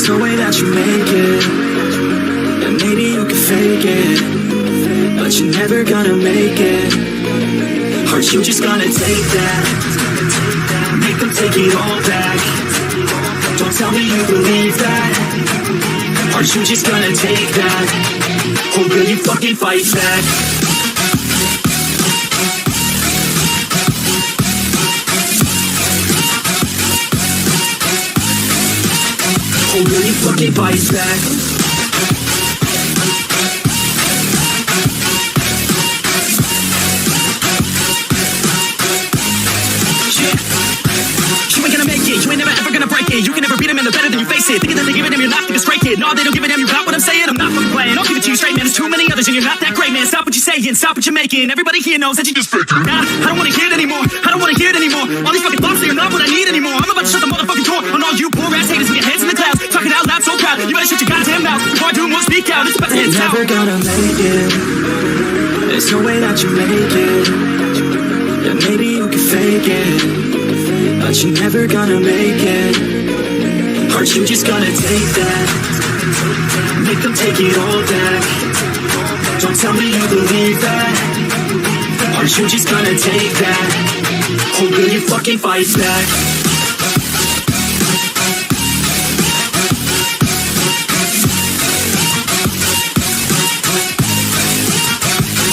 There's no way that you make it, and maybe you can fake it, but you're never gonna make it. Aren't you just gonna take that, make them take it all back? Don't tell me you believe that. Aren't you just gonna take that, or will you fucking fight back? Or will you fucking fight back? You ain't gonna make it, you ain't never ever gonna break it. You can never beat them and they're better than you face it. Thinking that they give a damn, you're not gonna straight kid. No, they don't give a damn, you got what I'm saying. I'm not fucking playing, I'll give it to you straight, man. There's too many others and you're not that great, man. Stop what you're saying, stop what you're making. Everybody here knows that you just fake it. Nah, I don't wanna hear it anymore, I don't wanna hear it anymore. All these fucking thoughts, they're not what I need anymore. I'm about to shut the motherfucking door on all you poor ass haters with your heads in the clouds. Talking out loud so proud, you better shut your goddamn mouth before I do more speak out. It's about to hit town. You're never gonna make it, there's no way that you make it. Yeah, maybe you can fake it, but you're never gonna make it. Aren't you just gonna take that, make them take it all back? Don't tell me you believe that. Aren't you just gonna take that, or will you fucking fight back?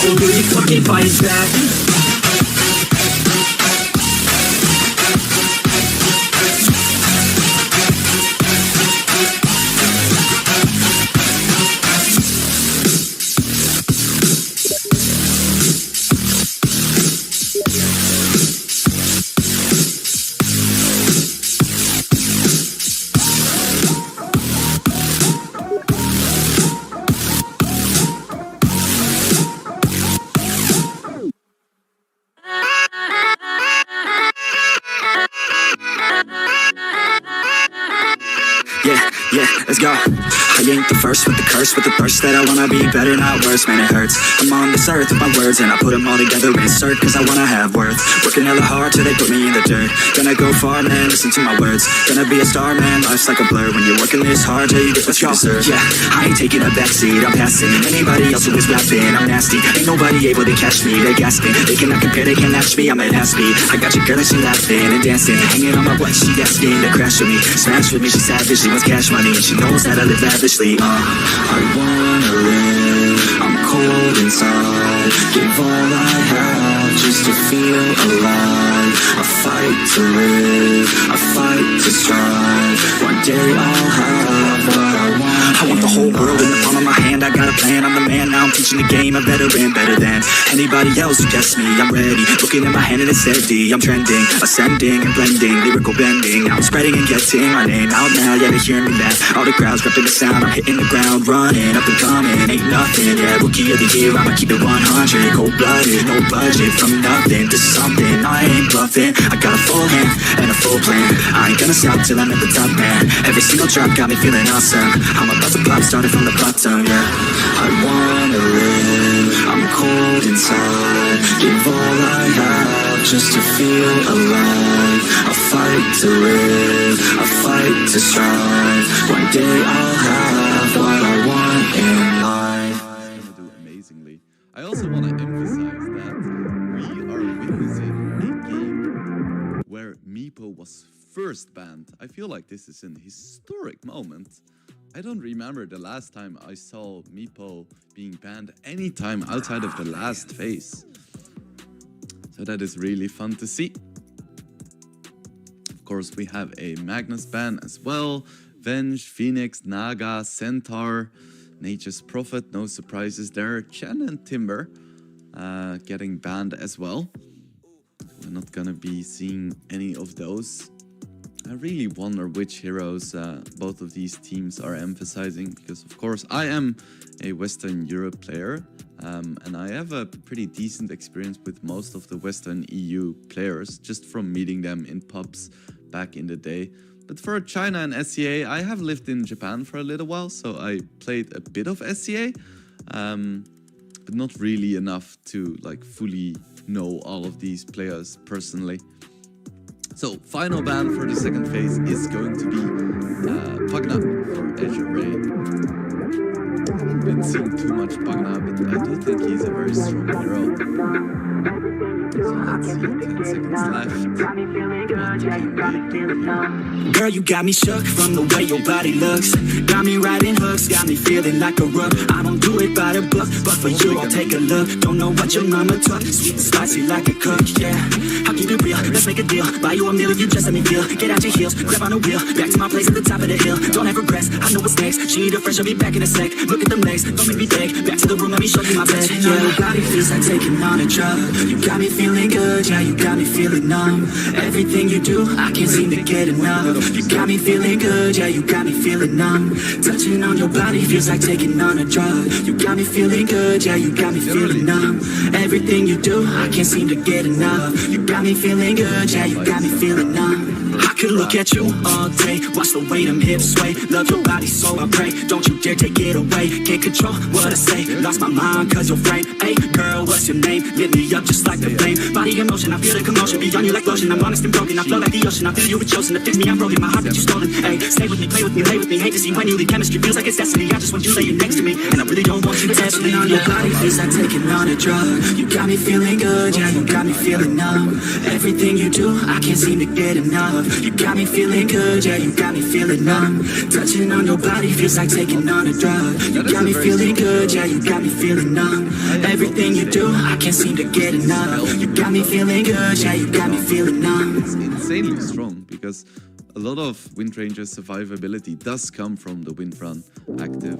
Or will you fucking fight back? Let's go. I ain't the first with the curse, with the thirst that I wanna be better, not worse, man, it hurts. I'm on this earth with my words and I put them all together, insert, cause I wanna have worth. Working hella hard till they put me in the dirt. Gonna go far, man, listen to my words. Gonna be a star, man, life's like a blur. When you're working this hard till you get what you deserve. Yeah, I ain't taking a backseat, I'm passing anybody else who is rapping, I'm nasty. Ain't nobody able to catch me, they gasping. They cannot compare, they can't match me, I'm at half speed. I got your girl and she laughing and dancing, hanging on my butt, she asking to crash with me. Smash with me, she savage, she wants cash money, and she knows that I live lavishly. I wanna live, I'm cold inside. Give all I have just to feel alive. I fight to live, I fight to strive. One day I'll have what I want. I want the whole world in the palm of my hand. I got a plan, I'm the man. Now I'm teaching the game, a veteran, better than anybody else who tests me. I'm ready, looking at my hand and it's steady. I'm trending, ascending and blending, lyrical bending. Now I'm spreading and getting my name out now. Yeah, they hear me back. All the crowds repping the sound. I'm hitting the ground, running up and coming. Ain't nothing, yeah, rookie of the year. I'ma keep it 100, cold-blooded, no budget. From nothing to something, I ain't bluffing. I got a full hand and a full plan. I ain't gonna stop till I'm at the top, man. Every single drop got me feeling awesome. I'm about to pop, started from the bottom, yeah. I wanna live, I'm cold inside. Give all I have just to feel alive. I fight to live, I fight to strive. One day I'll have what I want in life. Do amazingly. I also want to emphasize that we are witnessing a game where Meepo was first banned. I feel like this is an historic moment. I don't remember the last time I saw Meepo being banned anytime outside of the last phase. So that is really fun to see. Of course, we have a Magnus ban as well. Venge, Phoenix, Naga, Centaur, Nature's Prophet, no surprises there. Chen and Timber getting banned as well. We're not gonna be seeing any of those. I really wonder which heroes both of these teams are emphasizing, because of course I am a Western Europe player and I have a pretty decent experience with most of the Western EU players just from meeting them in pubs back in the day. But for China and SCA, I have lived in Japan for a little while, so I played a bit of SCA, but not really enough to like fully know all of these players personally. So final ban for the second phase is going to be Pugna for Azure Ray. Haven't been seeing too much Bugna, but I do think he's a very strong hero. So let's see, 10 seconds left. What can we do here? Girl, you got me shook from the way your body looks. Got me riding hooks, got me feeling like a rook. I don't do it by the book, but for you I'll take a look. Don't know what your mama took, sweet and spicy like a cook, yeah. I'll keep it real, let's make a deal. Buy you a meal if you just let me feel. Get out your heels, grab on the wheel. Back to my place at the top of the hill. Don't have regrets, I know what's next. She need a fresh, I'll be back in a sec. Look at them legs, don't make me beg. Back to the room, let me show you my bed. Yeah, your body feels like taking on a drug. You got me feeling good, yeah, you got me feeling numb. Everything you do, I can't seem to get enough. You got me feeling good, yeah, you got me feeling numb. Touching on your body feels like taking on a drug. You got me feeling good, yeah, you got me feeling numb. Everything you do, I can't seem to get enough. You got me feeling good, yeah, you got me feeling numb. I could look at you all day, watch the way them hips sway. Love your body, so I pray, don't you dare take it away. Can't control what I say, lost my mind cause you're frame. Hey girl, what's your name? Lit me up just like the flame. Body in motion, I feel the commotion. Beyond you like lotion, I'm honest and broken. I flow like the ocean, I feel you were chosen. To fix me, I'm broken, my heart that you stolen. Hey, stay with me, play with me, lay with me. Hate to see when you leave, chemistry feels like it's destiny. I just want you laying next to me, and I really don't want you to test me. On your body feels like taking on a drug. You got me feeling good, yeah, you got me feeling numb. Everything you do, I can't seem to get enough. You got me feeling good, yeah, you got me feeling numb. Touching on your body feels like taking on a drug. You got me feeling good, yeah, you got me feeling numb. Everything you do, I can't seem to get enough. You got me feeling good, yeah, you got me feeling numb. It's insanely strong because a lot of Wind Ranger's survivability does come from the Wind Run active,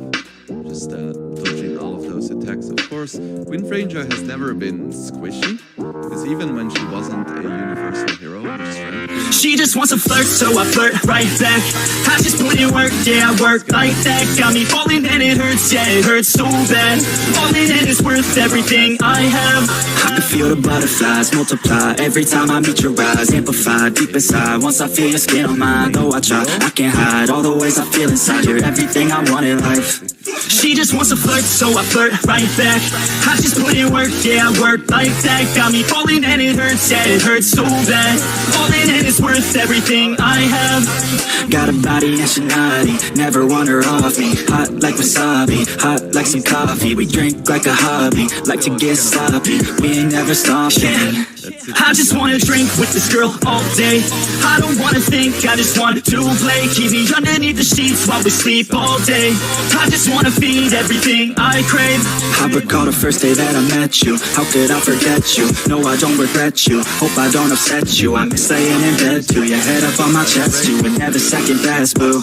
just dodging all of those attacks. Of course, Wind Ranger has never been squishy, because even when she wasn't a universal hero, her strength. She just wants to flirt, so I flirt right back. I just put in work, yeah, I work like that. Got me falling and it hurts, yeah, it hurts so bad. All in it is worth everything I have. I can feel the butterflies multiply every time I meet your eyes. Amplify deep inside, once I feel your skin on mine. Though I try, I can't hide all the ways I feel inside. You're everything I want in life. She just wants to flirt, so I flirt right back. I just put in work, yeah, I work like that. Got me falling and it hurts, yeah, it hurts so bad. All in it is worth everything I have. Got a body and she naughty, never want her off me. Hot like wasabi, hot like some coffee. We drink like a hobby, like to get sloppy. We ain't never stopping. I just wanna drink with this girl all day. I don't wanna think, I just want to play. Keep me underneath the sheets while we sleep all day. I just wanna feed everything I crave. I recall the first day that I met you. How could I forget you? No, I don't regret you. Hope I don't upset you. I miss laying in bed too. Your head up on my chest too, and never second best, boo.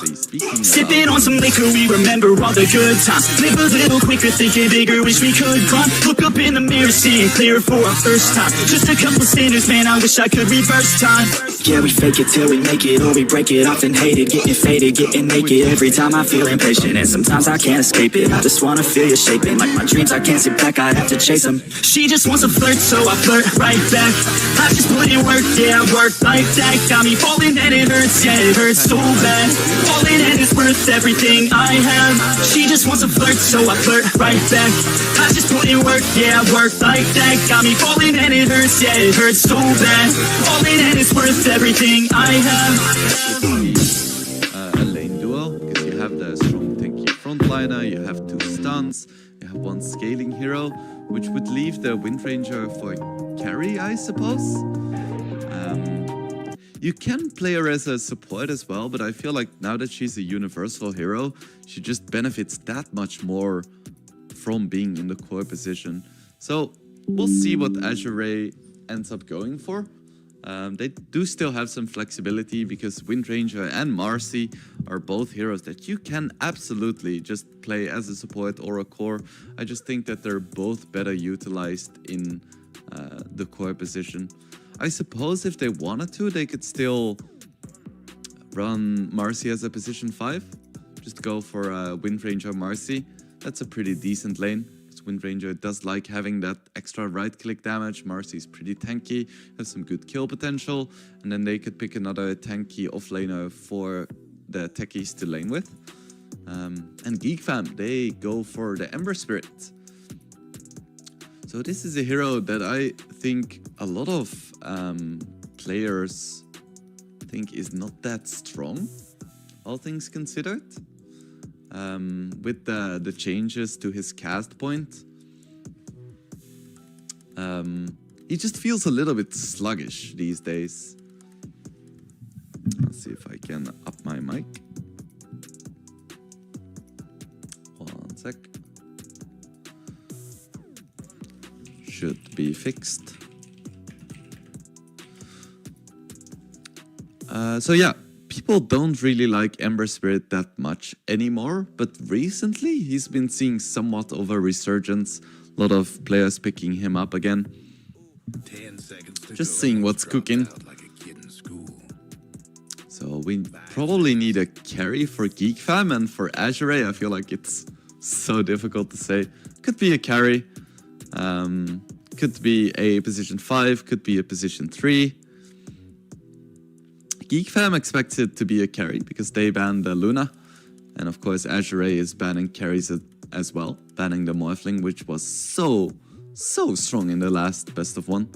Sipping on some liquor, we remember all the good times. Live a little quicker, thinking bigger, wish we could climb. Look up in the mirror, seeing clear for our first time. Just a couple sinners, man, I wish I could reverse time. Yeah, we fake it till we make it, or we break it. Often hated, getting faded, getting naked. Every time I feel impatient, and sometimes I can't escape it. I just wanna feel you shaping, like my dreams I can't sit back, I have to chase them. She just wants to flirt, so I flirt right back. I just put in work, yeah, I work like that. Got me falling and it hurts, yeah, it hurts so bad. All in it is worth everything I have. She just wants to flirt, so I flirt right back. I just put in work, yeah, I work like that. Got me falling and it hurts, yeah, it hurts so bad. All in it is worth everything I have. A lane duel, because you have the strong tanky frontliner, you have 2 stuns, you have 1 scaling hero, which would leave the Wind Ranger for carry, I suppose. You can play her as a support as well, but I feel like now that she's a universal hero, she just benefits that much more from being in the core position. So we'll see what Azure Ray ends up going for. They do still have some flexibility because Wind Ranger and Marcy are both heroes that you can absolutely just play as a support or a core. I just think that they're both better utilized in the core position. I suppose if they wanted to, they could still run Marcy as a position 5. Just go for Wind Ranger Marcy. That's a pretty decent lane. Wind Ranger does like having that extra right-click damage. Marcy's pretty tanky, has some good kill potential, and then they could pick another tanky offlaner for the techies to lane with. And Geek Fam, they go for the Ember Spirit. So this is a hero that I think a lot of players think is not that strong, all things considered. with the changes to his cast point. He just feels a little bit sluggish these days. Let's see if I can up my mic. One sec. Should be fixed. So yeah, people don't really like Ember Spirit that much anymore, but recently he's been seeing somewhat of a resurgence. A lot of players picking him up again. 10 seconds to Just go. seeing what's cooking. Out like a kid in school. So we probably need a carry for Geek Fam, and for Azure I feel like it's so difficult to say. Could be a carry. Could be a position 5, could be a position 3. Geek Fam expects it to be a carry because they banned the Luna. And of course Azure is banning carries as well. Banning the Morphling, which was so strong in the last best of 1.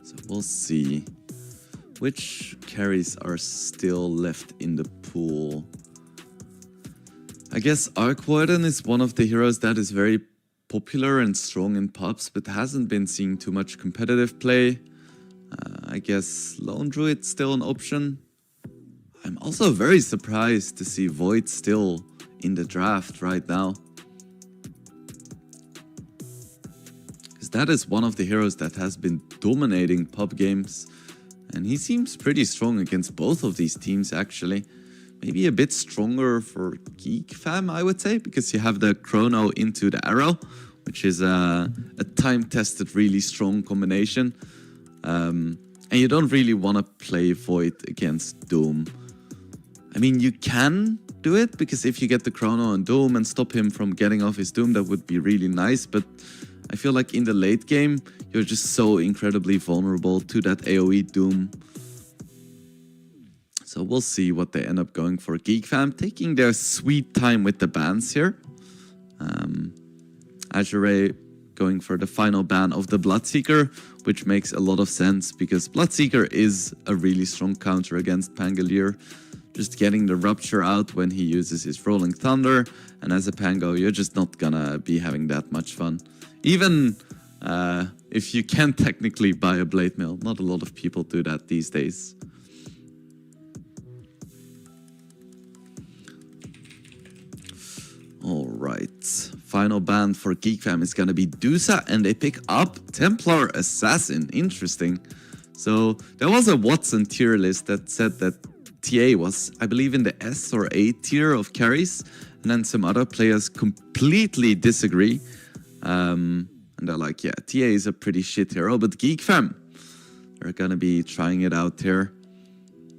So we'll see which carries are still left in the pool. I guess Arc Warden is one of the heroes that is very popular and strong in pubs, but hasn't been seeing too much competitive play. I guess Lone Druid's still an option. I'm also very surprised to see Void still in the draft right now. Because that is one of the heroes that has been dominating pub games. And he seems pretty strong against both of these teams actually. Maybe a bit stronger for Geek Fam, I would say, because you have the Chrono into the Arrow, which is a time-tested, really strong combination. And you don't really want to play Void against Doom. I mean, you can do it, because if you get the Chrono on Doom and stop him from getting off his Doom, that would be really nice. But I feel like in the late game, you're just so incredibly vulnerable to that AoE Doom. So we'll see what they end up going for. Geek Fam taking their sweet time with the bans here. Azure going for the final ban of the Bloodseeker, which makes a lot of sense because Bloodseeker is a really strong counter against Pangolier. Just getting the Rupture out when he uses his Rolling Thunder, and as a Pango, you're just not gonna be having that much fun. Even if you can technically buy a Blade Mail, not a lot of people do that these days. Alright, final ban for Geek Fam is gonna be Dusa, and they pick up Templar Assassin. Interesting. So there was a Watson tier list that said that TA was, I believe, in the S or A tier of carries, and then some other players completely disagree. And they're like, yeah, TA is a pretty shit hero, but Geek Fam, they're gonna be trying it out here.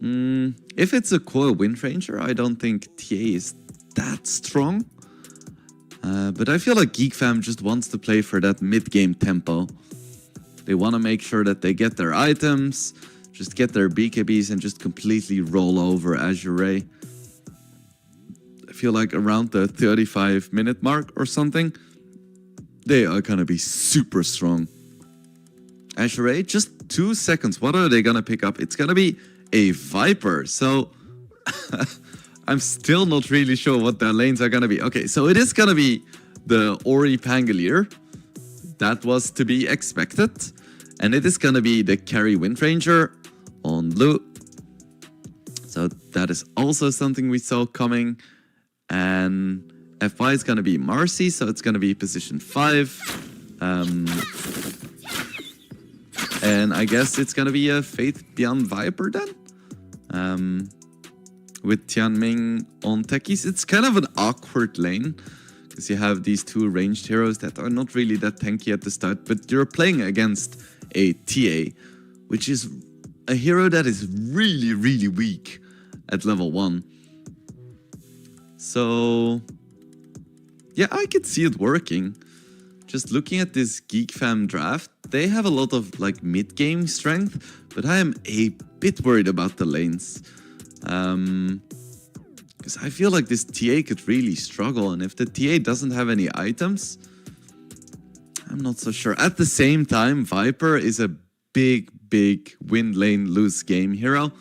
If it's a core Wind Ranger, I don't think TA is that strong. But I feel like Geek Fam just wants to play for that mid-game tempo. They want to make sure that they get their items, just get their BKBs, and just completely roll over Azure. I feel like around the 35-minute mark or something, they are going to be super strong. Azure, just 2 seconds. What are they going to pick up? It's going to be a Viper. So I'm still not really sure what their lanes are going to be. Okay, so it is going to be the Ori Pangolier. That was to be expected. And it is going to be the carry Wind Ranger on blue. So that is also something we saw coming. And FY is going to be Marcy, so it's going to be position 5. And I guess it's going to be a Faith Beyond Viper then. With Tianming on techies. It's kind of an awkward lane, because you have these two ranged heroes that are not really that tanky at the start, but you're playing against a TA, which is a hero that is really, really weak at level 1. So yeah, I could see it working. Just looking at this Geek Fam draft, they have a lot of like mid-game strength, but I am a bit worried about the lanes. Because I feel like this TA could really struggle, and if the TA doesn't have any items, I'm not so sure. At the same time, Viper is a big win lane lose game hero.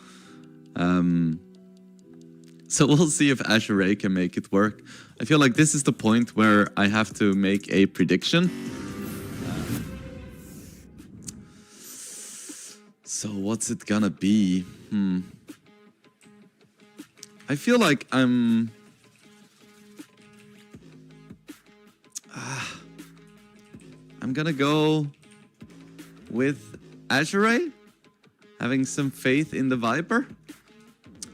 So we'll see if Azure can make it work. I feel like this is the point where I have to make a prediction. So what's it gonna be? I feel like I'm gonna go with Azure, having some faith in the Viper.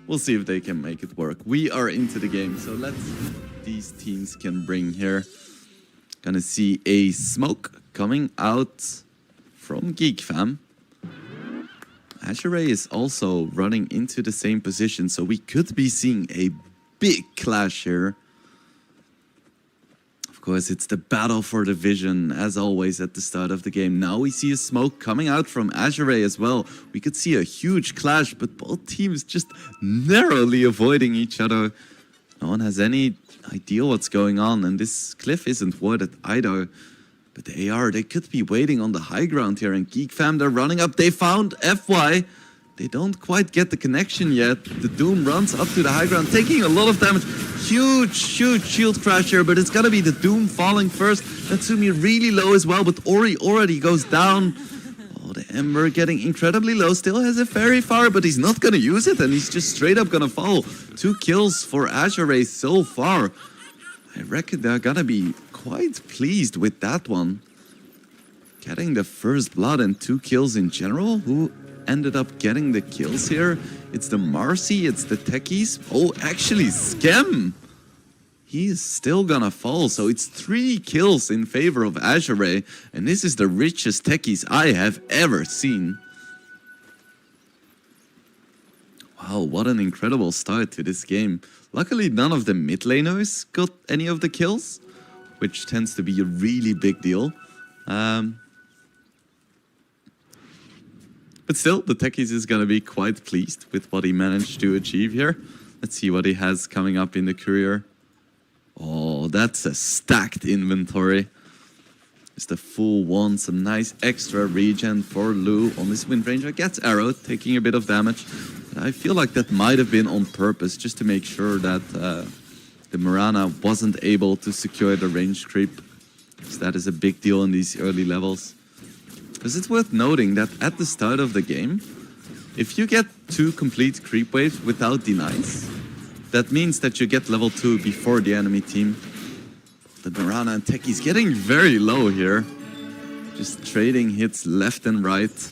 We'll see if they can make it work. We are into the game, so let's see what these teams can bring here. Gonna see a smoke coming out from GeekFam. Azure is also running into the same position, so we could be seeing a big clash here. Of course, it's the battle for the vision, as always at the start of the game. Now we see a smoke coming out from Azure as well. We could see a huge clash, but both teams just narrowly avoiding each other. No one has any idea what's going on, and this cliff isn't warded either. But they could be waiting on the high ground here, and GeekFam, they're running up. They found FY. They don't quite get the connection yet. The Doom runs up to the high ground, taking a lot of damage. Huge shield crash here, but it's gonna be the Doom falling first. Natsumi really low as well, but Ori already goes down. Oh, the Ember getting incredibly low. Still has a fairy fire, but he's not gonna use it, and he's just straight up gonna fall. 2 kills for Azure so far. I reckon they're gonna be quite pleased with that one. Getting the first blood and 2 kills in general. Who ended up getting the kills here? It's the Marcy, it's the Techies. Oh, actually, Skem. He is still gonna fall, so it's 3 kills in favor of Azure, and this is the richest Techies I have ever seen. Wow, what an incredible start to this game. Luckily, none of the mid laners got any of the kills, which tends to be a really big deal. But still, the Techies is going to be quite pleased with what he managed to achieve here. Let's see what he has coming up in the courier. Oh, that's a stacked inventory. It's the full one, some nice extra regen for Lu on this Wind Ranger. Gets arrowed, taking a bit of damage. But I feel like that might have been on purpose, just to make sure that the Mirana wasn't able to secure the range creep. So that is a big deal in these early levels. Because it's worth noting that at the start of the game, if you get 2 complete creep waves without denies, that means that you get level 2 before the enemy team. The Mirana and Techies getting very low here. Just trading hits left and right.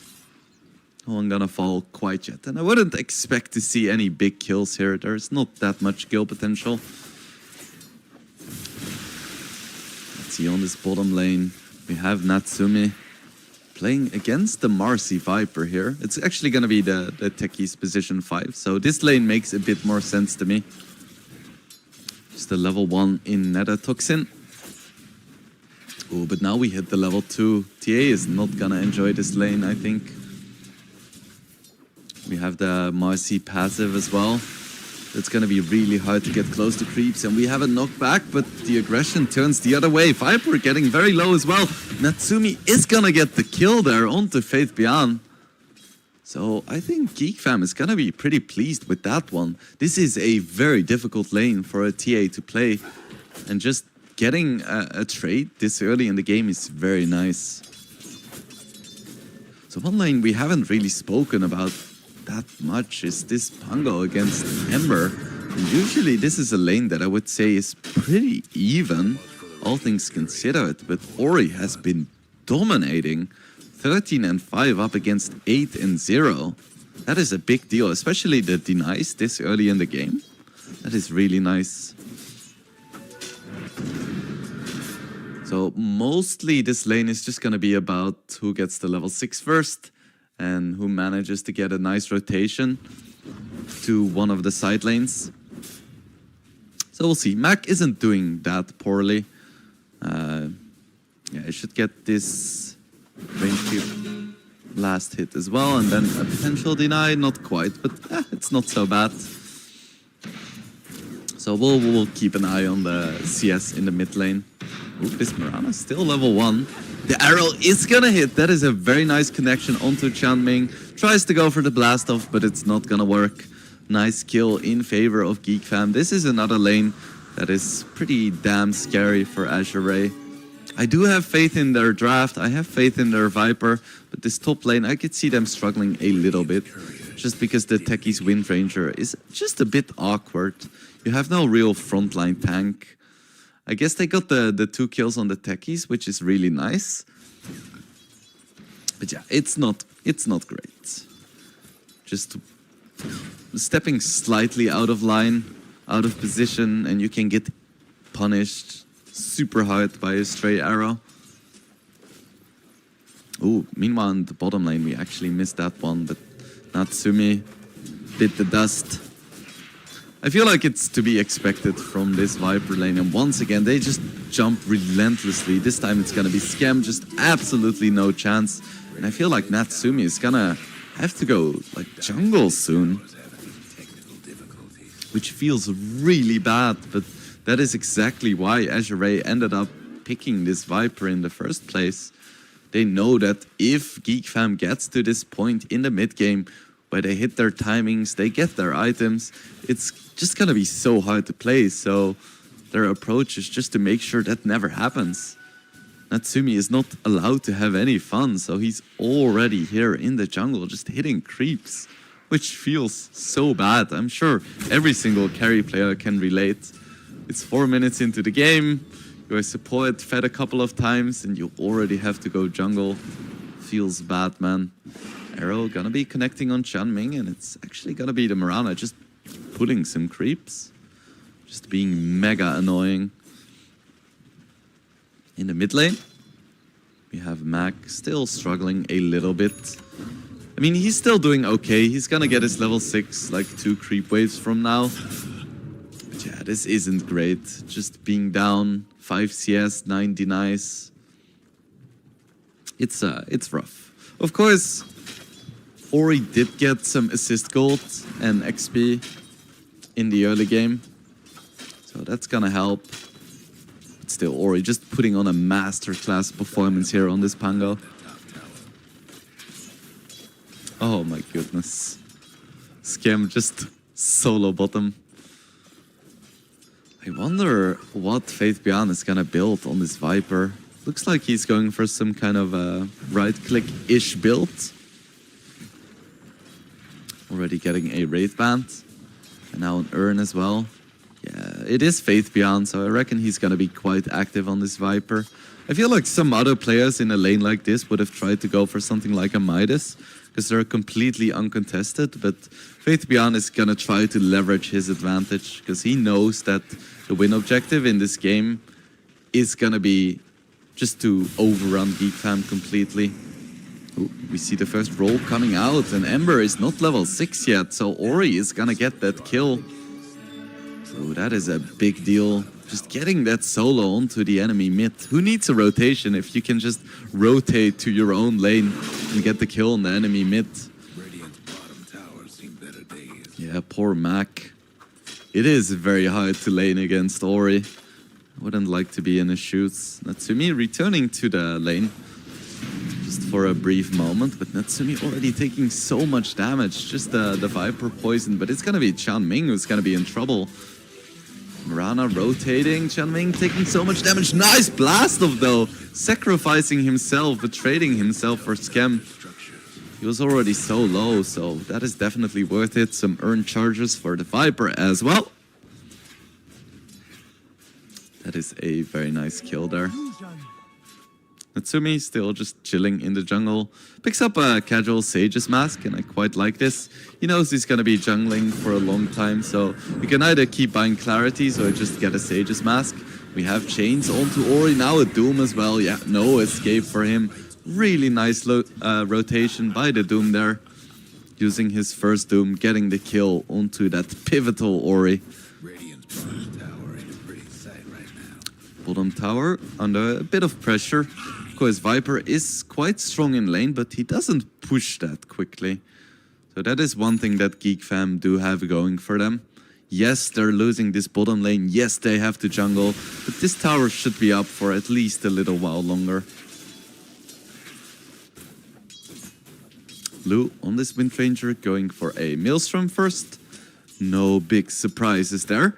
No one gonna fall quite yet. And I wouldn't expect to see any big kills here. There's not that much kill potential. Let's see on this bottom lane. We have Natsumi playing against the Marcy Viper here. It's actually going to be the Techies position 5. So this lane makes a bit more sense to me. Just the level 1 in Nether Toxin. Oh, but now we hit the level 2. TA is not going to enjoy this lane, I think. We have the Marcy passive as well. It's going to be really hard to get close to creeps, and we have a knockback, but the aggression turns the other way. Viper getting very low as well. Natsumi is going to get the kill there onto Faith Beyond. So I think GeekFam is going to be pretty pleased with that one. This is a very difficult lane for a TA to play, and just getting a trade this early in the game is very nice. So one lane we haven't really spoken about that much is this Pango against Ember. And usually this is a lane that I would say is pretty even, all things considered, but Ori has been dominating. 13 and 5 up against 8 and 0. That is a big deal, especially the denies this early in the game. That is really nice. So mostly this lane is just gonna be about who gets the level 6 first, and who manages to get a nice rotation to one of the side lanes. So we'll see. Mac isn't doing that poorly. Yeah, I should get this range creep last hit as well, and then a potential deny, not quite, but it's not so bad. So we'll keep an eye on the CS in the mid lane. Ooh, this Mirana still level 1. The arrow is gonna hit. That is a very nice connection onto Chanming. Tries to go for the blast off, but it's not gonna work. Nice kill in favor of GeekFam. This is another lane that is pretty damn scary for Azure Ray. I do have faith in their draft. I have faith in their Viper. But this top lane, I could see them struggling a little bit. Just because the Techie's Wind Ranger is just a bit awkward. You have no real frontline tank. I guess they got the 2 kills on the Techies, which is really nice. But yeah, it's not great. Just stepping slightly out of line, out of position, and you can get punished super hard by a stray arrow. Ooh, meanwhile in the bottom lane we actually missed that one, but Natsumi bit the dust. I feel like it's to be expected from this Viper lane, and once again they just jump relentlessly. This time it's gonna be Scam, just absolutely no chance. And I feel like Natsumi is gonna have to go like jungle soon, which feels really bad, but that is exactly why Azure Ray ended up picking this Viper in the first place. They know that if GeekFam gets to this point in the mid game where they hit their timings, they get their items, it's just gonna be so hard to play. So their approach is just to make sure that never happens. Natsumi is not allowed to have any fun, so he's already here in the jungle just hitting creeps, which feels so bad. I'm sure every single carry player can relate. It's 4 minutes into the game, you are support fed a couple of times and you already have to go jungle. Feels bad, man. Arrow gonna be connecting on Chanming, and it's actually gonna be the Mirana just pulling some creeps. Just being mega annoying. In the mid lane, we have Mac still struggling a little bit. I mean, he's still doing okay. He's gonna get his level 6 like 2 creep waves from now. But yeah, this isn't great. Just being down 5 CS, 9 denies. It's rough. Of course, Ori did get some assist gold and XP in the early game, so that's gonna help. But still, Ori just putting on a masterclass performance here on this Pango. Oh my goodness. Scam just solo bottom. I wonder what Faith Beyond is gonna build on this Viper. Looks like he's going for some kind of a right-click-ish build. Already getting a Wraith Band. And now an Urn as well. Yeah, it is Faith Beyond, so I reckon he's gonna be quite active on this Viper. I feel like some other players in a lane like this would have tried to go for something like a Midas, because they're completely uncontested, but Faith Beyond is gonna try to leverage his advantage, because he knows that the win objective in this game is gonna be just to overrun GeekFam completely. Ooh, we see the first roll coming out, and Ember is not level 6 yet, so Ori is gonna get that kill. So that is a big deal. Just getting that solo onto the enemy mid. Who needs a rotation if you can just rotate to your own lane and get the kill on the enemy mid? Yeah, poor Mac. It is very hard to lane against Ori. I wouldn't like to be in his shoes. Natsumi returning to the lane just for a brief moment, but Natsumi already taking so much damage. Just the Viper poison, but it's gonna be Chanming who's gonna be in trouble. Mirana rotating, Chanming taking so much damage. Nice blast off though, sacrificing himself, betraying himself for Scam. He was already so low, so that is definitely worth it. Some earned charges for the Viper as well. That is a very nice kill there. Natsumi still just chilling in the jungle. Picks up a casual Sage's Mask, and I quite like this. He knows he's gonna be jungling for a long time, so you can either keep buying Clarities or just get a Sage's Mask. We have chains onto Ori, now a Doom as well. Yeah, no escape for him. Really nice rotation by the Doom there. Using his first Doom, getting the kill onto that pivotal Ori. Bottom tower under a bit of pressure. Of course, Viper is quite strong in lane, but he doesn't push that quickly. So that is one thing that GeekFam do have going for them. Yes, they're losing this bottom lane. Yes, they have to jungle. But this tower should be up for at least a little while longer. Blue on this Wind Ranger going for a Maelstrom first. No big surprises there.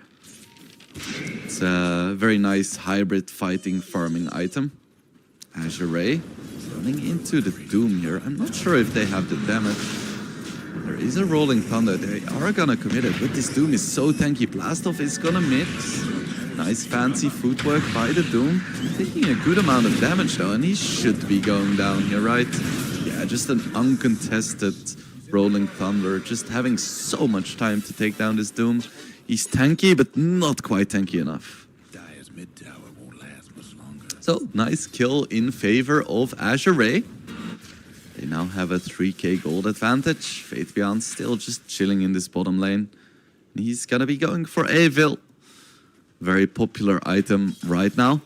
It's a very nice hybrid fighting farming item. Azure Ray running into the Doom here. I'm not sure if they have the damage. There is a Rolling Thunder. They are gonna commit it, but this Doom is so tanky. Blastoff is gonna mix. Nice fancy footwork by the Doom. Taking a good amount of damage though, and he should be going down here, right? Yeah, just an uncontested Rolling Thunder. Just having so much time to take down this Doom. He's tanky, but not quite tanky enough. Dire's mid tower won't last much longer. So, nice kill in favor of Azure Ray. They now have a 3k gold advantage. Fate Beyond still just chilling in this bottom lane. He's gonna be going for Avil. Very popular item right now.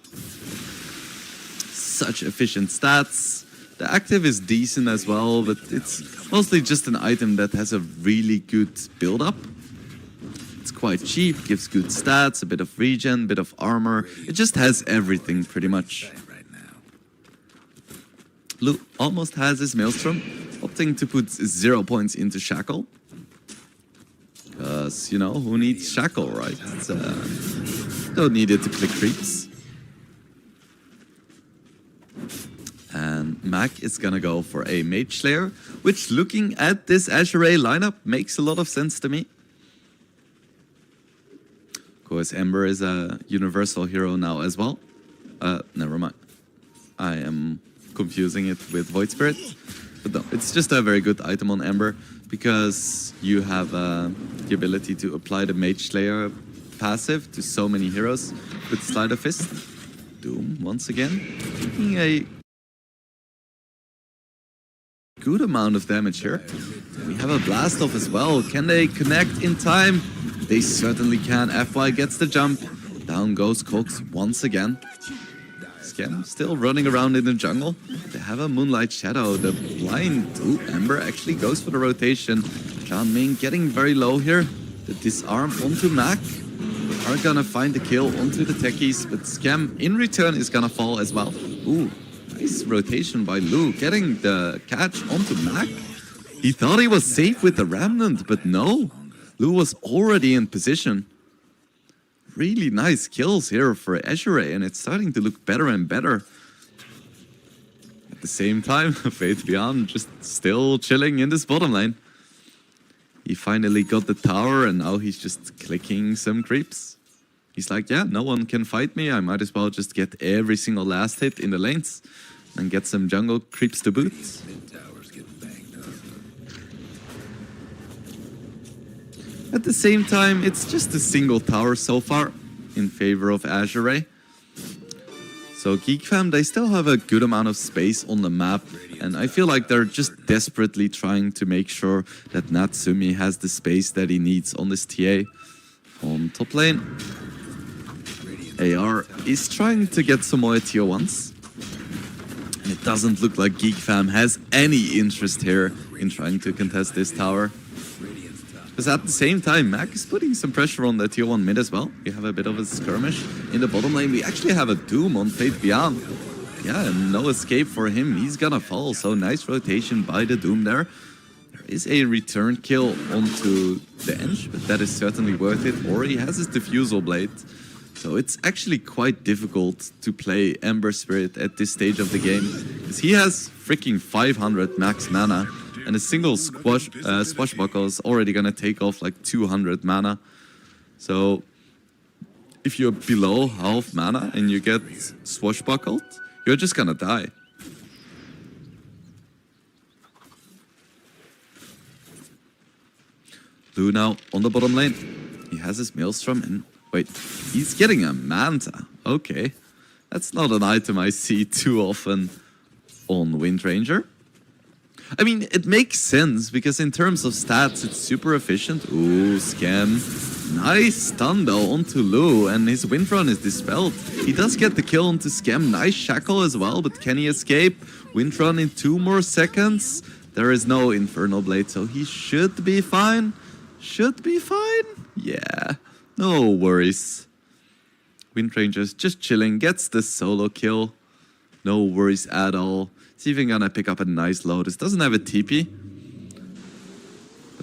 Such efficient stats. The active is decent as well, but it's mostly just an item that has a really good build-up. It's quite cheap, gives good stats, a bit of regen, a bit of armor. It just has everything pretty much. Right now. Lu almost has his Maelstrom, opting to put 0 points into Shackle. Because, you know, who needs Shackle, right? It's, don't need it to click creeps. And Mac is gonna go for a Mage Slayer, which looking at this Azure Ray lineup makes a lot of sense to me. Of course, Ember is a universal hero now as well. Never mind. I am confusing it with Void Spirit. But no, it's just a very good item on Ember because you have the ability to apply the Mage Slayer passive to so many heroes with Sleight of Fist. Doom, once again, taking a good amount of damage here. We have a Blastoff as well. Can they connect in time? They certainly can. FY gets the jump. Down goes Cox once again. Scam still running around in the jungle. They have a Moonlight Shadow. The blind Ember actually goes for the rotation. John Ming getting very low here. The disarm onto Mac. They are gonna find the kill onto the techies, but Scam in return is gonna fall as well. Ooh, nice rotation by Lu, getting the catch onto Mac. He thought he was safe with the Remnant, but no. Lu was already in position. Really nice kills here for Azure, and it's starting to look better and better. At the same time, Fate Beyond just still chilling in this bottom lane. He finally got the tower, and now he's just clicking some creeps. He's like, yeah, no one can fight me. I might as well just get every single last hit in the lanes and get some jungle creeps to boot. Mid tower's getting banged up. At the same time, it's just a single tower so far in favor of Azure Ray. So Geek Fam, they still have a good amount of space on the map, and I feel like they're just desperately trying to make sure that Natsumi has the space that he needs on this TA. On top lane, AR is trying to get some more tier 1s. And it doesn't look like Geek Fam has any interest here in trying to contest this tower. Because at the same time, Mac is putting some pressure on the tier 1 mid as well. We have a bit of a skirmish in the bottom lane. We actually have a Doom on Fate Beyond. Yeah, and no escape for him. He's gonna fall. So nice rotation by the Doom there. There is a return kill onto the Ench, but that is certainly worth it. Or he has his Diffusal Blade. So it's actually quite difficult to play Ember Spirit at this stage of the game. Because he has freaking 500 max mana. And a single swashbuckle is already gonna take off like 200 mana. So if you're below half mana and you get swashbuckled, you're just gonna die. Lu now on the bottom lane. He has his Maelstrom and wait, he's getting a Manta. Okay, that's not an item I see too often on Wind Ranger. I mean, it makes sense, because in terms of stats, it's super efficient. Ooh, Scam. Nice stun, though, onto Lu, and his Windrun is dispelled. He does get the kill onto Scam. Nice Shackle as well, but can he escape? Windrun in 2 more seconds. There is no Infernal Blade, so he should be fine. Should be fine? Yeah, no worries. Wind Ranger's just chilling, gets the solo kill. No worries at all. He's even gonna pick up a nice Lotus. Doesn't have a TP.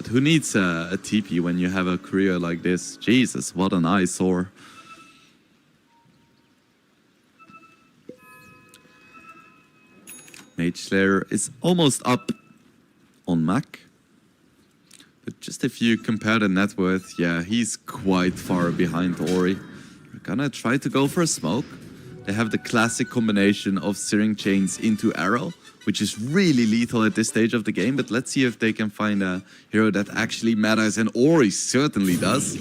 But who needs a TP when you have a career like this? Jesus, what an eyesore. Mage Slayer is almost up on Mac. But just if you compare the net worth, yeah, he's quite far behind Ori. We're gonna try to go for a smoke. They have the classic combination of Searing Chains into Arrow, which is really lethal at this stage of the game. But let's see if they can find a hero that actually matters, and Ori certainly does.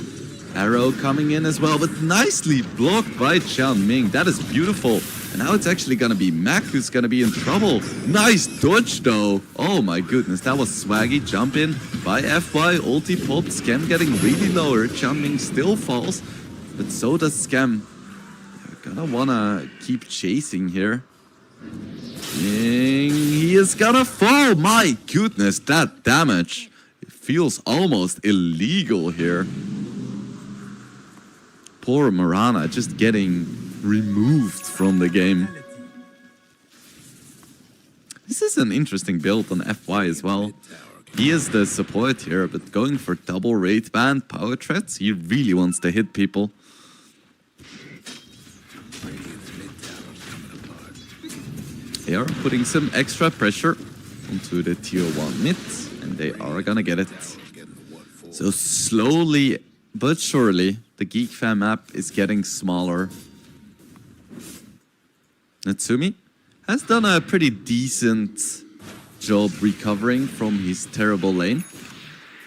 Arrow coming in as well, but nicely blocked by Qianming. That is beautiful. And now it's actually gonna be Mac who's gonna be in trouble. Nice dodge though. Oh my goodness, that was swaggy. Jump in by FY, ulti popped, Scam getting really lower. Qianming still falls, but so does Scam. You're gonna wanna keep chasing here. He is gonna fall. My goodness, that damage. It feels almost illegal here. Poor Mirana just getting removed from the game. This is an interesting build on FY as well. He is the support here, but going for double rate band power threats, he really wants to hit people. They are putting some extra pressure onto the tier 1 mid, and they are gonna get it. So slowly but surely, the Geek Fam map is getting smaller. Natsumi has done a pretty decent job recovering from his terrible lane.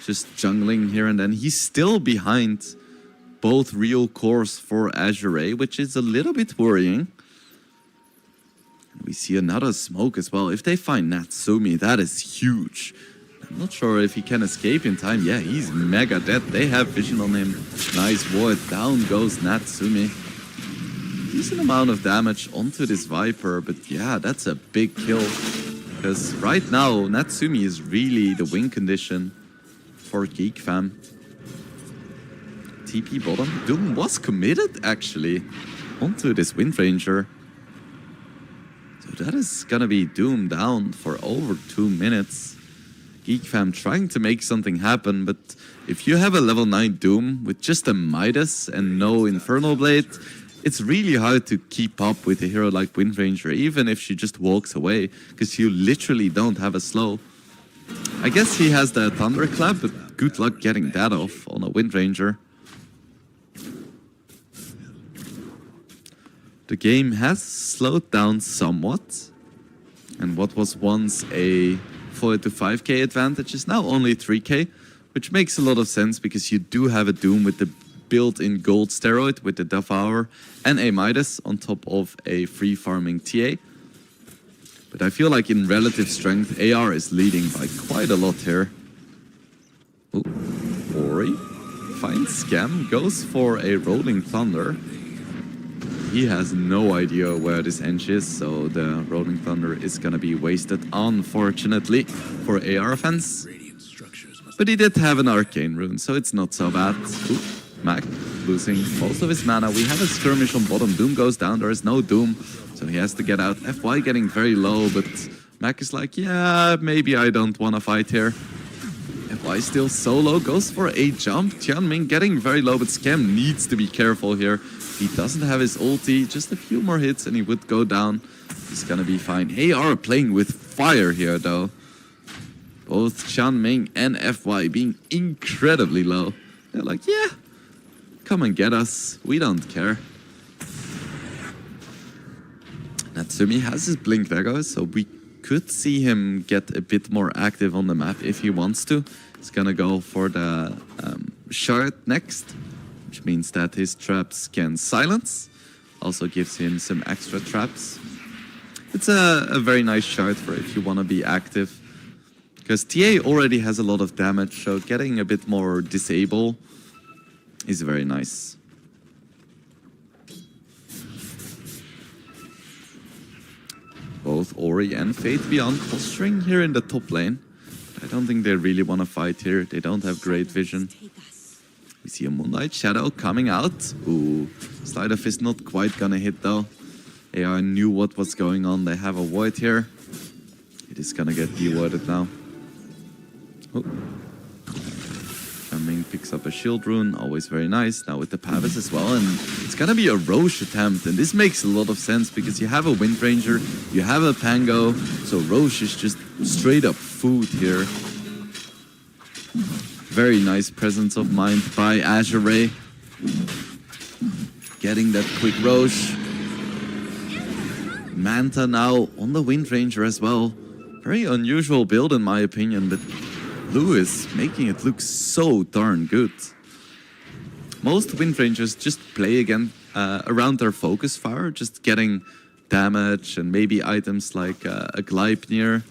Just jungling here and then. He's still behind both real cores for Azure, which is a little bit worrying. We see another smoke as well. If they find Natsumi, that is huge. I'm not sure if he can escape in time. Yeah, he's mega dead. They have vision on him. Nice ward. Down goes Natsumi. Decent amount of damage onto this Viper, but yeah, that's a big kill. Because right now, Natsumi is really the win condition for Geek Fam. TP bottom. Doom was committed, actually, onto this Wind Ranger. So that is gonna be Doom down for over 2 minutes. Geek Fam trying to make something happen, but if you have a level 9 Doom with just a Midas and no Infernal Blade, it's really hard to keep up with a hero like Wind Ranger, even if she just walks away, because you literally don't have a slow. I guess he has the Thunderclap, but good luck getting that off on a Wind Ranger. The game has slowed down somewhat, and what was once a 4 to 5k advantage is now only 3k, which makes a lot of sense because you do have a Doom with the built-in gold steroid with the Devour and a Midas on top of a free farming TA. But I feel like in relative strength, AR is leading by quite a lot here. Ooh, Ori finds Scam, goes for a Rolling Thunder. He has no idea where this Ench is, so the Rolling Thunder is gonna be wasted, unfortunately, for AR fans. But he did have an Arcane Rune, so it's not so bad. Ooh, Mac losing most of his mana. We have a skirmish on bottom. Doom goes down, there is no Doom, so he has to get out. FY getting very low, but Mac is like, yeah, maybe I don't wanna fight here. FY still solo, goes for a jump. Qianming getting very low, but Scam needs to be careful here. He doesn't have his ulti, just a few more hits and he would go down. He's gonna be fine. AR playing with fire here though. Both Qianming and FY being incredibly low. They're like, yeah, come and get us, we don't care. Natsumi has his Blink Dagger, so we could see him get a bit more active on the map if he wants to. He's gonna go for the shard next, which means that his traps can silence. Also gives him some extra traps. It's a very nice shard for if you want to be active. Because TA already has a lot of damage, so getting a bit more disable is very nice. Both Ori and Fate Beyond posturing here in the top lane. But I don't think they really want to fight here. They don't have great vision. We see a Moonlight Shadow coming out. Ooh, Sleight of Fist not quite gonna hit though. AR knew what was going on. They have a ward here. It is gonna get dewarded now. Ooh. Ming picks up a shield rune, always very nice. Now with the Pavis as well, and it's gonna be a Roche attempt, and this makes a lot of sense because you have a Wind Ranger, you have a Pango, so Roche is just straight up food here. Very nice presence of mind by Azure Ray. Getting that quick Roche. Manta now on the Wind Ranger as well. Very unusual build in my opinion, but Blue is making it look so darn good. Most Wind Rangers just play again around their focus fire, just getting damage and maybe items like a Gleipnir.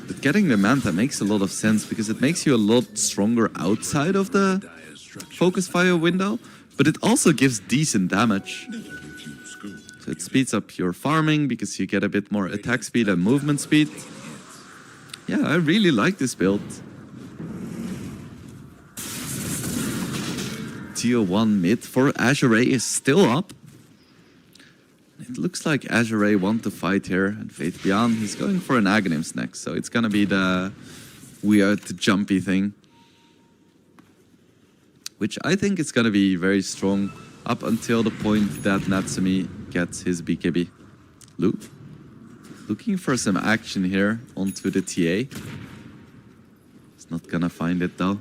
But getting the Manta makes a lot of sense because it makes you a lot stronger outside of the focus fire window, but it also gives decent damage. So it speeds up your farming because you get a bit more attack speed and movement speed. Yeah, I really like this build. Tier 1 mid for Azure Ray is still up. It looks like Azure Ray want to fight here. And Fate Beyond, he's going for an Aghanims next. So it's gonna be the weird jumpy thing. Which I think is gonna be very strong up until the point that Natsumi gets his BKB. Lu, looking for some action here onto the TA. He's not gonna find it though.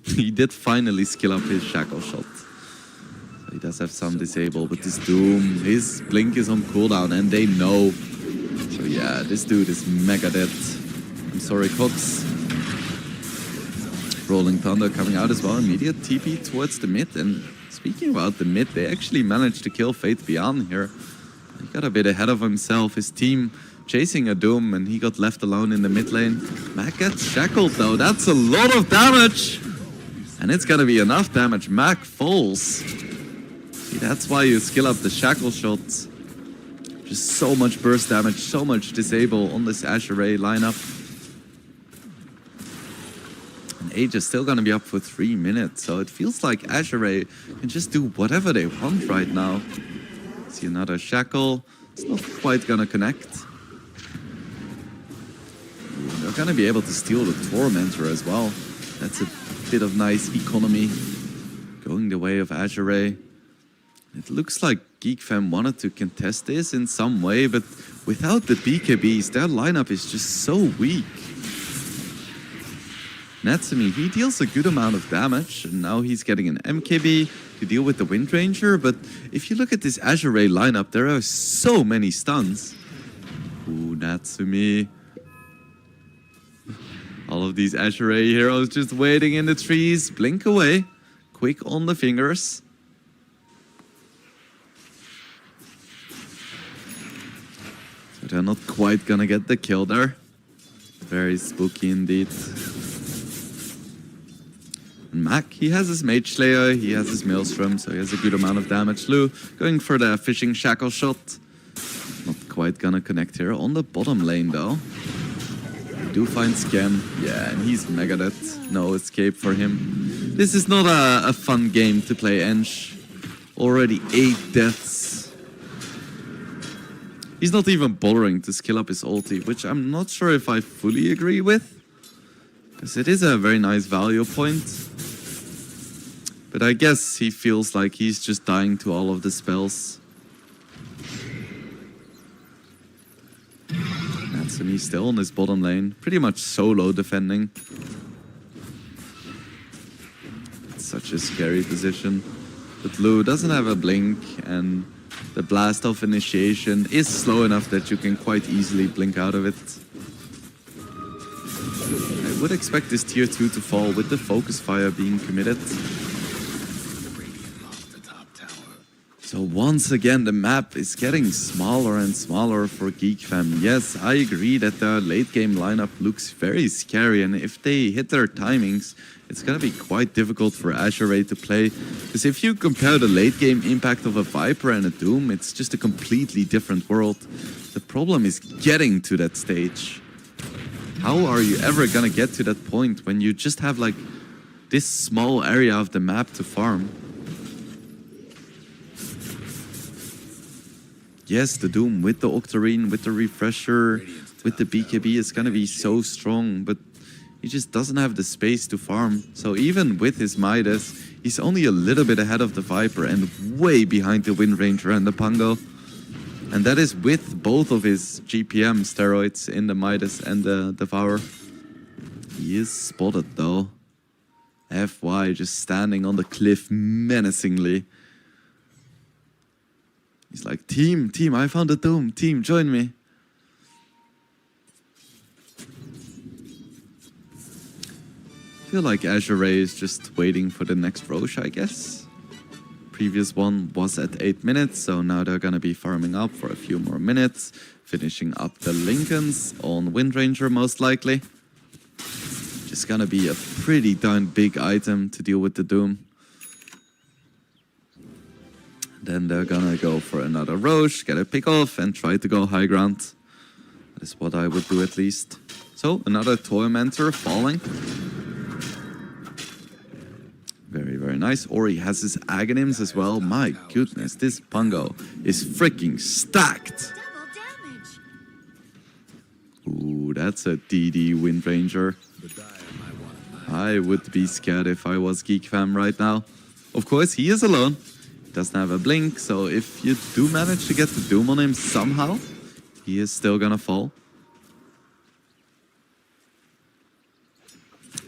He did finally skill up his shackle shot. So he does have some disable, but this Doom, his blink is on cooldown and they know. So yeah, this dude is mega dead. I'm sorry, Cox. Rolling Thunder coming out as well. Immediate TP towards the mid. And speaking about the mid, they actually managed to kill Fate Beyond here. He got a bit ahead of himself. His team chasing a Doom and he got left alone in the mid lane. Mac gets shackled though. That's a lot of damage. And it's gonna be enough damage. Mac falls. See, that's why you skill up the shackle shots. Just so much burst damage, so much disable on this Azure Ray lineup. And Age is still gonna be up for 3 minutes, so it feels like Azure Ray can just do whatever they want right now. See another shackle. It's not quite gonna connect. They're gonna be able to steal the Tormentor as well. That's a bit of nice economy going the way of Azure Ray. It looks like GeekFam wanted to contest this in some way, but without the BKBs, their lineup is just so weak. Natsumi, he deals a good amount of damage, and now he's getting an MKB to deal with the Wind Ranger, but if you look at this Azure Ray lineup, there are so many stuns. Ooh, Natsumi. All of these Azure Ray heroes just waiting in the trees. Blink away. Quick on the fingers. So they're not quite gonna get the kill there. Very spooky indeed. And Mac, he has his Mage Slayer, he has his Maelstrom, so he has a good amount of damage. Lu going for the fishing shackle shot. Not quite gonna connect here on the bottom lane though. We do find Scam, yeah, and he's mega dead. No escape for him. This is not a fun game to play, Ensh. Already 8 deaths. He's not even bothering to skill up his ulti, which I'm not sure if I fully agree with. Because it is a very nice value point. But I guess he feels like he's just dying to all of the spells. Natsumi still on his bottom lane, pretty much solo defending. It's such a scary position. But Lu doesn't have a blink, and the blast off initiation is slow enough that you can quite easily blink out of it. I would expect this tier 2 to fall with the focus fire being committed. So once again, the map is getting smaller and smaller for GeekFam. Yes, I agree that the late game lineup looks very scary, and if they hit their timings, it's gonna be quite difficult for Azure Ray to play. Because if you compare the late game impact of a Viper and a Doom, it's just a completely different world. The problem is getting to that stage. How are you ever gonna get to that point when you just have like this small area of the map to farm? Yes, the Doom with the Octarine, with the Refresher, with the BKB is gonna be so strong, but He just doesn't have the space to farm. So even with his Midas, he's only a little bit ahead of the Viper and way behind the Wind Ranger and the Pango. And that is with both of his GPM steroids in the Midas and the Devourer. He is spotted though. FY just standing on the cliff menacingly. He's like, team, I found the Doom. Team, join me. I feel like Azure Ray is just waiting for the next Roche, I guess. Previous one was at 8 minutes, so now they're gonna be farming up for a few more minutes, finishing up the Lincolns on Wind Ranger most likely. Just gonna be a pretty darn big item to deal with the Doom. Then they're gonna go for another Roche, get a pick off, and try to go high ground. That is what I would do at least. So, another Tormentor falling. Very, very nice. Ori has his Aghanims as well. My goodness, this Pango is freaking stacked. Ooh, that's a DD Wind Ranger. I would be scared if I was Geek Fam right now. Of course, he is alone. Doesn't have a blink, so if you do manage to get the Doom on him somehow, he is still gonna fall.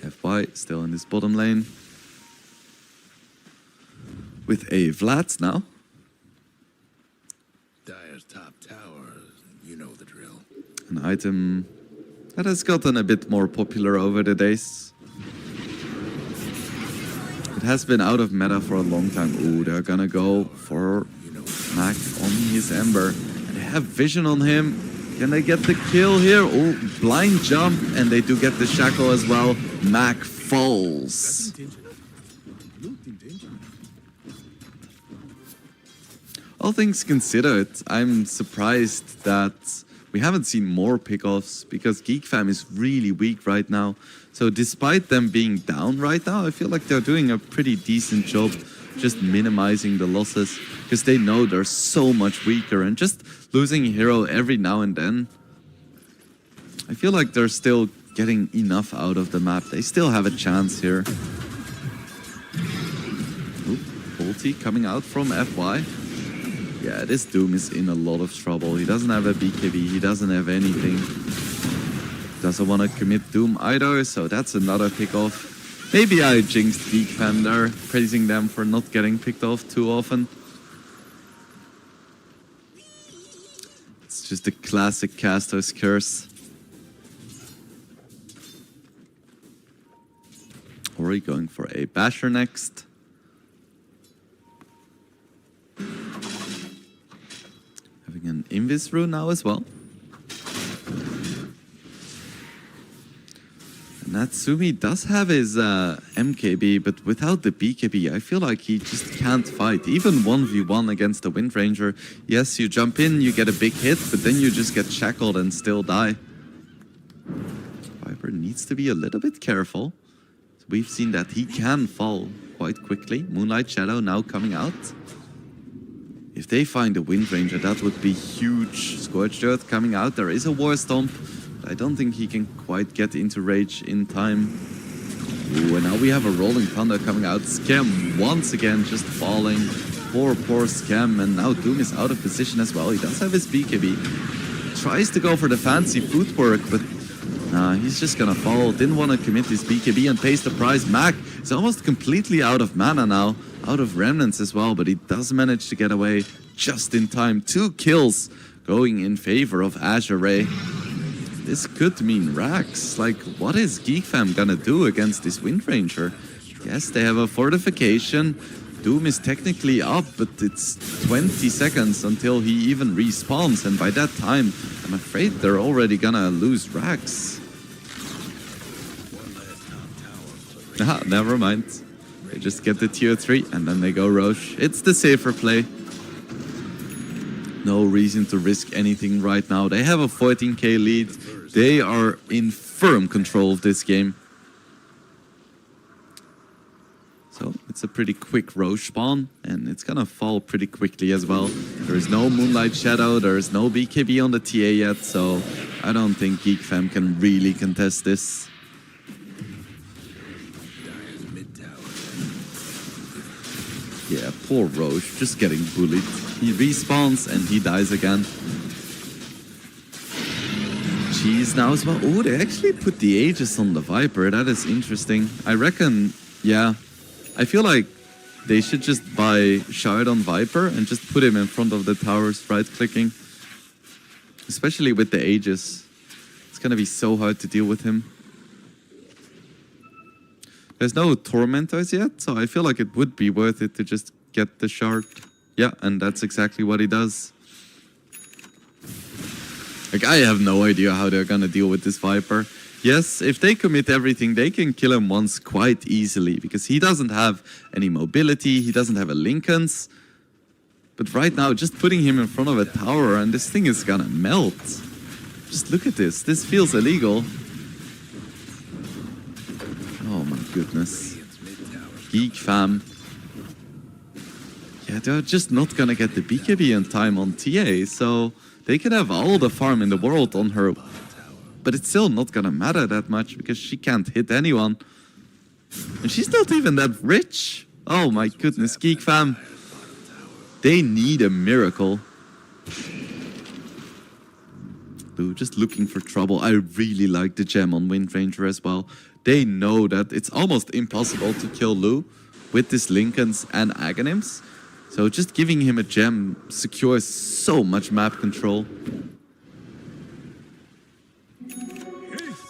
FY still in his bottom lane. With a Vlad now. Dire's top tower, you know the drill. An item that has gotten a bit more popular over the days. It has been out of meta for a long time. Ooh, they're gonna go for Mac on his Ember. And they have vision on him. Can they get the kill here? Oh, blind jump, and they do get the shackle as well. Mac falls. All things considered, I'm surprised that we haven't seen more pickoffs because Geek Fam is really weak right now. So despite them being down right now, I feel like they're doing a pretty decent job just minimizing the losses because they know they're so much weaker and just losing a hero every now and then. I feel like they're still getting enough out of the map. They still have a chance here. Oop, Bolty coming out from FY. Yeah, this Doom is in a lot of trouble. He doesn't have a BKB, he doesn't have anything. Doesn't want to commit Doom either, so that's another pick off. Maybe I jinxed Geek Fam there, praising them for not getting picked off too often. It's just a classic caster's curse. Ori going for a Basher next. Having an Invis rune now as well. Natsumi does have his MKB, but without the BKB, I feel like he just can't fight. Even 1v1 against the Wind Ranger. Yes, you jump in, you get a big hit, but then you just get shackled and still die. Viper needs to be a little bit careful. So we've seen that he can fall quite quickly. Moonlight Shadow now coming out. If they find a Wind Ranger, that would be huge. Scorched Earth coming out. There is a War Stomp. I don't think he can quite get into Rage in time. Ooh, and now we have a Rolling Thunder coming out. Scam once again just falling. Poor Scam. And now Doom is out of position as well. He does have his BKB. Tries to go for the fancy footwork, but nah, he's just gonna fall. Didn't want to commit his BKB and pays the price. Mac is almost completely out of mana now. Out of remnants as well, but he does manage to get away just in time. 2 kills going in favor of Azure Ray. This could mean Rax. Like, what is Geek Fam gonna do against this Wind Ranger? Yes, they have a fortification. Doom is technically up, but it's 20 seconds until he even respawns. And by that time, I'm afraid they're already gonna lose Rax. Ah, never mind. They just get the tier 3 and then they go Roche. It's the safer play. No reason to risk anything right now. They have a 14k lead. They are in firm control of this game. So it's a pretty quick Roche spawn and it's gonna fall pretty quickly as well. There is no Moonlight Shadow, there is no BKB on the TA yet, so I don't think Geek Fam can really contest this. Poor Roche, just getting bullied. He respawns and he dies again. Cheese now as well. Oh, they actually put the Aegis on the Viper. That is interesting. I reckon, yeah. I feel like they should just buy Shard on Viper and just put him in front of the towers, right-clicking. Especially with the Aegis. It's gonna be so hard to deal with him. There's no Tormentors yet, so I feel like it would be worth it to just get the Shard. Yeah, and that's exactly what he does. Like, I have no idea how they're gonna deal with this Viper. Yes, if they commit everything, they can kill him once quite easily, because he doesn't have any mobility, he doesn't have a Lincolns. But right now, just putting him in front of a tower and this thing is gonna melt. Just look at this. This feels illegal. Oh my goodness. Geek fam. Yeah, they're just not gonna get the BKB in time on TA, so they can have all the farm in the world on her. But it's still not gonna matter that much because she can't hit anyone. And she's not even that rich. Oh my goodness, Geek fam. They need a miracle. Lou just looking for trouble. I really like the gem on Wind Ranger as well. They know that it's almost impossible to kill Lou with this Lincolns and Aghanims. So just giving him a gem secures so much map control.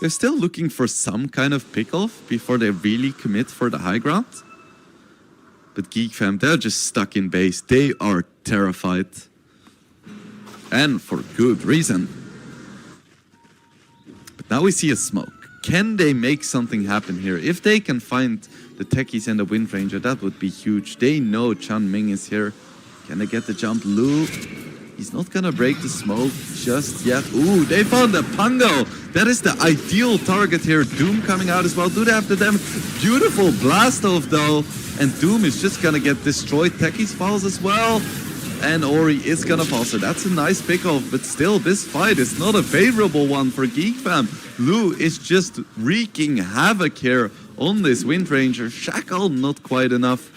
They're still looking for some kind of pick-off before they really commit for the high ground. But Geek fam, they're just stuck in base. They are terrified. And for good reason. But now we see a smoke. Can they make something happen here? If they can find the techies and the Wind Ranger, that would be huge. They know Chan Ming is here. Can they get the jump? Lu, he's not gonna break the smoke just yet. Ooh, they found the Pango. That is the ideal target here. Doom coming out as well. Do they have the damage? Beautiful blast off though. And Doom is just gonna get destroyed. Techies falls as well. And Ori is gonna fall. So that's a nice pick-off. But still, this fight is not a favorable one for Geek fam. Lu is just wreaking havoc here on this Wind Ranger. Shackle, not quite enough.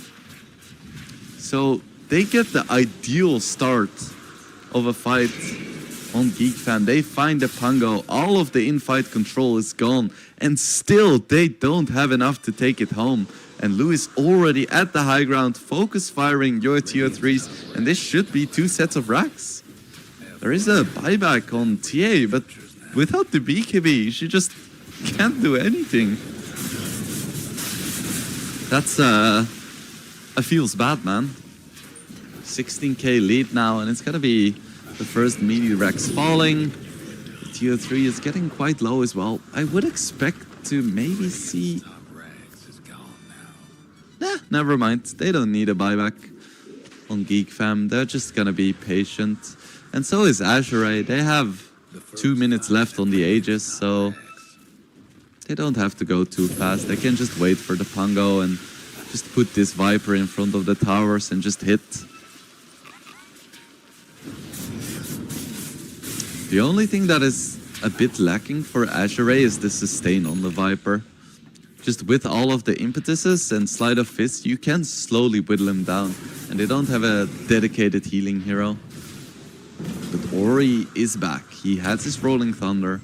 So they get the ideal start of a fight on Geek fam. They find the Pango. All of the in-fight control is gone. And still, they don't have enough to take it home. And Lou is already at the high ground, focus firing your tier 3s, and this should be 2 sets of racks. There is a buyback on TA, but without the BKB, she just can't do anything. That's, feels bad, man. 16k lead now, and it's gonna be the first melee racks falling. The tier 3 is getting quite low as well. I would expect to maybe see... Nah, never mind. They don't need a buyback on Geek fam. They're just gonna be patient. And so is Azure. They have 2 minutes left on the Aegis, so they don't have to go too fast. They can just wait for the Pango and just put this Viper in front of the towers and just hit. The only thing that is a bit lacking for Azure is the sustain on the Viper. Just with all of the impetuses and Slide of Fist, you can slowly whittle him down. And they don't have a dedicated healing hero. But Ori is back. He has his Rolling Thunder.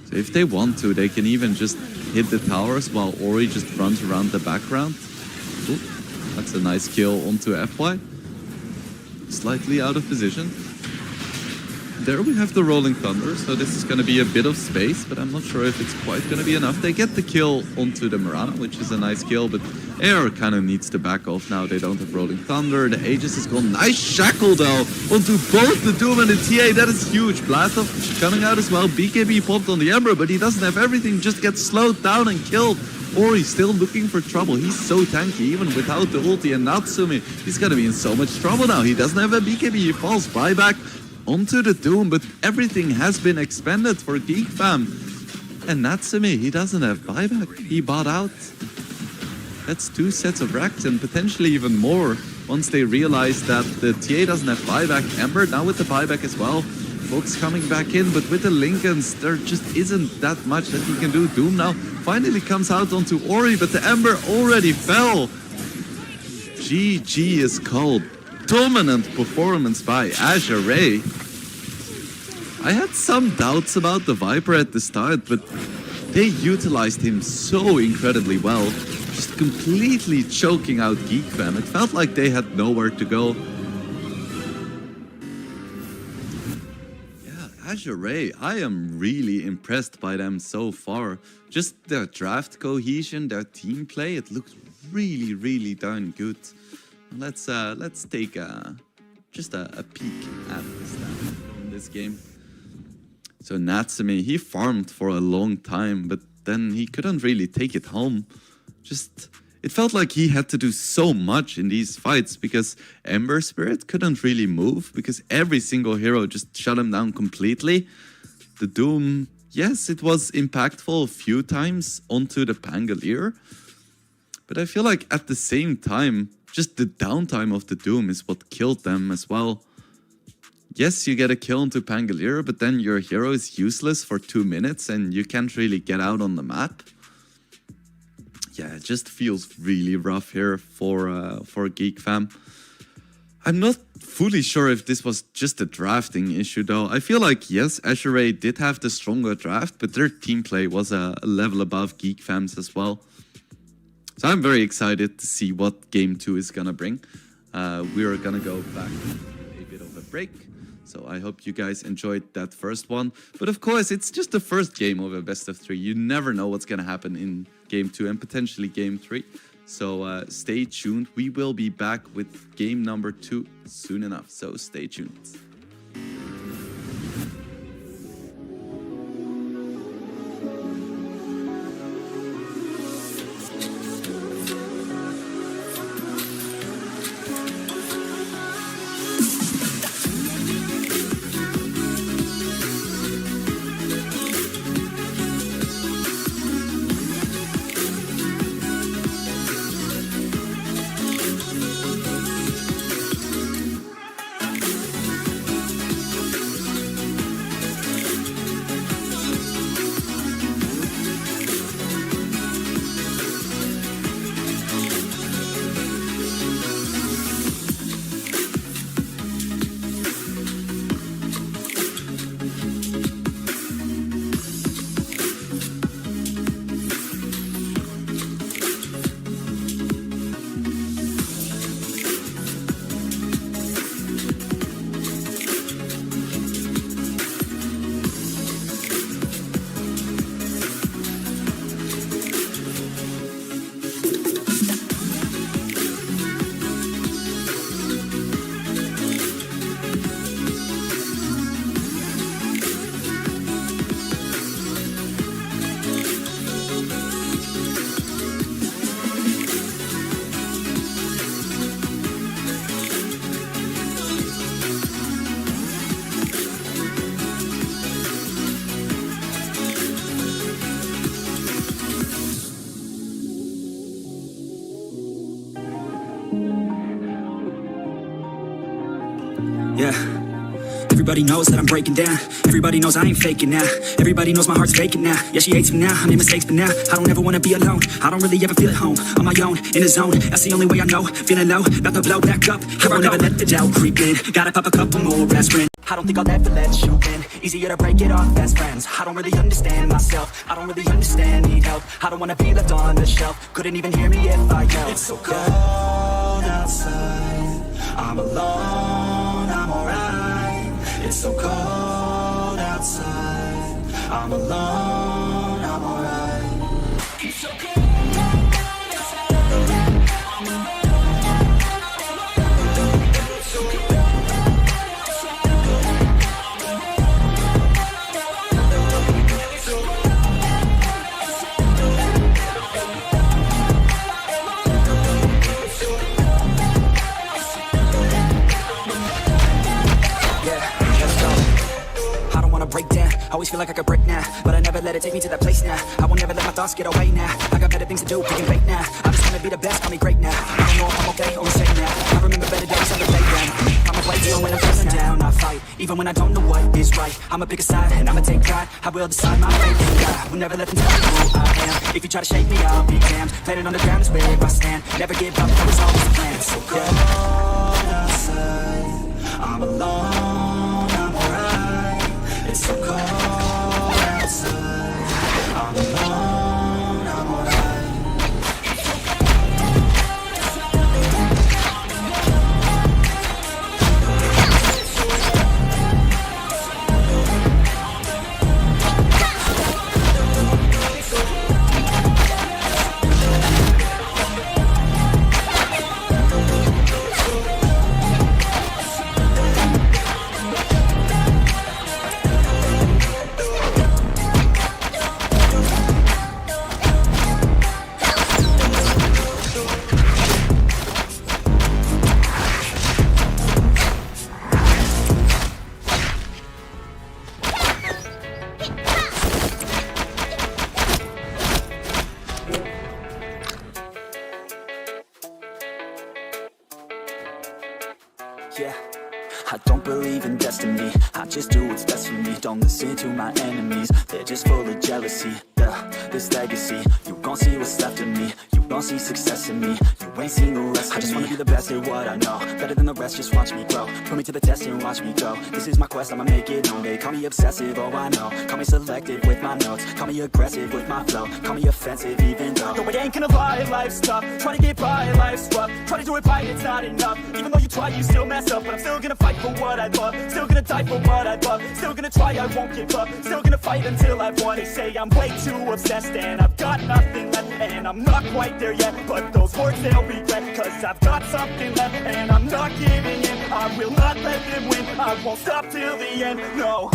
So if they want to, they can even just hit the towers while Ori just runs around the background. Ooh, that's a nice kill onto FY. Slightly out of position. There we have the Rolling Thunder, so this is going to be a bit of space, but I'm not sure if it's quite going to be enough. They get the kill onto the Mirana, which is a nice kill, but Air kind of needs to back off now. They don't have Rolling Thunder. The Aegis is gone. Nice Shackle, though, onto both the Doom and the TA. That is huge. Blast off coming out as well. BKB popped on the Ember, but he doesn't have everything. Just gets slowed down and killed. Ori still looking for trouble. He's so tanky, even without the ulti. And Natsumi, he's going to be in so much trouble now. He doesn't have a BKB. He falls buyback onto the Doom, but everything has been expended for Geek fam. And Natsumi, he doesn't have buyback. He bought out. That's 2 sets of racks and potentially even more once they realize that the TA doesn't have buyback. Ember now with the buyback as well. Folks coming back in, but with the Lincolns, there just isn't that much that he can do. Doom now finally comes out onto Ori, but the Ember already fell. GG is called. Dominant performance by Azure Ray. I had some doubts about the Viper at the start, but they utilized him so incredibly well. Just completely choking out GeekFam. It felt like they had nowhere to go. Yeah, Azure Ray, I am really impressed by them so far. Just their draft cohesion, their team play, it looks really, really darn good. Let's take just a peek at this from this game. So Natsumi, he farmed for a long time, but then he couldn't really take it home. Just, it felt like he had to do so much in these fights because Ember Spirit couldn't really move because every single hero just shut him down completely. The Doom, yes, it was impactful a few times onto the Pangolier, but I feel like at the same time, just the downtime of the Doom is what killed them as well. Yes, you get a kill into Pangolier, but then your hero is useless for 2 minutes and you can't really get out on the map. Yeah, it just feels really rough here for GeekFam. I'm not fully sure if this was just a drafting issue though. I feel like, yes, Azure Ray did have the stronger draft, but their team play was a level above GeekFam's as well. So I'm very excited to see what Game 2 is gonna bring. We are gonna go back a bit of a break. So I hope you guys enjoyed that first one. But of course, it's just the first game of a best of 3. You never know what's gonna happen in Game 2 and potentially Game 3. So stay tuned. We will be back with game number 2 soon enough. So stay tuned. Yeah. Everybody knows that I'm breaking down. Everybody knows I ain't faking now. Everybody knows my heart's vacant now. Yeah, she hates me now, I made mistakes, but now I don't ever wanna be alone. I don't really ever feel at home. On my own, in the zone, that's the only way I know. Feeling low, about to blow back up. I won't ever let the doubt creep in. Gotta pop a couple more aspirin. I don't think I'll ever let you in. Easier to break it off best friends. I don't really understand myself. I don't really understand, need help. I don't wanna be left on the shelf. Couldn't even hear me if I yelled. It's so cold outside. I'm alone, I'm alright. It's so cold outside. I'm alone, I'm alright. It's so cold. Break down, always feel like I could break now, but I never let it take me to that place now. I won't never let my thoughts get away now. I got better things to do, we can fake now. I just wanna be the best, call me great now. I don't know if I'm okay or insane now. I remember better days on the playground. I'm a can't wait. Even when I'm feeling down, I fight. Even when I don't know what is right, I'ma pick a side and I'ma take pride. I will decide my fate, and God will never let them tell me who I am. If you try to shake me, I'll be damned. Planet on the ground is where I stand. Never give up, that was always the plan. It's so cold outside, I'm alone, I'm alright. It's so cold outside, I'm alone, I'm alright. Yeah, I don't believe in destiny, I just do what's best for me. Don't listen to my enemies, they're just full of jealousy. Yeah, this legacy, you gon' see what's left of me. You gon' see success in me, you ain't seen the rest of me. I just wanna be the best at what I know, better than the rest, just watch me grow. Put me to the test and watch me go. This is my quest, I'ma make it known. They call me obsessive, oh I know. Call me selective with my notes, call me aggressive with my flow. Call me offensive even though no, it ain't gonna lie, life's tough. Try to get by, life's rough. Try to do it right, it's not enough. Even though you try, you still mess up. But I'm still gonna fight for what I love, still gonna die for what I love. Still gonna try, I won't give up. Still gonna fight until I've won. They say I'm way too obsessed and I've got nothing left. And I'm not quite there yet, but those words they'll regret. Cause I've got something left and I'm not giving in. I will not let them win, I won't stop till the end, no.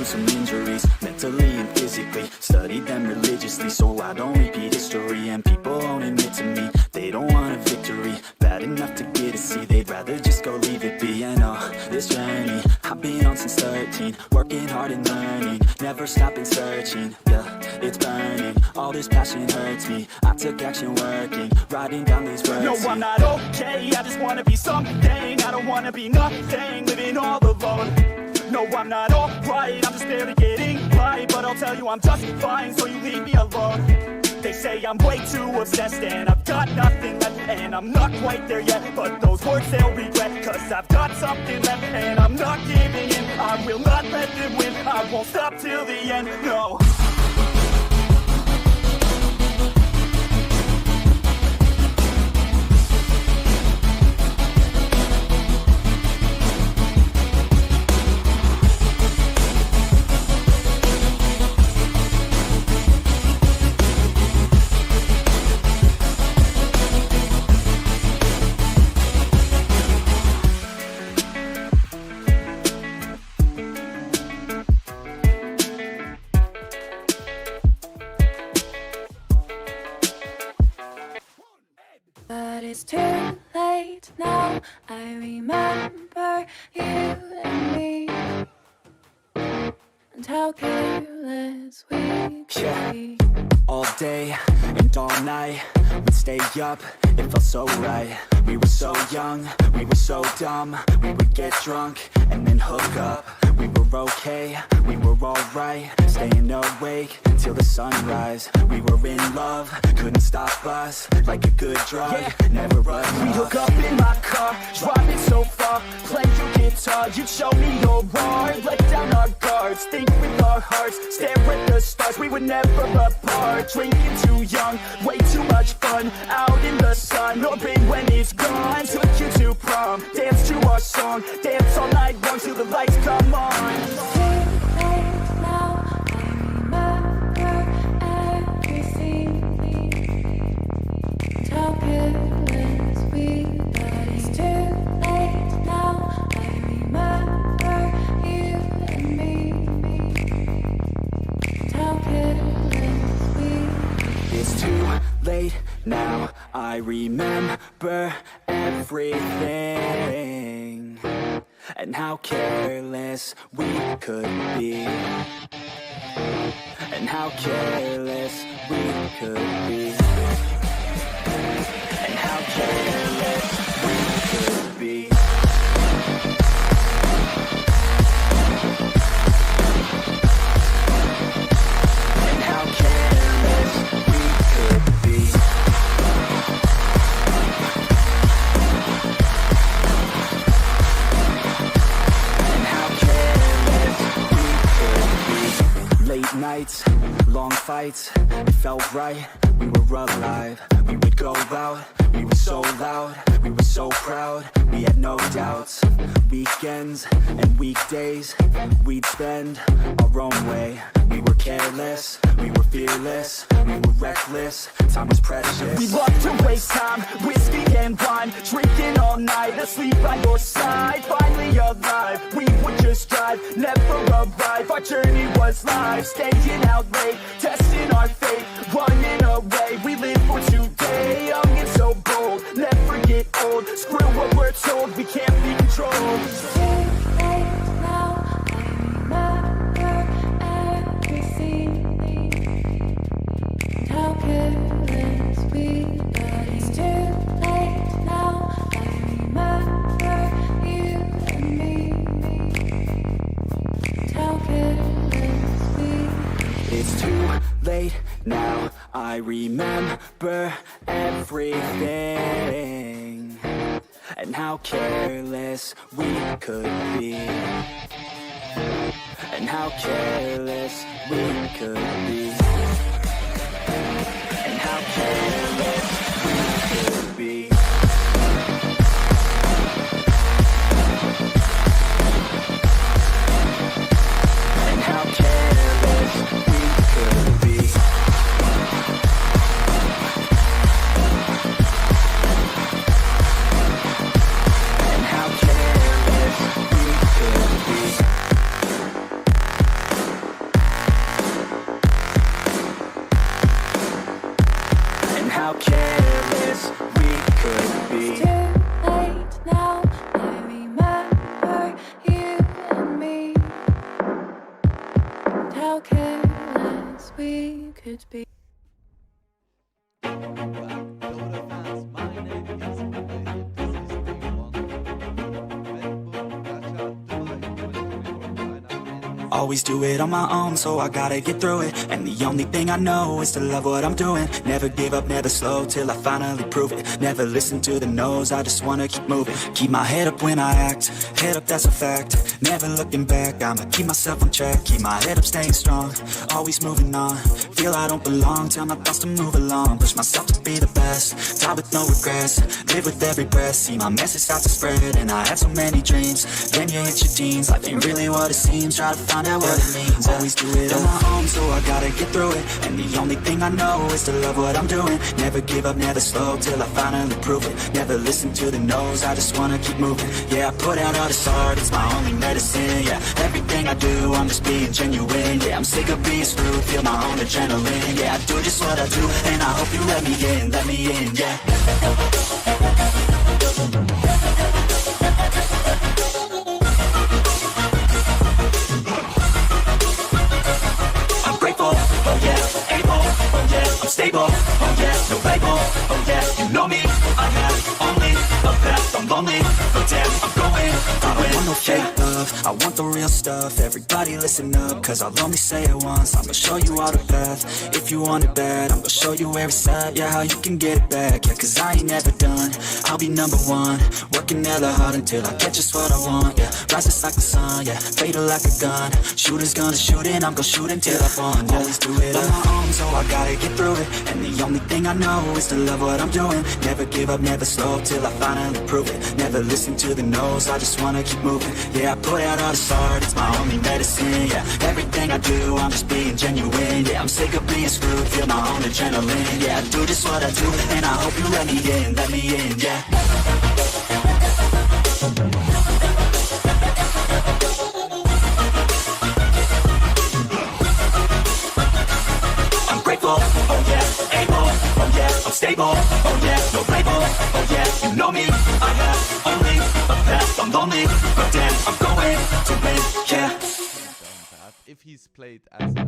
Some injuries, mentally and physically. Studied them religiously so I don't repeat history. And people won't admit to me they don't want a victory. Bad enough to get a C, they'd rather just go leave it be. And this journey I've been on since 13. Working hard and learning, never stopping searching. Yeah, it's burning, all this passion hurts me. I took action working, writing down these words. No, I'm not okay, I just wanna be something. I don't wanna be nothing, living all alone. No, I'm not alright, I'm just barely getting by. But I'll tell you I'm just fine, so you leave me alone. They say I'm way too obsessed and I've got nothing left. And I'm not quite there yet, but those words they'll regret. Cause I've got something left and I'm not giving in. I will not let them win, I won't stop till the end, no. But it's too late now, I remember you and me, and how careless we could be. All day and all night, we'd stay up, it felt so right. We were so young, we were so dumb. We would get drunk and then hook up. We were okay, we were alright. Staying awake till the sunrise. We were in love, couldn't stop us. Like a good drug, never run off. We hook up in my car, driving so far. Play your guitar, you show me your heart. Let down our guards, think with our hearts. Stare at the stars, we were never apart. Drinking too young, way too much fun. Out in the sun, no pain when it's gone. Took you to prom, dance to our song. Dance all night long till the lights come on. How careless we got. It's too late now, I remember you and me. How careless late now, I remember everything, and how careless we could be, and how careless we could be, and how careless we could be. Nights, long fights, it felt right, we were alive. We would go out, we were so loud, we were so proud, we had no doubts. Weekends and weekdays, we'd spend our own way. We were careless, we were fearless, we were reckless, time was precious. We loved to waste time, whiskey and wine, drinking all night, asleep by your side. Finally alive, we would just drive, never arrive. Our journey was live, staying out late, testing our fate, running away. We live for today, young and so bold, never get old. Screw what we're told, we can't be controlled. It's too late now, I remember everything, and how careless we got. It's too late now, I remember you and me, and how careless we. It's too late now, I remember everything, and how careless we could be, and how careless we could be, and how careless we could be. And how careless we could be. And how careless we could be. And how careless we could be. It's too late now, I remember you and me, and how careless we could be. Always do it on my own, so I gotta get through it. And the only thing I know is to love what I'm doing. Never give up, never slow, till I finally prove it. Never listen to the no's, I just wanna keep moving. Keep my head up when I act, head up, that's a fact. Never looking back, I'ma keep myself on track. Keep my head up, staying strong, always moving on. Feel I don't belong, tell my thoughts to move along. Push myself to be the best, die with no regrets. Live with every breath, see my message start to spread. And I had so many dreams, then you hit your teens. Life ain't really what it seems, try to find out what it means. Always do it on my own, so I gotta get through it. And the only thing I know is to love what I'm doing. Never give up, never slow, till I finally prove it. Never listen to the no's, I just wanna keep moving. Yeah, I put out all this art, it's my only medicine. Yeah, everything I do, I'm just being genuine. Yeah, I'm sick of being screwed, feel my own adrenaline. Yeah, I do just what I do, and I hope you let me in, yeah. I'm grateful, oh yeah, able, oh yeah, I'm stable, oh yeah, no label, oh yeah, you know me, I have only a path, I'm lonely, but damn, I'm going, I don't want no fake love, I want the real stuff. Everybody listen up, cause I'll only say it once. I'ma show you all the path, if you want it bad, I'ma show you where it's at, yeah, how you can get it back. Yeah, cause I ain't never done, I'll be number one, working hella hard until I get just what I want. Yeah, rises like the sun, yeah, fatal like a gun. Shooters gonna shoot and I'm gonna shoot until I fall. Always do it on my own, so I gotta get through it. And the only thing I know is to love what I'm doing. Never give up, never slow, till I finally prove it. Never listen to the no's, I just wanna keep moving. Yeah, I put out all this art, it's my only medicine. Yeah, everything I do, I'm just being genuine. Yeah, I'm sick of being screwed, feel my own adrenaline. Yeah, I do just what I do, and I hope you let me in, yeah. I'm grateful, oh yeah, able, oh yeah, I'm stable. Oh yeah, no label. Oh yeah, you know me. I have only a path. I'm lonely, but damn, I'm going to win. Yeah. If he's played as a...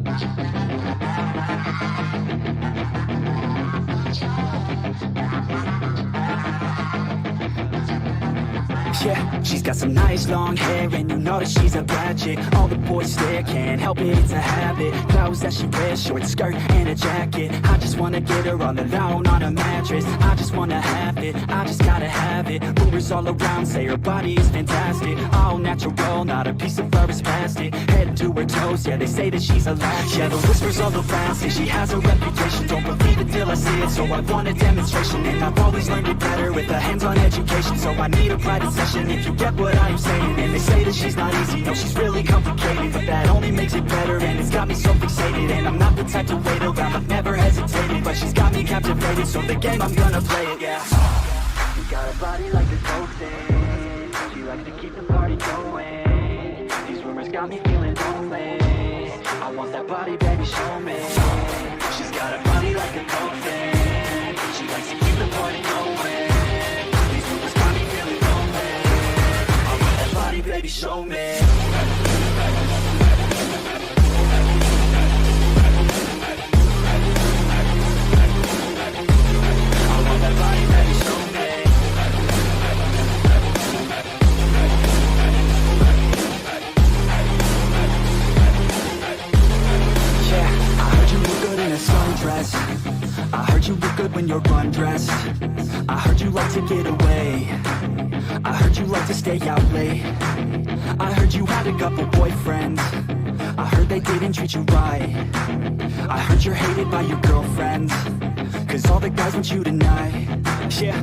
Yeah, she's got some nice long hair, and you know that she's a bad chick. All the boys stare, can't help it, it's a habit. Clothes that she wears, short skirt and a jacket. I just wanna get her all alone on a mattress. I just wanna have it, I just gotta have it. Rumors all around say her body is fantastic. All natural, not a piece of fur is plastic. Head to her toes, yeah, they say that she's a latch. Yeah, the whispers all around say she has a reputation. Don't believe it till I see it, so I want a demonstration. And I've always learned it better with a hands-on education. So I need a private session if you get what I'm saying. And they say that she's not easy, no, she's really complicated, but that only makes it better, and it's got me so fixated. And I'm not the type to wait around, I've never hesitated, but she's got me captivated, so the game, I'm gonna play it, yeah. She got a body like a coke thing, she likes to keep the party going. These rumors got me feeling lonely, I want that body, baby, show me. She's got a body like a coke thing, she likes to keep the party going. Baby, show me. I want that body, baby, show me. Yeah, I heard you look good in a sundress. I heard you look good when you're undressed. I heard you like to get away. I heard you like to stay out late. I heard you had a couple boyfriends. I heard they didn't treat you right. I heard you're hated by your girlfriends, cause all the guys want you tonight. Yeah,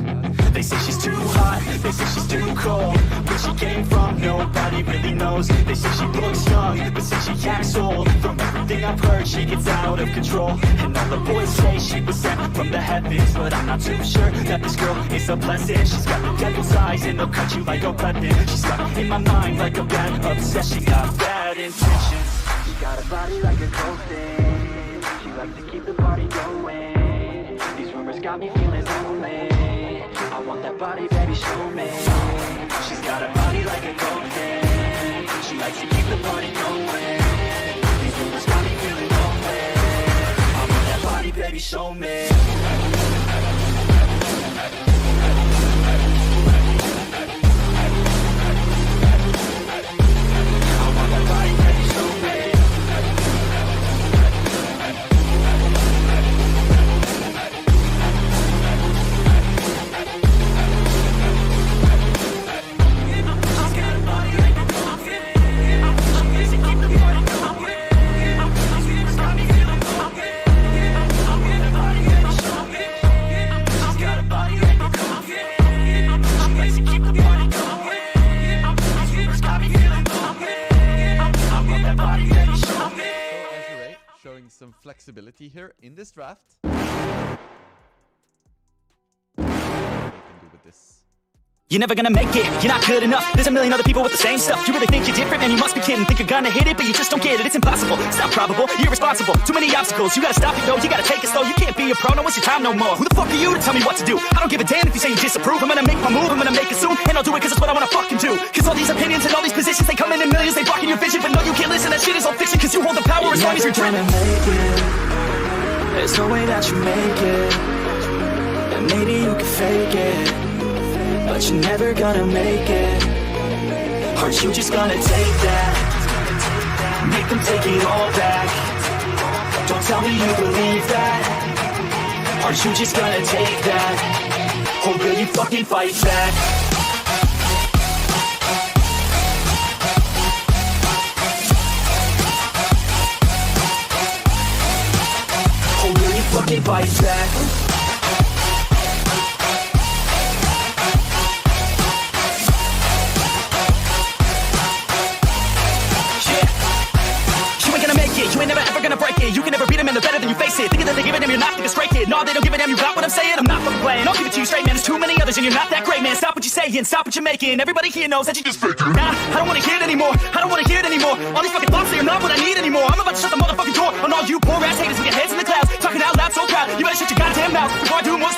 they say she's too hot, they say she's too cold. Where she came from, nobody really knows. They say she looks young, but say she acts old. From everything I've heard, she gets out of control. And all the boys say she was sent from the heavens, but I'm not too sure that this girl is a blessing. She's got the devil's eyes and they'll cut you like a weapon. She's stuck in my mind like a bad obsession. Got bad intentions. She got a body like a coke thing, she likes to keep the party going. These rumors got me feeling lonely, I want that body, baby, show me. She's got a body like a coke thing, she likes to keep the party going. These rumors got me feeling lonely, I want that body, baby, show me. Some flexibility here in this draft. With this. You're never gonna make it, you're not good enough. There's a million other people with the same stuff. You really think you're different, man, you must be kidding. Think you're gonna hit it, but you just don't get it. It's impossible, it's not probable, you're irresponsible. Too many obstacles, you gotta stop it though. You gotta take it slow, you can't be a pro, no waste your time no more. Who the fuck are you to tell me what to do? I don't give a damn if you say you disapprove. I'm gonna make my move, I'm gonna make it soon. And I'll do it cause it's what I wanna fucking do. Cause all these opinions and all these positions, they come in millions. They blocking your vision, but no, you can't listen. That shit is all fiction, cause you hold the power as long as you're dreaming. There's no way that you make it, and maybe you can fake it, but you're never gonna make it. Aren't you just gonna take that? Make them take it all back. Don't tell me you believe that. Aren't you just gonna take that? Or will you fucking fight back? Fucking fight back. You ain't gonna make it, you ain't never ever gonna break it. You can never beat them and they're better than you face it. Thinking that they give a damn, you're not thinking straight, kid. No, they don't give a damn, you got what I'm saying? I'm not fucking playing, I'll give it to you straight, man. There's too many others and you're not that great, man. Stop what you're saying, stop what you're making. Everybody here knows that you just fake it. Nah, I don't wanna hear it anymore, I don't wanna hear it anymore. All these fucking thoughts, they are not what I need anymore. I'm about to shut the motherfucking door on all you poor ass haters with your heads in the clouds. Talking out loud so proud, you better shut your goddamn mouth before I do more.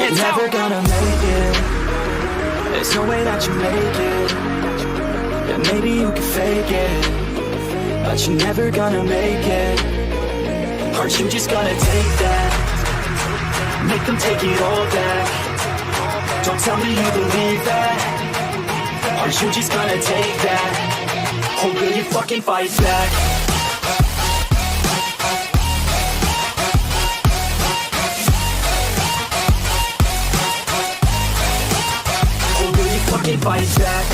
hands out. Never gonna make it. There's no way that you make it. Yeah, maybe you can fake it, but you're never gonna make it. Aren't you just gonna take that? Make them take it all back. Don't tell me you believe that. Aren't you just gonna take that? Or will you fucking fight back? Or will you fucking fight back?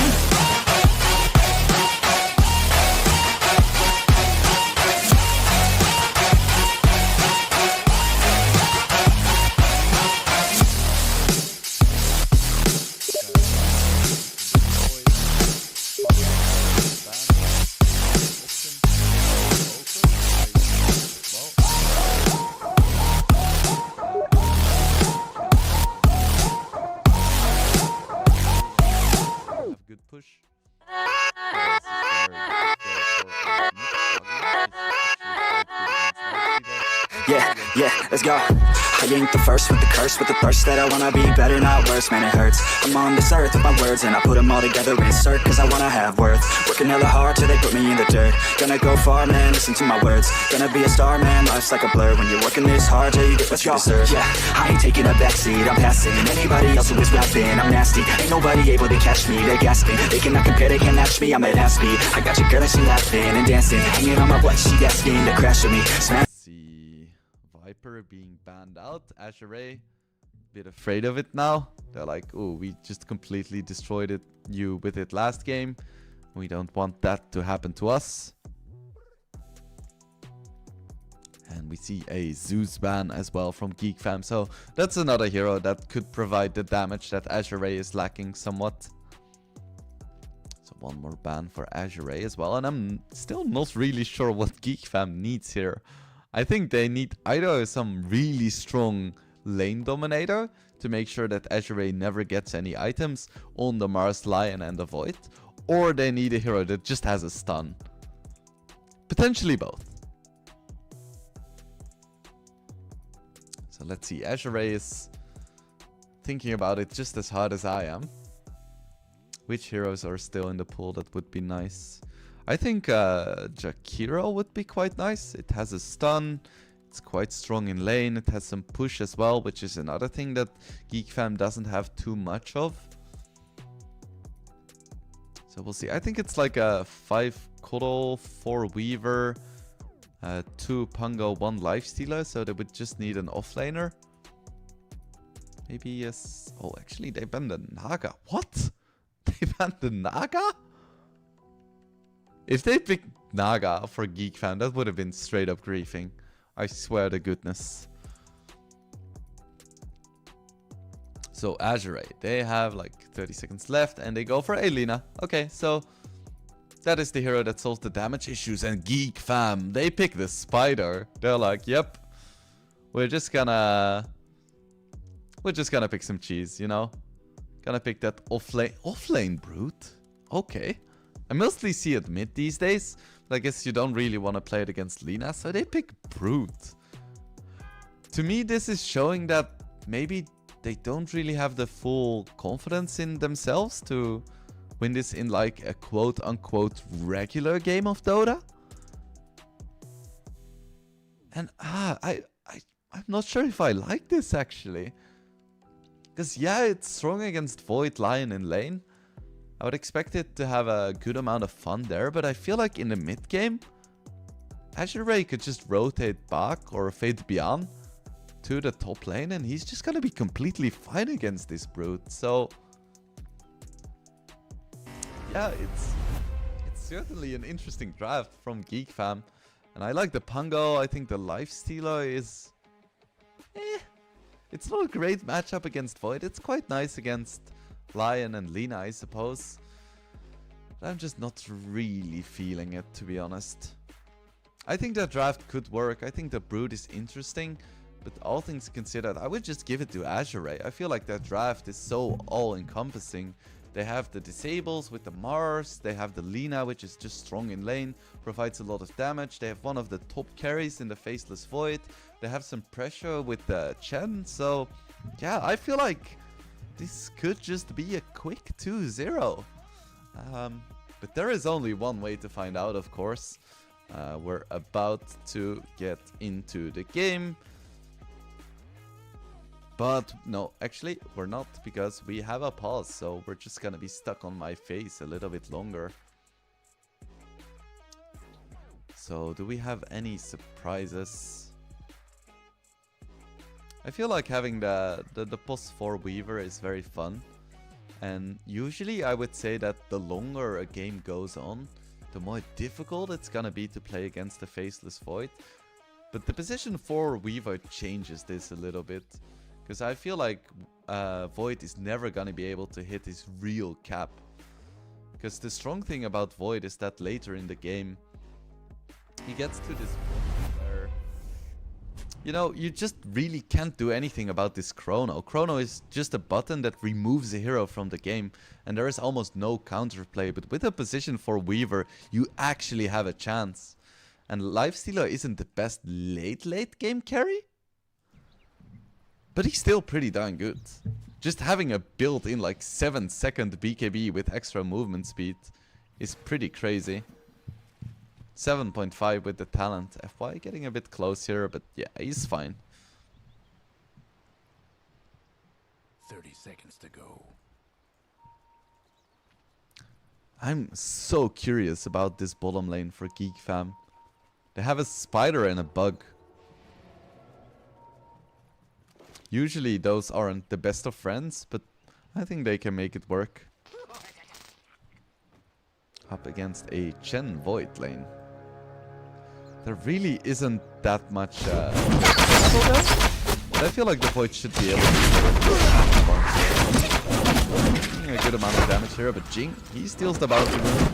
Good push. Yeah, let's go. I ain't the first with the curse, with the thirst that I wanna be better, not worse, man, it hurts. I'm on this earth with my words and I put them all together, insert, cause I wanna have worth. Working hella hard till they put me in the dirt. Gonna go far, man, listen to my words. Gonna be a star, man, life's like a blur. When you're working this hard till you get what you deserve. Yeah, I ain't taking a backseat, I'm passing anybody else who is rapping, I'm nasty. Ain't nobody able to catch me, they gasping. They cannot compare, they can't match me, I'm at half speed. I got your girl and she laughing and dancing, hanging on my butt, she asking to crash with me. Smash. See Viper being banned out. Azure, bit afraid of it now. They're like, oh, we just completely destroyed you with it last game. We don't want that to happen to us. And we see a Zeus ban as well from GeekFam. So that's another hero that could provide the damage that Azure is lacking somewhat. So one more ban for Azure as well. And I'm still not really sure what GeekFam needs here. I think they need either some really strong lane dominator to make sure that Azure never gets any items on the Mars, Lion and the Void. Or they need a hero that just has a stun. Potentially both. So let's see. Azure is thinking about it just as hard as I am. Which heroes are still in the pool that would be nice? I think Jakiro would be quite nice. It has a stun. It's quite strong in lane. It has some push as well, which is another thing that GeekFam doesn't have too much of. So we'll see. I think it's like a 5 Koddle, 4 Weaver, 2 Pungo, 1 Lifestealer. So they would just need an offlaner. Maybe yes. Oh, actually they banned the Naga. What? They banned the Naga? If they picked Naga for GeekFam, that would have been straight up griefing. I swear to goodness. So Azure, they have like 30 seconds left and they go for Elena. Okay, so that is the hero that solves the damage issues. And GeekFam, they pick the Spider. They're like, yep, we're just gonna pick some cheese, you know? Gonna pick that offlane brute. Okay. I mostly see it mid these days, but I guess you don't really want to play it against Lina, so they pick Brute. To me, this is showing that maybe they don't really have the full confidence in themselves to win this in like a quote-unquote regular game of Dota. And I'm not sure if I like this actually. Because yeah, it's strong against Void, Lion in lane. I would expect it to have a good amount of fun there, but I feel like in the mid game, Azure could just rotate back or fade beyond to the top lane, and he's just gonna be completely fine against this brute. So yeah, it's certainly an interesting draft from GeekFam, and I like the Pungo. I think the Lifestealer is, it's not a great matchup against Void. It's quite nice against Lion and Lina, I suppose. But I'm just not really feeling it, to be honest. I think that draft could work. I think the Brood is interesting. But all things considered, I would just give it to Azure. I feel like that draft is so all-encompassing. They have the disables with the Mars. They have the Lina, which is just strong in lane. Provides a lot of damage. They have one of the top carries in the Faceless Void. They have some pressure with the Chen. So yeah, I feel like this could just be a quick 2-0. But there is only one way to find out, of course. We're about to get into the game. But no, actually, we're not, because we have a pause, so we're just gonna be stuck on my face a little bit longer. So, do we have any surprises? I feel like having the post 4 Weaver is very fun. And usually I would say that the longer a game goes on, the more difficult it's gonna be to play against the Faceless Void. But the position 4 Weaver changes this a little bit. Because I feel like Void is never gonna be able to hit his real cap. Because the strong thing about Void is that later in the game, he gets to this point where, you know, you just really can't do anything about this Chrono. Chrono is just a button that removes a hero from the game, and there is almost no counterplay. But with a position 4 Weaver, you actually have a chance. And Lifestealer isn't the best late game carry, but he's still pretty darn good. Just having a built-in like 7-second BKB with extra movement speed is pretty crazy. 7.5 with the talent. FY getting a bit close here, but yeah, he's fine. 30 seconds to go. I'm so curious about this bottom lane for Geek Fam. They have a spider and a bug. Usually those aren't the best of friends, but I think they can make it work. Up against a Chen Void lane. There really isn't that much but I feel like the Void should be able to doing a good amount of damage here, but Jing, he steals the bounty rune,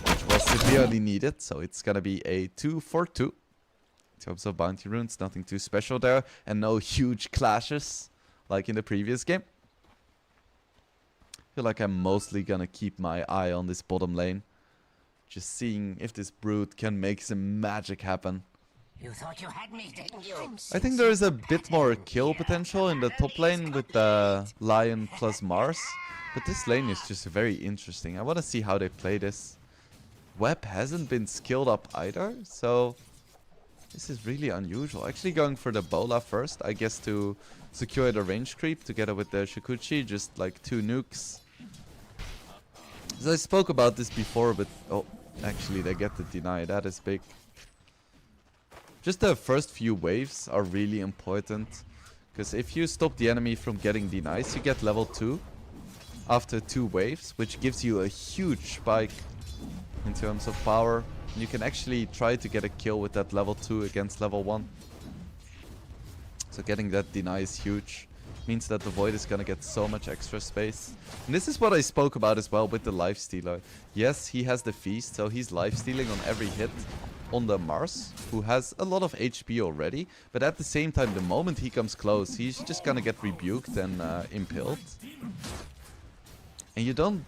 which was severely needed, so it's gonna be a 2-for-2. In terms of bounty runes, nothing too special there, and no huge clashes like in the previous game. I feel like I'm mostly gonna keep my eye on this bottom lane, just seeing if this Brute can make some magic happen. You thought you had me, didn't you? I think there is a bit more kill potential in the top lane with the Lion plus Mars, but this lane is just very interesting. I want to see how they play this. Web hasn't been skilled up either, so this is really unusual. Actually going for the Bola first, I guess, to secure the range creep together with the Shikuchi, just like 2 nukes. So I spoke about this before, but oh, actually they get the deny. That is big. Just the first few waves are really important, because if you stop the enemy from getting denies, you get level 2 after 2 waves, which gives you a huge spike in terms of power. You can actually try to get a kill with that level 2 against level 1. So getting that deny is huge. Means that the Void is gonna get so much extra space. And this is what I spoke about as well with the Lifestealer. Yes, he has the Feast, so he's lifestealing on every hit on the Mars, who has a lot of HP already. But at the same time, the moment he comes close, he's just gonna get rebuked and impaled. And you don't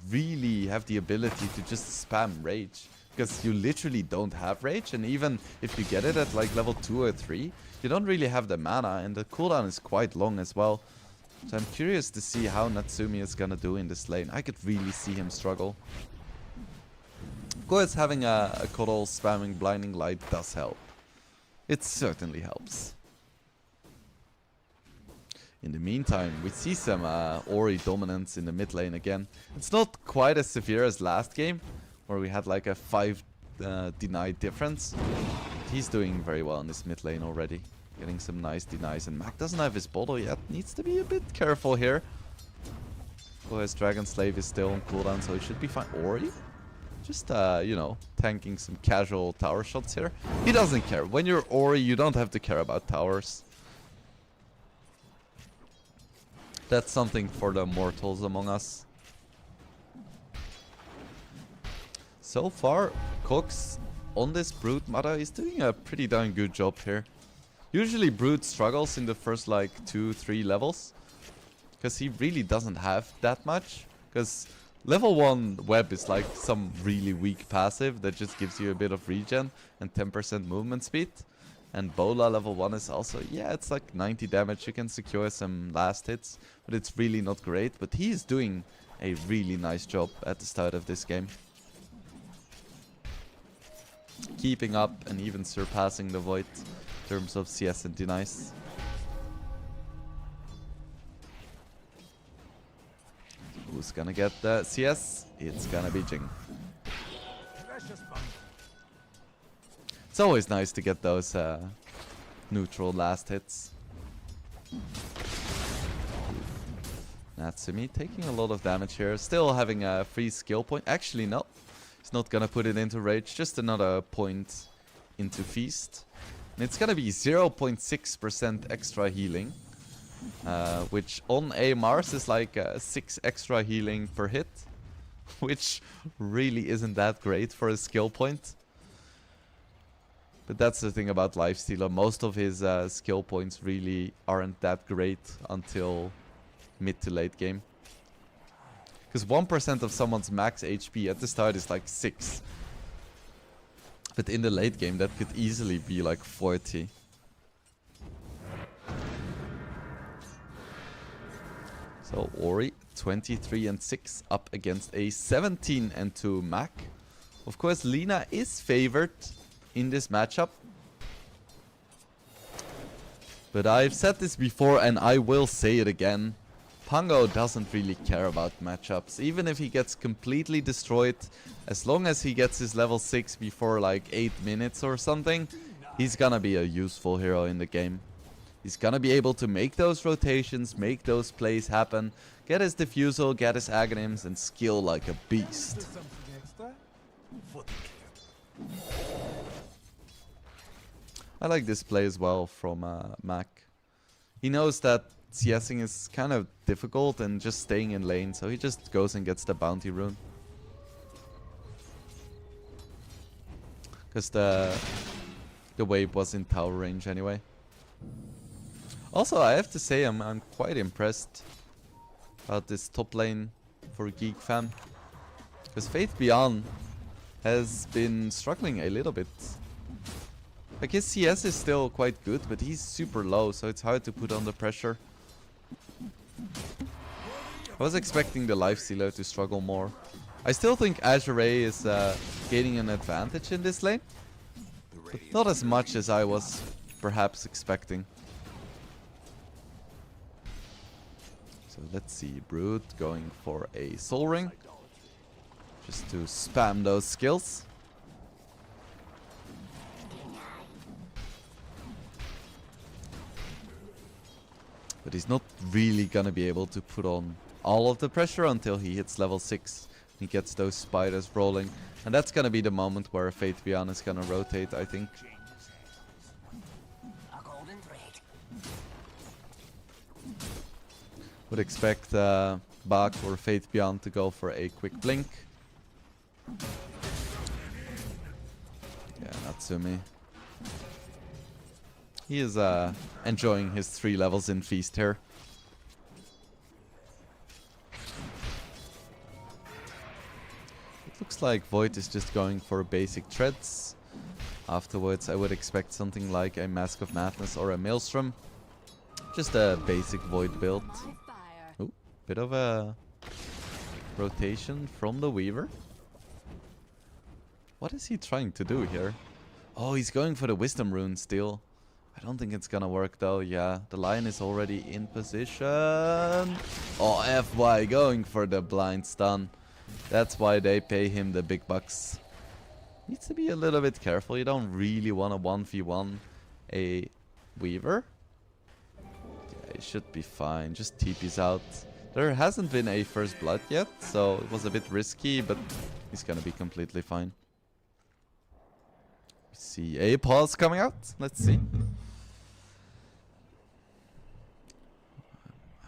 really have the ability to just spam Rage, because you literally don't have Rage, and even if you get it at like level 2 or 3, you don't really have the mana, and the cooldown is quite long as well. So I'm curious to see how Natsumi is gonna do in this lane. I could really see him struggle. Of course, having a Koddle spamming Blinding Light does help. It certainly helps. In the meantime, we see some Ori dominance in the mid lane again. It's not quite as severe as last game, where we had like a 5 denied difference. He's doing very well in this mid lane already. Getting some nice denies, and Mac doesn't have his bottle yet. Needs to be a bit careful here. Of course, Dragon Slave is still on cooldown, so he should be fine. Ori? Just, you know, tanking some casual tower shots here. He doesn't care. When you're Ori, you don't have to care about towers. That's something for the mortals among us. So far, Cox on this Brute Mata is doing a pretty darn good job here. Usually Brute struggles in the first like 2-3 levels, because he really doesn't have that much. Because level 1 Web is like some really weak passive that just gives you a bit of regen and 10% movement speed. And Bola level 1 is also, yeah, it's like 90 damage. You can secure some last hits, but it's really not great. But he is doing a really nice job at the start of this game. Keeping up and even surpassing the Void in terms of CS and denies. Who's gonna get the CS? It's gonna be Jing. It's always nice to get those neutral last hits. Natsumi taking a lot of damage here. Still having a free skill point. Actually, no. He's not gonna put it into Rage. Just another point into Feast. And it's gonna be 0.6% extra healing. Which on a Mars is like 6 extra healing per hit. Which really isn't that great for a skill point. But that's the thing about Lifestealer. Most of his skill points really aren't that great until mid to late game. Because 1% of someone's max HP at the start is like 6. But in the late game that could easily be like 40. So Ori 23 and 6 up against a 17 and 2 Mac. Of course Lina is favored in this matchup. But I've said this before and I will say it again. Pango doesn't really care about matchups. Even if he gets completely destroyed, as long as he gets his level 6 before like 8 minutes or something, he's gonna be a useful hero in the game. He's gonna be able to make those rotations, make those plays happen, get his defusal, get his agonyms, and skill like a beast. I like this play as well from Mac. He knows that CSing is kind of difficult and just staying in lane, so he just goes and gets the bounty rune. Because the wave was in tower range anyway. Also, I have to say I'm quite impressed about this top lane for Geek Fam. Because Faith Beyond has been struggling a little bit. Like his CS is still quite good, but he's super low, so it's hard to put under pressure. I was expecting the Lifestealer to struggle more. I still think Azure is gaining an advantage in this lane, but not as much as I was perhaps expecting. So let's see, Brood going for a Soul Ring, just to spam those skills. But he's not really gonna be able to put on all of the pressure until he hits level 6. He gets those spiders rolling. And that's gonna be the moment where Faith Beyond is gonna rotate, I think. A golden thread. Would expect Bach or Faith Beyond to go for a quick blink. Yeah, Natsumi. He is enjoying his 3 levels in Feast here. It looks like Void is just going for basic treads. Afterwards I would expect something like a Mask of Madness or a Maelstrom. Just a basic Void build. Ooh, bit of a rotation from the Weaver. What is he trying to do here? Oh, he's going for the Wisdom Rune still. I don't think it's gonna work though. Yeah, the Lion is already in position. Oh, FY going for the blind stun. That's why they pay him the big bucks. Needs to be a little bit careful. You don't really want to 1v1 a Weaver. Yeah, he should be fine. Just TP's out. There hasn't been a first blood yet, so it was a bit risky, but he's gonna be completely fine. We see a pause coming out. Let's see.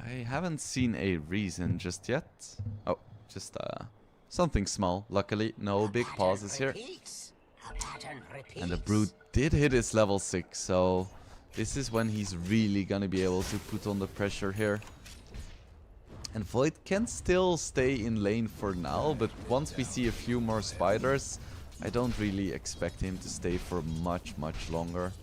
I haven't seen a reason just yet. Oh, just something small. Luckily, no big pauses here. And the Brood did hit his level 6, so this is when he's really gonna be able to put on the pressure here. And Void can still stay in lane for now, but once we see a few more spiders, I don't really expect him to stay for much longer.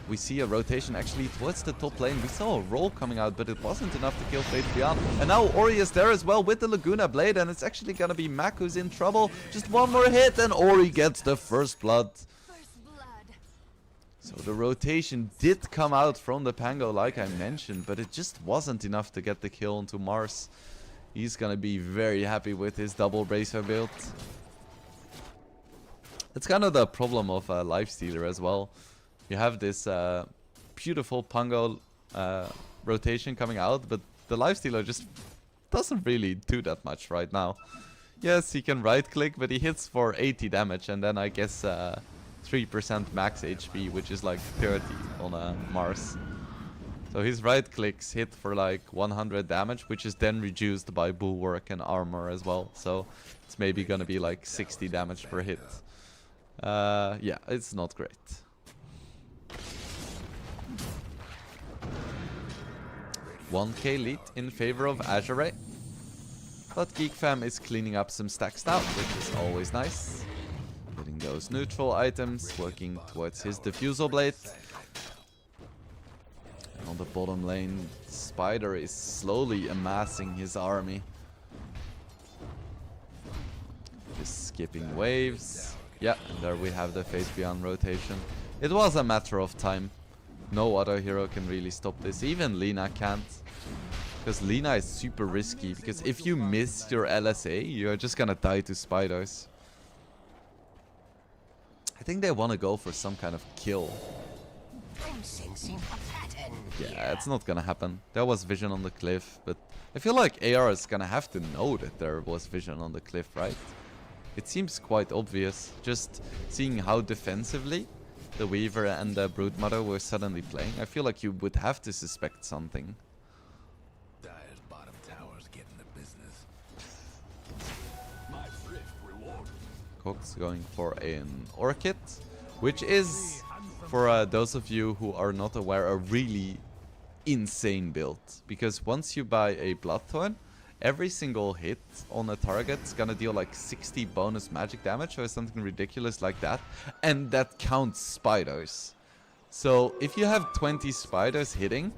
we see a rotation actually towards the top lane. We saw a roll coming out, but it wasn't enough to kill Fate Beyond. And now Ori is there as well with the Laguna Blade, and it's actually gonna be Mac who's in trouble. Just one more hit, and Ori gets the first blood. So the rotation did come out from the Pango, like I mentioned, but it just wasn't enough to get the kill onto Mars. He's gonna be very happy with his double bracer build. It's kind of the problem of Lifestealer as well. You have this beautiful Pango rotation coming out, but the Lifestealer just doesn't really do that much right now. Yes, he can right click, but he hits for 80 damage, and then I guess 3% max HP, which is like 30 on Mars. So his right clicks hit for like 100 damage, which is then reduced by bulwark and armor as well. So it's maybe gonna be like 60 damage per hit. Yeah, it's not great. $1K lead in favor of Azure. But GeekFam is cleaning up some stacks now, which is always nice. Getting those neutral items, working towards his Diffusal Blade. And on the bottom lane, Spider is slowly amassing his army. Just skipping waves. Yeah, and there we have the Fate Beyond rotation. It was a matter of time. No other hero can really stop this. Even Lina can't. Because Lina is super risky. Because if you miss your LSA, you're just gonna die to spiders. I think they want to go for some kind of kill. I'm sensing a pattern. Yeah, it's not gonna happen. There was vision on the cliff, but I feel like AR is gonna have to know that there was vision on the cliff, right? It seems quite obvious, just seeing how defensively the Weaver and the Broodmother were suddenly playing. I feel like you would have to suspect something. Dire's bottom tower's getting the business. My thrift reward. Cox going for an Orchid, which is, for those of you who are not aware, a really insane build. Because once you buy a Bloodthorn, every single hit on a target is gonna deal like 60 bonus magic damage or something ridiculous like that. And that counts spiders. So if you have 20 spiders hitting,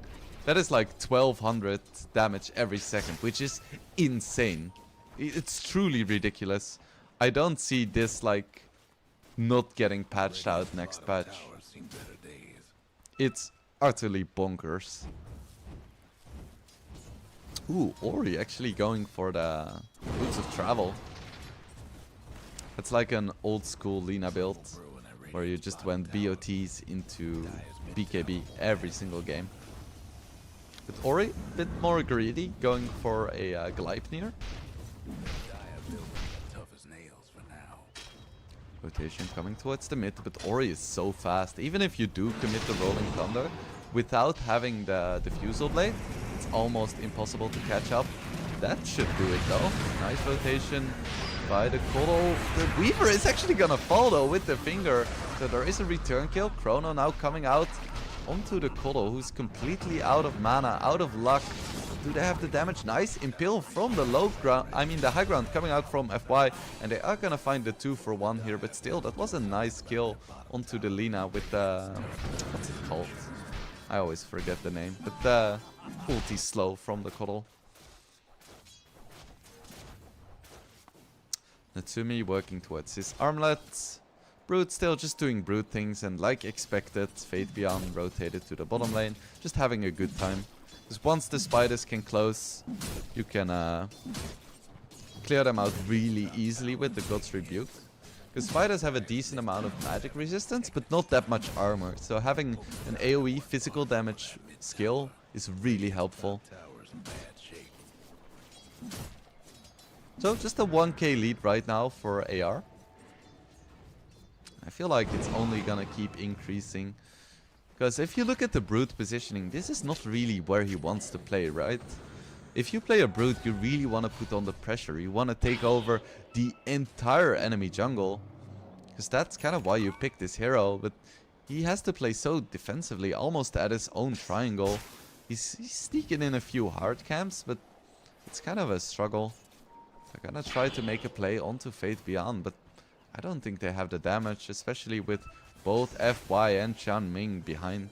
that is like 1200 damage every second, which is insane. It's truly ridiculous. I don't see this like not getting patched out next patch. Tower's seen better days. It's utterly bonkers. Ooh, Ori actually going for the Boots of Travel. It's like an old school Lina build where you just went BOTs into BKB every single game. But Ori, a bit more greedy, going for a Gleipnir. Dire built tough as nails for now. Rotation coming towards the mid, but Ori is so fast. Even if you do commit the Rolling Thunder, without having the Diffusal Blade, it's almost impossible to catch up. That should do it though. Nice rotation by the Kodo. The Weaver is actually gonna fall though with the finger. So there is a return kill. Chrono now coming out onto the Kodo, who's completely out of mana, out of luck. Do they have the damage? Nice impale from the low ground, I mean the high ground coming out from FY, and they are gonna find the 2-for-1 here, but still that was a nice kill onto the Lina with the, what's it called? I always forget the name, but the ulti slow from the Kodo. Natsumi working towards his armlet. Brood still just doing Brood things, and like expected, Fate Beyond rotated to the bottom lane, just having a good time. Because once the spiders can close, you can clear them out really easily with the God's Rebuke. Because spiders have a decent amount of magic resistance, but not that much armor. So having an AoE physical damage skill is really helpful. Tower's in bad shape. So just a 1k lead right now for AR. I feel like it's only gonna keep increasing. Because if you look at the Brood positioning, this is not really where he wants to play, right? If you play a Brood, you really want to put on the pressure. You want to take over the entire enemy jungle. Because that's kind of why you pick this hero. But he has to play so defensively, almost at his own triangle. He's sneaking in a few hard camps, but it's kind of a struggle. They're gonna try to make a play onto Fate Beyond, but I don't think they have the damage, especially with both FY and Qianming behind.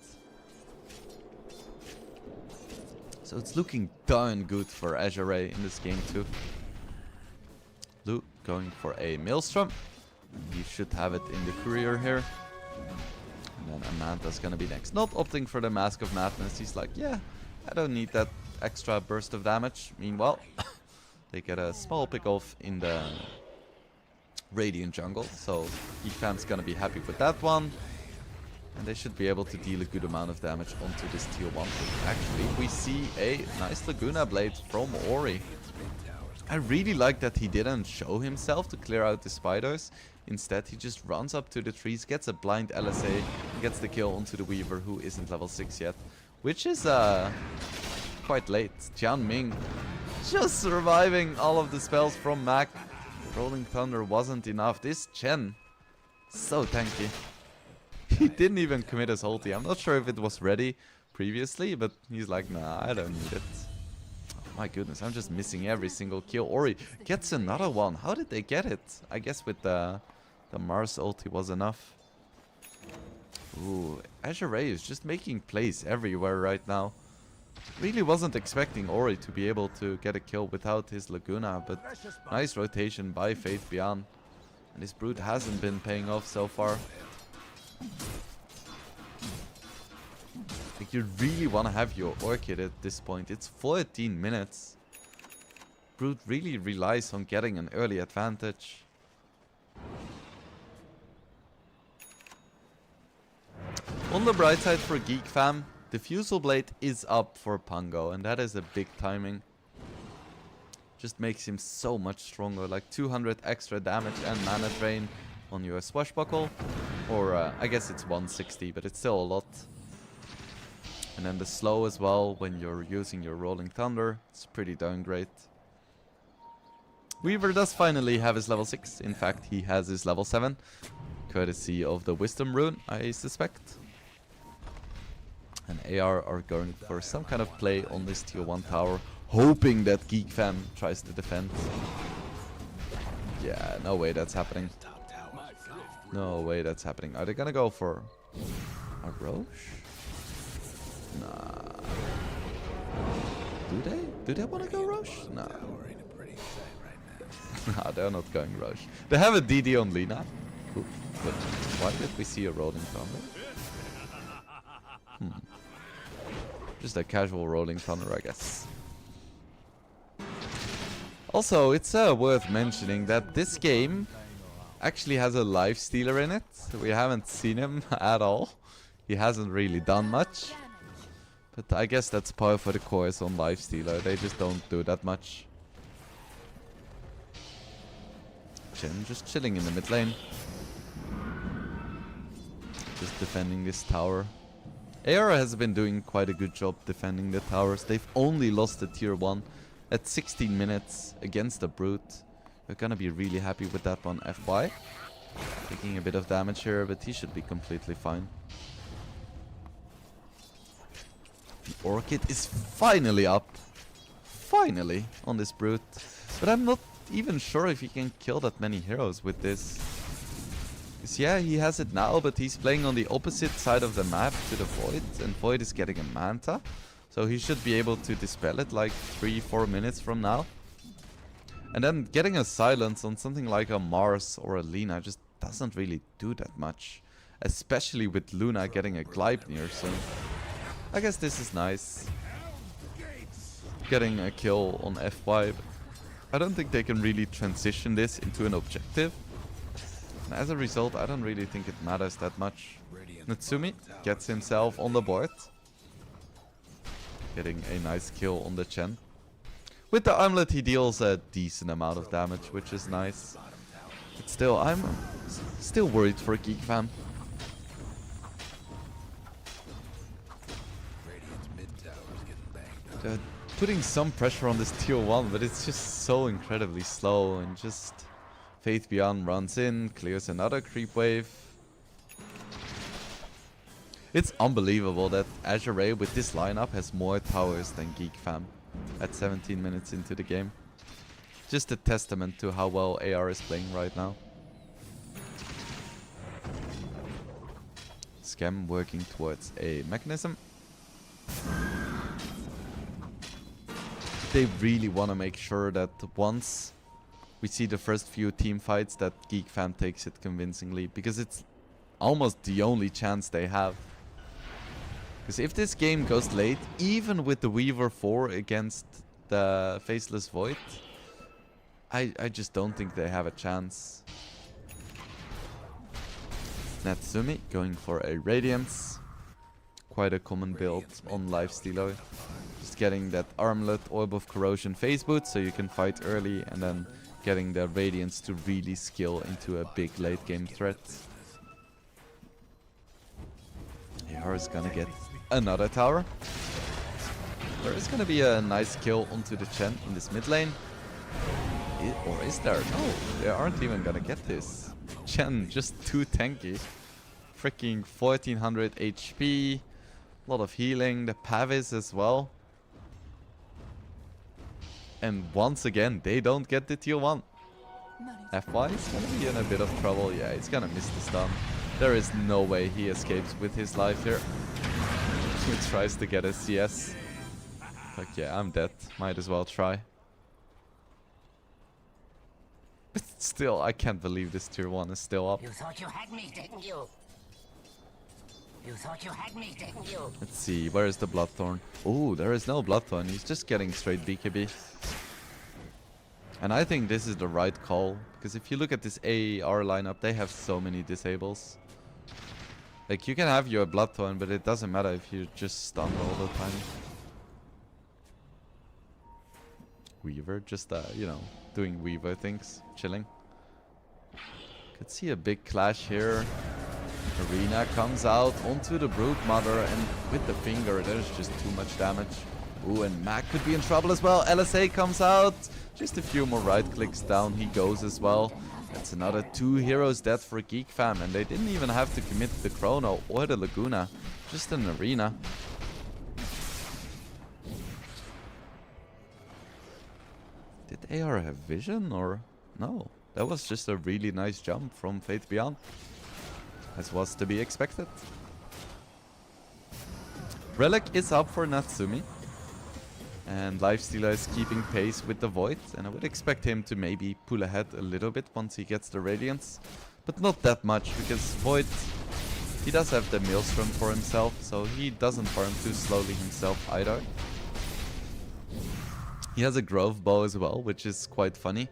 So it's looking darn good for Azure in this game too. Luke going for a Maelstrom. He should have it in the courier here. And then Amanta's gonna be next. Not opting for the Mask of Madness. He's like, yeah, I don't need that extra burst of damage. Meanwhile, they get a small pick off in the Radiant jungle. So Efam's gonna be happy with that one. And they should be able to deal a good amount of damage onto this tier 1. Actually, we see a nice Laguna Blade from Ori. I really like that he didn't show himself to clear out the spiders. Instead, he just runs up to the trees, gets a blind LSA, and gets the kill onto the Weaver, who isn't level 6 yet. Which is quite late. Qianming just surviving all of the spells from Mac. Rolling Thunder wasn't enough. This Chen, so tanky. He didn't even commit his ulti. I'm not sure if it was ready previously, but he's like, nah, I don't need it. Oh my goodness, I'm just missing every single kill. Ori gets another one. How did they get it? I guess with the Mars ulti was enough. Ooh, Azure is just making plays everywhere right now. Really wasn't expecting Ori to be able to get a kill without his Laguna, but nice rotation by Faith Beyond. And this Brood hasn't been paying off so far. Like, you really want to have your Orchid at this point. It's 14 minutes. Brood really relies on getting an early advantage. On the bright side for Geek Fam, the Fusel Blade is up for Pango, and that is a big timing. Just makes him so much stronger, like 200 extra damage and mana drain on your Swashbuckle. Or I guess it's 160, but it's still a lot. And then the slow as well when you're using your Rolling Thunder. It's pretty darn great. Weaver does finally have his level 6. In fact, he has his level 7. Courtesy of the Wisdom Rune, I suspect. And AR are going for some kind of play on this tier 1 tower, hoping that Geek Fam tries to defend. Yeah, no way that's happening. No way that's happening. Are they gonna go for a Roche? Nah. Do they? Do they want to go Roche? Nah. Nah, they're not going Roche. They have a DD on Lina. Ooh, but why did we see a Rolling Thunder? Just a casual Rolling Thunder, I guess. Also, it's worth mentioning that this game actually has a Lifestealer in it. We haven't seen him at all. He hasn't really done much. But I guess that's par for the course on Lifestealer. They just don't do that much. Chen just chilling in the mid lane. Just defending this tower. AR has been doing quite a good job defending the towers. They've only lost the tier 1 at 16 minutes against the Brute. We're gonna be really happy with that one. FY taking a bit of damage here, but he should be completely fine. The Orchid is finally up. Finally on this Brute. But I'm not even sure if he can kill that many heroes with this. Because yeah, he has it now, but he's playing on the opposite side of the map to the Void. And Void is getting a Manta. So he should be able to dispel it like 3-4 minutes from now. And then getting a silence on something like a Mars or a Lina just doesn't really do that much. Especially with Luna getting a Gleipnir, so I guess this is nice. Getting a kill on FY. I don't think they can really transition this into an objective. And as a result, I don't really think it matters that much. Natsumi gets himself on the board. Getting a nice kill on the Chen. With the armlet, he deals a decent amount of damage, which is nice. But still, I'm still worried for Geek Fam. They're putting some pressure on this tier 1, but it's just so incredibly slow. And just Faith Beyond runs in, clears another creep wave. It's unbelievable that Azure with this lineup has more towers than Geek Fam at 17 minutes into the game. Just a testament to how well AR is playing right now. scam working towards a mechanism. They really want to make sure that once we see the first few team fights that Geek Fam takes it convincingly, because it's almost the only chance they have. Because if this game goes late, even with the Weaver 4 against the Faceless Void, I just don't think they have a chance. Natsumi going for a Radiance. Quite a common build on Lifestealer. Just getting that Armlet, Orb of Corrosion, Phase Boot, so you can fight early, and then getting the Radiance to really skill into a big late game threat. AR is gonna get another tower. There is gonna be a nice kill onto the Chen in this mid lane. Or is there? No, they aren't even gonna get this. Chen just too tanky. Freaking 1400 HP. A lot of healing. The Pavis as well. And once again, they don't get the tier 1. FY is gonna be in a bit of trouble. Yeah, he's gonna miss the stun. There is no way he escapes with his life here. He tries to get a CS. Like, yeah, I'm dead. Might as well try. But still, I can't believe this tier 1 is still up. You thought you had me, didn't you? You thought you had me, didn't you? Let's see, where is the Bloodthorn? Oh, there is no Bloodthorn. He's just getting straight BKB. And I think this is the right call. Because if you look at this AR lineup, they have so many disables. Like, you can have your Bloodthorn, but it doesn't matter if you're just stunned all the time. Weaver, just, you know, doing Weaver things, chilling. Could see a big clash here. Arena comes out onto the Brood Mother, and with the finger, there's just too much damage. Ooh, and Mac could be in trouble as well. LSA comes out. Just a few more right clicks down he goes as well. That's another 2 heroes dead for Geek Fam, and they didn't even have to commit the Chrono or the Laguna. Just an Arena. Did AR have vision or no? That was just a really nice jump from Fate Beyond, as was to be expected. Relic is up for Natsumi, and Lifestealer is keeping pace with the Void, and I would expect him to maybe pull ahead a little bit once he gets the Radiance, but not that much, because Void, he does have the Maelstrom for himself, so he doesn't farm too slowly himself either. He has a Grove Bow as well, which is quite funny,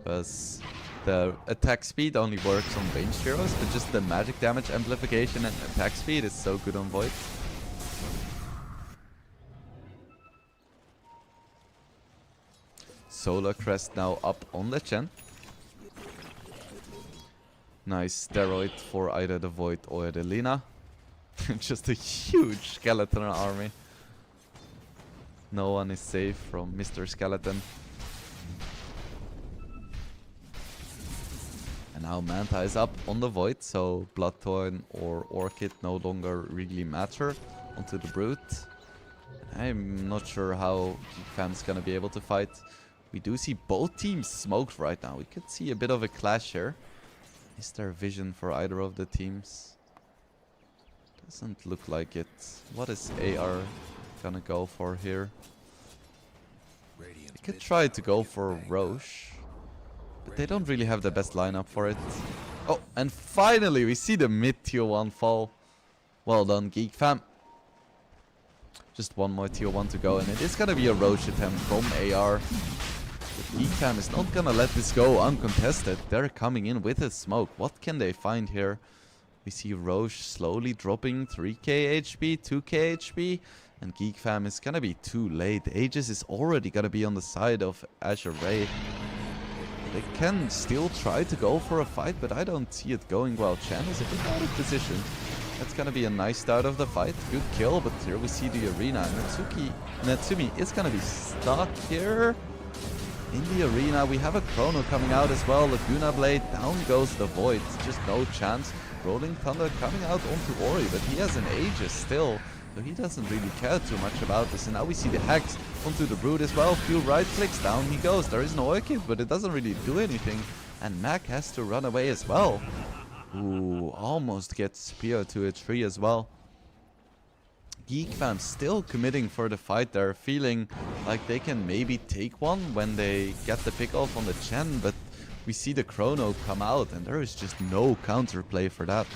because the attack speed only works on ranged heroes, but just the magic damage amplification and attack speed is so good on Void. Solar Crest now up on the Chen. Nice steroid for either the Void or the Lina. Just a huge skeleton army. No one is safe from Mr. Skeleton. And now Manta is up on the Void, so Bloodthorn or Orchid no longer really matter onto the Brute. I'm not sure how Geek Fam's gonna be able to fight. We do see both teams smoked right now. We could see a bit of a clash here. Is there vision for either of the teams? Doesn't look like it. What is AR gonna go for here? They could try to go for Roche, but they don't really have the best lineup for it. Oh, and finally we see the mid tier 1 fall. Well done, Geek Fam. Just one more tier 1 to go, and it is gonna be a Roche attempt from AR. But Geek Fam is not gonna let this go uncontested. They're coming in with a smoke. What can they find here? We see Roche slowly dropping 3k HP, 2k HP, and Geek Fam is gonna be too late. Aegis is already gonna be on the side of Azure Ray. They can still try to go for a fight, but I don't see it going well. Chen is a bit out of position. That's gonna be a nice start of the fight. Good kill, but here we see the arena. Natsumi is gonna be stuck here. In the arena, we have a Chrono coming out as well. Laguna Blade, down goes the Void. Just no chance. Rolling Thunder coming out onto Ori, but he has an Aegis still, so he doesn't really care too much about this. And now we see the Hex onto the Brood as well. Few right clicks, down he goes. There is no Orchid, but it doesn't really do anything. And Mac has to run away as well. Ooh, almost gets spear to a tree as well. Geek fam still committing for the fight there, feeling like they can maybe take one when they get the pick off on the Chen, but we see the chrono come out and there is just no counterplay for that.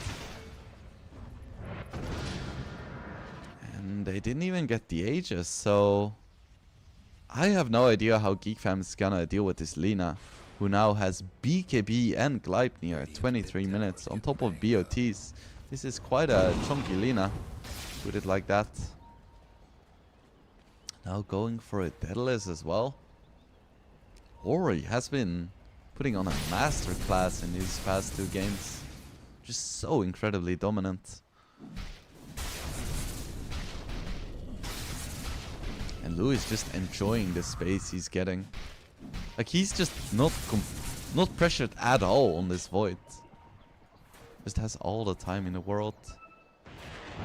And they didn't even get the Aegis, so I have no idea how Geek fam is gonna deal with this Lina, who now has BKB and Gleipnir at 23 minutes on top of BOTs. This is quite a chunky Lina, put it like that. Now going for a Daedalus as well. Ori has been putting on a masterclass in these past 2 games. Just so incredibly dominant. And Lou is just enjoying the space he's getting. Like, he's just not pressured at all on this Void. Just has all the time in the world.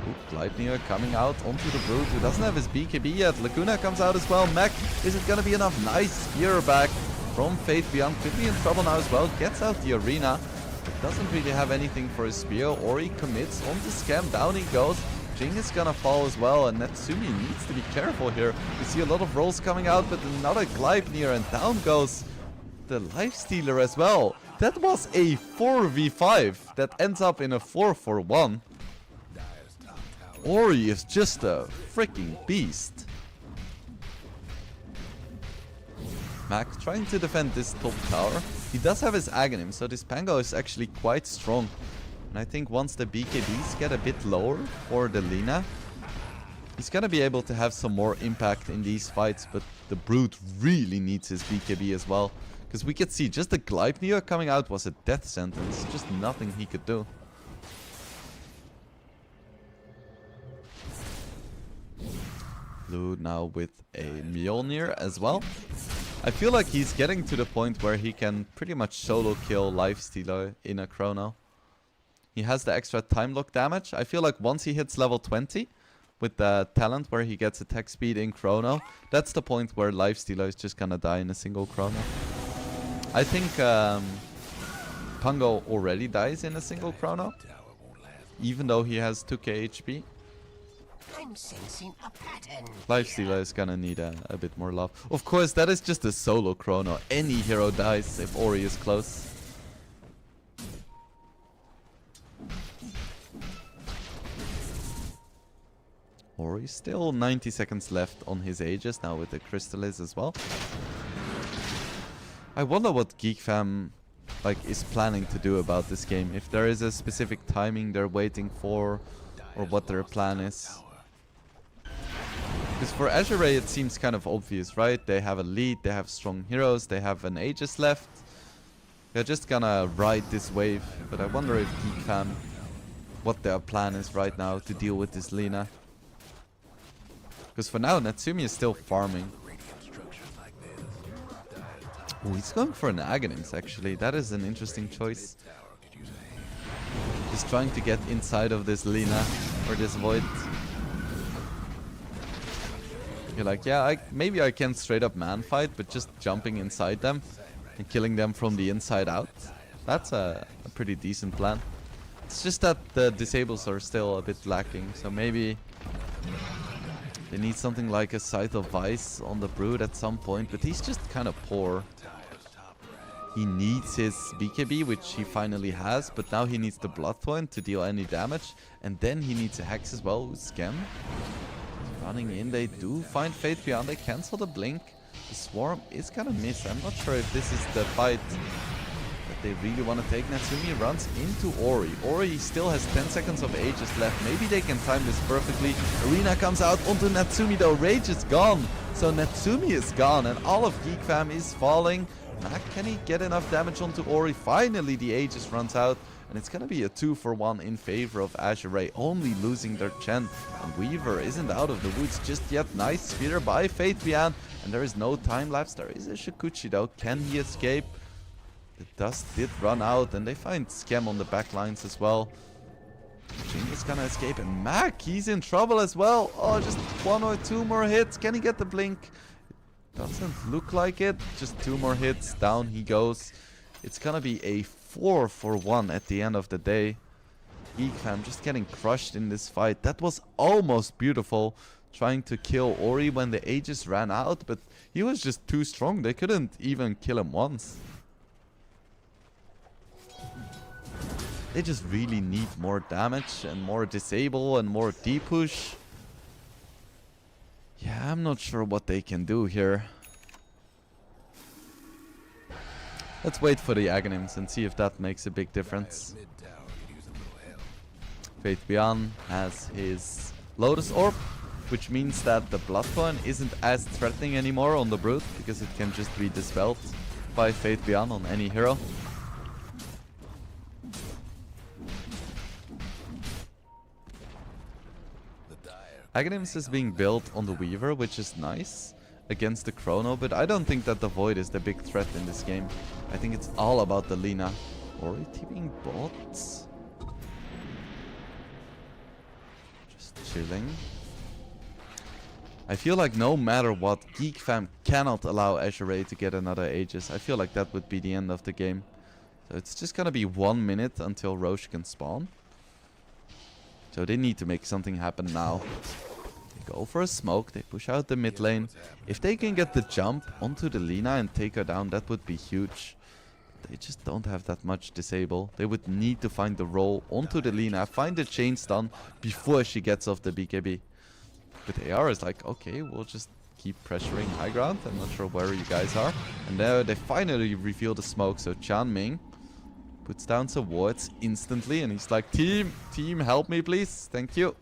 Ooh, Gleipnir coming out onto the Brute, who doesn't have his BKB yet. Laguna comes out as well. Mech, is it gonna be enough? Nice spear back from Fate Beyond. Could be in trouble now as well. Gets out the arena, but doesn't really have anything for his spear. Ori commits on the scam. Down he goes. Jing is gonna fall as well, and Natsumi needs to be careful here. We see a lot of rolls coming out, but another Gleipnir, and down goes the Lifestealer as well. That was a 4v5 that ends up in a 4-for-1. Ori is just a freaking beast. Mac trying to defend this top tower. He does have his Aghanim, so this Pango is actually quite strong. And I think once the BKBs get a bit lower for the Lina, he's gonna be able to have some more impact in these fights. But the Brute really needs his BKB as well. Because we could see just the Gleipnir coming out was a death sentence. Just nothing he could do. Blue now with a Mjolnir as well. I feel like he's getting to the point where he can pretty much solo kill Lifestealer in a chrono. He has the extra time lock damage. I feel like once he hits level 20 with the talent where he gets attack speed in chrono, that's the point where Lifestealer is just gonna die in a single chrono. I think Pango already dies in a single chrono, even though he has 2k HP. I'm sensing a pattern. Lifestealer is gonna need a bit more love. Of course, that is just a solo chrono. Any hero dies if Ori is close. Ori still 90 seconds left on his Aegis now with the Crystallis as well. I wonder what Geek Fam is planning to do about this game. If there is a specific timing they're waiting for, or what their plan is. Because for Azure Ray it seems kind of obvious, right? They have a lead, they have strong heroes, they have an Aegis left. They're just gonna ride this wave, but I wonder if Geek Fam, what their plan is right now to deal with this Lina. Because for now Natsumi is still farming. Oh, he's going for an Aghanims actually. That is an interesting choice. Just trying to get inside of this Lina or this Void. You're like, yeah, maybe I can straight up man fight, but just jumping inside them and killing them from the inside out. That's a pretty decent plan. It's just that the disables are still a bit lacking, so maybe they need something like a Scythe of Vice on the Brood at some point, but he's just kind of poor. He needs his BKB, which he finally has, but now he needs the Bloodthorn to deal any damage, and then he needs a Hex as well with Scam. Running in, they do find Fate Beyond, they cancel the Blink. The Swarm is gonna miss. I'm not sure if this is the fight that they really want to take. Natsumi runs into Ori. Ori still has 10 seconds of Aegis left. Maybe they can time this perfectly. Arena comes out onto Natsumi though. Rage is gone. So Natsumi is gone and all of Geek Fam is falling. Can he get enough damage onto Ori? Finally the Aegis runs out. And it's gonna be a 2-for-1 in favor of Azure Ray, only losing their Chen. And Weaver isn't out of the woods just yet. Nice spear by Fate Beyond. And there is no time lapse. There is a Shikuchi though. Can he escape? The dust did run out, and they find Scam on the back lines as well. Jing is gonna escape, and Mac, he's in trouble as well. Oh, just 1 or 2 more hits. Can he get the blink? Doesn't look like it. Just 2 more hits. Down he goes. It's gonna be a 4-for-1 at the end of the day. Geekfam just getting crushed in this fight. That was almost beautiful. Trying to kill Ori when the Aegis ran out, but he was just too strong. They couldn't even kill him once. They just really need more damage and more disable and more depush. Yeah, I'm not sure what they can do here. Let's wait for the Aghanims and see if that makes a big difference. Fate Beyond has his Lotus Orb, which means that the Bloodthorn isn't as threatening anymore on the Brute, because it can just be dispelled by Fate Beyond on any hero. Aghanims is being built on the Weaver, which is nice against the Chrono, but I don't think that the Void is the big threat in this game. I think it's all about the Lina. Ori TPing bots. Just chilling. I feel like no matter what, Geekfam cannot allow Azure to get another Aegis. I feel like that would be the end of the game. So it's just gonna be 1 minute until Roche can spawn. So they need to make something happen now. They go for a smoke, they push out the mid lane. If they can get the jump onto the Lina and take her down, that would be huge. They just don't have that much disable. They would need to find the roll onto the Lina, find the chain stun before she gets off the BKB. But AR is like, okay, we'll just keep pressuring high ground. I'm not sure where you guys are. And there they finally reveal the smoke. So Chanming puts down some wards instantly. And he's like, team, help me, please. Thank you.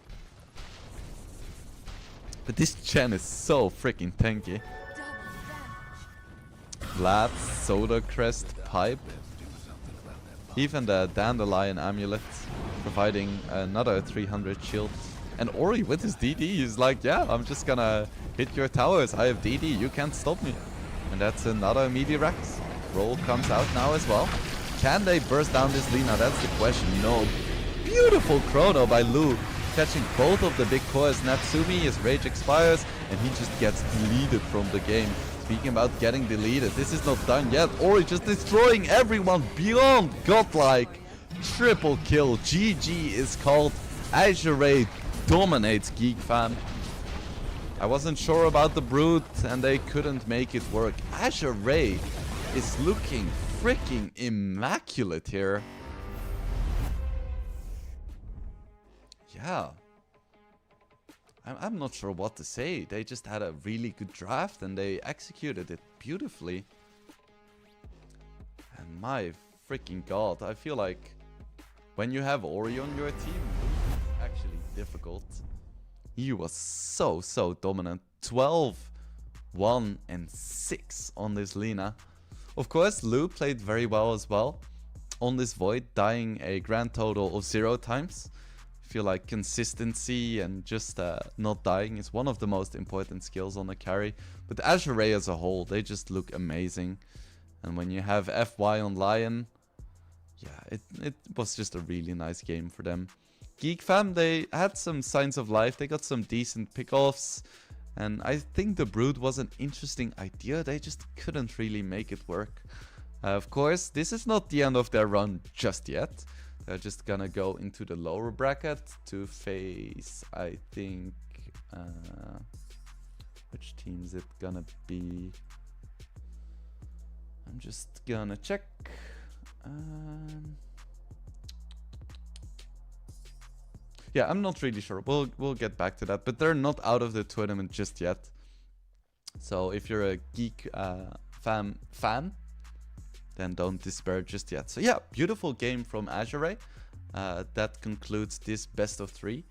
But this Chen is so freaking tanky. Vlad, Soda Crest, Pipe. Even the Dandelion Amulet providing another 300 shield. And Ori with his DD, he's like, yeah, I'm just gonna hit your towers. I have DD, you can't stop me. And that's another meaty Rex. Roll comes out now as well. Can they burst down this Lina? That's the question. No. Beautiful chrono by Lu. Catching both of the big cores. Natsumi, his rage expires, and he just gets deleted from the game. Speaking about getting deleted, this is not done yet. Ori just destroying everyone beyond godlike. Triple kill. GG is called. Azure dominates Geekfam. I wasn't sure about the Brute and they couldn't make it work. Azure is looking freaking immaculate here. Yeah. I'm not sure what to say. They just had a really good draft and they executed it beautifully. And my freaking god, I feel like when you have Ori on your team, it's actually difficult. He was so dominant. 12, 1, and 6 on this Lina. Of course, Lu played very well as well on this Void, dying a grand total of 0 times. I feel like consistency and just not dying is one of the most important skills on the carry. But Azure as a whole, they just look amazing. And when you have FY on Lion, yeah, it was just a really nice game for them. Geekfam, they had some signs of life. They got some decent pickoffs. And I think the Brood was an interesting idea. They just couldn't really make it work. Of course, this is not the end of their run just yet. They're just gonna go into the lower bracket to face, I think... which team is it gonna be? I'm just gonna check. Yeah, I'm not really sure. We'll get back to that. But they're not out of the tournament just yet. So if you're a Geek fan, then don't despair just yet. So yeah, beautiful game from Azure. That concludes this best of 3.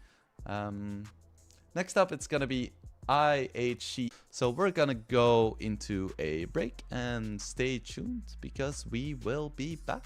Next up, it's gonna be IHC. So we're gonna go into a break and stay tuned because we will be back.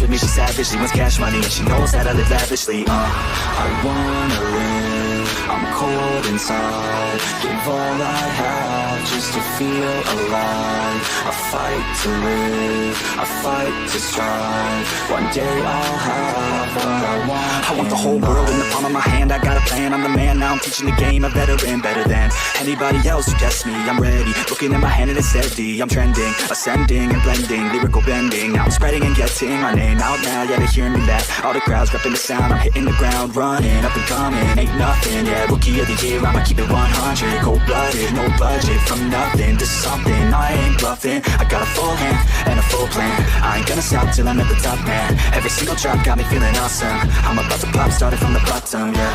With me, she savage. She wants cash money and she knows that I live lavishly. I wanna live, I'm cold inside. Give all I have just to feel alive. I fight to live, I fight to strive. One day I'll have what I want. I want the whole world in the palm of my hand. I got a plan, I'm the man. Now I'm teaching the game, a veteran, better than anybody else who tests me. I'm ready, looking at my hand and it's steady. I'm trending, ascending and blending, lyrical bending. Now I'm spreading and getting my name out now. Yeah, they hearing me laugh. All the crowds repping the sound. I'm hitting the ground running, up and coming, ain't nothing. Yeah, rookie of the year, I'ma keep it 100. Cold-blooded, no budget, from nothing to something. I ain't bluffing, I got a full hand and a full plan. I ain't gonna stop till I'm at the top, man. Every single drop got me feeling awesome. I'm about to pop, started from the bottom, yeah.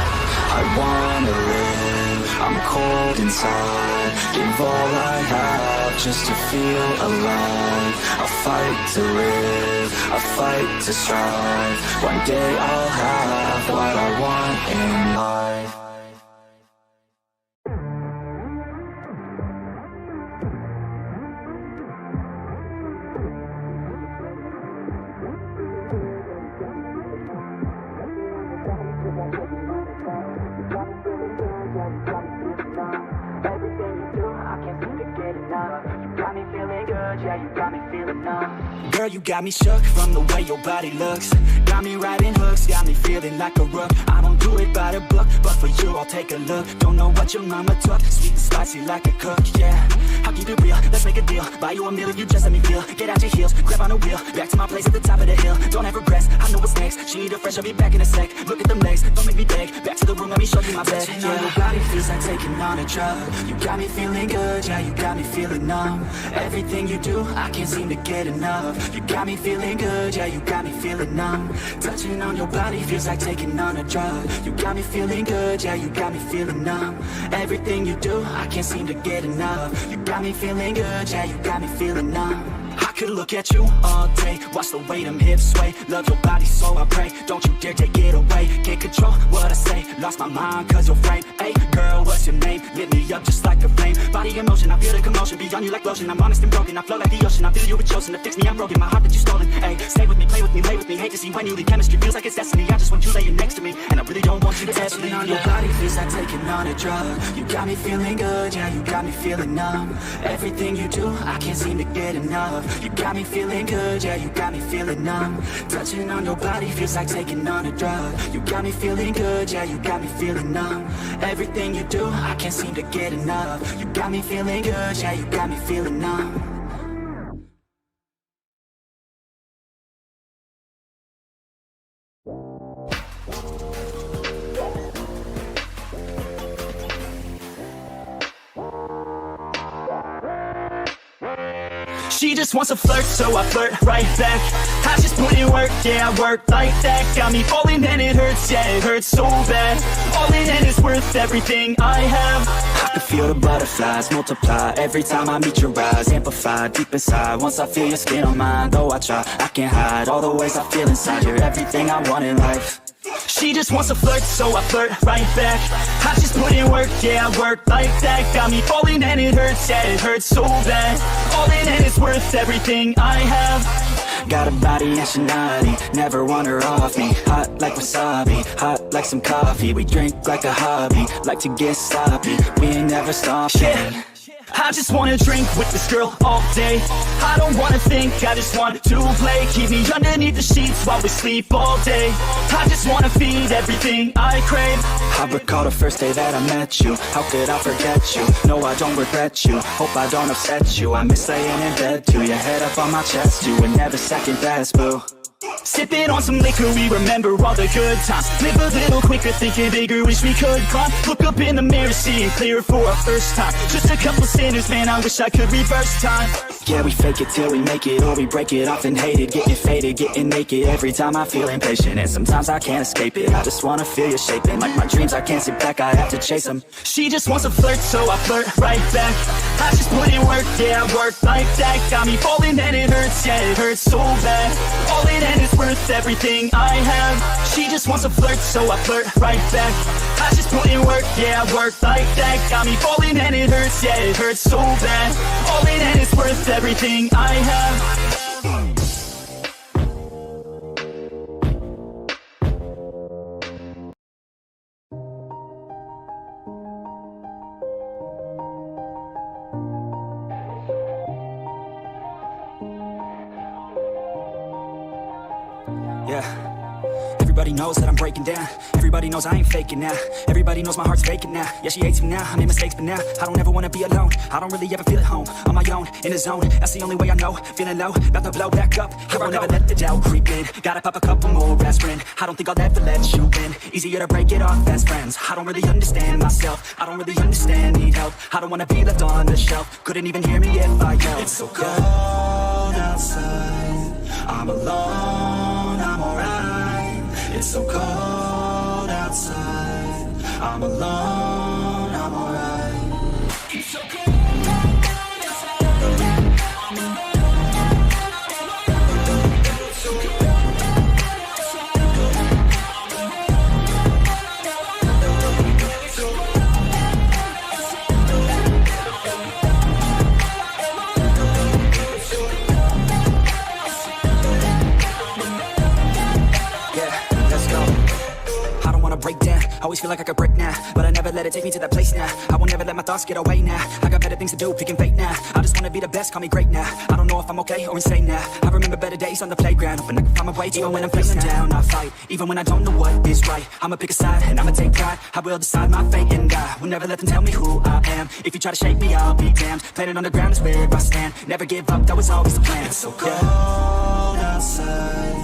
I wanna live, I'm cold inside. Give all I have just to feel alive. I fight to live, I fight to strive. One day I'll have what I want in life. Girl, you got me shook from the way your body looks. Got me riding hooks, got me feeling like a rook. I don't do it by the book, but for you I'll take a look. Don't know what your mama took, sweet and spicy like a cook, yeah. I'll keep it real, let's make a deal. Buy you a meal if you just let me feel. Get out your heels, grab on the wheel. Back to my place at the top of the hill. Don't have regrets, I know what's next. She need a fresh, I'll be back in a sec. Look at them legs, don't make me beg. Back to the room, let me show you my bed. Touching on your body feels like taking on a drug. You got me feeling good, yeah, you got me feeling numb. Everything you do, I can't seem to get enough. You got me feeling good, yeah, you got me feeling numb. Touching on your body feels like taking on a drug. You got me feeling good, yeah, you got me feeling numb. Everything you do, I can't seem to get enough. You got me feeling good, yeah, you got me feeling numb. I could look at you all day, watch the way them hips sway. Love your body, so I pray, don't you dare take it away. Can't control what I say, lost my mind cause you're frame. Hey girl, what's your name? Lit me up just like a flame. Body in motion, I feel the commotion. Beyond you like lotion, I'm honest and broken. I flow like the ocean, I feel you were chosen to fix me, I'm broken. My heart that you stolen. Hey, stay with me, play with me, lay with me. Hate to see when you leave, chemistry feels like it's destiny. I just want you laying next to me, and I really don't want you to test me. On your body feels like taking on a drug. You got me feeling good, yeah, you got me feeling numb. Everything you do, I can't seem to get enough. You got me feeling good, yeah, you got me feeling numb. Touching on your body feels like taking on a drug. You got me feeling good, yeah, you got me feeling numb. Everything you do, I can't seem to get enough. You got me feeling good, yeah, you got me feeling numb. She just wants to flirt, so I flirt right back. I just put in work, yeah, I work like that. Got me falling and it hurts, yeah, it hurts so bad. All in and it's worth everything I have. I can feel the butterflies multiply every time I meet your eyes. Amplify deep inside, once I feel your skin on mine. Though I try, I can't hide all the ways I feel inside. You're everything I want in life. She just wants to flirt, so I flirt right back. I just put in work, yeah, I work like that. Got me falling and it hurts, yeah, it hurts so bad. All in and it's worth everything I have. Got a body and she naughty, never want her off me. Hot like wasabi, hot like some coffee. We drink like a hobby, like to get sloppy. We ain't never stopping. Yeah. I just wanna drink with this girl all day. I don't wanna think, I just want to play. Keep me underneath the sheets while we sleep all day. I just wanna feed everything I crave. I recall the first day that I met you. How could I forget you? No, I don't regret you. Hope I don't upset you. I miss laying in bed too. Your head up on my chest, you were never second best, boo. Sipping on some liquor, we remember all the good times. Live a little quicker, thinking bigger, wish we could climb. Look up in the mirror, seeing clear for our first time. Just a couple sinners, man, I wish I could reverse time. Yeah, we fake it till we make it, or we break it, often hated. Getting faded, getting naked, every time I feel impatient. And sometimes I can't escape it, I just wanna feel you shaping. Like my dreams, I can't sit back, I have to chase them. She just wants to flirt, so I flirt right back. I just put in work, yeah, I work like that. Got me falling and it hurts, yeah, it hurts so bad. All in and it's worth everything I have. She just wants to flirt, so I flirt right back. I just put in work, yeah, I work like that. Got me falling and it hurts, yeah, it hurts so bad. All in and it's worth everything I have. Everybody knows that I'm breaking down. Everybody knows I ain't faking now. Everybody knows my heart's vacant now. Yeah, she hates me now, I made mistakes but now I don't ever wanna be alone. I don't really ever feel at home. On my own, in the zone, that's the only way I know. Feeling low, about to blow back up. I won't ever let the doubt creep in. Gotta pop a couple more aspirin. I don't think I'll ever let you in. Easier to break it off as friends. I don't really understand myself. I don't really understand, need help. I don't wanna be left on the shelf. Couldn't even hear me if I yelled. It's so cold outside, I'm alone, I'm alright. It's so cold outside, I'm alone, I'm alright. It's so cold. Break down, always feel like I could break now, but I never let it take me to that place now. I won't never let my thoughts get away now. I got better things to do, picking fate now. I just wanna be the best, call me great now. I don't know if I'm okay or insane now. I remember better days on the playground, hoping I can find my way. Even when I'm feeling down, I fight. Even when I don't know what is right, I'ma pick a side and I'ma take pride. I will decide my fate and I will never let them tell me who I am. If you try to shake me, I'll be damned. Planet on the ground is where I stand. Never give up, that was always the plan. It's so cold outside,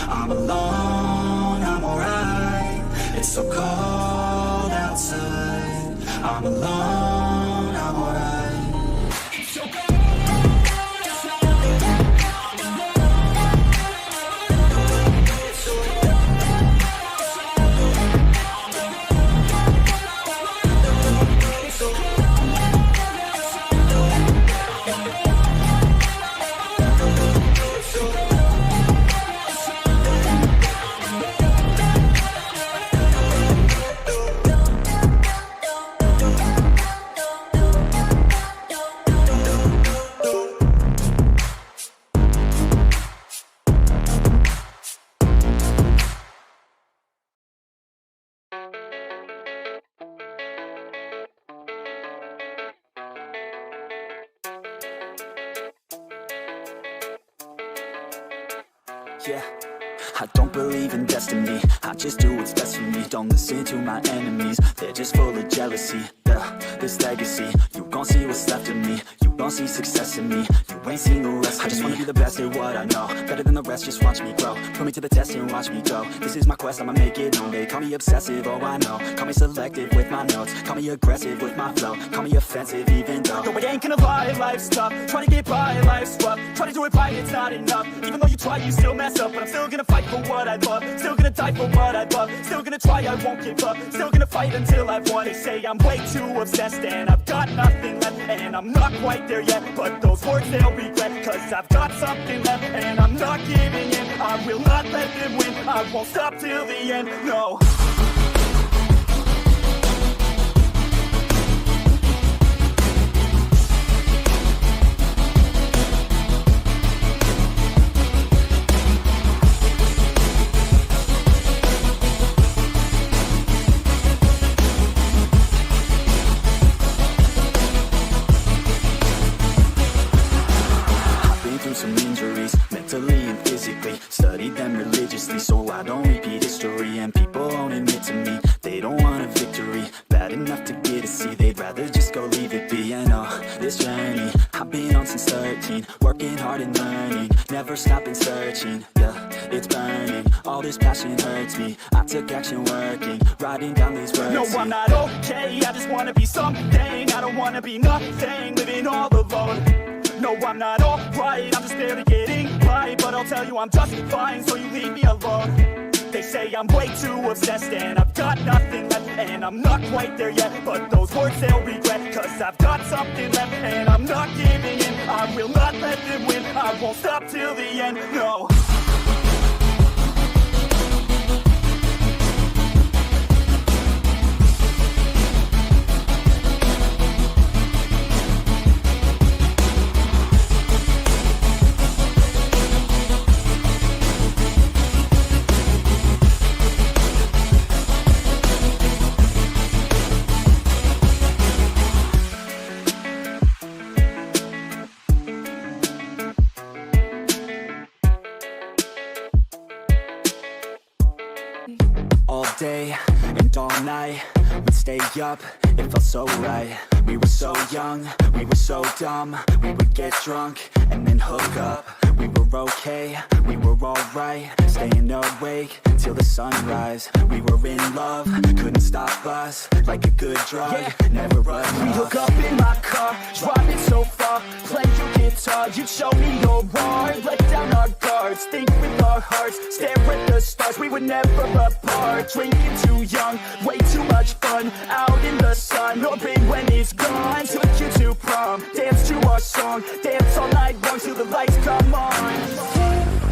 I'm alone, I'm alright. It's so cold outside, I'm alone, I'm alright. It's so cold. Yeah, I don't believe in destiny, I just do what's best for me. Don't listen to my enemies, they're just full of jealousy. Yeah, this legacy, you gon' see what's left of me. You gon' see success in me, you ain't seen the rest of me. I just wanna be the best at what I know, better than the rest, just watch me grow. Put me to the test and watch me go. This is my quest, I'ma make it known. They call me obsessive, oh I know. Call me selective with my notes, call me aggressive with my flow. Call me offensive even though no, I ain't gonna lie, life's tough. Try to get by, life's rough. Try to do it right, it's not enough. Even though you try, you still mess up. But I'm still gonna fight for what I love. Still gonna die for what I love. Still gonna try, I won't give up. Still gonna fight until I've won. They say I'm way too obsessed and I've got nothing left. And I'm not quite there yet, but those words they'll regret. Cause I've got something left and I'm not giving in. I will not let them win, I won't stop till the end, no. Some injuries, mentally and physically. Studied them religiously so I don't repeat history. And people won't admit to me they don't want a victory. Bad enough to get a C, they'd rather just go leave it be. And this journey I've been on since 13, working hard and learning, never stopping searching. Yeah, it's burning, all this passion hurts me. I took action working, writing down these words. No, I'm not okay, I just wanna be something. I don't wanna be nothing, living all alone. No, I'm not alright, I'm just barely getting by. But I'll tell you I'm just fine, so you leave me alone. They say I'm way too obsessed and I've got nothing left. And I'm not quite there yet, but those words they'll regret. Cause I've got something left and I'm not giving in. I will not let them win, I won't stop till the end, no. day and all night. We'd stay up, it felt so right. We were so young, we were so dumb. We would get drunk and then hook up. We were okay, we were alright. Staying awake till the sunrise. We were in love, couldn't stop us. Like a good drug, never run. We hook up in my car, driving so far. Play your guitar, you'd show me your art. Let down our guards, think with our hearts. Stare at the stars, we were never apart. Drinking too young, way too much fun. Out in the sun, hoping when it's gone. Took you to prom, dance to our song. Dance all night long till the lights come on. Too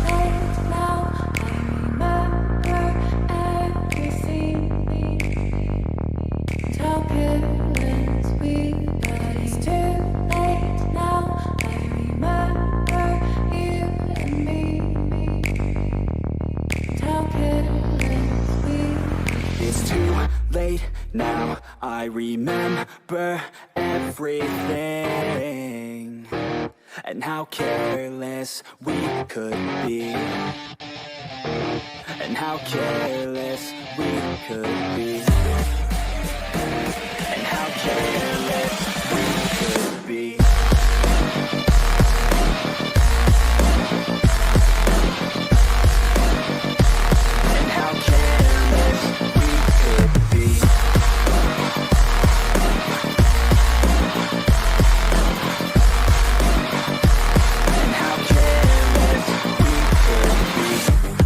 late now, I remember everything. And how careless we got. It's too late now, I remember you and me. And how careless we. It's too late now, I remember everything. And how careless we could be. And how careless we could be. And how careless we could be. And how careless we could be.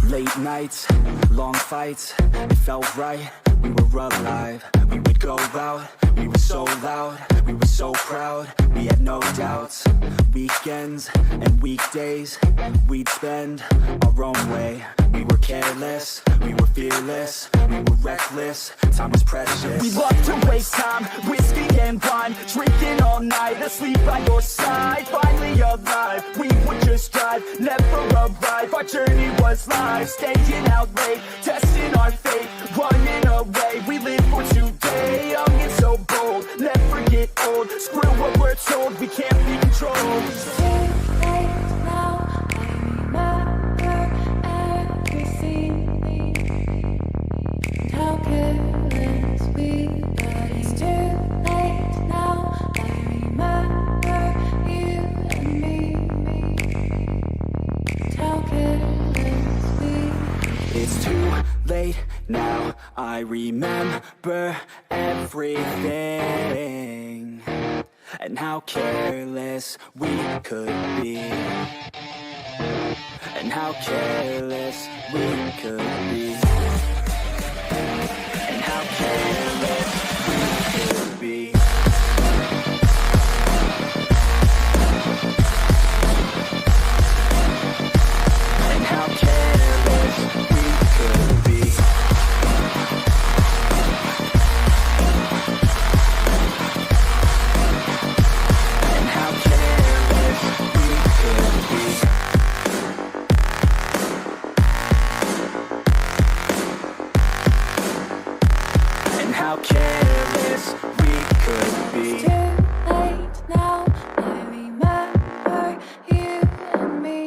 Late nights, long fights, it felt right, we were alive. We would go out, we were so loud, we were so proud, we had no doubts. Weekends and weekdays, we'd spend our own way. We were careless, we were fearless, we were reckless, time was precious. We loved to waste time, whiskey and wine, drinking all night, asleep by your side. Finally alive, we would just drive, never arrive. Our journey was live, staying out late, testing our fate, running away. We live for today, young and so bold, never get old. Screw what we're told, we can't be controlled. Too late now, I remember everything. And how careless we got. It's too late now, I remember you and me. And how careless we. It's too late now, I remember everything. And how careless we could be. And how careless we could be. And how careless we could be. And how careless we could be. And how careless we could be. And how careless we could be. Too late now, I remember you and me.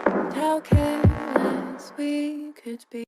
And how careless we could be.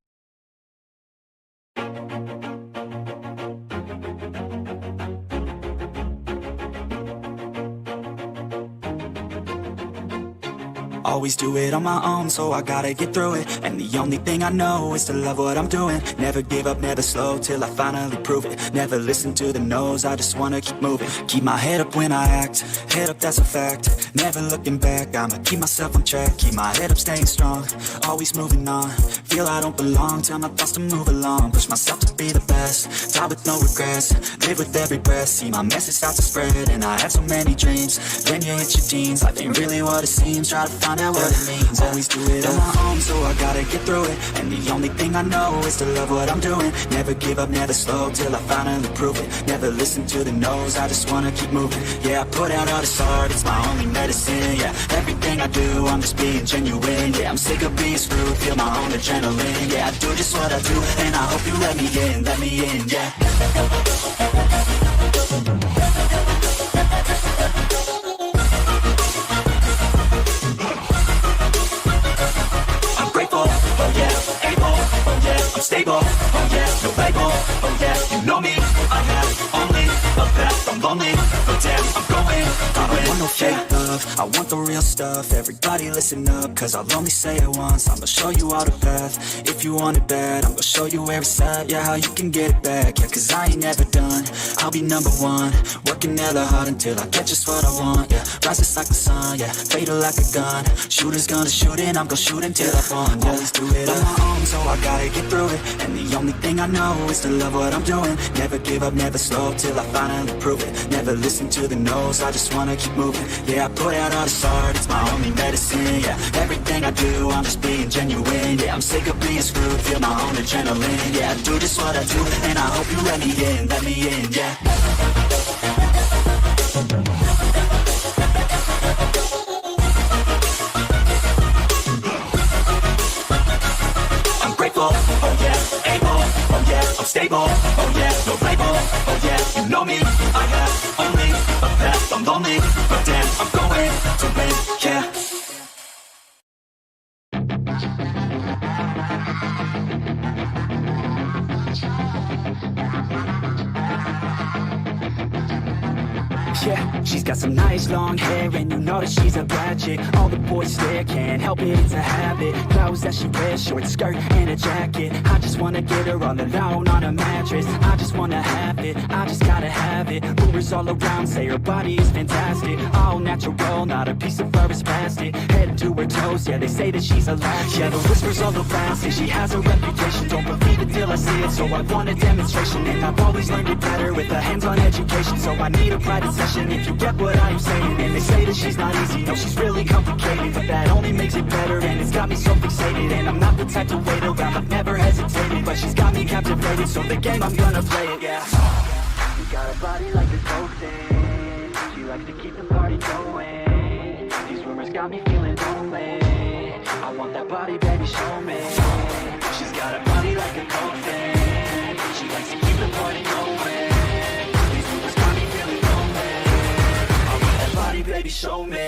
Always do it on my own, so I gotta get through it. And the only thing I know is to love what I'm doing. Never give up, never slow, till I finally prove it. Never listen to the no's, I just wanna keep moving. Keep my head up when I act, head up, that's a fact. Never looking back, I'ma keep myself on track. Keep my head up, staying strong, always moving on. Feel I don't belong, tell my thoughts to move along. Push myself to be the best, die with no regrets. Live with every breath, see my message start to spread. And I have so many dreams, then you hit your teens. Life ain't really what it seems, try to find out what it means. Always do it on my own, so I gotta get through it. And the only thing I know is to love what I'm doing. Never give up, never slow, till I finally prove it. Never listen to the no's, I just wanna keep moving. Yeah, I put out all this art, it's my only medicine. Yeah, everything I do, I'm just being genuine. Yeah, I'm sick of being screwed, feel my own adrenaline. Yeah, I do just what I do, and I hope you let me in, yeah. I'm grateful, oh yeah, able, oh yeah, I'm stable, oh yeah, no label, oh yeah, you know me. I have only a path, I'm lonely, but damn, I'm going to win. I want no fake love, I want the real stuff. Everybody listen up, cause I'll only say it once. I'ma show you all the path, if you want it bad. I'm gonna show you where it's at, yeah, how you can get it back. Yeah, cause I ain't never done, I'll be number one. Working hella hard until I get just what I want. Yeah, rises like the sun, yeah, fatal like a gun. Shooters gonna shoot and I'm gonna shoot until I fall. Yeah, always do it on my own, so I gotta get through it. And the only thing I know is to love what I'm doing. Never give up, never slow, till I finally prove it. Never listen to the no's, I just wanna keep moving. Yeah, I put out all this art, it's my only medicine. Yeah, everything I do, I'm just being genuine. Yeah, I'm sick of being screwed, feel my own adrenaline. Yeah, I do just what I do, and I hope you let me in, yeah. I'm grateful, oh yeah, able, oh yeah, I'm stable, oh yeah, no label, oh yeah, you know me. I have only a path, I'm lonely, but damn, I'm going to win, yeah. Yeah, she's got some nice long hair, and you know that she's a bad chick. All the boys stare, can't help it, it's a habit. Clothes that she wears, short skirt and a jacket. I just wanna get her all alone on a mattress. I just wanna have it, I just gotta have it. Rumors all around say her body is fantastic. All natural, not a piece of fur is plastic. Head to her toes, yeah, they say that she's a latch. Yeah, the whispers all around say she has a reputation. Don't believe it till I see it, so I want a demonstration. And I've always learned it better with a hands-on education. So I need a private session, if you get what I'm saying. And they say that she's not easy, no, she's really complicated, but that only makes it better, and it's got me so fixated. And I'm not the type to wait around, I've never hesitated, but she's got me captivated, so the game, I'm gonna play it, yeah. She got a body like a coke thing, she likes to keep the party going. These rumors got me feeling lonely, I want that body, baby, show me. She's got a body like a coke thing, she likes to keep the party going. Baby, show me. I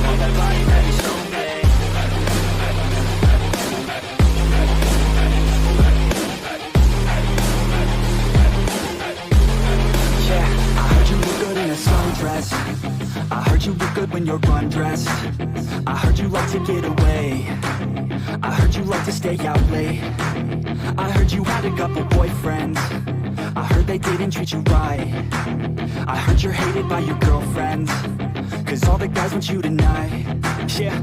want that body, baby, show me. Yeah, I heard you look good in a sundress. I heard you look good when you're undressed. I heard you like to get away. I heard you like to stay out late. I heard you had a couple boyfriends. I heard they didn't treat you right. I heard you're hated by your girlfriends, cause all the guys want you tonight. Yeah,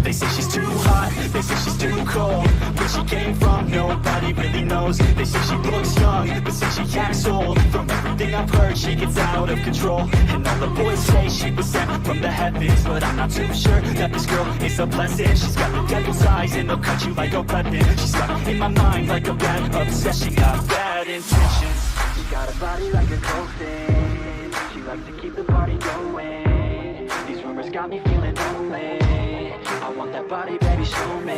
they say she's too hot, they say she's too cold. Where she came from, nobody really knows. They say she looks young, but say she acts old. From everything I've heard, she gets out of control. And all the boys say she was sent from the heavens, but I'm not too sure that this girl is a blessing. She's got the devil's eyes and they'll cut you like a weapon. She's stuck in my mind like a bad obsession. She got bad intentions. She got a body like a coke thing, she likes to keep the party going. These rumors got me feeling lonely, I want that body, baby, show me.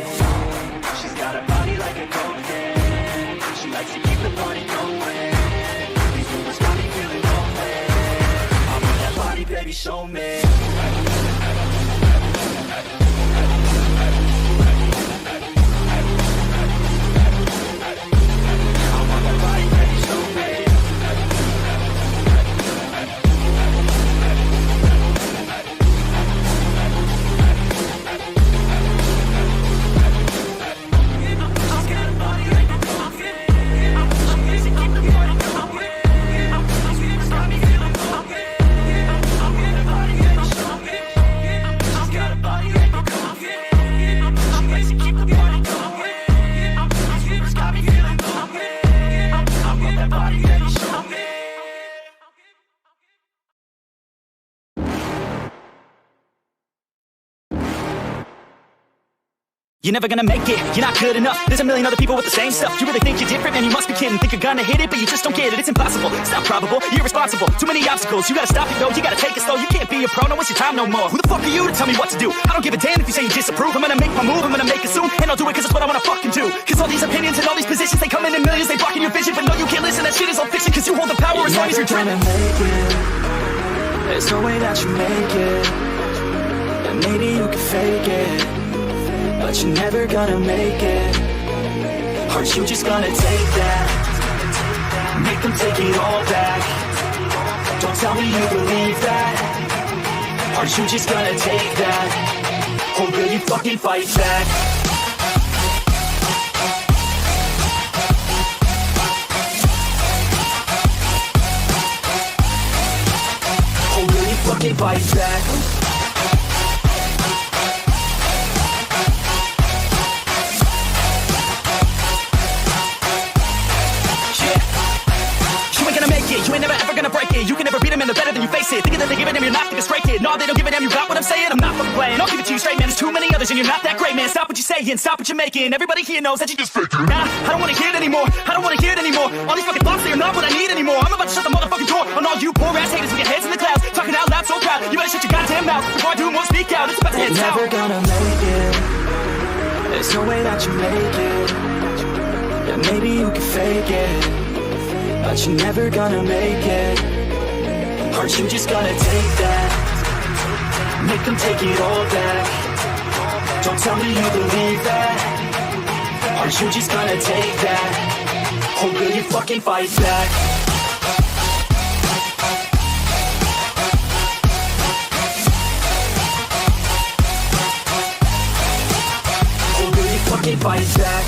She's got a body like a coke thing, she likes to keep the party going. These rumors got me feeling lonely, I want that body, baby, show me. You're never gonna make it, you're not good enough. There's a million other people with the same stuff. You really think you're different, man, you must be kidding. Think you're gonna hit it, but you just don't get it. It's impossible, it's not probable, you're irresponsible. Too many obstacles, you gotta stop it though. You gotta take it slow, you can't be a pro, no waste your time no more. Who the fuck are you to tell me what to do? I don't give a damn if you say you disapprove. I'm gonna make my move, I'm gonna make it soon. And I'll do it cause it's what I wanna fucking do. Cause all these opinions and all these positions, they come in millions, they blocking your vision. But no, you can't listen, that shit is all fiction. Cause you hold the power as long as you're dreaming. There's no way that you make it. And maybe you can fake it, but you're never gonna make it. Aren't you just gonna take that? Make them take it all back. Don't tell me you believe that. Aren't you just gonna take that? Or will you fucking fight back? Or will you fucking fight back? You ain't never ever gonna break it. You can never beat them and they're better than you face it. Thinking that they give a damn, you're not thinking straight, kid. No, they don't give a damn, you got what I'm saying. I'm not fucking playing, I'll give it to you straight, man. There's too many others and you're not that great, man. Stop what you're saying, stop what you're making. Everybody here knows that you just faking. Nah, I don't wanna hear it anymore. I don't wanna hear it anymore. All these fucking thoughts, they are not what I need anymore. I'm about to shut the motherfucking door on all you poor ass haters with your heads in the clouds. Talking out loud so proud, you better shut your goddamn mouth before I do more speak out. It's about to head south. Never gonna make it. There's no way that you make it. Yeah, maybe you can fake it, but you're never gonna make it. Aren't you just gonna take that? Make them take it all back. Don't tell me you believe that. Aren't you just gonna take that? Or will you fucking fight back? Or will you fucking fight back?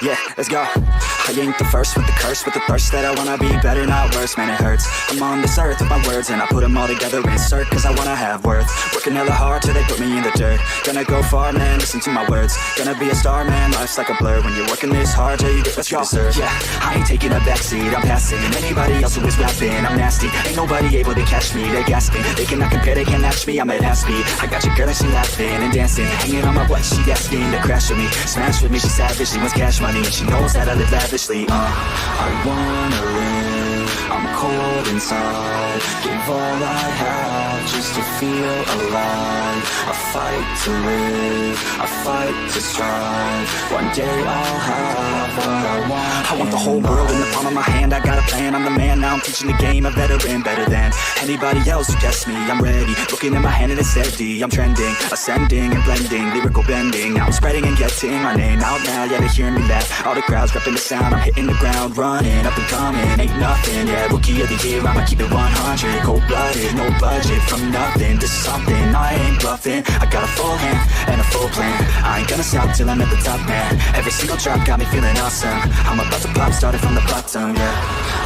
Yeah, let's go. I ain't the first with the curse, with the thirst that I wanna be better, not worse, man it hurts. I'm on this earth with my words and I put them all together, insert, cause I wanna have worth. Working hella hard till they put me in the dirt. Gonna go far, man, listen to my words. Gonna be a star, man, life's like a blur. When you're working this hard till you get what you deserve. Yeah, I ain't taking a backseat, I'm passing anybody else who is rapping, I'm nasty. Ain't nobody able to catch me, they gasping. They cannot compare, they can't match me, I'm at half speed. I got your girl and she laughing and dancing, hanging on my butt, she asking to crash with me. Smash with me, she savage, she wants cash money, and she knows that I live lavishly. I wanna live, I'm cold inside. Give all I have just to feel alive. I fight to live, I fight to strive. One day I'll have what I want. I want the whole world in the palm of my hand. I got a plan, I'm the man. Now I'm teaching the game, a veteran, better than anybody else who tests me. I'm ready, looking at my hand and it's empty. I'm trending, ascending and blending, lyrical bending. Now I'm spreading and getting my name out now. Yeah, they hearing me laugh. All the crowds repping the sound. I'm hitting the ground, running up and coming. Ain't nothing, yeah, rookie of the year. I'ma keep it 100, cold-blooded, no budget. From nothing to something, I ain't bluffing. I got a full hand and a full plan. I ain't gonna stop till I'm at the top, man. Every single drop got me feeling awesome. I'm about to pop, started from the bottom, yeah.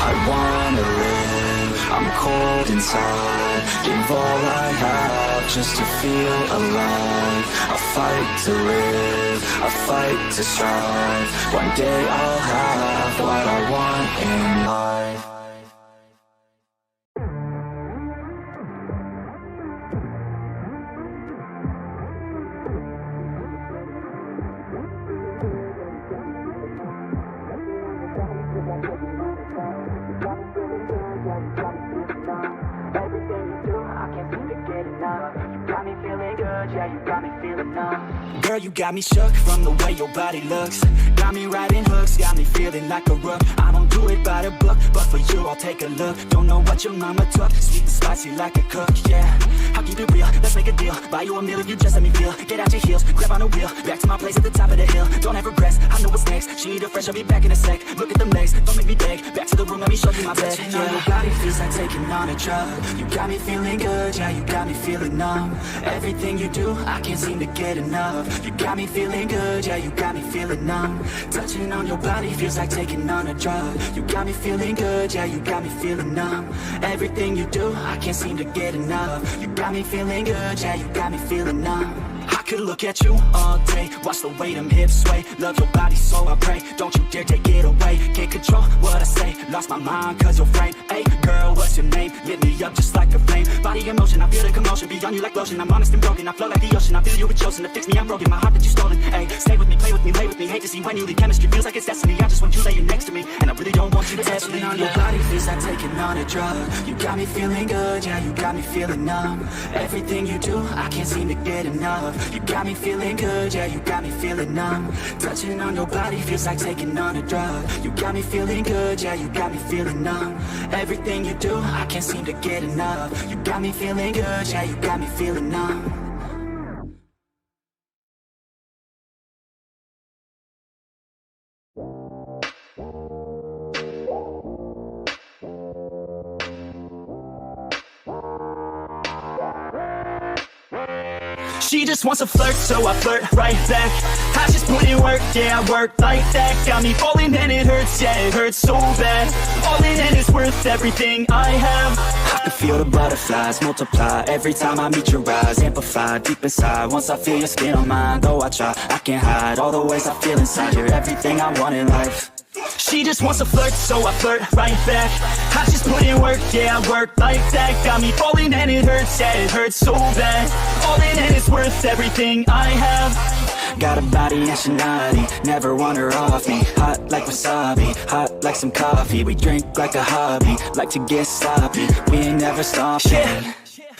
I wanna live, I'm cold inside. Give all I have just to feel alive. I fight to live, I fight to strive. One day I'll have what I want in life. Girl, you got me shook from the way your body looks. Got me riding hooks, got me feeling like a rook. I don't do it by the book, but for you I'll take a look. Don't know what your mama took, sweet and spicy like a cook, yeah. I'll keep it real, let's make a deal. Buy you a meal if you just let me feel. Get out your heels, grab on the wheel. Back to my place at the top of the hill. Don't have regrets, I know what's next. She need a fresh, I'll be back in a sec. Look at them legs, don't make me beg. Back to the room, let me show you my bed. Touching on your body feels like taking on a drug. You got me feeling good, yeah, you got me feeling numb. Everything you do, I can't seem to get enough. You got me feeling good, yeah, you got me feeling numb. Touching on your body feels like taking on a drug. You got me feeling good, yeah, you got me feeling numb. Everything you do, I can't seem to get enough. You got me feeling good, yeah, you got me feeling numb. I could look at you all day, watch the way them hips sway. Love your body, so I pray, don't you dare take it away. Can't control what I say, lost my mind cause your frame. Hey girl, what's your name? Lit me up just like a flame. Body in motion, I feel the commotion, beyond you like lotion. I'm honest and broken, I flow like the ocean. I feel you were chosen to fix me, I'm broken. My heart that you stolen. Hey, stay with me, play with me, lay with me. Hate to see when you leave, chemistry feels like it's destiny. I just want you laying next to me, and I really don't want you to touch me. On your body feels like taking on a drug. You got me feeling good, yeah, you got me feeling numb. Everything you do, I can't seem to get enough. You got me feeling good, yeah, you got me feeling numb. Touching on your body feels like taking on a drug. You got me feeling good, yeah, you got me feeling numb. Everything you do, I can't seem to get enough. You got me feeling good, yeah, you got me feeling numb. She just wants to flirt, so I flirt right back. I just put in work, yeah, I work like that. Got me falling and it hurts, yeah, it hurts so bad. All in and it's worth everything I have. I can feel the butterflies multiply every time I meet your eyes. Amplify deep inside, once I feel your skin on mine. Though I try, I can't hide all the ways I feel inside. You're everything I want in life. She just wants to flirt, so I flirt right back. I just put in work, yeah, I work like that. Got me falling and it hurts, yeah, it hurts so bad. All in and it's worth everything I have. Got a body and she naughty, never want her off me. Hot like wasabi, hot like some coffee. We drink like a hobby, like to get sloppy. We ain't never stopping. Yeah.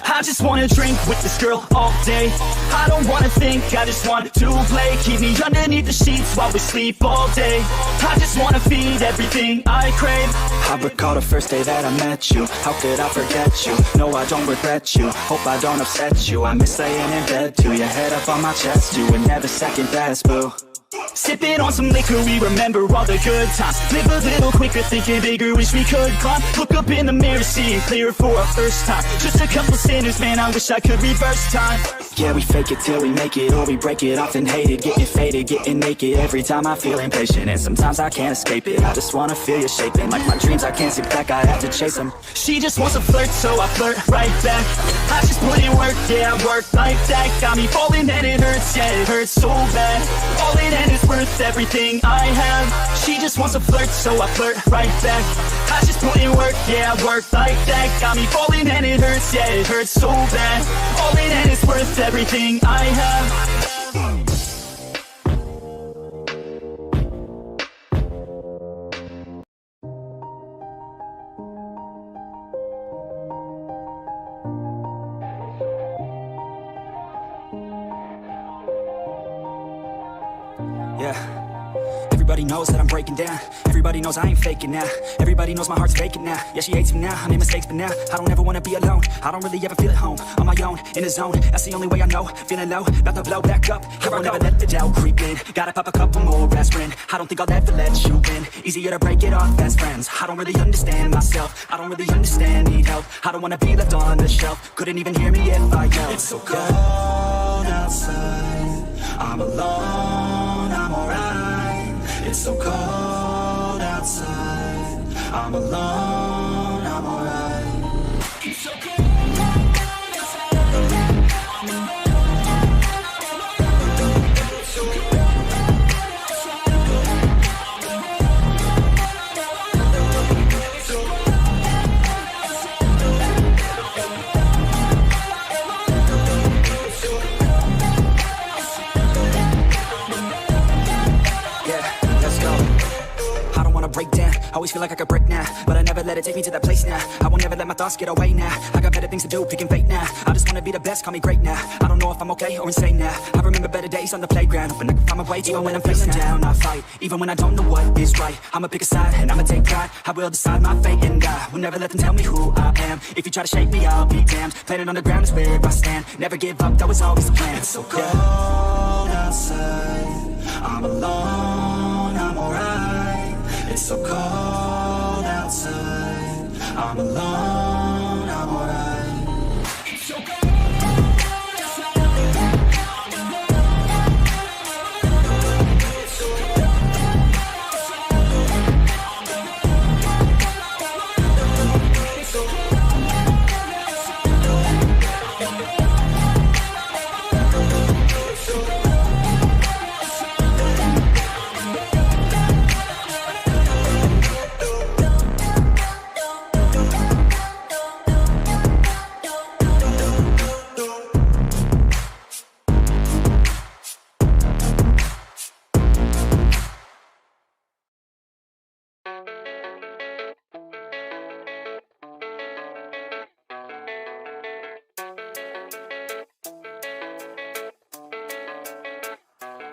I just wanna drink with this girl all day. I don't wanna think, I just want to play. Keep me underneath the sheets while we sleep all day. I just wanna feed everything I crave. I recall the first day that I met you. How could I forget you? No, I don't regret you. Hope I don't upset you. I miss laying in bed too. Your head up on my chest, you were never second best, boo. Sipping on some liquor, we remember all the good times. Live a little quicker, thinking bigger, wish we could climb. Look up in the mirror, seeing clear for our first time. Just a couple sinners, man, I wish I could reverse time. Yeah, we fake it till we make it, or we break it, often hated. Getting faded, getting naked, every time I feel impatient. And sometimes I can't escape it, I just wanna feel you shaping. Like my dreams, I can't sit back, I have to chase them. She just wants to flirt, so I flirt right back. I just put in work, yeah, I work like that. Got me falling and it hurts, yeah, it hurts so bad. All in and it's worth everything I have. She just wants to flirt, so I flirt right back. I just put in work, yeah, I work like that. Got me falling and it hurts, yeah, it hurts so bad. All in and it's worth everything I have. Everybody knows that I'm breaking down. Everybody knows I ain't faking now. Everybody knows my heart's vacant now. Yeah, she hates me now, I made mistakes, but now I don't ever wanna be alone. I don't really ever feel at home, on my own, in the zone. That's the only way I know, feeling low, about to blow back up. I won't ever let the doubt creep in. Gotta pop a couple more aspirin. I don't think I'll ever let you in. Easier to break it off as friends. I don't really understand myself, I don't really understand, need help. I don't wanna be left on the shelf. Couldn't even hear me if I yelled. It's so cold outside, I'm alone, I'm alright. It's so cold outside, I'm alone, I'm alright. It's so cold outside, I'm alone. It's so cold outside, I'm break down, always feel like I could break now, but I never let it take me to that place now. I won't never let my thoughts get away now. I got better things to do, picking fate now. I just wanna be the best, call me great now. I don't know if I'm okay or insane now. I remember better days on the playground, hoping I can find my way. Even when I'm feeling down, I fight. Even when I don't know what is right, I'ma pick a side and I'ma take pride. I will decide my fate and I will never let them tell me who I am. If you try to shake me, I'll be damned. Planet on the ground is where I stand. Never give up, that was always the plan. It's so cold outside, I'm alone, I'm alright. It's so cold outside, I'm alone, I'm alright. It's so cold outside, I'm alone. It's so cold outside, I'm alone. It's so cold outside, I'm alone.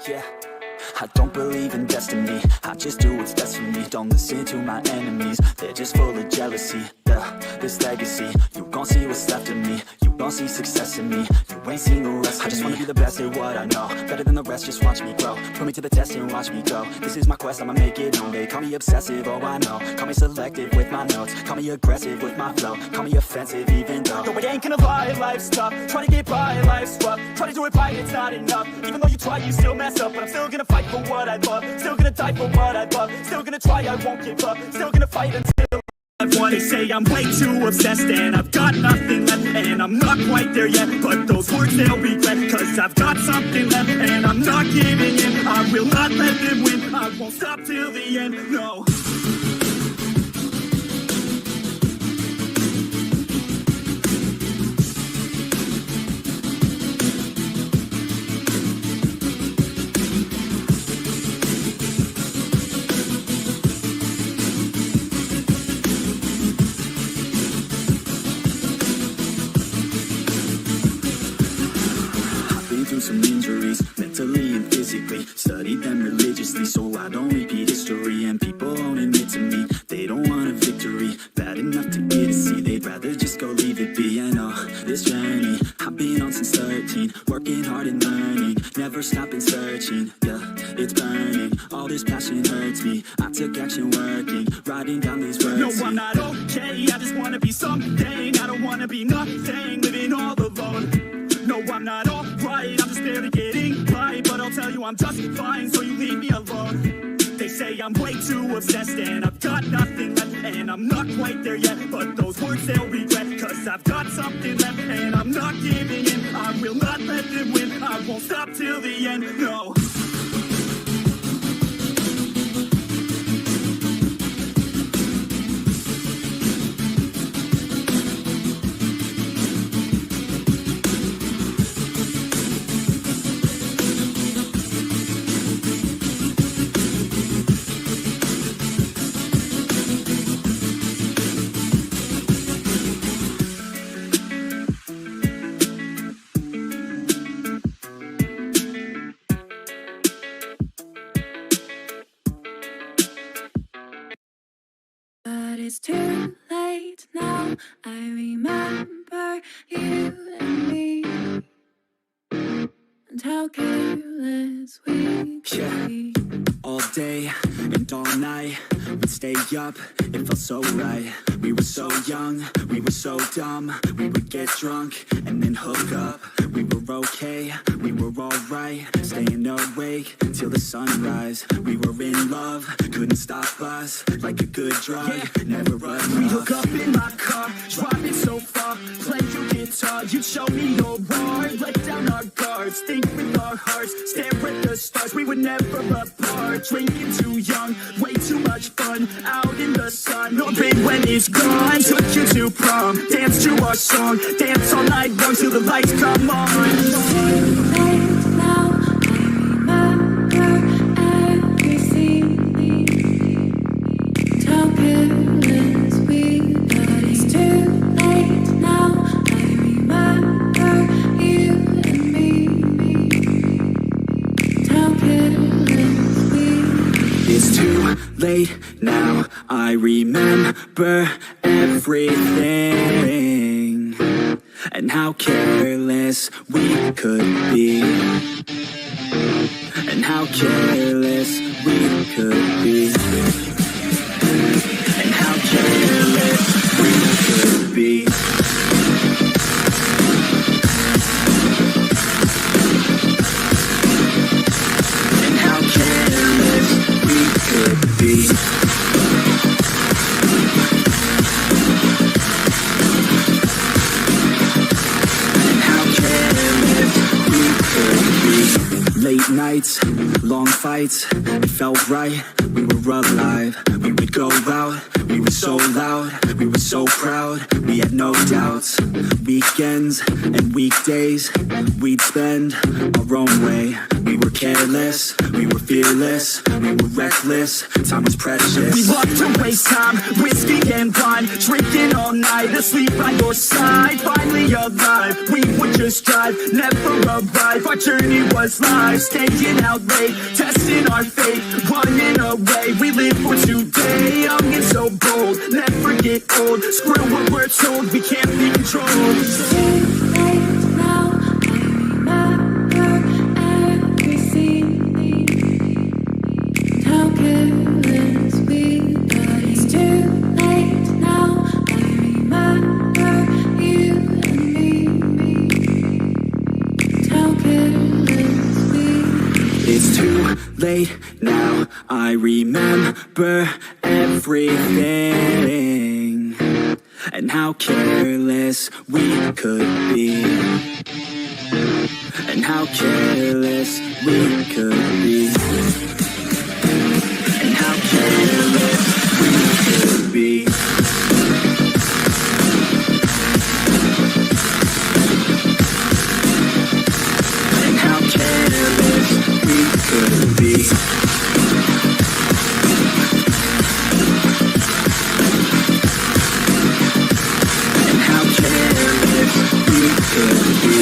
Yeah, I don't believe in destiny, I just do what's best for me. Don't listen to my enemies, they're just full of jealousy. Yeah, this legacy, you gon' see what's left of me. You gon' see success in me, you ain't seen the rest of me. I just wanna be the best at what I know, better than the rest, just watch me grow. Put me to the test and watch me go. This is my quest, I'ma make it known. They call me obsessive, oh I know. Call me selective with my notes, call me aggressive with my flow. Call me offensive even though no, it ain't gonna lie, life's tough. Try to get by, life's rough. Try to do it right, it's not enough. Even though you try, you still mess up. But I'm still gonna fight for what I love, still gonna die for what I love. Still gonna try, I won't give up. Still gonna fight until I wanna say I'm way too obsessed and I've got nothing left. And I'm not quite there yet, but those words they'll regret. Cause I've got something left and I'm not giving in. I will not let them win, I won't stop till the end, no. Some injuries, mentally and physically. Studied them religiously so I don't repeat history. And people won't admit to me they don't want a victory. Bad enough to get a C, they'd rather just go leave it be. And this journey I've been on since 13, working hard and learning, never stopping searching. Yeah, it's burning, all this passion hurts me. I took action working, writing down these words. No, I'm not okay, I just wanna be something. I don't wanna be nothing, living all alone. No, I'm not alright, I'm just barely getting by. But I'll tell you I'm just fine, so you leave me alone. They say I'm way too obsessed and I've got nothing left. And I'm not quite there yet, but those words they'll regret. Cause I've got something left and I'm not giving in. I will not let them win, I won't stop till the end, no. But it's too late now. I remember you and me, and how careless we could be. All day and all night, we'd stay up, it felt so right. We were so young, we were so dumb. We would get drunk and then hook up. We were okay, we were alright, staying awake till the sunrise. We were in love, couldn't stop us, like a good drug, never enough. We hook up in my car, driving so far, play your guitar, you show me your art. Let down our guards, think with our hearts, stare at the stars, we were never apart. Drinking too young, way too much fun, out in the sun, hoping when it's gone. Took you to prom, dance to our song, dance all night long till the lights come on. Now I remember everything, and how careless we got. It's too late now. I remember you and me, and how careless we. It's too late now, I remember everything, and how careless we could be, and how careless we could be, and how careless we could be. And how careless we could be. Late nights, long fights, it felt right, we were alive. We would go out, we were so loud, we were so proud, we had no doubts. Weekends and weekdays, we'd spend our own way. We We were careless, we were fearless, we were reckless, time was precious. We loved to waste time, whiskey and wine, drinking all night, asleep by your side. Finally alive, we would just drive, never arrive. Our journey was life, staying out late, testing our fate, running away. We live for today, young and so bold, never get old. Screw what we're told, we can't be controlled. Too late now, I remember everything. How careless we got. It's too late now, I remember you and me. How careless we. It's too late now, I remember everything, and how careless we could be, and how careless we could be, and how careless we could be. And how careless we could be. And how careless we could be.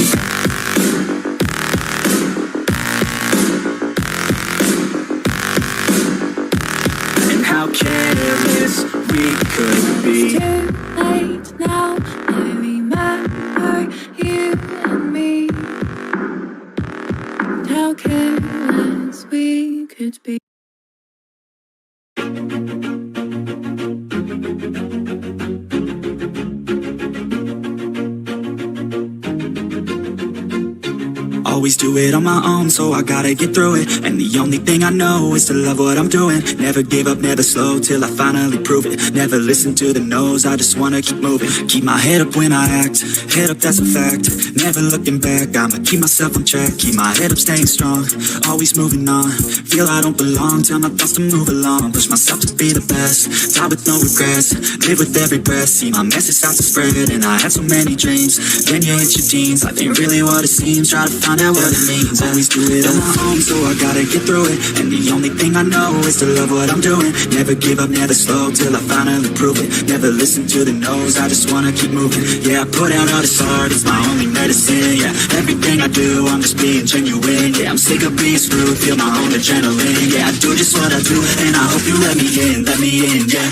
And how careless we could be. Too late now, I remember you and me. How careless we could be. Always do it on my own, so I gotta get through it. And the only thing I know is to love what I'm doing. Never give up, never slow, till I finally prove it. Never listen to the no's, I just wanna keep moving. Keep my head up when I act, head up, that's a fact. Never looking back, I'ma keep myself on track. Keep my head up, staying strong, always moving on. Feel I don't belong, tell my thoughts to move along. Push myself to be the best, die with no regrets. Live with every breath, see my message start to spread. And I had so many dreams, then you hit your teens. Life ain't really what it seems, try to find out what it means. Always do it on my own, so I gotta get through it. And the only thing I know is to love what I'm doing. Never give up, never slow, till I finally prove it. Never listen to the no's, I just wanna keep moving. Yeah, I put out all this art, it's my only medicine. Yeah, everything I do, I'm just being genuine. Yeah, I'm sick of being screwed, feel my own adrenaline. Yeah, I do just what I do, and I hope you let me in, yeah.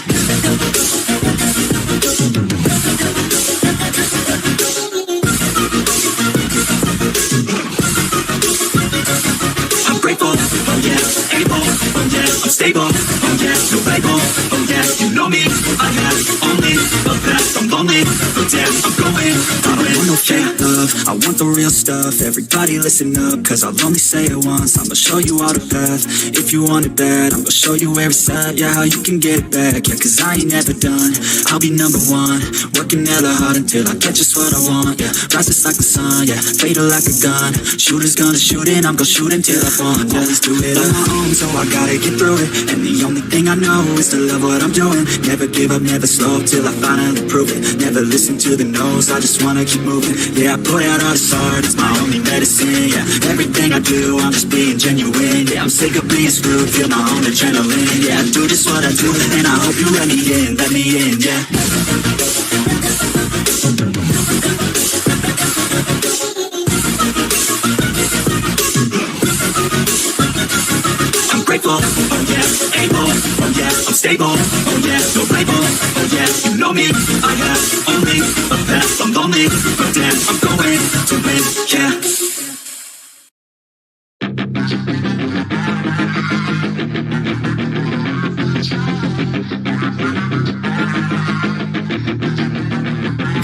Grateful, oh yeah, able, oh yeah, I'm stable, oh yeah, no label, oh yeah, you know me, I have only the best, I'm lonely, but damn, I'm going, I don't want no fake love, I want the real stuff, everybody listen up, cause I'll only say it once, I'ma show you all the path, if you want it bad, I'm gonna show you where it's at, yeah, how you can get it back, yeah, cause I ain't never done, I'll be number one, working hella hard until I get just what I want, yeah, rises like the sun, yeah, fatal like a gun, shooters gonna shoot and I'm gonna shoot until I fall. Always do it on my own, so I gotta get through it. And the only thing I know is to love what I'm doing. Never give up, never slow, till I finally prove it. Never listen to the no's, I just wanna keep moving. Yeah, I put out all this art, it's my only medicine. Yeah, everything I do, I'm just being genuine. Yeah, I'm sick of being screwed, feel my own adrenaline. Yeah, I do just what I do, and I hope you let me in, yeah. Grateful, oh yeah, able, oh yeah, I'm stable, oh yeah, no label, oh yeah, you know me, I have only the best, I'm lonely, but damn, I'm going to win, yeah.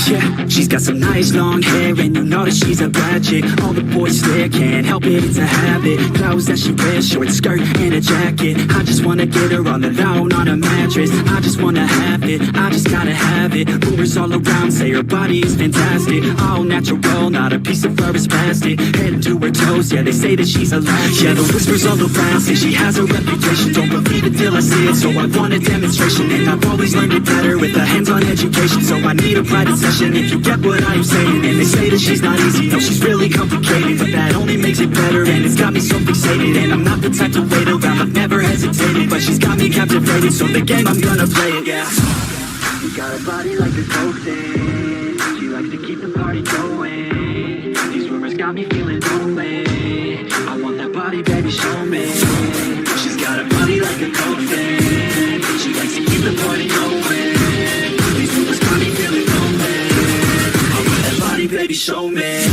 Yeah, she's got some nice long hair, and you know that she's a bad chick. All the boys stare, can't help it, it's a habit. Clothes that she wears, short skirt and a jacket. I just wanna get her all alone on a mattress. I just wanna have it, I just gotta have it. Rumors all around say her body is fantastic. All natural, not a piece of fur is plastic. Head to her toes, yeah, they say that she's a latch. Yeah, the whispers all around say she has a reputation. Don't believe it till I see it, so I want a demonstration. And I've always learned it better with a hands-on education. So I need a private session if you get what I'm saying. And they say that she's not easy, no, she's really complicated, but that only makes it better, and it's got me so fixated. And I'm not the type to wait around, I've never hesitated, but she's got me captivated, so the game, I'm gonna play it, yeah. She got a body like a cocaine, she likes to keep the party going. These rumors got me feeling lonely, I want that body, baby, show me. She's got a body like a cocaine, she likes to keep the party going. These rumors got me feeling lonely, I want that body, baby, show me.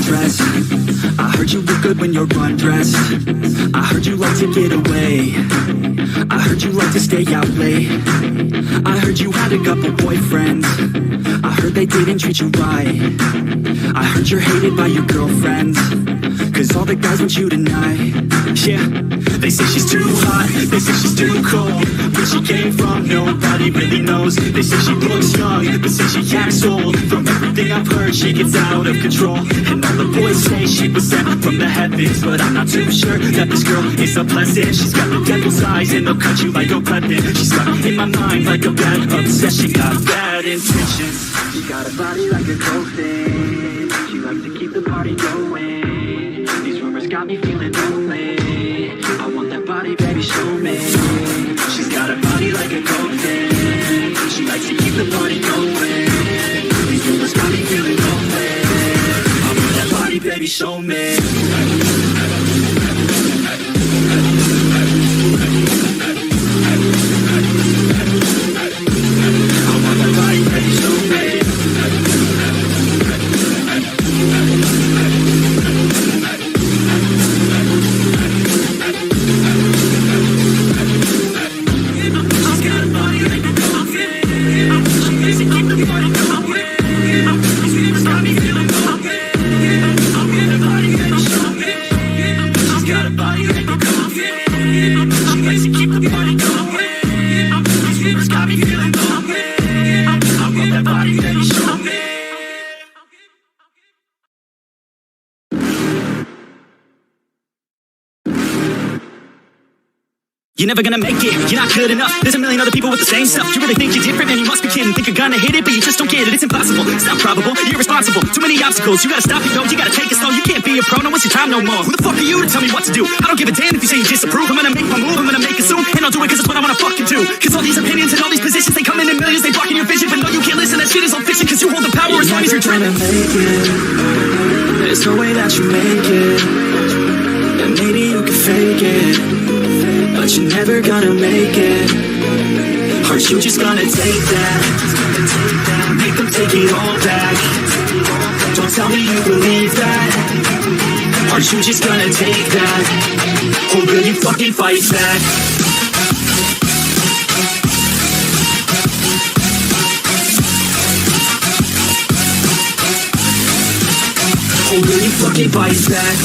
Dress. I heard you look good when you're undressed. I heard you like to get away. I heard you like to stay out late. I heard you had a couple boyfriends. I heard they didn't treat you right. I heard you're hated by your girlfriends, cause all the guys want you tonight. Yeah, they say she's too hot, they say she's too cold. Where she came from, nobody really knows. They say she looks young, but say she acts old. From everything I've heard, she gets out of control. And all the boys say she was sent from the heavens, but I'm not too sure that this girl is a blessing. She's got the devil's eyes and they'll cut you like a weapon. She's stuck in my mind like a bad obsession. Got bad intentions. She got a body like a cocaine, she likes to keep the party going. These rumors got me feeling lonely, I want that body, baby, show me. She's got a body like a cocaine, she likes to keep the party going. These rumors got me feeling lonely, I want that body, baby, show me. I want that body, baby, show me. You're never gonna make it, you're not good enough. There's a million other people with the same stuff. You really think you're different, man, you must be kidding. Think you're gonna hit it, but you just don't get it. It's impossible, it's not probable, you're irresponsible. Too many obstacles, you gotta stop it, yo. You gotta take it slow, you can't be a pro, no waste your time no more. Who the fuck are you to tell me what to do? I don't give a damn if you say you disapprove. I'm gonna make my move, I'm gonna make it soon. And I'll do it cause it's what I wanna fucking do. Cause all these opinions and all these positions, they come in millions. They blocking your vision, but no, you can't listen. That shit is all fiction, cause you hold the power as long as you're dreaming. There's no way that you make it, and maybe you can fake it, but you're never gonna make it. Aren't you just gonna take that? Make them take it all back. Don't tell me you believe that. Aren't you just gonna take that? Or will you fucking fight back? Or will you fucking fight back?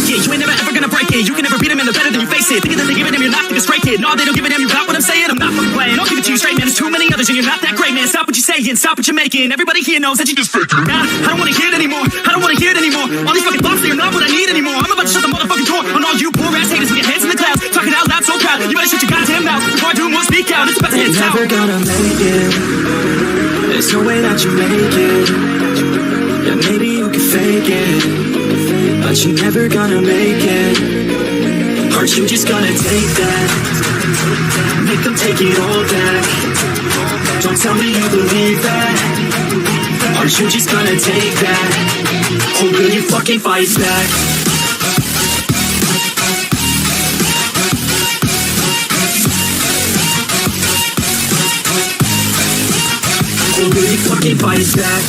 You ain't never ever gonna break it. You can never beat them and they're better than you face it. Thinking that they give it them, you're not thinking straight, kid. No, they don't give a damn, you got what I'm saying. I'm not fucking playing, I'll give it to you straight, man. There's too many others and you're not that great, man. Stop what you're saying, stop what you're making. Everybody here knows that you just faking. Nah, I don't wanna hear it anymore, I don't wanna hear it anymore. All these fucking thoughts, they are not what I need anymore. I'm about to shut the motherfucking door on all you poor ass haters with your heads in the clouds. Talking out loud so proud, you better shut your goddamn mouth before I do more speak out. It's about to head south. You're never gonna make it, there's no way that you make it. Yeah, maybe you can fake it, but you're never gonna make it. Aren't you just gonna take that? Make them take it all back. Don't tell me you believe that. Aren't you just gonna take that? Or will you fucking fight back? Or will you fucking fight back?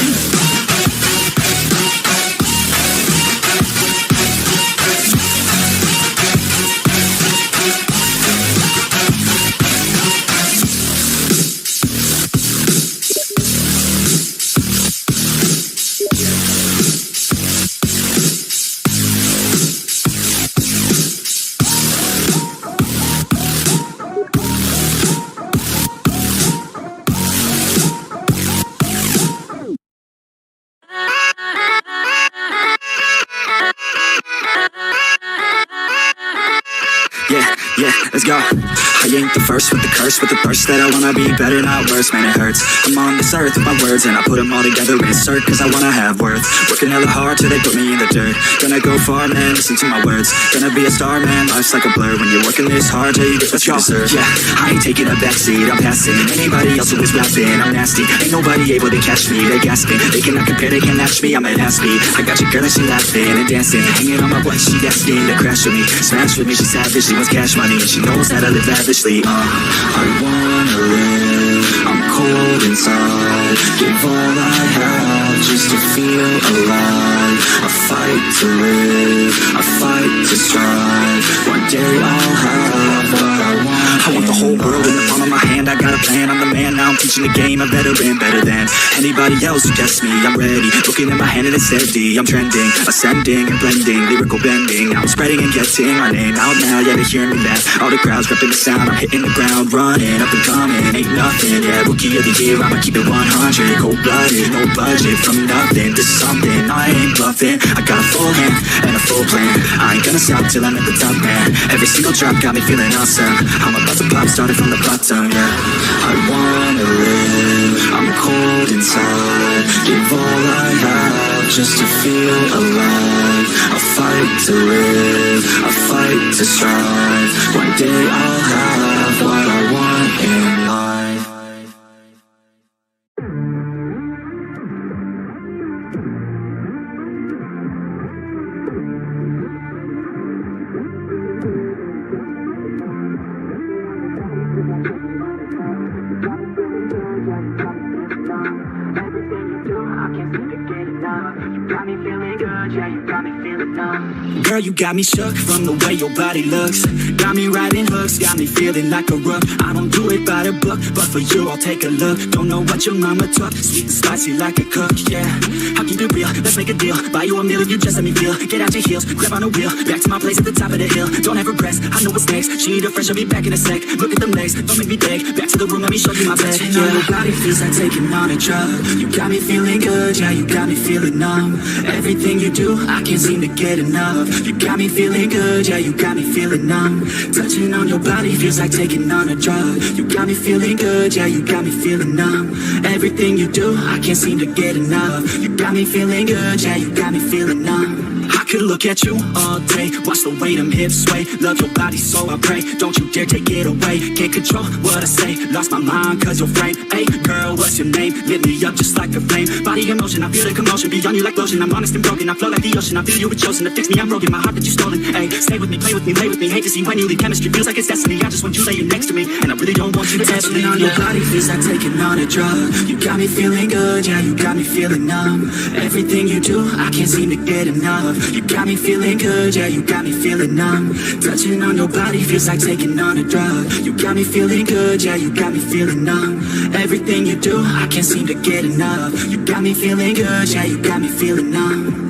curse with the thirst that I wanna be better, not worse. Man, it hurts. I'm on this earth with my words, and I put them all together, insert, cause I wanna have worth. Working hella hard till they put me in the dirt. Gonna go far, man, listen to my words. Gonna be a star, man, life's like a blur. When you're working this hard, yeah, you get what you deserve. Yeah, I ain't taking a backseat, I'm passing anybody else who is rapping. I'm nasty, ain't nobody able to catch me. They gasping, they cannot compare, they can't match me. I'm at half speed, I got your girl and she laughing and dancing, hanging on my butt, she asking to crash with me, smash with me. She savage, she wants cash money, and she knows how to live lavishly. I wanna live, I'm cold inside, give all I have just to feel alive. I fight to live, I fight to strive. One day I'll have what I want. I want the whole world in the palm of my hand. I got a plan, I'm the man, now I'm teaching the game. A veteran, better than anybody else who tests me. I'm ready, looking at my hand and it's steady. I'm trending, ascending and blending, lyrical bending. Now I'm spreading and getting my name out now. Yeah, they hear me laugh, all the crowds repping the sound. I'm hitting the ground, running, up and coming, ain't nothing. Yeah, rookie of the year, I'ma keep it 100. Cold-blooded, no budget, from nothing to something. I ain't bluffing, I got a full hand and a full plan. I ain't gonna stop till I'm at the top, man. Every single drop got me feeling awesome. I'm about to pop, started from the bottom, yeah. I wanna live, I'm cold inside, give all I have just to feel alive. I fight to live, I fight to strive. One day I'll have what I want in life. Girl, you got me shook from the way your body looks. Got me riding hooks, got me feeling like a rook. I don't do it by the book, but for you I'll take a look. Don't know what your mama took, sweet and spicy like a cook, yeah. I'll keep it real, let's make a deal. Buy you a meal if you just let me feel. Get out your heels, grab on the wheel. Back to my place at the top of the hill. Don't have regrets, I know what's next. She need a fresh, I'll be back in a sec. Look at them legs, don't make me beg. Back to the room, let me show you my bed. Touching on your body feels like taking on a drug. You got me feeling good, yeah, you got me feeling numb. Everything you do, I can't seem to get enough. You got me feeling good, yeah, you got me feeling numb. Touching on your body feels like taking on a drug. You got me feeling good, yeah, you got me feeling numb. Everything you do, I can't seem to get enough. You got me feeling good, yeah, you got me feeling numb. I could look at you all day, watch the way them hips sway. Love your body, so I pray, don't you dare take it away. Can't control what I say, lost my mind cause your frame. Hey girl, what's your name? Lit me up just like a flame. Body emotion, I feel the commotion, beyond you like lotion. I'm honest and broken, I flow like the ocean. I feel you were chosen to fix me, I'm broken, my heart that you stolen. Hey, stay with me, play with me, lay with me. Hate to see when you leave, chemistry feels like it's destiny. I just want you laying next to me, and I really don't want you to touch me. On your body feels like taking on a drug. You got me feeling good, yeah, you got me feeling numb. Everything you do, I can't seem to get enough. You got me feeling good, yeah, you got me feeling numb. Touching on your body feels like taking on a drug. You got me feeling good, yeah, you got me feeling numb. Everything you do, I can't seem to get enough. You got me feeling good, yeah, you got me feeling numb.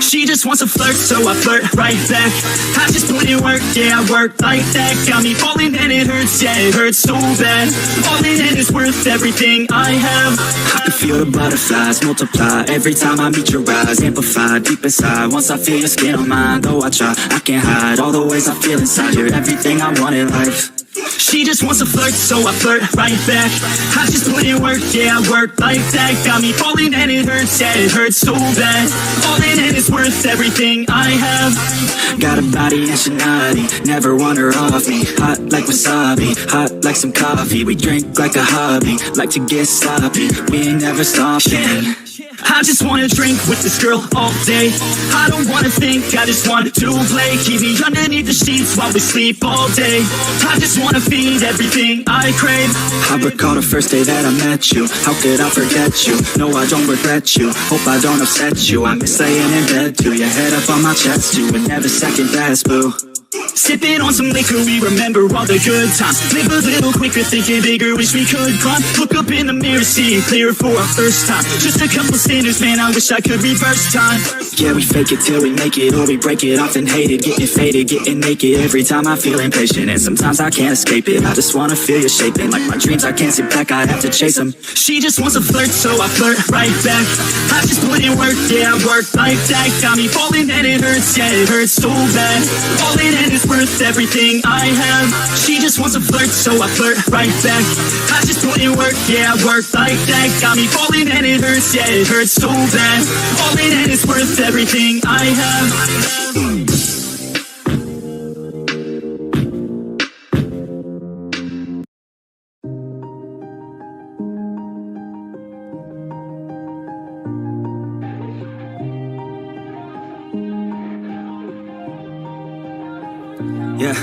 She just wants to flirt, so I flirt right back. I just put in work, yeah, I work like that. Got me falling and it hurts, yeah, it hurts so bad. All in it is worth everything I have. I can feel the butterflies multiply every time I meet your eyes. Amplify deep inside, once I feel your skin on mine. Though I try, I can't hide all the ways I feel inside. You're everything I want in life. She just wants to flirt, so I flirt right back. I just put in work, yeah, I work like that. Got me falling and it hurts, yeah, it hurts so bad. All in it is worth everything I have. Got a body and Shinadi, never want her off me. Hot like wasabi, hot like some coffee. We drink like a hobby, like to get sloppy. We ain't never stopping. I just wanna drink with this girl all day. I don't wanna think, I just want to play. Keep me underneath the sheets while we sleep all day. I just wanna feed everything I crave. I recall the first day that I met you. How could I forget you? No, I don't regret you. Hope I don't upset you. I miss laying in bed too. Your head up on my chest, you would never second best, boo. Sipping on some liquor, we remember all the good times. Live a little quicker, thinking bigger, wish we could climb. Look up in the mirror, seeing clear for our first time. Just a couple sinners, man, I wish I could reverse time. Yeah, we fake it till we make it, or we break it. Often hated, getting faded, getting naked. Every time I feel impatient, and sometimes I can't escape it. I just wanna feel you shaping, like my dreams, I can't sit back, I have to chase them. She just wants to flirt, so I flirt right back. I just put in work, yeah, I work like that. Got me falling and it hurts, yeah, it hurts so bad. Falling and it's worth everything I have. She just wants to flirt, so I flirt right back. I just put in work, yeah, I work like that. Got me falling and it hurts, yeah, it hurts so bad. Falling and it's worth everything I have. Yeah.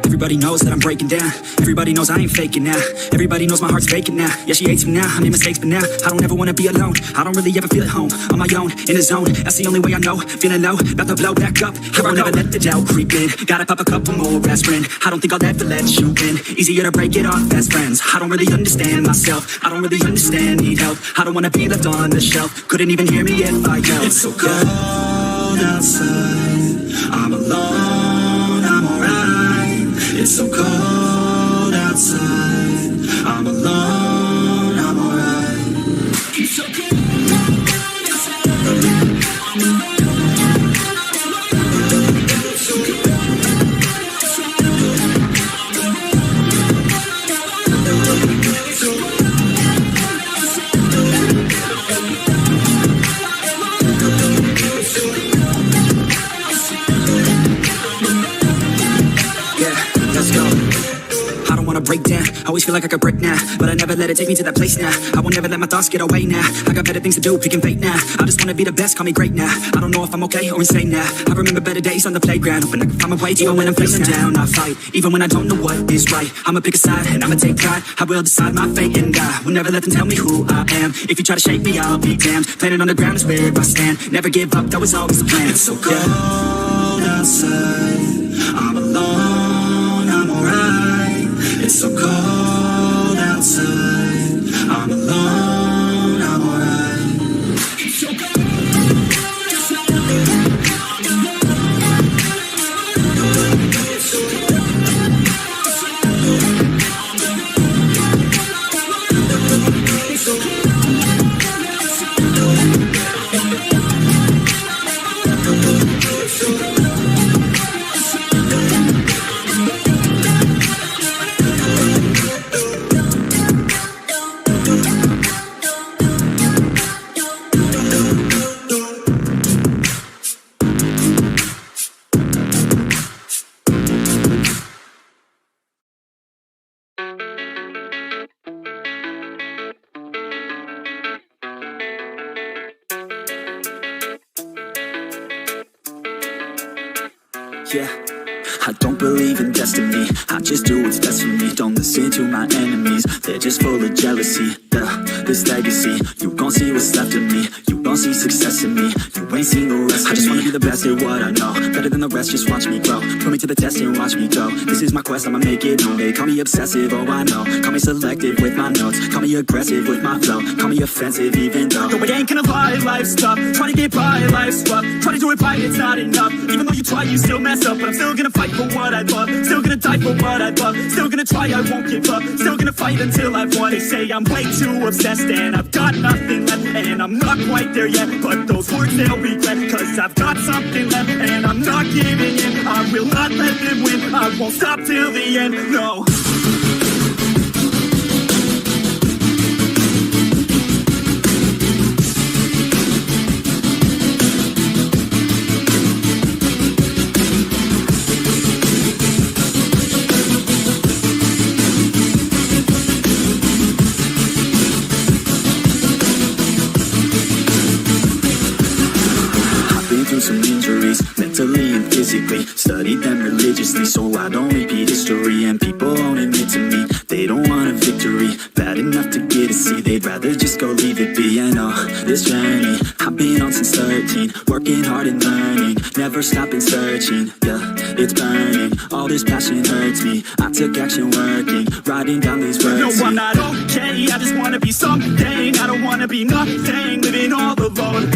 Everybody knows that I'm breaking down. Everybody knows I ain't faking now. Everybody knows my heart's vacant now. Yeah, she hates me now, I made mistakes, but now I don't ever wanna be alone. I don't really ever feel at home. On my own, in the zone, that's the only way I know. Feeling low, about to blow back up. Here I never let the doubt creep in. Gotta pop a couple more aspirin. I don't think I'll ever let you in. Easier to break it off best friends. I don't really understand myself. I don't really understand, need help. I don't wanna be left on the shelf. Couldn't even hear me if I yelled. It's so cold outside, I'm alone, I'm alright. It's so cold outside, I'm alone, I'm alright. It's so cold outside, I'm alone. Break down, always feel like I could break now, but I never let it take me to that place now. I won't never let my thoughts get away now. I got better things to do, picking fate now. I just wanna be the best, call me great now. I don't know if I'm okay or insane now. I remember better days on the playground, hoping I can find my way even when I'm feeling down. I fight, even when I don't know what is right. I'ma pick a side and I'ma take pride. I will decide my fate and I will never let them tell me who I am. If you try to shake me, I'll be damned. Planet on the ground is where I stand. Never give up, that was always the plan. It's so cold outside, I'm alone, I'm alright. It's so cold outside, I'm alone, I'm alright. It's so cold outside, I'm alone. It's so cold outside, it's so cold. Yeah, I don't believe in destiny. I just do what's best for me. Don't listen to my enemies, they're just full of jealousy. This legacy, you gon' see what's left of me. You gon' see success in me. You ain't seen the rest of me. I just wanna be the best at what I know. Better than the rest, just watch me grow. Put me to the test and watch me go. This is my quest, I'ma make it known. They call me obsessive, oh I know. Call me selective with my notes. Call me aggressive with my flow. Call me offensive even though No, I ain't gonna lie, life's tough. Trying to get by, life's rough. Trying to do it right, it's not enough. Even though you try, you still mess up. But I'm still gonna fight for what I love. Still gonna die for what I love. Still gonna try, I won't give up. Still gonna fight until I've won. They say I'm way too obsessed and I've got nothing left. And I'm not quite there yet, but those words they'll regret. Cause I've got something left and I'm not giving in. I will not let them win. I won't stop till the end, no. some injuries, mentally and physically. Studied them religiously so I don't repeat history. And people won't admit to me they don't want a victory. Bad enough to get a C, they'd rather just go leave it be. And this journey I've been on since 13, working hard and learning, never stopping searching. Yeah, it's burning, all this passion hurts me. I took action working, writing down these words. No, I'm not okay, I just wanna be something. I don't wanna be nothing, living all alone.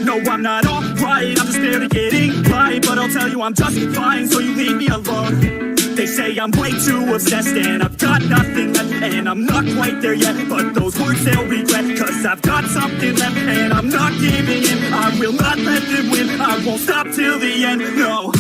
No, I'm not alright, I'm just barely getting by. But I'll tell you I'm just fine, so you leave me alone. They say I'm way too obsessed and I've got nothing left. And I'm not quite there yet, but those words they'll regret. Cause I've got something left and I'm not giving in. I will not let them win, I won't stop till the end, no.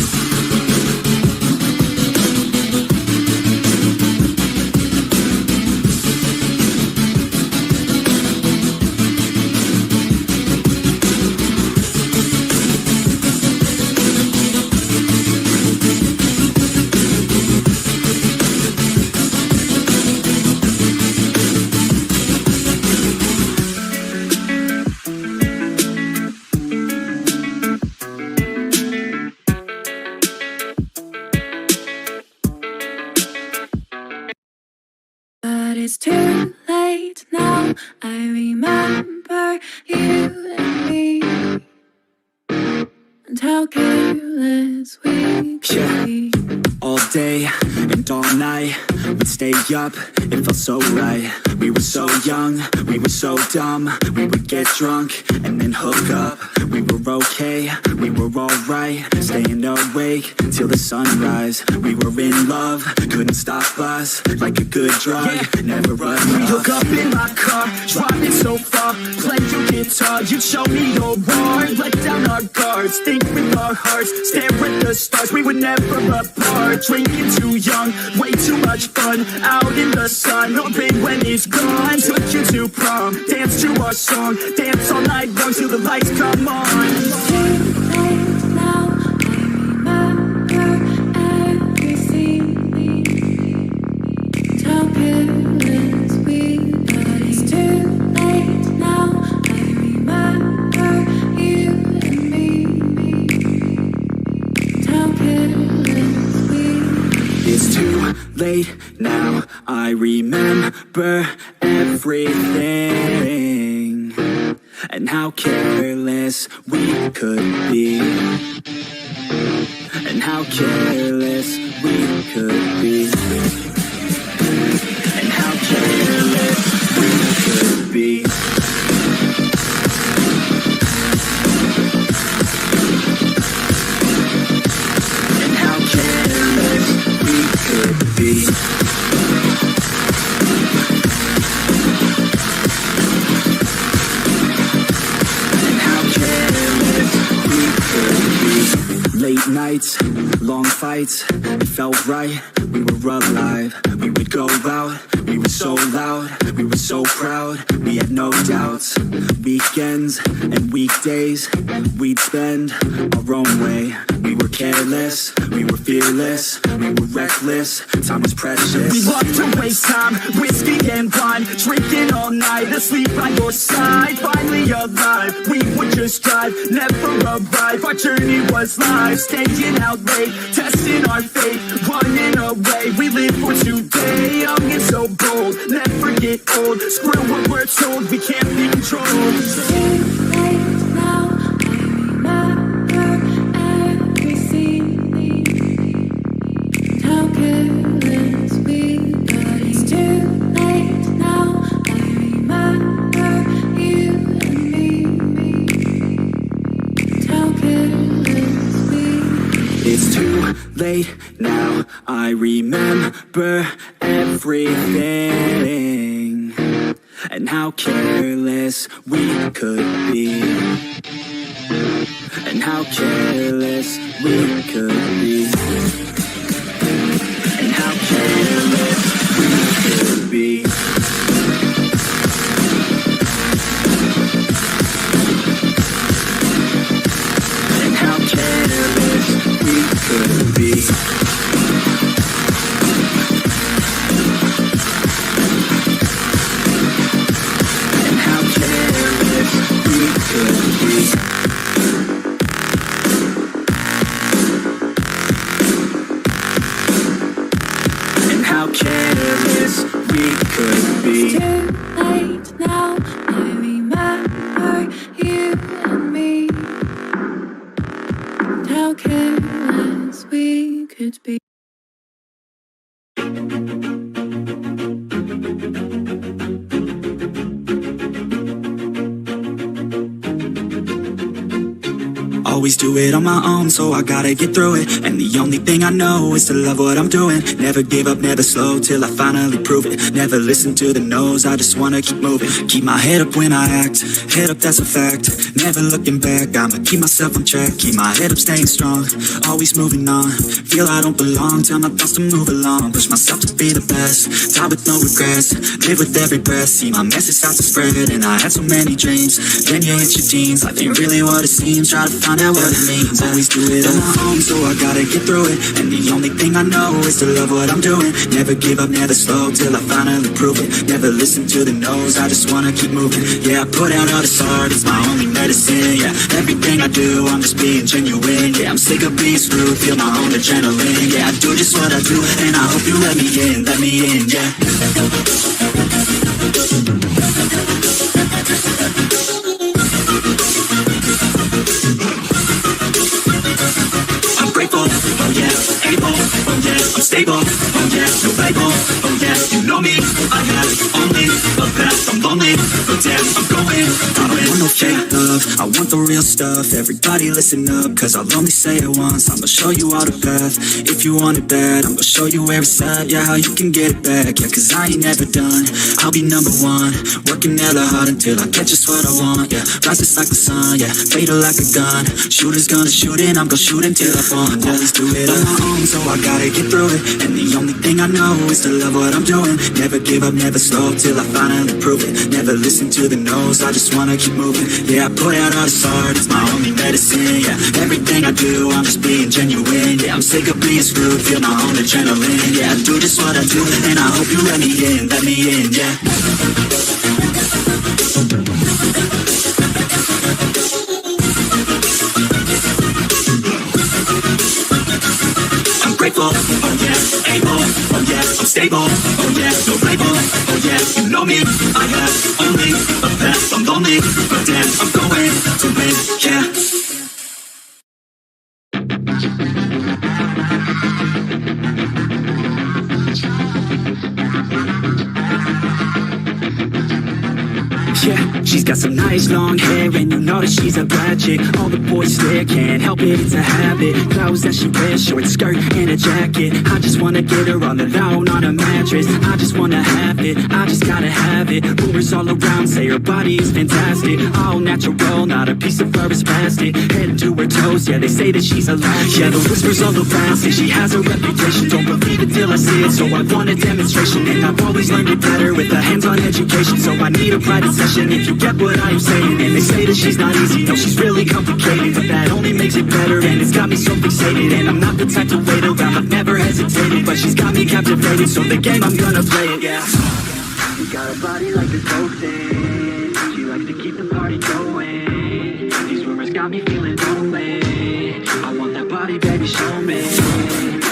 But it's too late now. I remember you and me, and how careless we could be. All day and all night, we'd stay up, it felt so right. We were so young, we were so dumb. We would get drunk and then hook up. We were okay, we were alright, staying awake till the sunrise. We were in love, couldn't stop us, like a good drug, never run We off. hook up in my car, driving so far. Play your guitar, you'd show me your art. Let down our guards, think with our hearts. Stare at the stars, we were never apart. Drinking too young, way too much fun. Out in the sun, hoping when it's gone. Took you to prom, dance to our song. Dance all night long till the lights come on. It's too late now. I remember everything. And how careless we got. It's too late now. I remember you and me. And how careless we. It's too late now, I remember everything, and how careless we could be, and how careless we could be, and how careless we could be. And how careless we could be. And how careless we could be. Late nights, long fights, it felt right, we were alive. We would go out, we were so loud, we were so proud, we had no doubts. Weekends and weekdays, we'd spend our own way. We were careless, we were fearless, we were reckless, time was precious. We loved to waste time, whiskey and wine, drinking all night, asleep by your side. Finally alive, we would just drive, never arrive. Our journey was live, staying out late, testing our fate, running away. We live for today, young and so bold, never get old. Screw what we're told, we can't be controlled. It's too late now. I remember everything. And how careless we got. It's too late now. I remember you and me. And how careless we. It's too late now, I remember everything, and how careless we could be, and how careless we could be, and how careless we could be. And how careless we could be. And how careless we could be. careless we could be. It's too late now. I remember you and me. How careless we could be. Always do it on my own, so I gotta get through it. And the only thing I know is to love what I'm doing. Never give up, never slow, till I finally prove it. Never listen to the no's, I just wanna keep moving. Keep my head up when I act, head up, that's a fact. Never looking back, I'ma keep myself on track. Keep my head up, staying strong, always moving on. Feel I don't belong, tell my thoughts to move along. Push myself to be the best, die with no regrets. Live with every breath, see my message start to spread. And I had so many dreams, then you hit your teens. Life ain't really what it seems, try to find out what it means. Always do it on my own, so I gotta get through it. And the only thing I know is to love what I'm doing. Never give up, never slow, till I finally prove it. Never listen to the no's, I just wanna keep moving. Yeah, I put out all this art, it's my only medicine. Yeah, everything I do, I'm just being genuine. Yeah, I'm sick of being screwed, feel my own adrenaline. Yeah, I do just what I do, and I hope you let me in, yeah. I'm grateful, oh yeah, able, oh yeah, I'm stable, oh yeah, no label, oh yeah, you know me, I have only the best, I'm lonely, but damn, I'm going, I don't want no fake love, I want the real stuff. Everybody listen up, cause I'll only say it once. I'ma show you all the path, if you want it bad, I'ma show you where it's at, yeah, how you can get it back. Yeah, cause I ain't never done, I'll be number one, working hella hard until I get just what I want. Yeah, rises like the sun, yeah, fatal like a gun. Shooters gonna shoot and I'm gonna shoot until I fall. Always do it on my own, so I gotta get through it. And the only thing I know is to love what I'm doing. Never give up, never slow, till I finally prove it. Never listen to the no's, I just wanna keep moving. Yeah, I put out all this art, it's my only medicine. Yeah, everything I do, I'm just being genuine. Yeah, I'm sick of being screwed, feel my own adrenaline. Yeah, I do just what I do, and I hope you let me in, yeah. I'm grateful, oh yeah, able, oh yeah, I'm stable, oh yeah, no label, oh yeah, you know me, I have only the best, I'm lonely, but damn, I'm going to win, yeah. Yeah, she's got some nice long hair, and you know that she's a bad chick. All the boys stare, can't help it, it's a habit. Clothes that she wears, short skirt and a jacket. I just wanna get her all alone on a mattress. I just wanna have it, I just gotta have it. Rumors all around say her body is fantastic. All natural, not a piece of fur is plastic. Head to her toes, yeah, they say that she's a latch. Yeah, the whispers all around say she has a reputation. Don't believe it till I see it, so I want a demonstration. And I've always learned it better with a hands-on education. So I need a private session if you get what I'm saying. And they say that she's not easy, no, she's really complicated, but that only makes it better, and it's got me so fixated. And I'm not the type to wait around, I've never hesitated, but she's got me captivated, so the game, I'm gonna play it, yeah. She got a body like a cocaine, she likes to keep the party going. These rumors got me feeling lonely, I want that body, baby, show me.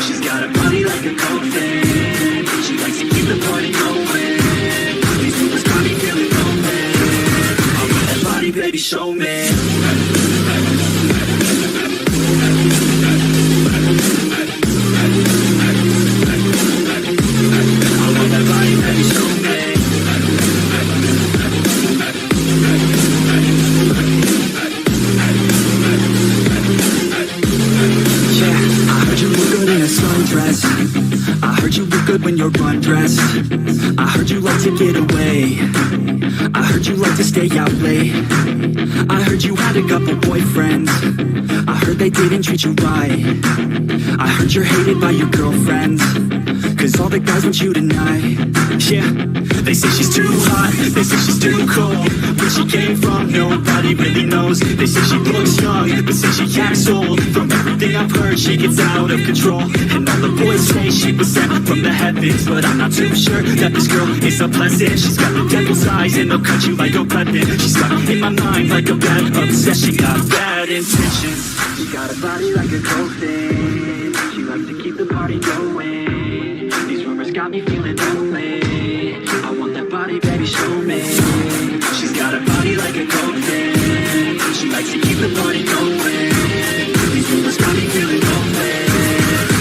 She's got a body like a cocaine, she likes to keep the party going. These rumors got me feeling lonely, I want that body, baby, show me. Dress. I heard you look good when you're undressed. I heard you like to get away. I heard you like to stay out late. I heard you had a couple boyfriends. I heard they didn't treat you right. I heard you're hated by your girlfriends, cause all the guys want you tonight. Yeah, they say she's too hot, they say she's too cold. Where she came from, nobody really knows. They say she looks young, but say she acts old. From everything I've heard, she gets out of control. And all the boys say she was sent from the heavens, but I'm not too sure that this girl is a blessing. She's got the devil's eyes and they'll cut you like a weapon. She's stuck in my mind like a bad obsession. Got bad intentions. She got a body like a cold thing, she likes to keep the party going. These rumors got got me feeling lonely. I want that body, baby, show me. She's got a body like a gold thing. She likes to keep the party going. These rumors got me feeling lonely.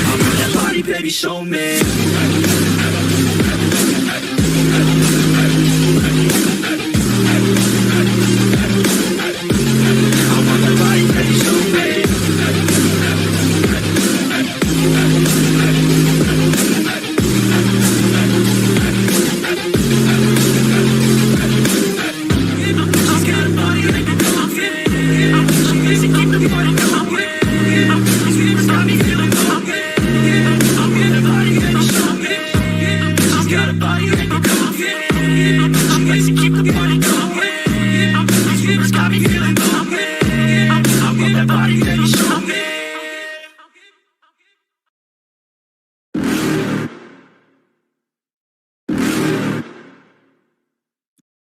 I want that body, baby, show me.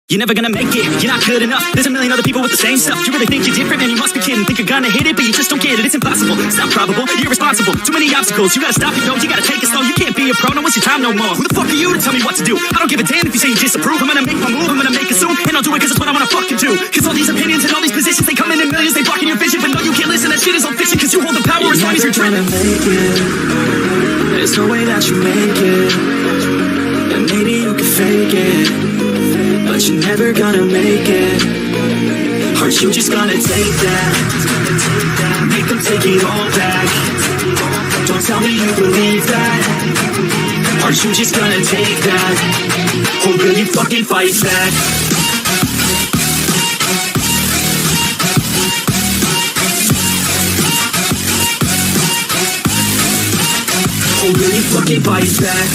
You're never gonna make it, you're not good enough. There's a million other people with the same stuff. You really think you're different, man, you must be kidding. Think you're gonna hit it, but you just don't get it. It's impossible, it's not probable, you're irresponsible. Too many obstacles, you gotta stop your goals. You gotta take it slow, you can't be a pro, don't waste your time no more. Who the fuck are you to tell me what to do? I don't give a damn if you say you disapprove. I'm gonna make my move, I'm gonna make it soon. And I'll do it cause it's what I wanna fucking do. Cause all these opinions and all these positions, they come in millions. They blocking your vision, but no, you can't listen. That shit is all fiction, cause you hold the power as long as you're dreaming. Make it. There's no way that you make it. And maybe you can fake it, but you're never gonna make it. Aren't you just gonna take that? Make them take it all back. Don't tell me you believe that. Aren't you just gonna take that? Or will you fucking fight back? Or will you fucking fight back?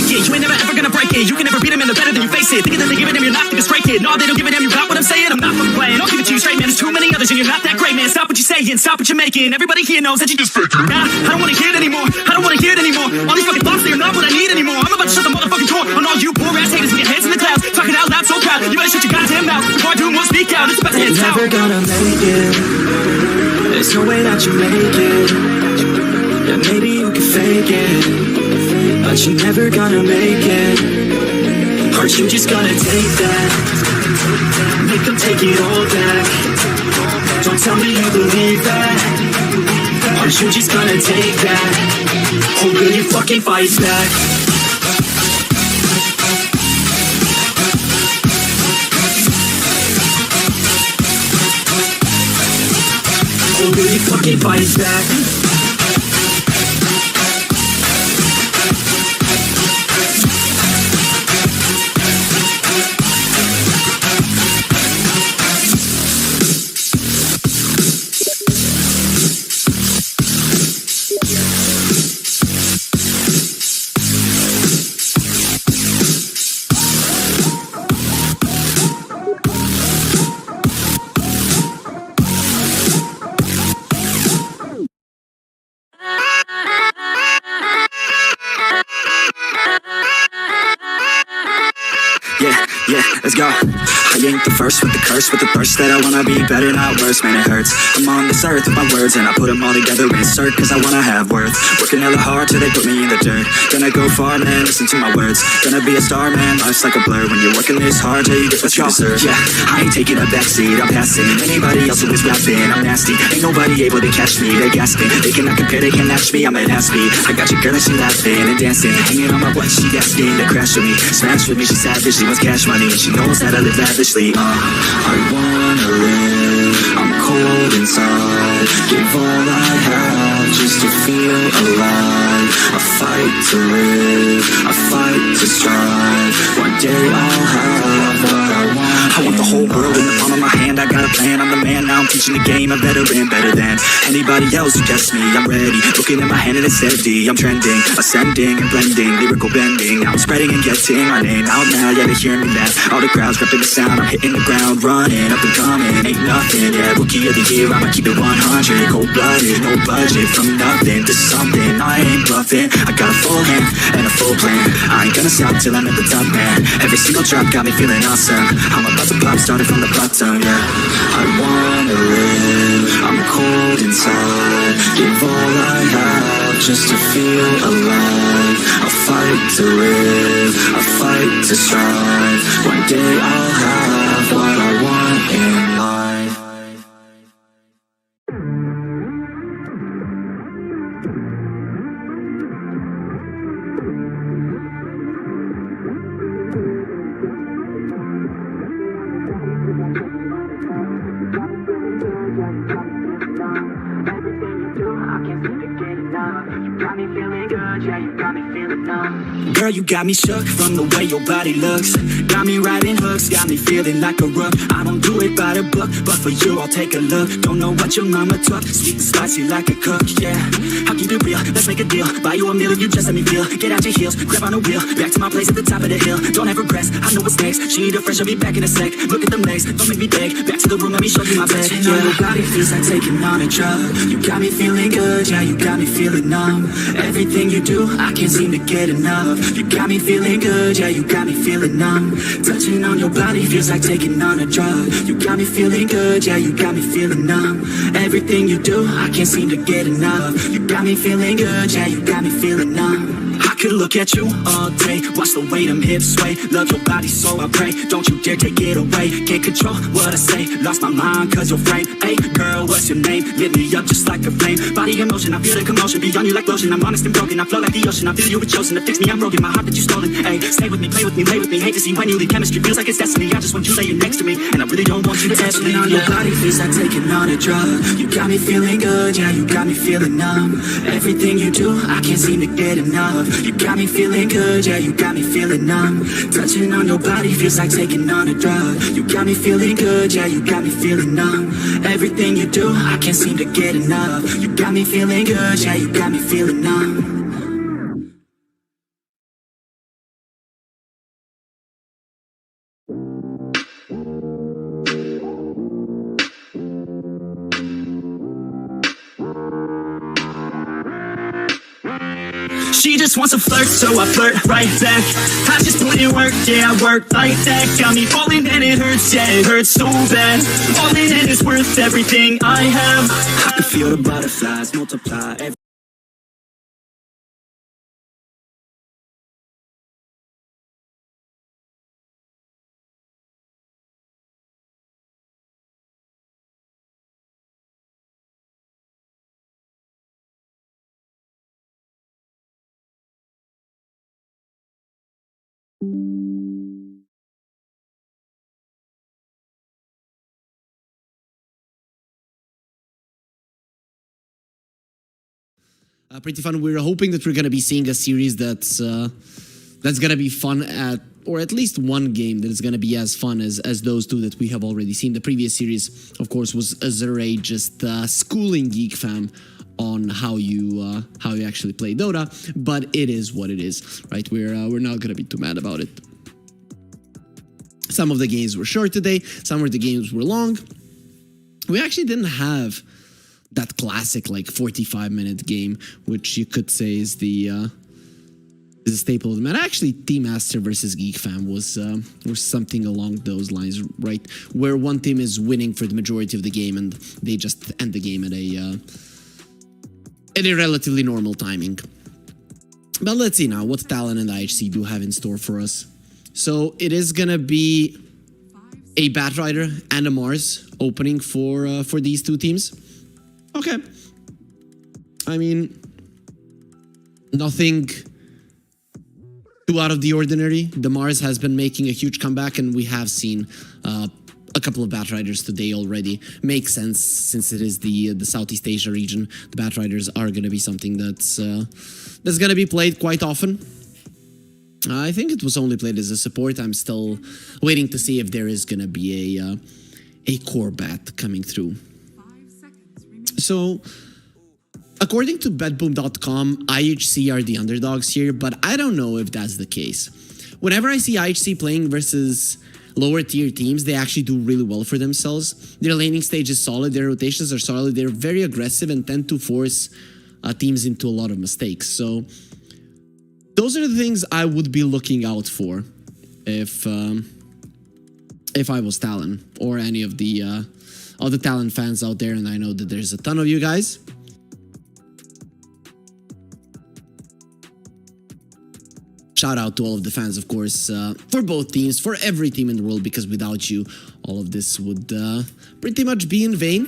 You ain't never ever gonna break it. You can never beat them and they're better than you face it. Thinking that they give a damn, you're not thinking straight, kid. No, they don't give a damn, you got what I'm saying. I'm not fucking playing, I'll give it to you straight, man. There's too many others and you're not that great, man. Stop what you're saying, stop what you're making. Everybody here knows that you just fake it. Nah, I don't wanna hear it anymore, I don't wanna hear it anymore. All these fucking thoughts, they're not what I need anymore. I'm about to shut the motherfucking door on all you poor ass haters with your heads in the clouds. Talking out loud so proud, you better shut your goddamn mouth before I do more speak out. It's about to head south. You're never gonna make it. There's no way that you make it. Yeah, maybe you can fake it, but you're never gonna make it. Aren't you just gonna take that? Make them take it all back. Don't tell me you believe that. Aren't you just gonna take that? Or will you fucking fight back? Or will you fucking fight back? Yeah, let's go. I ain't the first with the curse, with the thirst that I wanna be better, not worse, man, it hurts. I'm on this earth with my words and I put them all together, insert, cause I wanna have worth. Working hella hard till they put me in the dirt. Gonna go far, man, listen to my words. Gonna be a star, man, life's like a blur. When you're working this hard till you get what you deserve. Yeah, I ain't taking a backseat, I'm passing. Anybody else who is rapping, I'm nasty. Ain't nobody able to catch me, they gasping. They cannot compare, they can't match me, I'm at half speed. I got your girl and she laughing and dancing, hanging on my butt, she asking to crash with me. Smash with me, she savage, she wants cash money, and she knows that I live lavishly. I wanna live, I'm cold inside. Give all I have just to feel alive. I fight to live, I fight to strive. One day I'll have what I want. I want the whole world in the palm of my hand. I got a plan, I'm the man, now I'm teaching the game. A veteran, better than anybody else who tests me. I'm ready, looking at my hand and it's empty. I'm trending, ascending and blending, lyrical bending. Now I'm spreading and getting my name out now. Yeah, they hear me laugh, all the crowds repping the sound. I'm hitting the ground, running, up and coming, ain't nothing. Yeah, rookie of the year, I'ma keep it 100. Cold-blooded, no budget, from nothing to something. I ain't bluffing, I got a full hand and a full plan. I ain't gonna stop till I'm at the top, man. Every single drop got me feeling awesome. I'm a I was a pop, started from the bottom, yeah. I wanna live, I'm cold inside. Give all I have just to feel alive. I'll fight to live, I'll fight to strive. One day I'll have what I want in life. Girl, you got me shook from the way your body looks. Got me riding hooks, got me feeling like a rook. I don't do it by the book, but for you I'll take a look. Don't know what your mama took, sweet and spicy like a cook, yeah. I'll keep it real, let's make a deal. Buy you a meal, you just let me feel. Get out your heels, grab on the wheel. Back to my place at the top of the hill. Don't have regrets, I know what's next. She need a fresh, I'll be back in a sec. Look at them legs, don't make me beg. Back to the room, let me show you my bed. Touching on your body feels like taking on a drug. You got me feeling good, yeah, you got me feeling numb. Everything you do, I can't seem to get enough. You got me feeling good, yeah, you got me feeling numb. Touching on your body feels like taking on a drug. You got me feeling good, yeah, you got me feeling numb. Everything you do, I can't seem to get enough. You got me feeling good, yeah, you got me feeling numb. I could look at you all day, watch the way them hips sway. Love your body, so I pray, don't you dare take it away. Can't control what I say, lost my mind cause you're frame. Hey girl, what's your name? Lit me up just like a flame. Body in motion, I feel the commotion, beyond you like lotion. I'm honest and broken, I flow like the ocean. I feel you were chosen to fix me, I'm broken. My heart that you stolen. Hey, stay with me, play with me, lay with me. Hate to see when you leave, chemistry feels like it's destiny. I just want you laying next to me, and I really don't want you to test me. On your body feels like taking on a drug. You got me feeling good, yeah, you got me feeling numb. Everything you do, I can't seem to get enough. You got me feeling good, yeah, you got me feeling numb. Touching on your body feels like taking on a drug. You got me feeling good, yeah, you got me feeling numb. Everything you do, I can't seem to get enough. You got me feeling good, yeah, you got me feeling numb. She just wants to flirt, so I flirt right back. I just put in work, yeah, I work like that. Got me falling and it hurts, yeah, it hurts so bad. All in it is worth everything I have. I can feel the butterflies multiply every pretty fun. We're hoping that we're going to be seeing a series that's going to be fun or at least one game that is going to be as fun as those two that we have already seen. The previous series, of course, was Azure just schooling Geek Fam on how you actually play Dota, but it is what it is, right? We're not going to be too mad about it. Some of the games were short today, some of the games were long. We actually didn't have that classic like 45-minute game, which you could say is the staple of the match. Actually, Team Master versus Geek Fam was something along those lines, right? Where one team is winning for the majority of the game and they just end the game at a relatively normal timing. But let's see now what Talon and IHC do have in store for us. So it is gonna be a Batrider and a Mars opening for these two teams. Okay. I mean, nothing too out of the ordinary. The Mars has been making a huge comeback, and we have seen a couple of Batriders today already. Makes sense since it is the Southeast Asia region. The Batriders are going to be something that's going to be played quite often. I think it was only played as a support. I'm still waiting to see if there is going to be a core bat coming through. So, according to BetBoom.com, IHC are the underdogs here, but I don't know if that's the case. Whenever I see IHC playing versus lower tier teams, they actually do really well for themselves. Their laning stage is solid, their rotations are solid, they're very aggressive and tend to force teams into a lot of mistakes. So, those are the things I would be looking out for if if I was Talon or any of the Talon fans out there, and I know that there's a ton of you guys. Shout out to all of the fans, of course, for both teams, for every team in the world, because without you, all of this would pretty much be in vain.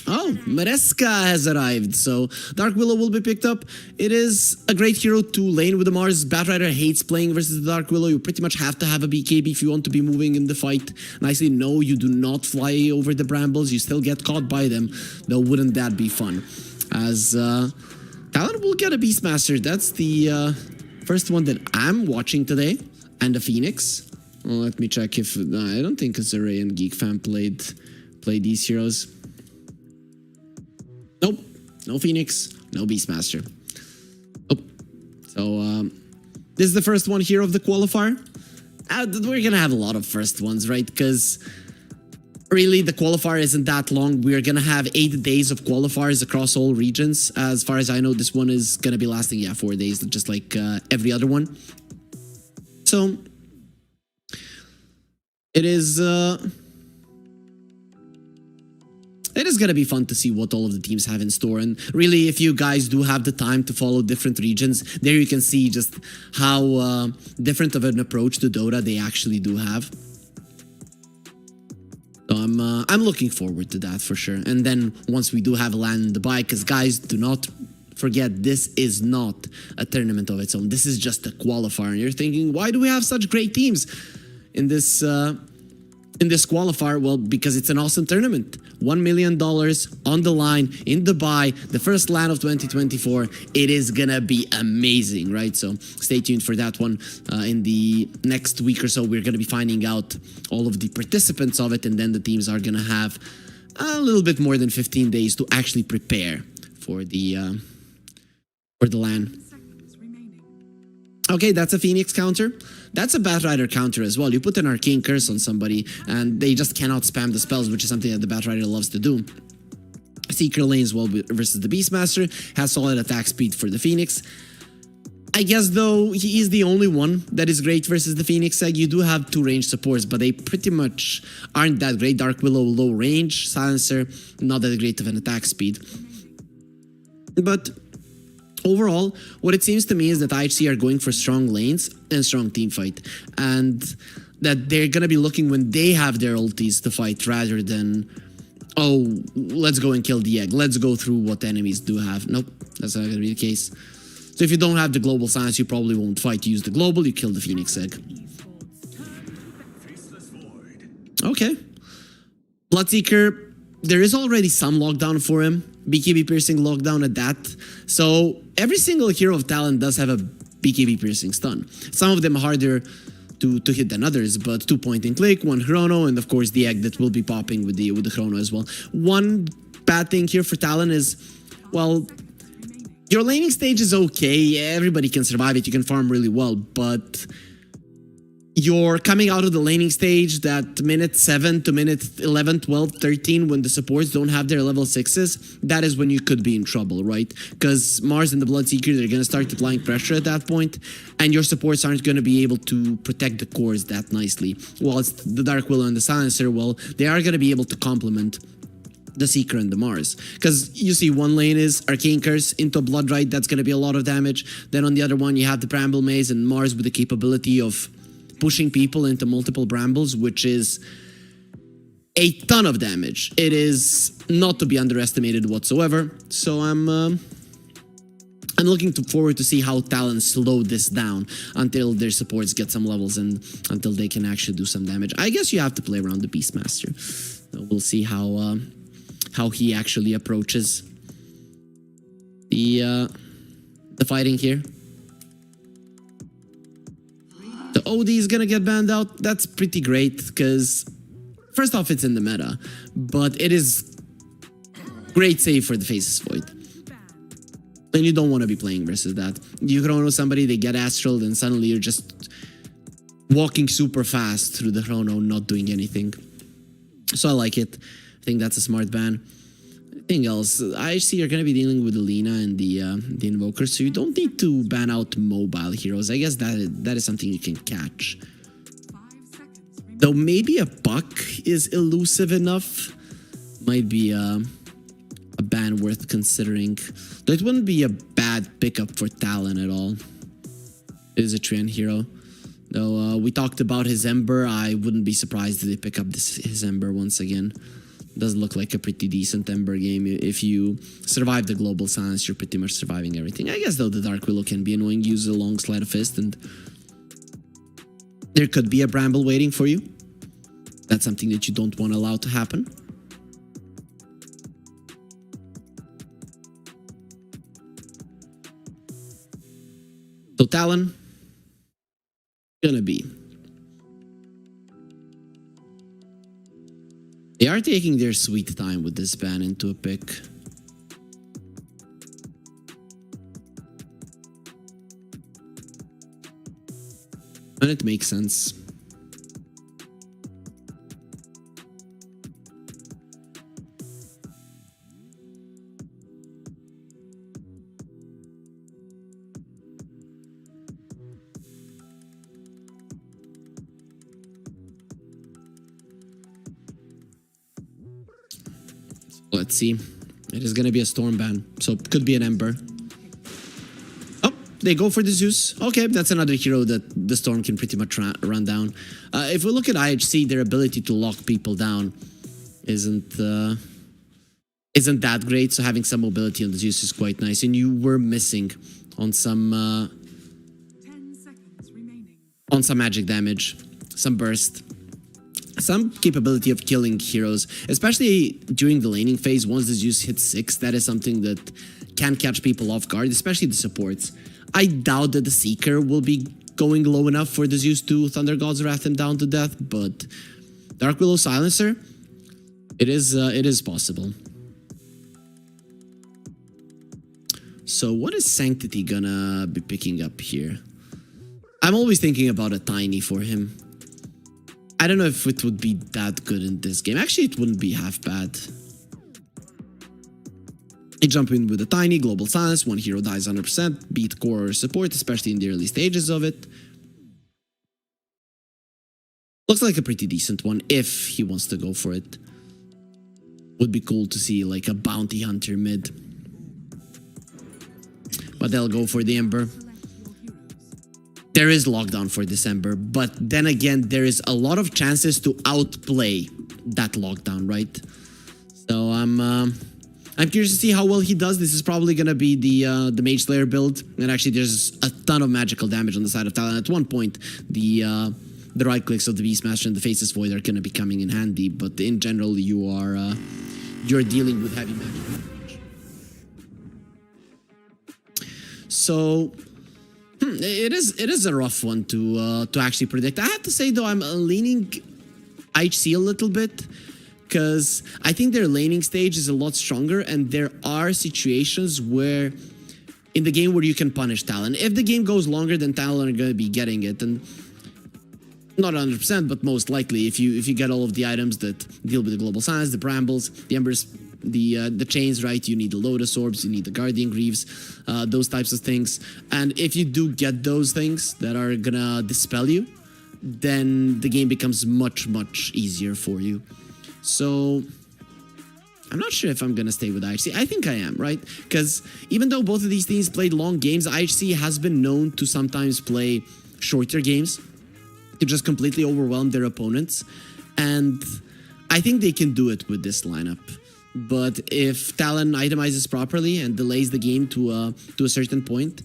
Oh, Mareska has arrived, so Dark Willow will be picked up. It is a great hero to lane with the Mars. Batrider hates playing versus the Dark Willow. You pretty much have to have a BKB if you want to be moving in the fight nicely. No, you do not fly over the brambles. You still get caught by them, though wouldn't that be fun? As Talon will get a Beastmaster. That's the first one that I'm watching today, and a Phoenix. Well, let me check if... I don't think Azure and Geek Fan played these heroes. Nope, no Phoenix, no Beastmaster. Oh, so this is the first one here of the qualifier. We're gonna have a lot of first ones, right? Because really, the qualifier isn't that long. We're gonna have 8 days of qualifiers across all regions. As far as I know, this one is gonna be lasting, 4 days, just like every other one. So it is gonna be fun to see what all of the teams have in store. And really, if you guys do have the time to follow different regions, there you can see just how different of an approach to Dota they actually do have. So I'm looking forward to that for sure. And then once we do have a land in the bike, because guys, do not forget, this is not a tournament of its own. This is just a qualifier. And you're thinking, why do we have such great teams in this qualifier? Well, because it's an awesome tournament. $1 million on the line in Dubai, the first LAN of 2024. It is gonna be amazing, right? So stay tuned for that one. In the next week or so, we're gonna be finding out all of the participants of it, and then the teams are gonna have a little bit more than 15 days to actually prepare for the LAN. Okay, that's a Phoenix counter. That's a Batrider counter as well. You put an Arcane Curse on somebody and they just cannot spam the spells, which is something that the Batrider loves to do. Seeker lanes well versus the Beastmaster. Has solid attack speed for the Phoenix. I guess, though, he is the only one that is great versus the Phoenix egg. You do have 2 range supports, but they pretty much aren't that great. Dark Willow, low range. Silencer, not that great of an attack speed. But overall, what it seems to me is that IHC are going for strong lanes and strong team fight, and that they're going to be looking when they have their ultis to fight rather than, oh, let's go and kill the egg. Let's go through what the enemies do have. Nope, that's not going to be the case. So if you don't have the global science, you probably won't fight. You use the global, you kill the Phoenix egg. Okay. Bloodseeker, there is already some lockdown for him. BKB piercing lockdown at that. So every single hero of Talon does have a BKB piercing stun. Some of them harder to hit than others, but 2 point and click, 1 chrono, and of course the egg that will be popping with the chrono as well. One bad thing here for Talon is, well, your laning stage is okay. Everybody can survive it. You can farm really well, but you're coming out of the laning stage that minute 7 to minute 11, 12, 13, when the supports don't have their level 6s, that is when you could be in trouble, right? Because Mars and the Bloodseeker, they're going to start applying pressure at that point, and your supports aren't going to be able to protect the cores that nicely. Whilst the Dark Willow and the Silencer, well, they are going to be able to complement the Seeker and the Mars. Because you see, one lane is Arcane Curse into Bloodrite, that's going to be a lot of damage. Then on the other one, you have the Bramble Maze and Mars with the capability of pushing people into multiple brambles, which is a ton of damage. It is not to be underestimated whatsoever. So I'm looking forward to see how Talon slow this down until their supports get some levels and until they can actually do some damage. I guess you have to play around the Beastmaster. So we'll see how he actually approaches the fighting here. The OD is gonna get banned out. That's pretty great because, first off, it's in the meta, but it is great save for the Faceless Void. And you don't want to be playing versus that. You chrono somebody, they get astral, and suddenly you're just walking super fast through the chrono, not doing anything. So I like it. I think that's a smart ban. Anything else? IHC are going to be dealing with the Lina and the Invoker, so you don't need to ban out mobile heroes. I guess that is something you can catch. Though maybe a buck is elusive enough. Might be a ban worth considering. Though it wouldn't be a bad pickup for Talon at all. It is a trend hero. Though we talked about his Ember, I wouldn't be surprised if they pick up his Ember once again. Does look like a pretty decent Ember game. If you survive the global silence, you're pretty much surviving everything. I guess though the Dark Willow can be annoying. Use a long sleight of fist and there could be a Bramble waiting for you. That's something that you don't want to allow to happen. So Talon, gonna be. They are taking their sweet time with this ban into a pick. And it makes sense. Let's see. It is going to be a Storm ban, so it could be an Ember. Oh, they go for the Zeus. Okay, that's another hero that the Storm can pretty much run down. If we look at IHC, their ability to lock people down isn't that great, so having some mobility on the Zeus is quite nice. And you were missing on some 10 seconds remaining. on some magic damage, some burst. Some capability of killing heroes, especially during the laning phase. Once the Zeus hits 6, that is something that can catch people off guard, especially the supports. I doubt that the Seeker will be going low enough for the Zeus to Thunder God's Wrath him down to death, but Dark Willow Silencer, it is possible. So what is Sanctity gonna be picking up here? I'm always thinking about a Tiny for him. I don't know if it would be that good in this game. Actually, it wouldn't be half bad. You jump in with a Tiny, Global Silence, one hero dies 100%, beat core or support, especially in the early stages of it. Looks like a pretty decent one if he wants to go for it. Would be cool to see like a Bounty Hunter mid. But they'll go for the Ember. There is lockdown for December, but then again, there is a lot of chances to outplay that lockdown, right? So I'm curious to see how well he does. This is probably gonna be the Mage Slayer build, and actually, there's a ton of magical damage on the side of Talon. At one point, the right clicks of the Beastmaster and the Faceless Void are gonna be coming in handy, but in general, you're dealing with heavy magic damage. So. It is a rough one to actually predict. I have to say though, I'm leaning IHC a little bit because I think their laning stage is a lot stronger, and there are situations where in the game where you can punish Talon. If the game goes longer, then Talon are going to be getting it, and not 100%, but most likely if you get all of the items that deal with the global silence, the brambles, the embers, the chains, right? You need the Lotus Orbs, you need the Guardian Greaves, those types of things. And if you do get those things that are gonna dispel you, then the game becomes much, much easier for you. So I'm not sure if I'm gonna stay with IHC. I think I am, right? Because even though both of these teams played long games, IHC has been known to sometimes play shorter games to just completely overwhelm their opponents. And I think they can do it with this lineup. But if Talon itemizes properly and delays the game to a certain point,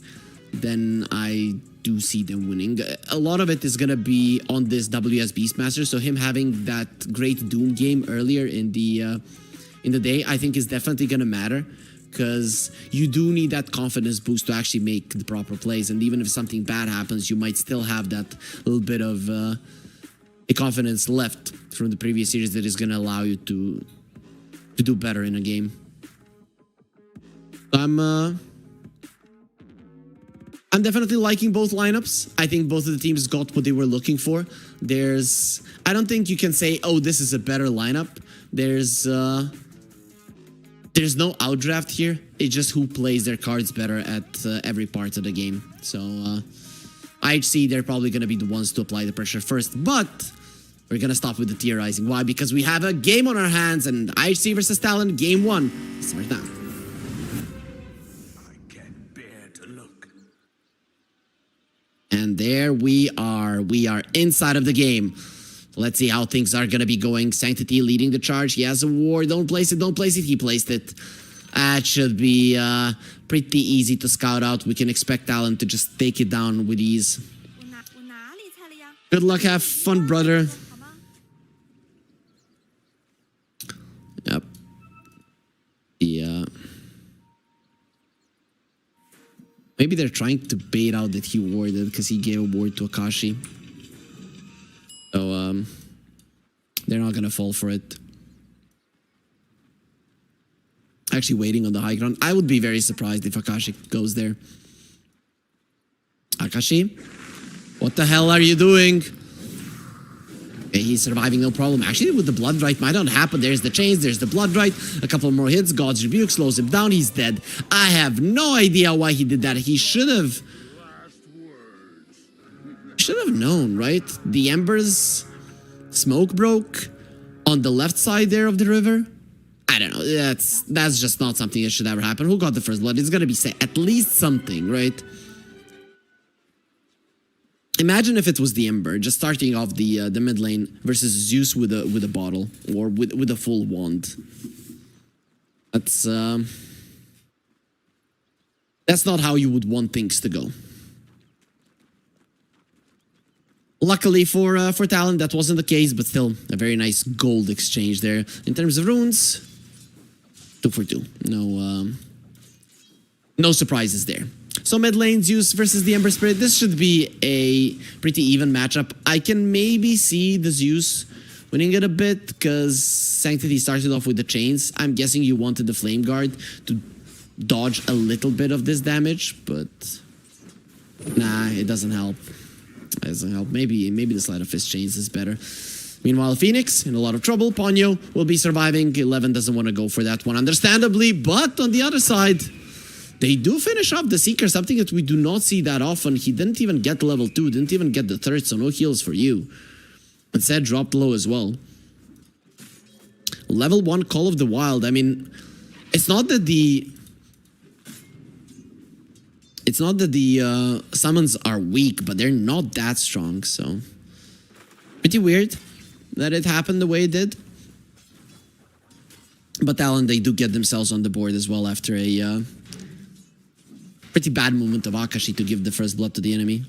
then I do see them winning. A lot of it is going to be on this WS Beastmaster, so him having that great Doom game earlier in the day, I think is definitely going to matter, because you do need that confidence boost to actually make the proper plays, and even if something bad happens, you might still have that little bit of a confidence left from the previous series that is going to allow you to do better in a game. I'm definitely liking both lineups. I think both of the teams got what they were looking for. I don't think you can say, oh, this is a better lineup. There's no outdraft here. It's just who plays their cards better at every part of the game. So IHC, they're probably going to be the ones to apply the pressure first. But We're gonna stop with the theorizing. Why? Because we have a game on our hands, and IHC versus Talon, game 1. Start now. I can't bear to look. And there we are. We are inside of the game. Let's see how things are gonna be going. Sanctity leading the charge. He has a ward. Don't place it. Don't place it. He placed it. That should be pretty easy to scout out. We can expect Talon to just take it down with ease. Good luck. Have fun, brother. Yep. Yeah. Maybe they're trying to bait out that he warded because he gave a ward to Akashi. So, they're not gonna fall for it. Actually waiting on the high ground. I would be very surprised if Akashi goes there. Akashi? What the hell are you doing? Okay, he's surviving, no problem. Actually, with the blood right might not happen. There's the chains, there's the blood right. A couple more hits. God's Rebuke slows him down. He's dead. I have no idea why he did that. He should have known, right? The embers smoke broke on the left side there of the river. I don't know. That's just not something that should ever happen. Who got the first blood? It's gonna be at least something, right? Imagine if it was the Ember just starting off the mid lane versus Zeus with a bottle or with a full wand. That's not how you would want things to go. Luckily for Talon, that wasn't the case, but still a very nice gold exchange there. In terms of runes, 2 for 2. No surprises there. So mid lane, Zeus versus the Ember Spirit. This should be a pretty even matchup. I can maybe see the Zeus winning it a bit because Sanctity started off with the chains. I'm guessing you wanted the Flame Guard to dodge a little bit of this damage, but nah, it doesn't help. It doesn't help. Maybe the Sleight of Fist chains is better. Meanwhile, Phoenix in a lot of trouble. Ponyo will be surviving. 11 doesn't want to go for that one, understandably. But on the other side, they do finish off the Seeker, something that we do not see that often. He didn't even get level 2, didn't even get the third, so no heals for you. Instead, dropped low as well. Level 1 Call of the Wild. I mean, it's not that the summons are weak, but they're not that strong, so pretty weird that it happened the way it did. But Talon, they do get themselves on the board as well after a pretty bad movement of Akashi to give the first blood to the enemy.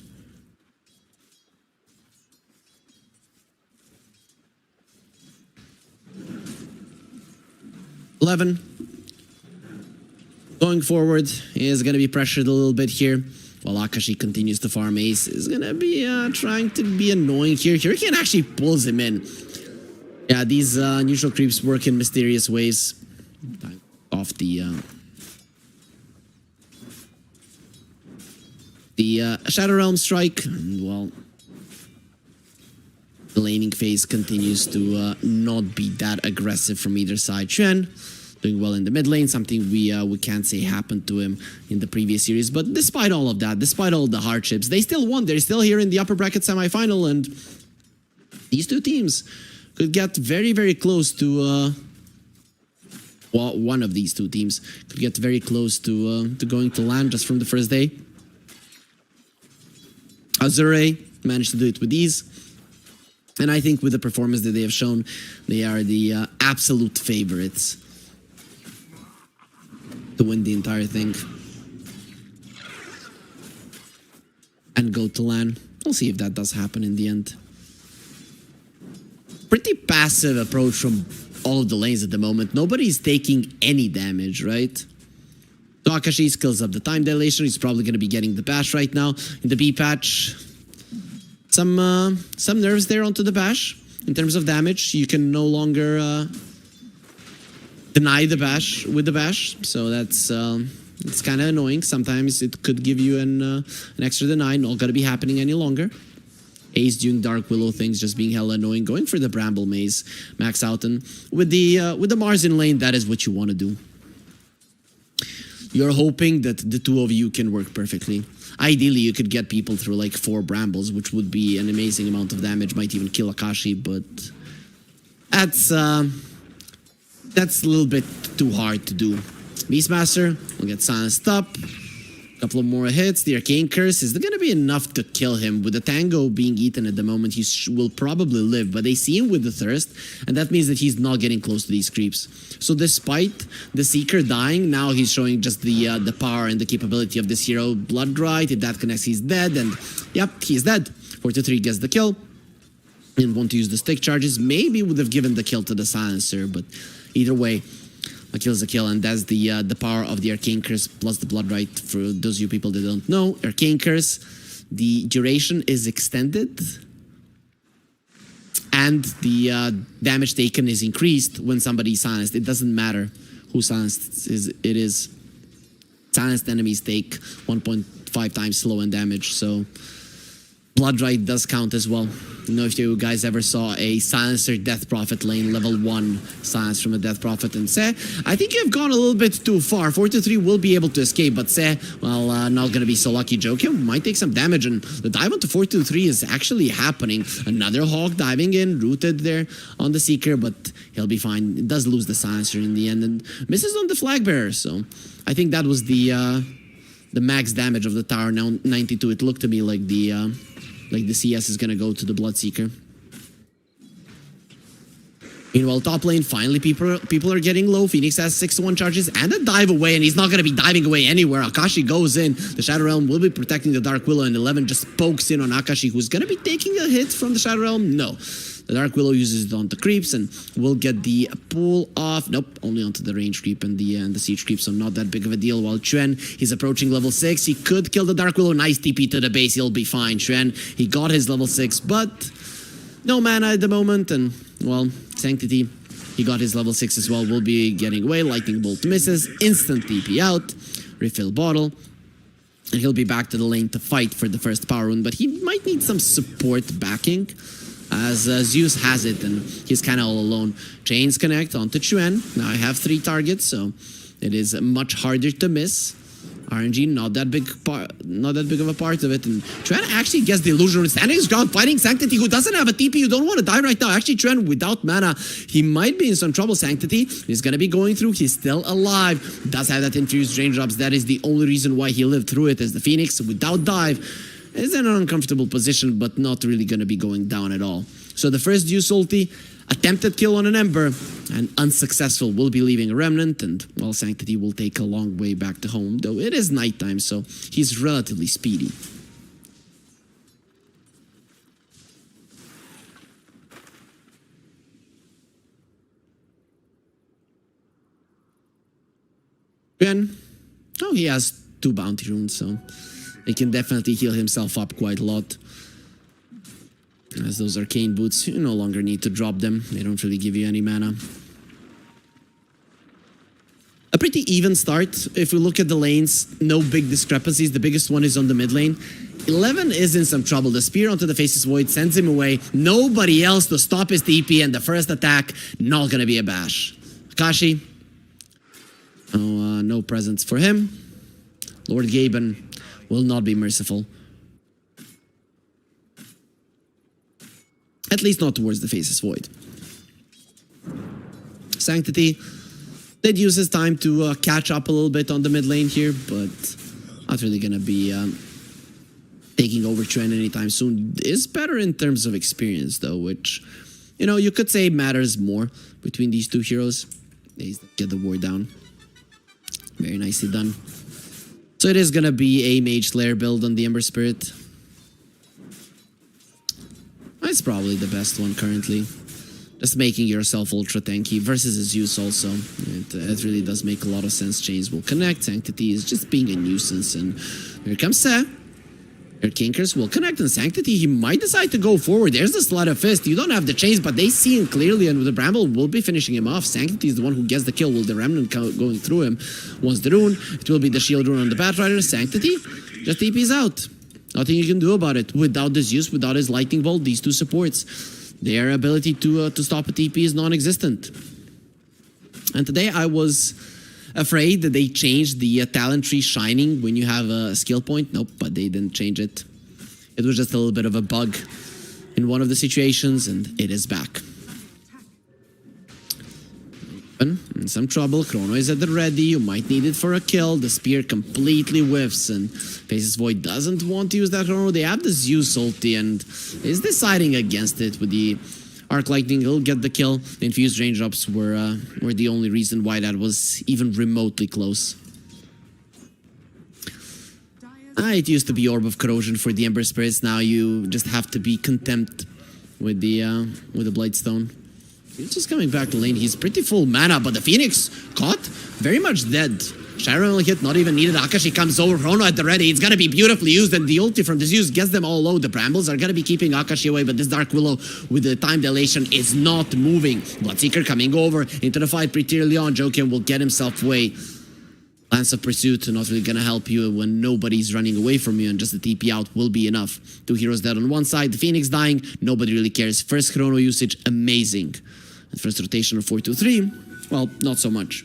Eleven. Going forward, he is going to be pressured a little bit here. While Akashi continues to farm Ace, is going to be trying to be annoying here. Hurricane actually pulls him in. Yeah, these neutral creeps work in mysterious ways. Off the Shadow Realm strike. Well, the laning phase continues to not be that aggressive from either side. Xuan doing well in the mid lane, something we can't say happened to him in the previous series. But despite all of that, despite all the hardships, they still won. They're still here in the upper bracket semifinal, and these two teams could get very, very close to. Well, one of these two teams could get very close to going to land just from the first day. Azure managed to do it with ease. And I think with the performance that they have shown, they are the absolute favorites to win the entire thing. And go to LAN. We'll see if that does happen in the end. Pretty passive approach from all of the lanes at the moment. Nobody's taking any damage, right? So Akashi skills up the time dilation. He's probably going to be getting the bash right now. In the B patch, some nerves there onto the bash. In terms of damage, you can no longer deny the bash with the bash. So that's it's kind of annoying. Sometimes it could give you an extra deny. Not going to be happening any longer. Ace doing Dark Willow things, just being hella annoying. Going for the Bramble Maze, max out, and with the Mars in lane, that is what you want to do. you're hoping that the two of you can work perfectly. Ideally, you could get people through like 4 brambles, which would be an amazing amount of damage, might even kill Akashi, but that's a little bit too hard to do. Beastmaster will get silenced up. A couple of more hits. The Arcane Curse is going to be enough to kill him. With the Tango being eaten at the moment, he will probably live, but they see him with the Thirst, and that means that he's not getting close to these creeps. So despite the Seeker dying, now he's showing just the power and the capability of this hero. Blood Right, if that connects, he's dead, and yep, he's dead. 4-3 gets the kill. Didn't want to use the stick charges. Maybe would have given the kill to the Silencer, but either way, a kill is a kill, and that's the power of the Arcane Curse plus the Blood Right. For those of you people that don't know, Arcane Curse, the duration is extended, and the damage taken is increased when somebody is silenced. It doesn't matter who silenced it is. Silenced enemies take 1.5 times slow and damage, so Blood Right does count as well. I don't know if you guys ever saw a Silencer Death Prophet lane level 1 silence from a Death Prophet and say, I think you've gone a little bit too far. 4-3 will be able to escape, but say, well, not gonna be so lucky. Joker might take some damage, and the dive onto 4-3 is actually happening. Another Hawk diving in, rooted there on the Seeker, but he'll be fine. It does lose the Silencer in the end and misses on the Flag Bearer, so I think that was the max damage of the tower. Now 92. It looked to me like the CS is gonna go to the Bloodseeker. Meanwhile, top lane, finally people are getting low. Phoenix has 6-1 charges and a dive away, and he's not gonna be diving away anywhere. Akashi goes in. The Shadow Realm will be protecting the Dark Willow, and 11 just pokes in on Akashi, who's gonna be taking a hit from the Shadow Realm. No. The Dark Willow uses it onto creeps and will get the pull off. Nope, only onto the range creep and the siege creep, so not that big of a deal. While Chuen, he's approaching level 6. He could kill the Dark Willow. Nice TP to the base. He'll be fine. Chuen, he got his level 6, but no mana at the moment. And, well, Sanctity, he got his level 6 as well. Will be getting away. Lightning Bolt misses. Instant TP out. Refill bottle. And he'll be back to the lane to fight for the first power rune, but he might need some support backing, as Zeus has it, and he's kind of all alone. Chains connect onto Chuen. Now I have 3 targets, so it is much harder to miss. RNG, not that big of a part of it, and Chuen actually gets the illusion rune, standing his ground, fighting Sanctity, who doesn't have a TP. You don't want to die right now. Actually, Chuen, without mana, he might be in some trouble. Sanctity, he's gonna be going through. He's still alive. Does have that infused raindrops. That is the only reason why he lived through it, as the Phoenix, without dive, is in an uncomfortable position, but not really going to be going down at all. So the first Zeus ulti, attempted kill on an Ember, and unsuccessful, will be leaving a Remnant, and, well, Sanctity will take a long way back to home, though it is nighttime, so he's relatively speedy. Ben, oh, he has 2 bounty runes, so he can definitely heal himself up quite a lot. As those Arcane Boots, you no longer need to drop them. They don't really give you any mana. A pretty even start. If we look at the lanes, no big discrepancies. The biggest one is on the mid lane. 11 is in some trouble. The spear onto the Faceless Void sends him away. Nobody else to stop his TP, and the first attack, not gonna be a bash. Akashi, no presents for him. Lord Gaben will not be merciful. At least not towards the Faceless Void. Sanctity did use his time to catch up a little bit on the mid lane here, but not really gonna be taking over Chuen anytime soon. Is better in terms of experience, though, which, you know, you could say matters more between these two heroes. They get the war down. Very nicely done. So it is gonna be a Mage Slayer build on the Ember Spirit. It's probably the best one currently. Just making yourself ultra tanky versus a Zeus also. It really does make a lot of sense. Chains will connect. Sanctity is just being a nuisance. And here comes Seth. Your Kinkers will connect, and Sanctity, he might decide to go forward. There's the Sleight of Fist. You don't have the chains, but they see him clearly, and the Bramble will be finishing him off. Sanctity is the one who gets the kill, with the Remnant going through him. Once the rune, it will be the shield rune on the Batrider. Sanctity just TP's out. Nothing you can do about it. Without this use, without his Lightning Bolt, these two supports, their ability to stop a TP is non-existent. And today I was afraid that they changed the talent tree shining when you have a skill point. Nope, but they didn't change it. It was just a little bit of a bug in one of the situations, and it is back. In some trouble, Chrono is at the ready. You might need it for a kill. The spear completely whiffs, and Faces Void doesn't want to use that Chrono. They have the Zeus ulti and is deciding against it with the Arc Lightning. He'll get the kill. The infused raindrops were the only reason why that was even remotely close. It used to be Orb of Corrosion for the Ember Spirits. Now you just have to be content with the Blightstone. He's just coming back to lane. He's pretty full mana, but the Phoenix caught very much dead. Sharon will hit, not even needed. Akashi comes over, Chrono at the ready. It's gonna be beautifully used, and the ulti from the Zeus gets them all low. The Brambles are gonna be keeping Akashi away, but this Dark Willow with the time dilation is not moving. Bloodseeker coming over into the fight pretty early on. Joken will get himself away. Lance of Pursuit not really gonna help you when nobody's running away from you, and just the TP out will be enough. 2 heroes dead on one side, the Phoenix dying, nobody really cares. First Chrono usage, amazing. And first rotation of 4-2-3, well, not so much.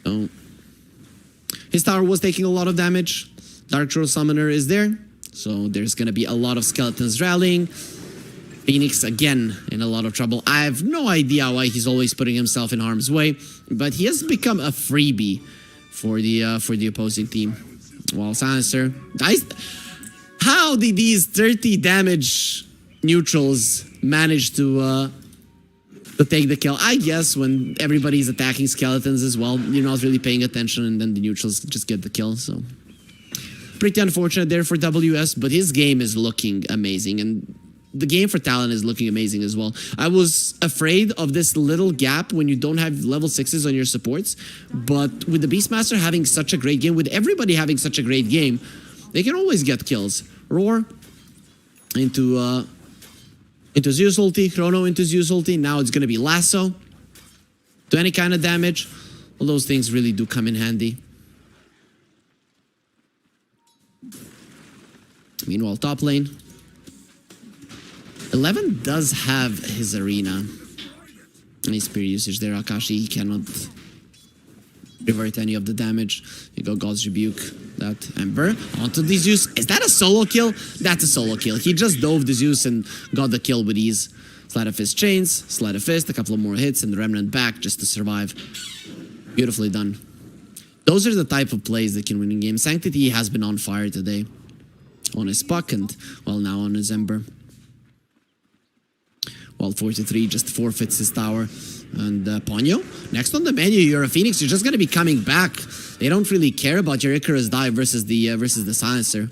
So, his tower was taking a lot of damage. Dark Troll Summoner is there, so there's gonna be a lot of skeletons rallying. Phoenix again in a lot of trouble. I have no idea why he's always putting himself in harm's way, but he has become a freebie for the opposing team. While Silencer, how did these 30 damage neutrals manage to take the kill? I guess when everybody's attacking skeletons as well, you're not really paying attention, and then the neutrals just get the kill. So pretty unfortunate there for WS, but his game is looking amazing, and the game for Talon is looking amazing as well. I was afraid of this little gap when you don't have level 6s on your supports, but with the Beastmaster having such a great game, with everybody having such a great game, they can always get kills. Roar into Zeus ulti, Chrono into Zeus ulti. Now it's going to be Lasso to any kind of damage. All those things really do come in handy. Meanwhile, top lane. 11 does have his arena. Any spear usage there, Akashi. He cannot revert any of the damage. You go God's Rebuke. That Ember onto the Zeus. Is that a solo kill? That's a solo kill. He just dove the Zeus and got the kill with ease. Sleight of Fist chains, Sleight of Fist, a couple of more hits, and the Remnant back just to survive. Beautifully done. Those are the type of plays that can win in games. Sanctity has been on fire today. On his Puck and, well, now on his Ember. While 4-3 just forfeits his tower. And Ponyo, next on the menu, you're a Phoenix. You're just going to be coming back. They don't really care about your Icarus dive versus the Silencer.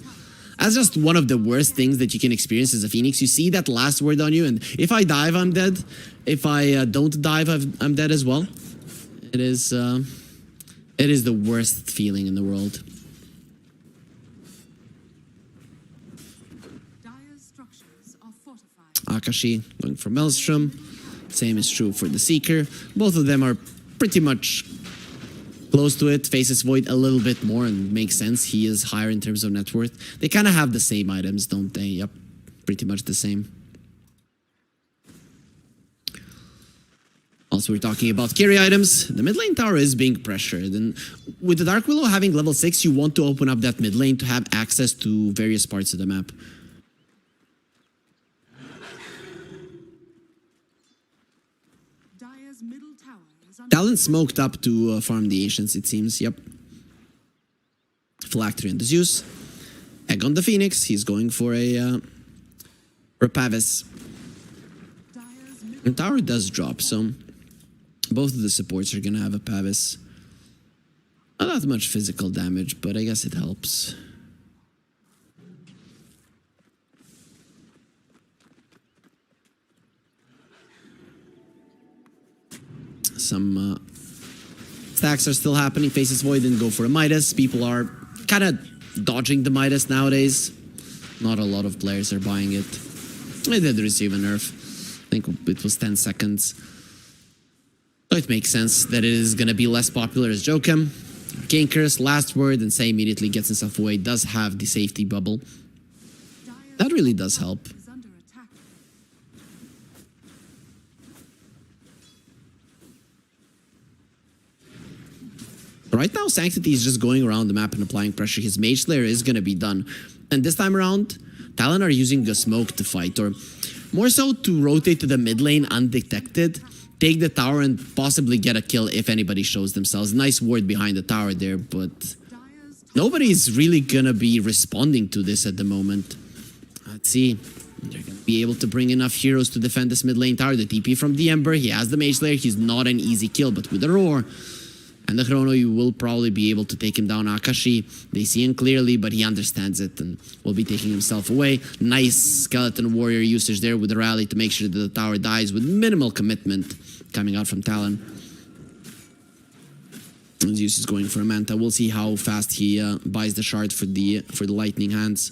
That's just one of the worst things that you can experience as a Phoenix. You see that last word on you, and if I dive, I'm dead. If I don't dive, I'm dead as well. It is the worst feeling in the world. Akashi going for Maelstrom. Same is true for the Seeker. Both of them are pretty much close to it. Faces Void a little bit more, and makes sense. He is higher in terms of net worth. They kind of have the same items, don't they? Yep, pretty much the same. Also, we're talking about carry items. The mid lane tower is being pressured, and with the Dark Willow having level 6, you want to open up that mid lane to have access to various parts of the map. Talon smoked up to farm the Ancients, it seems. Yep. Phylactery on the Zeus. Egg on the Phoenix. He's going for a Pavis. And tower does drop, so both of the supports are gonna have a Pavis. Not that much physical damage, but I guess it helps. Some stacks are still happening. Faces Void didn't go for a Midas. People are kind of dodging the Midas nowadays. Not a lot of players are buying it. They did receive a nerf. I think it was 10 seconds. So it makes sense that it is going to be less popular as Jokem. Arcane Curse, last word, and Say immediately gets himself away. Does have the safety bubble. That really does help. Right now, Sanctity is just going around the map and applying pressure. His Mage Slayer is going to be done. And this time around, Talon are using a smoke to fight, or more so to rotate to the mid lane undetected, take the tower and possibly get a kill if anybody shows themselves. Nice ward behind the tower there, but nobody's really gonna be responding to this at the moment. Let's see. They're gonna be able to bring enough heroes to defend this mid lane tower. The TP from the Ember, he has the Mage Slayer. He's not an easy kill, but with the Roar and the Chrono, you will probably be able to take him down. Akashi, they see him clearly, but he understands it and will be taking himself away. Nice Skeleton Warrior usage there with the rally to make sure that the tower dies with minimal commitment coming out from Talon. Zeus is going for a Manta. We'll see how fast he buys the shard for the Lightning Hands.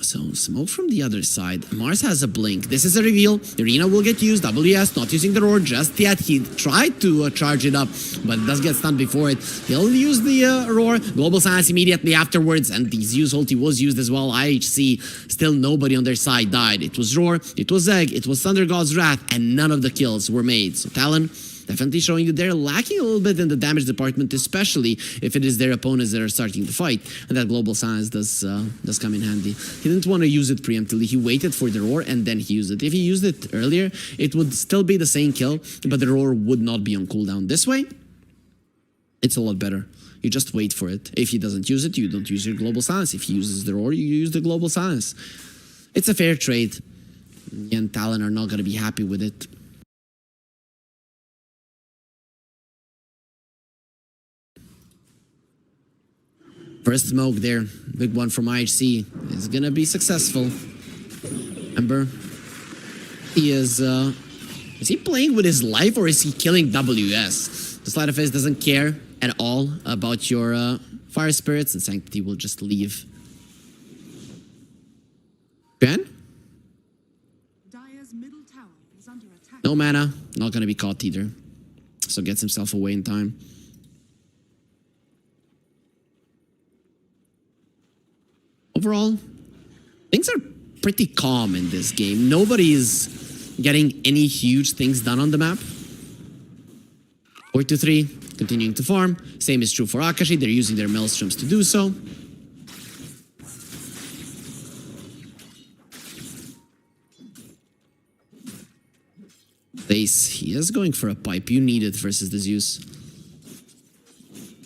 So, smoke from the other side. Mars has a blink. This is a reveal. Irina will get used. WS not using the Roar just yet. He tried to charge it up, but it does get stunned before it. He'll use the Roar. Global Silence immediately afterwards, and the Zeus ulti was used as well. IHC, still nobody on their side died. It was Roar, it was Egg, it was Thunder God's Wrath, and none of the kills were made. So Talon definitely showing that they're lacking a little bit in the damage department, especially if it is their opponents that are starting to fight. And that Global Silence does come in handy. He didn't want to use it preemptively. He waited for the Roar and then he used it. If he used it earlier, it would still be the same kill, but the Roar would not be on cooldown. This way, it's a lot better. You just wait for it. If he doesn't use it, you don't use your Global Silence. If he uses the Roar, you use the Global Silence. It's a fair trade. And Talon are not going to be happy with it. First smoke there, big one from IHC, is gonna be successful. Ember, he is he playing with his life or is he killing WS? The Sleight of Fist doesn't care at all about your Fire Spirits, and Sanctity will just leave. Ben? No mana, not gonna be caught either. So gets himself away in time. Overall, things are pretty calm in this game. Nobody is getting any huge things done on the map. 4-3, continuing to farm. Same is true for Akashi. They're using their Maelstroms to do so. Ace, he is going for a pipe. You need it versus the Zeus.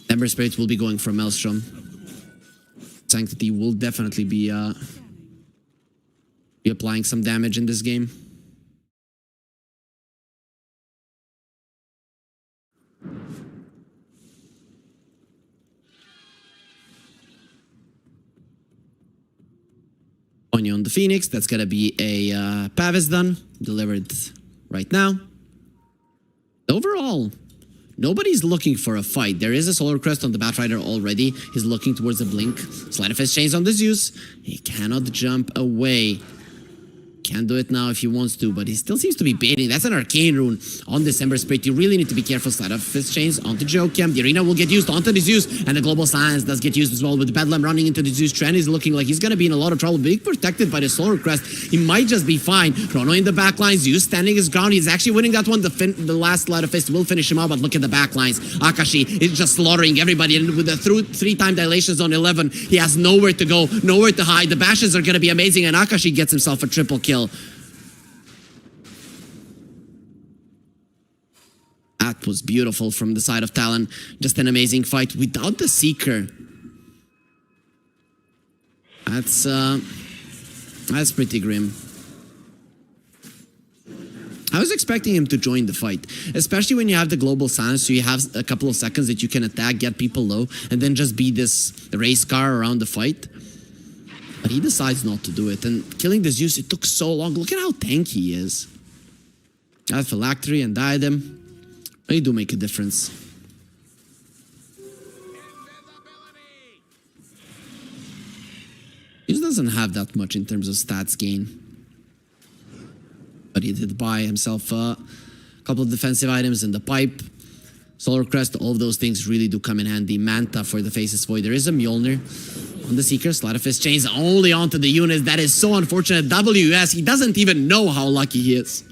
Ember Spirit will be going for a Maelstrom. Sanctity will definitely be applying some damage in this game. Anya on the Phoenix, that's gonna be a Pavis done, delivered right now. Overall, nobody's looking for a fight. There is a Solar Crest on the Batrider already. He's looking towards the blink. Sleight of Fist chains on the Zeus. He cannot jump away. Can do it now if he wants to, but he still seems to be baiting. That's an Arcane Rune on December Spirit. You really need to be careful. Sleight of Fist chains onto Jokem. The Arena will get used onto the Zeus, and the Global Silence does get used as well. With the Bedlam running into the Zeus, Trent is looking like he's going to be in a lot of trouble. Being protected by the Solar Crest, he might just be fine. Chrono in the backline. Zeus standing his ground. He's actually winning that one. The last Sleight of Fist will finish him out, but look at the backlines. Akashi is just slaughtering everybody, and with the three-time dilations on 11, he has nowhere to go, nowhere to hide. The bashes are going to be amazing, and Akashi gets himself a triple kill. That was beautiful from the side of Talon. Just an amazing fight without the Seeker. That's pretty grim. I was expecting him to join the fight, especially when you have the Global Silence, so you have a couple of seconds that you can attack, get people low, and then just be this race car around the fight. But he decides not to do it, and killing the Zeus, it took so long. Look at how tanky he is. Got Phylactery and Diadem. They do make a difference. He doesn't have that much in terms of stats gain. But he did buy himself a couple of defensive items in the pipe. Solar Crest, all of those things really do come in handy. Manta for the Faceless Void. There is a Mjolnir. on the Seeker. Sleight of Fist chains only onto the units. That is so unfortunate. WS, he doesn't even know how lucky he is.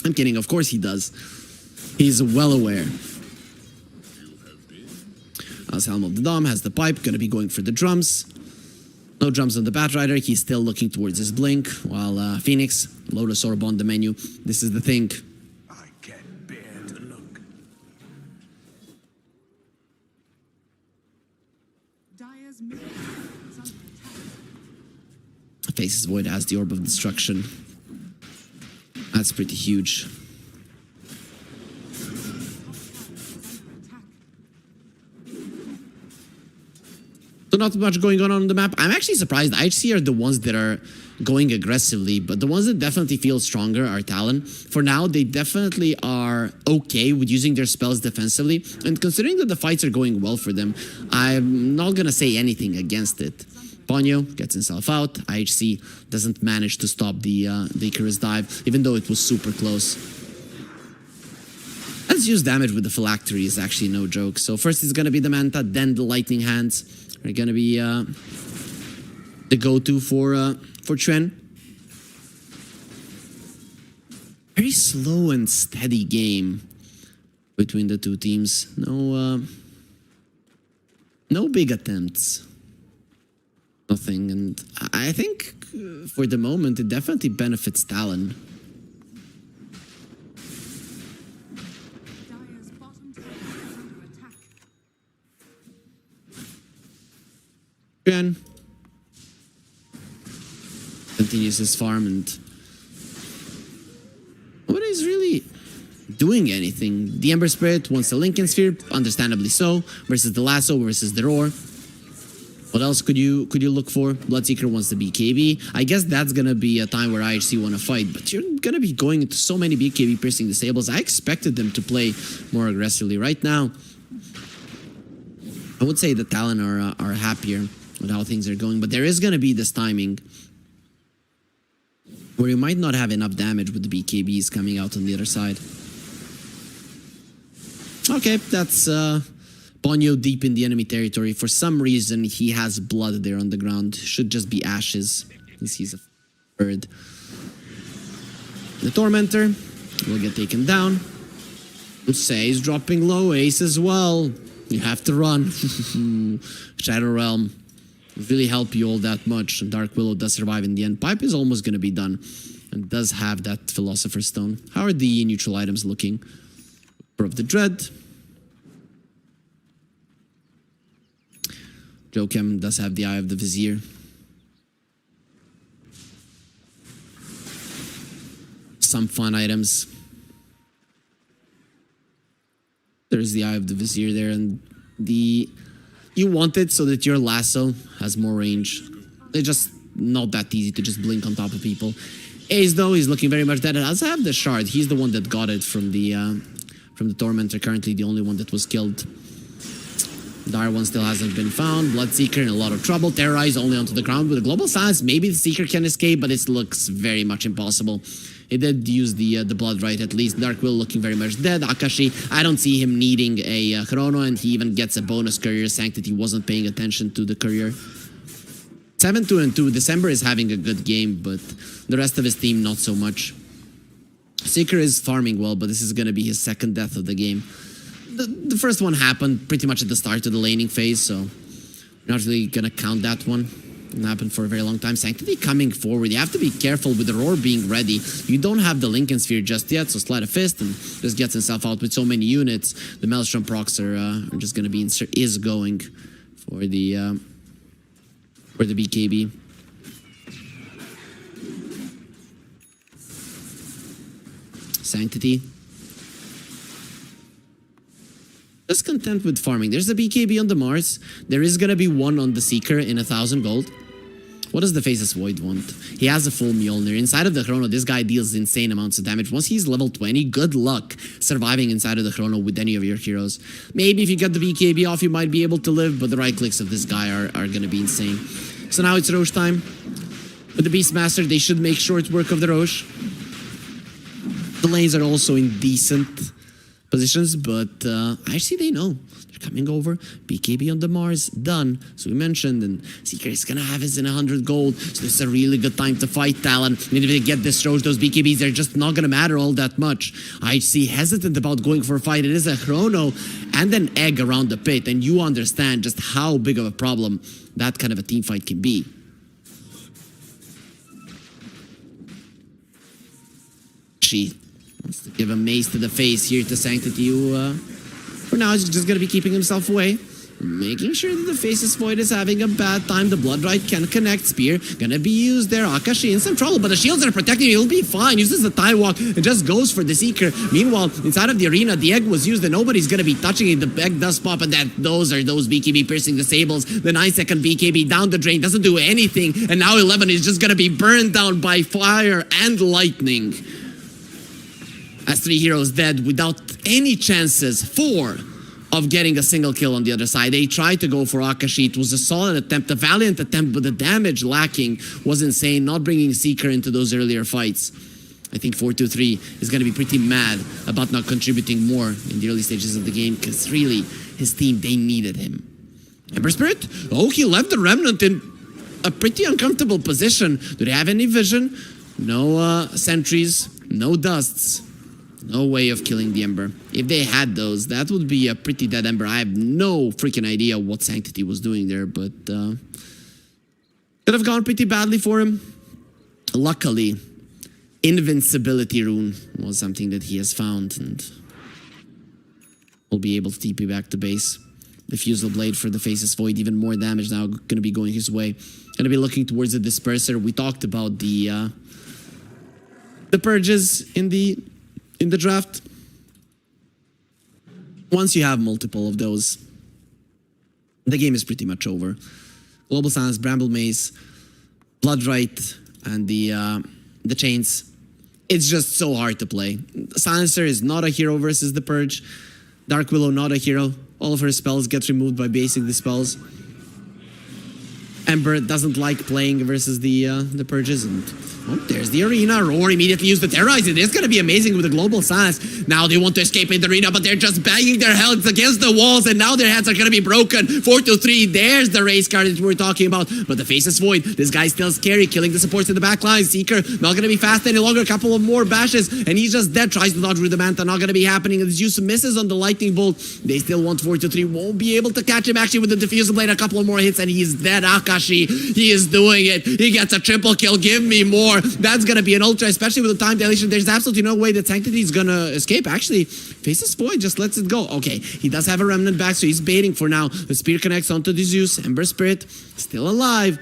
I'm kidding, of course he does. He's well aware. As Helm of the Dom has the pipe, gonna be going for the drums. No drums on the Batrider, he's still looking towards his blink, while Phoenix, Lotus Orb on the menu. This is the thing. I can't bear to look. Faces Void has the Orb of Destruction. That's pretty huge. So not much going on the map. I'm actually surprised. IHC are the ones that are going aggressively, but the ones that definitely feel stronger are Talon. For now, they definitely are okay with using their spells defensively, and considering that the fights are going well for them, I'm not gonna say anything against it. Ponyo gets himself out. IHC doesn't manage to stop the Icarus dive, even though it was super close. Let's use damage with the Phylactery is actually no joke. So first it's gonna be the Manta, then the Lightning Hands are gonna be the go-to for Tren. Very slow and steady game between the two teams. No big attempts. Nothing, and I think for the moment it definitely benefits Talon. Tren continues his farm, and nobody's really doing anything. The Ember Spirit wants the Lincoln Sphere, understandably so, versus the Lasso, versus the Roar. What else could you look for? Bloodseeker wants the BKB. I guess that's gonna be a time where IHC want to fight, but you're gonna be going into so many BKB piercing disables. I expected them to play more aggressively. Right now, I would say the Talon are happier with how things are going, but there is gonna be this timing where you might not have enough damage with the BKBs coming out on the other side. Okay, that's Ponyo deep in the enemy territory. For some reason, he has blood there on the ground. Should just be ashes. He's a bird. The Tormentor will get taken down. Say's dropping low. Ace as well. You have to run. Shadow Realm really help you all that much. Dark Willow does survive in the end. Pipe is almost going to be done. And does have that Philosopher's Stone. How are the neutral items looking? Power of the Dread. Jokem does have the Eye of the Vizier. Some fun items. There's the Eye of the Vizier there, and you want it so that your lasso has more range. It's just not that easy to just blink on top of people. Ace though, he's looking very much dead. It does have the shard. He's the one that got it from the Tormentor. Currently the only one that was killed. Dire one still hasn't been found. Bloodseeker in a lot of trouble. Terrorize only onto the ground. With a global silence, maybe the Seeker can escape, but it looks very much impossible. He did use the blood right at least. Dark Will looking very much dead. Akashi, I don't see him needing a Chrono, and he even gets a bonus courier. Sanctity wasn't paying attention to the courier. 7-2-2. December is having a good game, but the rest of his team not so much. Seeker is farming well, but this is going to be his second death of the game. The first one happened pretty much at the start of the laning phase, so not really gonna count that one. It happened for a very long time. Sanctity coming forward. You have to be careful with the Roar being ready. You don't have the Lincoln Sphere just yet, so Sleight of Fist and just gets himself out with so many units. The Maelstrom procs are just gonna be going for the BKB. Sanctity. Just content with farming. There's a BKB on the Mars. There is gonna be one on the Seeker in 1,000 gold. What does the Faceless Void want? He has a full Mjolnir. Inside of the Chrono, this guy deals insane amounts of damage. Once he's level 20, good luck surviving inside of the Chrono with any of your heroes. Maybe if you get the BKB off, you might be able to live, but the right clicks of this guy are gonna be insane. So now it's Roche time. With the Beastmaster, they should make short work of the Roche. The lanes are also in decent positions, but IHC, they know. They're coming over. BKB on the Mars, done. So we mentioned, and Seeker is gonna have his in 100 gold, so this is a really good time to fight Talon. And if they get destroyed, those BKBs, they're just not gonna matter all that much. IHC hesitant about going for a fight. It is a chrono and an egg around the pit, and you understand just how big of a problem that kind of a team fight can be. She wants to give a mace to the face here to Sanctity, who for now is just going to be keeping himself away. Making sure that the Faceless Void is having a bad time. The Blood Rite can connect. Spear gonna be used there. Akashi in some trouble, but the shields are protecting him. He'll be fine. Uses the Time Walk and just goes for the Seeker. Meanwhile, inside of the arena, the egg was used and nobody's gonna be touching it. The egg does pop, and those are those BKB piercing disables. The 9-second BKB down the drain doesn't do anything, and now 11 is just gonna be burned down by fire and lightning. As 3 heroes dead without any chances. 4 of getting a single kill on the other side. They tried to go for Akashi. It was a solid attempt, a valiant attempt, but the damage lacking was insane, not bringing Seeker into those earlier fights. I think 423 is going to be pretty mad about not contributing more in the early stages of the game, because really, his team, they needed him. Ember Spirit? Oh, he left the Remnant in a pretty uncomfortable position. Do they have any vision? No sentries, no dusts. No way of killing the Ember. If they had those, that would be a pretty dead Ember. I have no freaking idea what Sanctity was doing there, but could have gone pretty badly for him. Luckily, Invincibility Rune was something that he has found, and will be able to TP back to base. The Fusel Blade for the Faceless Void, even more damage now, going to be going his way. Going to be looking towards the Disperser. We talked about the purges in the draft. Once you have multiple of those, the game is pretty much over. Global Silence, Bramble Maze, Blood Rite, and the Chains. It's just so hard to play. Silencer is not a hero versus the Purge. Dark Willow, not a hero. All of her spells get removed by basing the spells. Ember doesn't like playing versus the Purges, and oh, there's the arena. Roar immediately used the Terrorize. It is going to be amazing with the Global Silence. Now they want to escape in the arena, but they're just banging their heads against the walls, and now their heads are going to be broken. 4-3. There's the race card that we're talking about. But the Faceless Void, this guy's still scary, killing the supports in the back line. Seeker not going to be fast any longer. A couple of more bashes, and he's just dead. Tries to dodge with the Manta. Not going to be happening. And Zeus misses on the Lightning Bolt. They still want 4-3. Won't be able to catch him actually with the Diffuser Blade. A couple of more hits, and he's dead. Akashi, he is doing it. He gets a triple kill. Give me more. That's gonna be an ultra, especially with the time dilation. There's absolutely no way that Sanctity is gonna escape. Actually, Faceless Void just lets it go. Okay, he does have a Remnant back, so he's baiting for now. The Spear connects onto the Zeus. Ember Spirit still alive.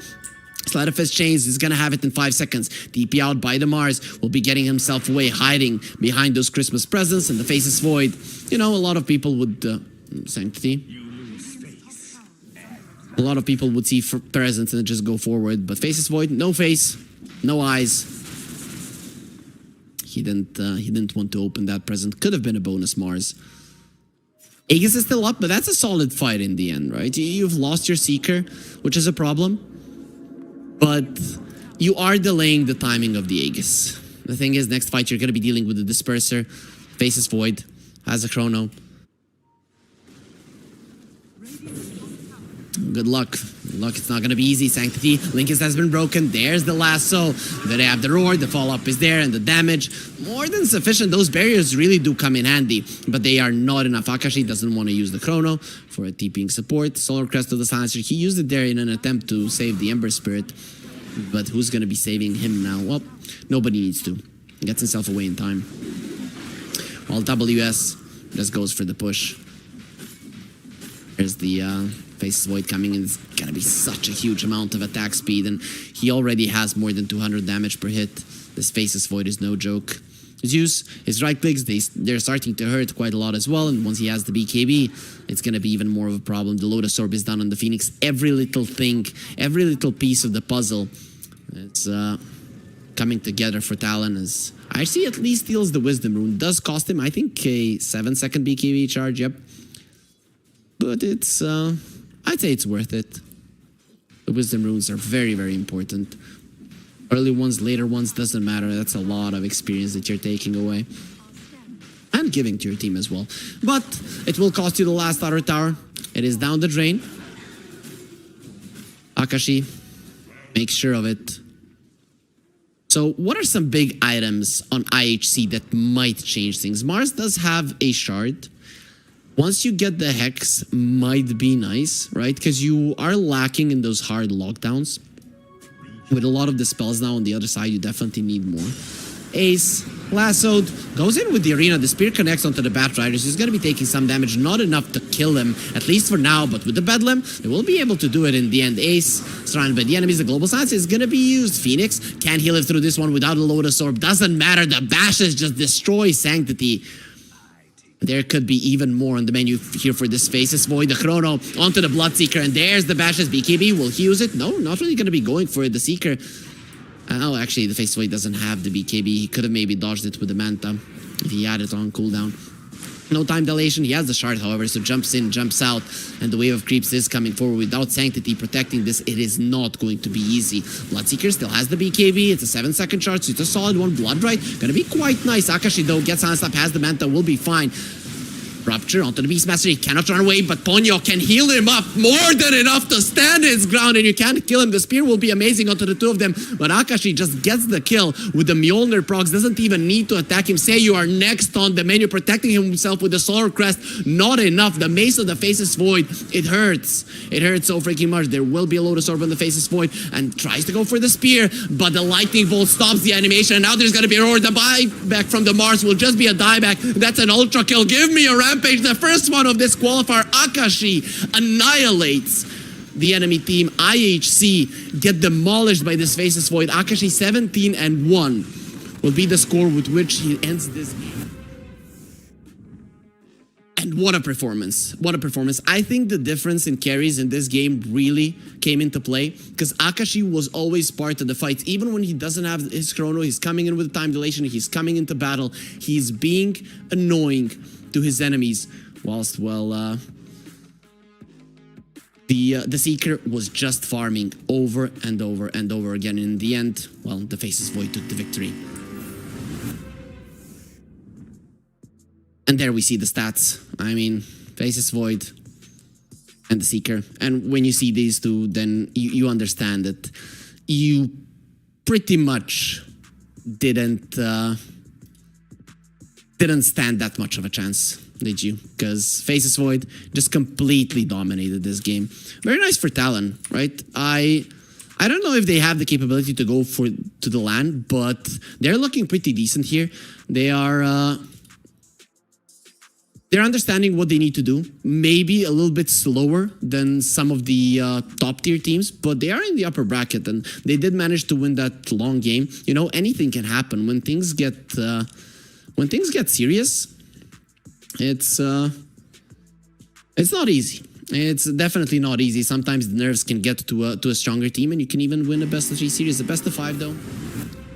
Sleight of Fist Chains is gonna have it in 5 seconds. DP out by the Mars, will be getting himself away, hiding behind those Christmas presents. And the Faceless Void, you know, a lot of people would Sanctity. A lot of people would see presents and just go forward, but Faceless Void, no face, no eyes. He didn't want to open that present. Could have been a bonus Mars. Aegis is still up, but that's a solid fight in the end, right? You've lost your Seeker, which is a problem, but you are delaying the timing of the Aegis. The thing is, next fight you're going to be dealing with the Disperser. Faceless Void has a Chrono. Good luck. Good luck. It's not going to be easy. Sanctity. Linkis has been broken. There's the lasso. They have the roar. The follow-up is there. And the damage. More than sufficient. Those barriers really do come in handy. But they are not enough. Akashi doesn't want to use the Chrono for a TPing support. Solar Crest of the Silencer. He used it there in an attempt to save the Ember Spirit. But who's going to be saving him now? Well, nobody needs to. He gets himself away in time. While WS just goes for the push. There's the Faceless Void coming in. It's gonna be such a huge amount of attack speed, and he already has more than 200 damage per hit. This Faceless Void is no joke. Zeus, his right clicks, they're starting to hurt quite a lot as well, and once he has the BKB, it's gonna be even more of a problem. The Lotus Orb is done on the Phoenix. Every little thing, every little piece of the puzzle, it's coming together for Talon. As IHC at least steals the Wisdom Rune. Does cost him, I think, a 7-second BKB charge, yep. But it's, I'd say it's worth it. The Wisdom Runes are very, very important. Early ones, later ones, doesn't matter. That's a lot of experience that you're taking away. And worth giving to your team as well. But it will cost you the last outer tower. It is down the drain. Akashi, make sure of it. So what are some big items on IHC that might change things? Mars does have a shard. Once you get the Hex, might be nice, right? Because you are lacking in those hard lockdowns. With a lot of the spells now on the other side, you definitely need more. Ace, lassoed, goes in with the arena. The spear connects onto the Bat Riders. He's going to be taking some damage, not enough to kill him, at least for now. But with the Bedlam, they will be able to do it in the end. Ace, surrounded by the enemies. The Global Silence is going to be used. Phoenix can't heal it through this one without a Lotus Orb. Doesn't matter. The bashes just destroy Sanctity. There could be even more on the menu here for this Faceless Void. The Chrono onto the Bloodseeker, and there's the bashes. BKB, will he use it? No, not really going to be going for it. The Seeker. Oh, actually, the Faceless Void doesn't have the BKB. He could have maybe dodged it with the Manta if he had it on cooldown. No time dilation. He has the shard, however, so jumps in, jumps out, and the wave of creeps is coming forward. Without Sanctity protecting this, it is not going to be easy. Bloodseeker still has the BKB. It's a 7-second charge, so it's a solid one. Blood Right, gonna be quite nice. Akashi, though, gets on stop, has the Manta, will be fine. Rupture onto the Beastmaster. He cannot run away, but Ponyo can heal him up more than enough to stand his ground, and you can't kill him. The spear will be amazing onto the two of them, but Akashi just gets the kill with the Mjolnir procs. Doesn't even need to attack him. Say you are next on the menu, protecting himself with the Solar Crest. Not enough. The Mace of the Faceless Void. It hurts. It hurts so freaking much. There will be a Lotus Orb on the Faceless Void, and tries to go for the spear, but the Lightning Bolt stops the animation, and now there's going to be a roar. The buyback from the Mars will just be a dieback. That's an ultra kill. Give me a Rampage. The first one of this qualifier. Akashi annihilates the enemy team. IHC get demolished by this Faceless Void. Akashi 17-1 will be the score with which he ends this game. And what a performance. What a performance. I think the difference in carries in this game really came into play because Akashi was always part of the fight. Even when he doesn't have his chrono, he's coming in with time dilation, he's coming into battle, he's being annoying to his enemies, whilst, well, the Seeker was just farming over and over and over again. In the end, well, the Faceless Void took the victory. And there we see the stats. I mean, Faceless Void and the Seeker. And when you see these two, then you understand that you pretty much didn't stand that much of a chance, did you? Because Faceless Void just completely dominated this game. Very nice for Talon, right? I don't know if they have the capability to go to the LAN, but they're looking pretty decent here. They're understanding what they need to do. Maybe a little bit slower than some of the top tier teams, but they are in the upper bracket, and they did manage to win that long game. You know, anything can happen when things get serious. It's not easy. It's definitely not easy. Sometimes the nerves can get to a stronger team, and you can even win a best of 3 series. The best of 5, though,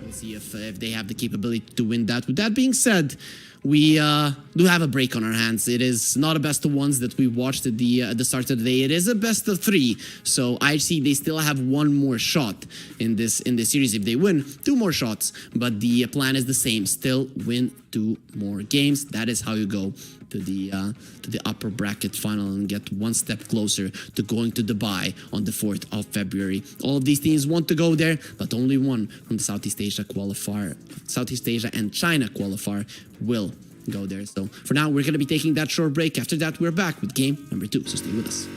we'll see if they have the capability to win that. With that being said, we do have a break on our hands. It is not a best of 1s that we watched at the start of the day. It is a best of 3. So IHC, they still have 1 more shot in this series. If they win, 2 more shots. But the plan is the same. Still win 2 more games. That is how you go to the upper bracket final and get 1 step closer to going to Dubai on the 4th of February. All of these teams want to go there, but only one from the Southeast Asia qualifier, Southeast Asia and China qualifier will go there. So for now, we're going to be taking that short break. After that, we're back with game number 2. So stay with us.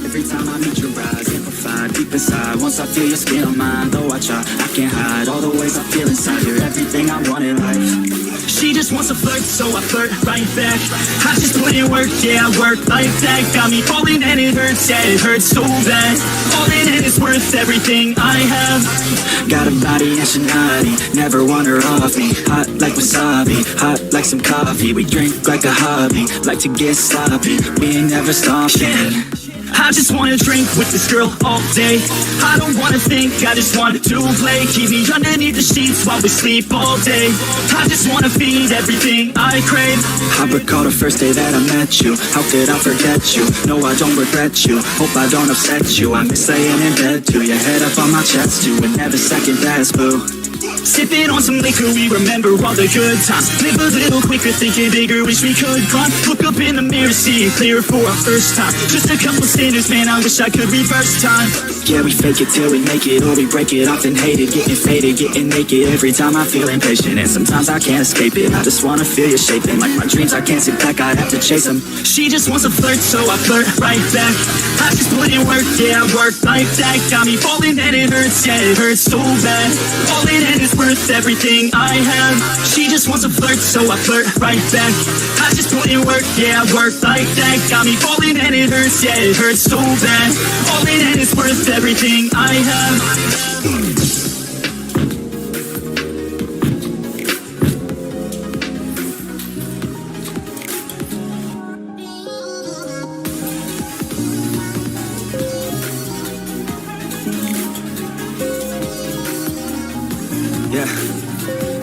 Every time I meet your eyes, amplified deep inside. Once I feel your skin on mine, though I try, I can't hide all the ways I feel inside. You're everything I want in life. She just wants to flirt, so I flirt right back. I just put in work, yeah, I work like that. Got me falling and it hurts, yeah, it hurts so bad. All in it is worth everything I have. Got a body and Shinadi, never want her off me. Hot like wasabi, hot like some coffee. We drink like a hobby, like to get sloppy. We ain't never stopping. I just wanna drink with this girl all day. I don't wanna think, I just want to play. Keep me underneath the sheets while we sleep all day. I just wanna feed everything I crave. I recall the first day that I met you. How could I forget you? No, I don't regret you. Hope I don't upset you. I miss laying in bed too. Your head up on my chest too. And never second best, boo. Sipping on some liquor, we remember all the good times. Live a little quicker, thinking bigger, wish we could climb. Look up in the mirror, see it clear for our first time. Just a couple sinners, man, I wish I could reverse time. Yeah, we fake it till we make it, or we break it off and hate it. Getting faded, getting naked. Every time I feel impatient, and sometimes I can't escape it. I just wanna feel you shaping like my dreams. I can't sit back, I have to chase them. She just wants to flirt, so I flirt right back. I just put in work, yeah, I work like that. Got me falling and it hurts, yeah, it hurts so bad. Falling and it's worth everything I have. She just wants to flirt, so I flirt right back. I just put in work, yeah, I work like that. Got me falling and it hurts, yeah, it hurts so bad. Falling and it's worth everything I have. Yeah.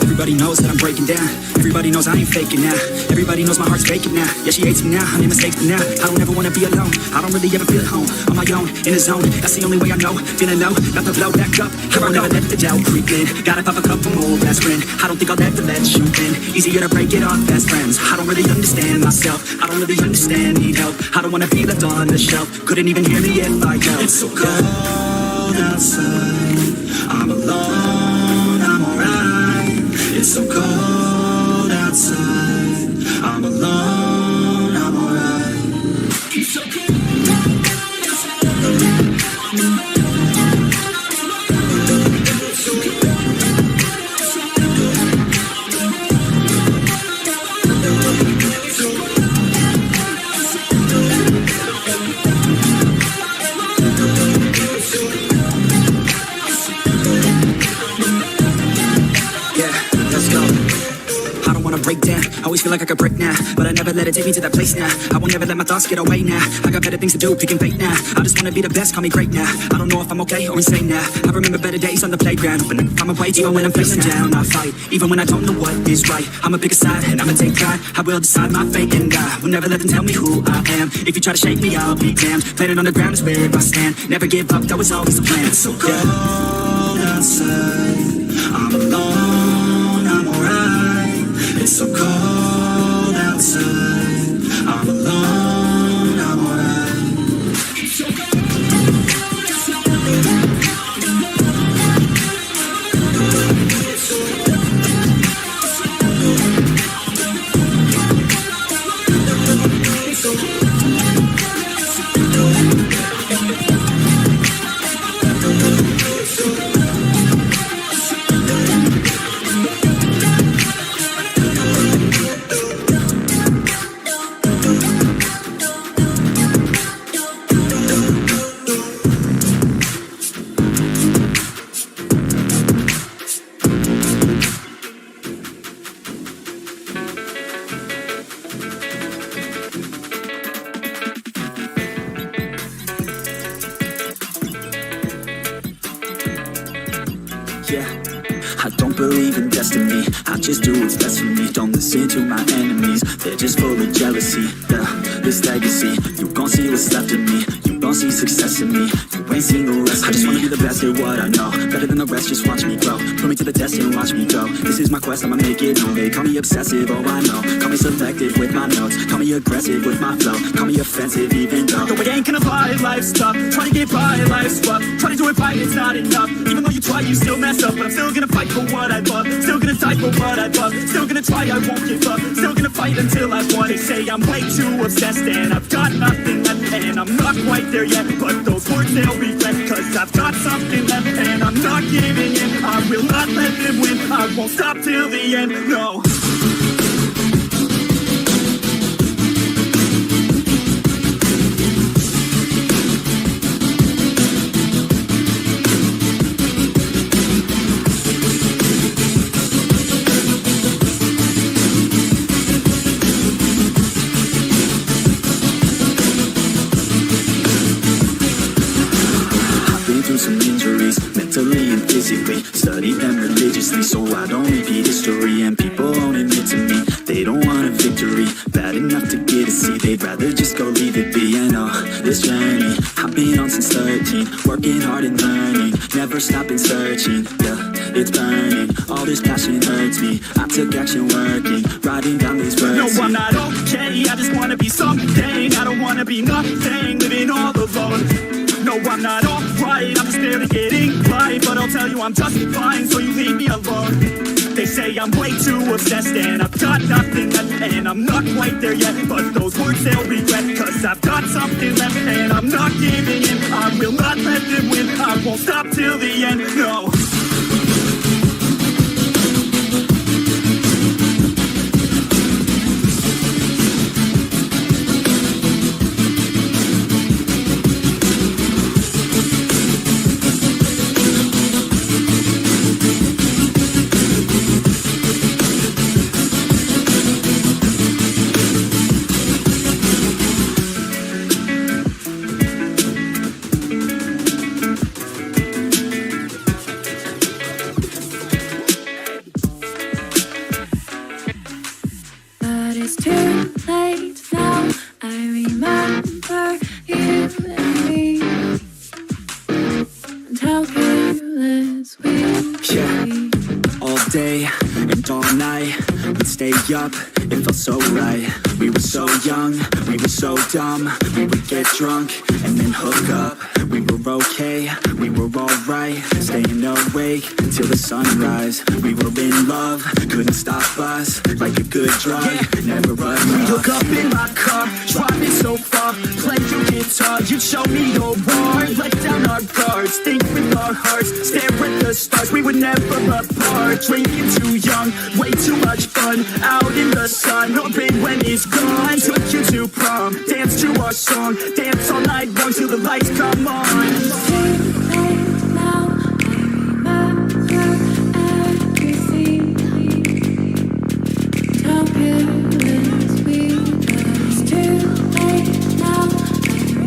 Everybody knows that I'm breaking down. Everybody knows I ain't faking now. Everybody knows my heart's vacant now. Yeah, she hates me now. I made mistakes, but now I don't ever wanna be alone. I don't really ever feel at home. On my own, in the zone. That's the only way I know. Feeling low, got the blow back up. Here I never let the doubt creep in. Gotta pop a couple more best friend. I don't think I'll ever let you in. Easier to break it off best friends. I don't really understand myself. I don't really understand, need help. I don't wanna be left on the shelf. Couldn't even hear me if I yelled. It's so cold outside. I'm alone, I'm alright. It's so cold outside. I'm alone, I'm alright. It's so cold. Break down, always feel like I could break now, but I never let it take me to that place now. I won't never let my thoughts get away now. I got better things to do, picking fate now. I just wanna be the best, call me great now. I don't know if I'm okay or insane now. I remember better days on the playground, but I'm away even when I'm feeling down. I fight, even when I don't know what is right. I'ma pick a side and I'ma take pride. I will decide my fate and I will never let them tell me who I am. If you try to shake me, I'll be damned. Planet on the ground is where I stand. Never give up, that was always the plan. It's so cold outside. I'm alone, I'm alright. It's so cold outside. I'm alone, I'm alright. It's so cold. Yeah, I don't believe in destiny. I just do what's best for me. Don't listen to my enemies, they're just full of jealousy. This legacy, you gon' see what's left of me. You gon' see success in me. You ain't seen the rest of me. I just wanna be the best at what I know. Better than the rest, just watch me grow. Put me to the test and watch me go. This is my quest, I'ma make it known. They call me obsessive, oh I know. Call me selective with my notes. Call me aggressive with my flow. Call me offensive even though No, it ain't gonna fly, life's tough. Try to get by, life's rough. Try to do it right, it's not enough. Even though you try, you still mess up. But I'm still gonna fight for what I love. Still gonna die for what I love. Still gonna try, I won't give up. Still gonna fight until I won. They say I'm way too obsessed and I've got nothing left. And I'm not quite there yet, but those words they'll regret. Cause I've got something left and I'm not giving in. I will not let them win. I won't stop till the end, no. physically, study them religiously, so I don't repeat history. And people won't admit to me they don't want a victory bad enough to get a C. They'd rather just go leave it be. And this journey I've been on since 13, working hard and learning, never stopping searching. Yeah, it's burning, all this passion hurts me. I took action working, writing down these words. No, I'm not okay, I just wanna be something. I don't wanna be nothing, living all alone. No, I'm not alright, I'm just barely getting by. But I'll tell you I'm just fine, so you leave me alone. They say I'm way too obsessed and I've got nothing left, and I'm not quite there yet, but those words they'll regret, cause I've got something left and I'm not giving in. I will not let them win, I won't stop till the end, no. But it's too late now. I remember you and me, and how careless we Yeah. be. All day and all night, we'd stay up, it felt so right. We were so young, we were so dumb. We would get drunk and then hook up. We were okay, we were alright, staying awake till the sunrise. We were in love, couldn't stop us, like a good drug, never run We out. hook up in my car, driving so far, play your guitar, you'd show me your art. Let down our guards, think with our hearts, stare at the stars, we were never apart. Drinking too young, way too much fun, out in the sun, hoping when it's gone. Took you to prom, dance to our song, dance all night long till the lights come on. Too late now. I remember everything. And how careless we were. It's too late now. I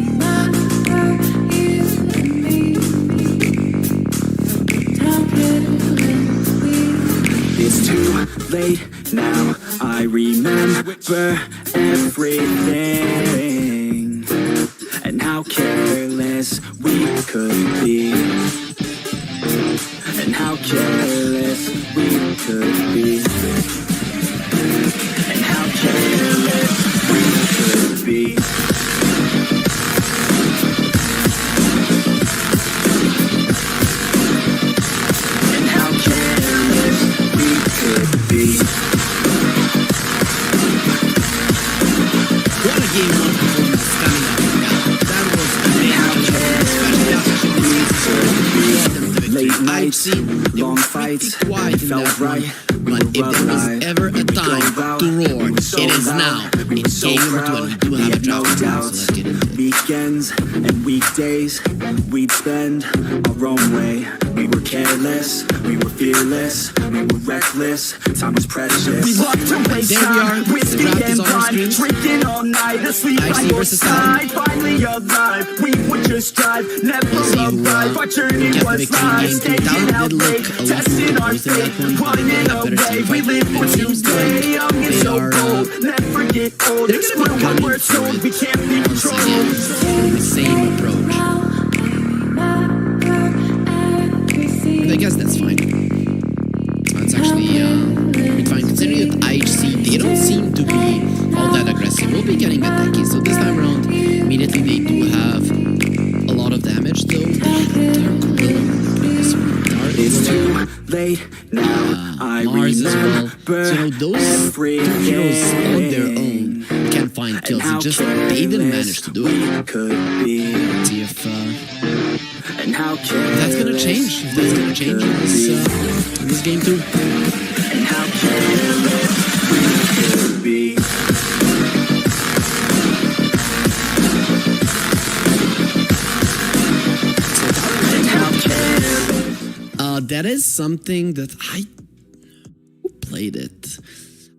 remember you and me. And how careless we were. It's too late now, I remember everything, and how careless we could be, and how careless we could be, and how careless we could be. And how careless we could be. What a game one performance coming up. That was amazing. Late nights, IHC, long fights, quiet it in felt that right. one. We But were if there was alive. ever a time out, to roar, we were so it is loud, now. we were In so game number 2, proud, and we do we have a had no draft, so doubts. let's get into it. Weekends and weekdays, we'd spend our own way. We were careless, we were fearless, we were reckless. Time was precious. We love to waste There we are. time, whiskey The draft and is on our wine, screens. drinking all night, asleep IHC by your versus Talon. side. Finally alive, we would just drive, never We'll see who, arrive. Our journey kept the was victory in live, game two. staying Talon out did look late, a lot testing more our composed in that faith, one, but running they have better away. team We fight. live for It seems today, young and they so are, bold, never get old. they're gonna Screw be what gunning we're for told, it we can't be once controlled. again. The same approach. Now I remember everything. I guess that's fine. It's actually pretty fine considering that IHC, they don't seem to be all that aggressive. We'll be getting attacky, so this time around, immediately they do have a lot of damage, though. They have Dark Willow previous one. Dark It's Willow, too late now. I Mars as well. remember So, those two heroes on their own can find kills. how It's just they didn't manage to do it. we could be. Let's see if And how that's gonna change. If that's gonna change in this game too. And how careless we could be. And how careless. That is something that who played it?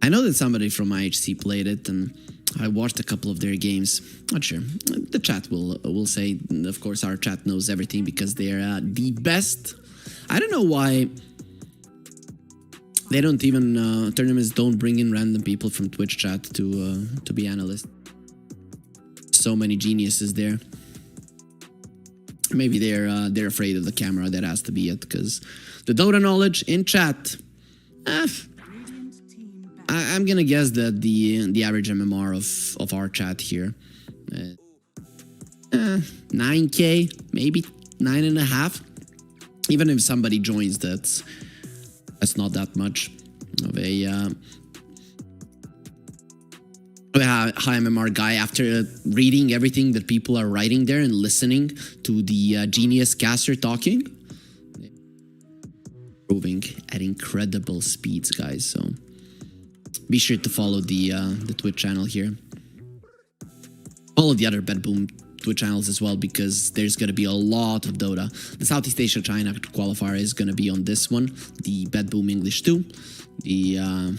I know that somebody from IHC played it, and I watched a couple of their games. Not sure. The chat will say. Of course, our chat knows everything because they're the best. I don't know why they don't even tournaments don't bring in random people from Twitch chat to be analysts. So many geniuses there. Maybe they're afraid of the camera. That has to be it, because the Dota knowledge in chat. I'm gonna guess that the average MMR of our chat here, 9K, maybe 9.5. Even if somebody joins, that's not that much of a high MMR guy. After reading everything that people are writing there and listening to the genius caster talking, moving at incredible speeds, guys. So be sure to follow the Twitch channel here. Follow the other BetBoom Twitch channels as well, because there's going to be a lot of Dota. The Southeast Asia China qualifier is going to be on this one, the BetBoom English 2. The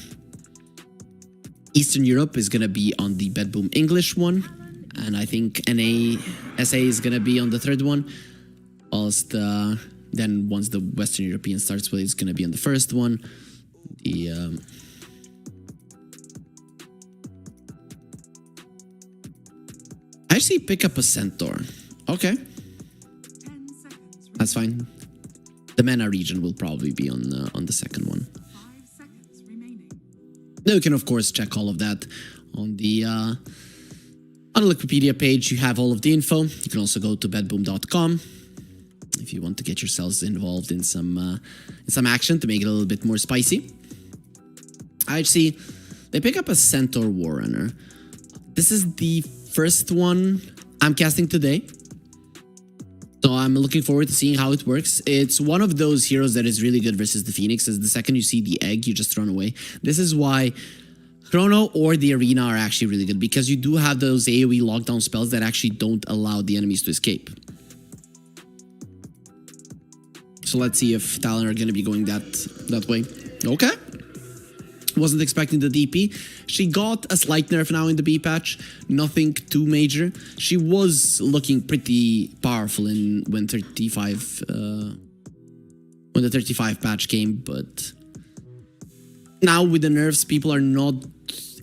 Eastern Europe is going to be on the BetBoom English one, and I think SA is going to be on the third one. Whilst then once the Western European starts, well, it's going to be on the first one. The I actually pick up a Centaur. Okay, that's fine. The MENA region will probably be on the second one. Now you can of course check all of that on the Wikipedia page. You have all of the info. You can also go to betboom.com if you want to get yourselves involved in some action to make it a little bit more spicy. IHC, they pick up a Centaur Warrunner. This is the first one I'm casting today, so I'm looking forward to seeing how it works. It's one of those heroes that is really good versus the Phoenix, as the second you see the egg, you just run away. This is why Chrono or the Arena are actually really good, because you do have those AoE lockdown spells that actually don't allow the enemies to escape. So let's see if Talon are going to be going that way. Okay. Wasn't expecting the DP. She got a slight nerf now in the B patch. Nothing too major. She was looking pretty powerful when the 35 patch came, but now with the nerfs, people are not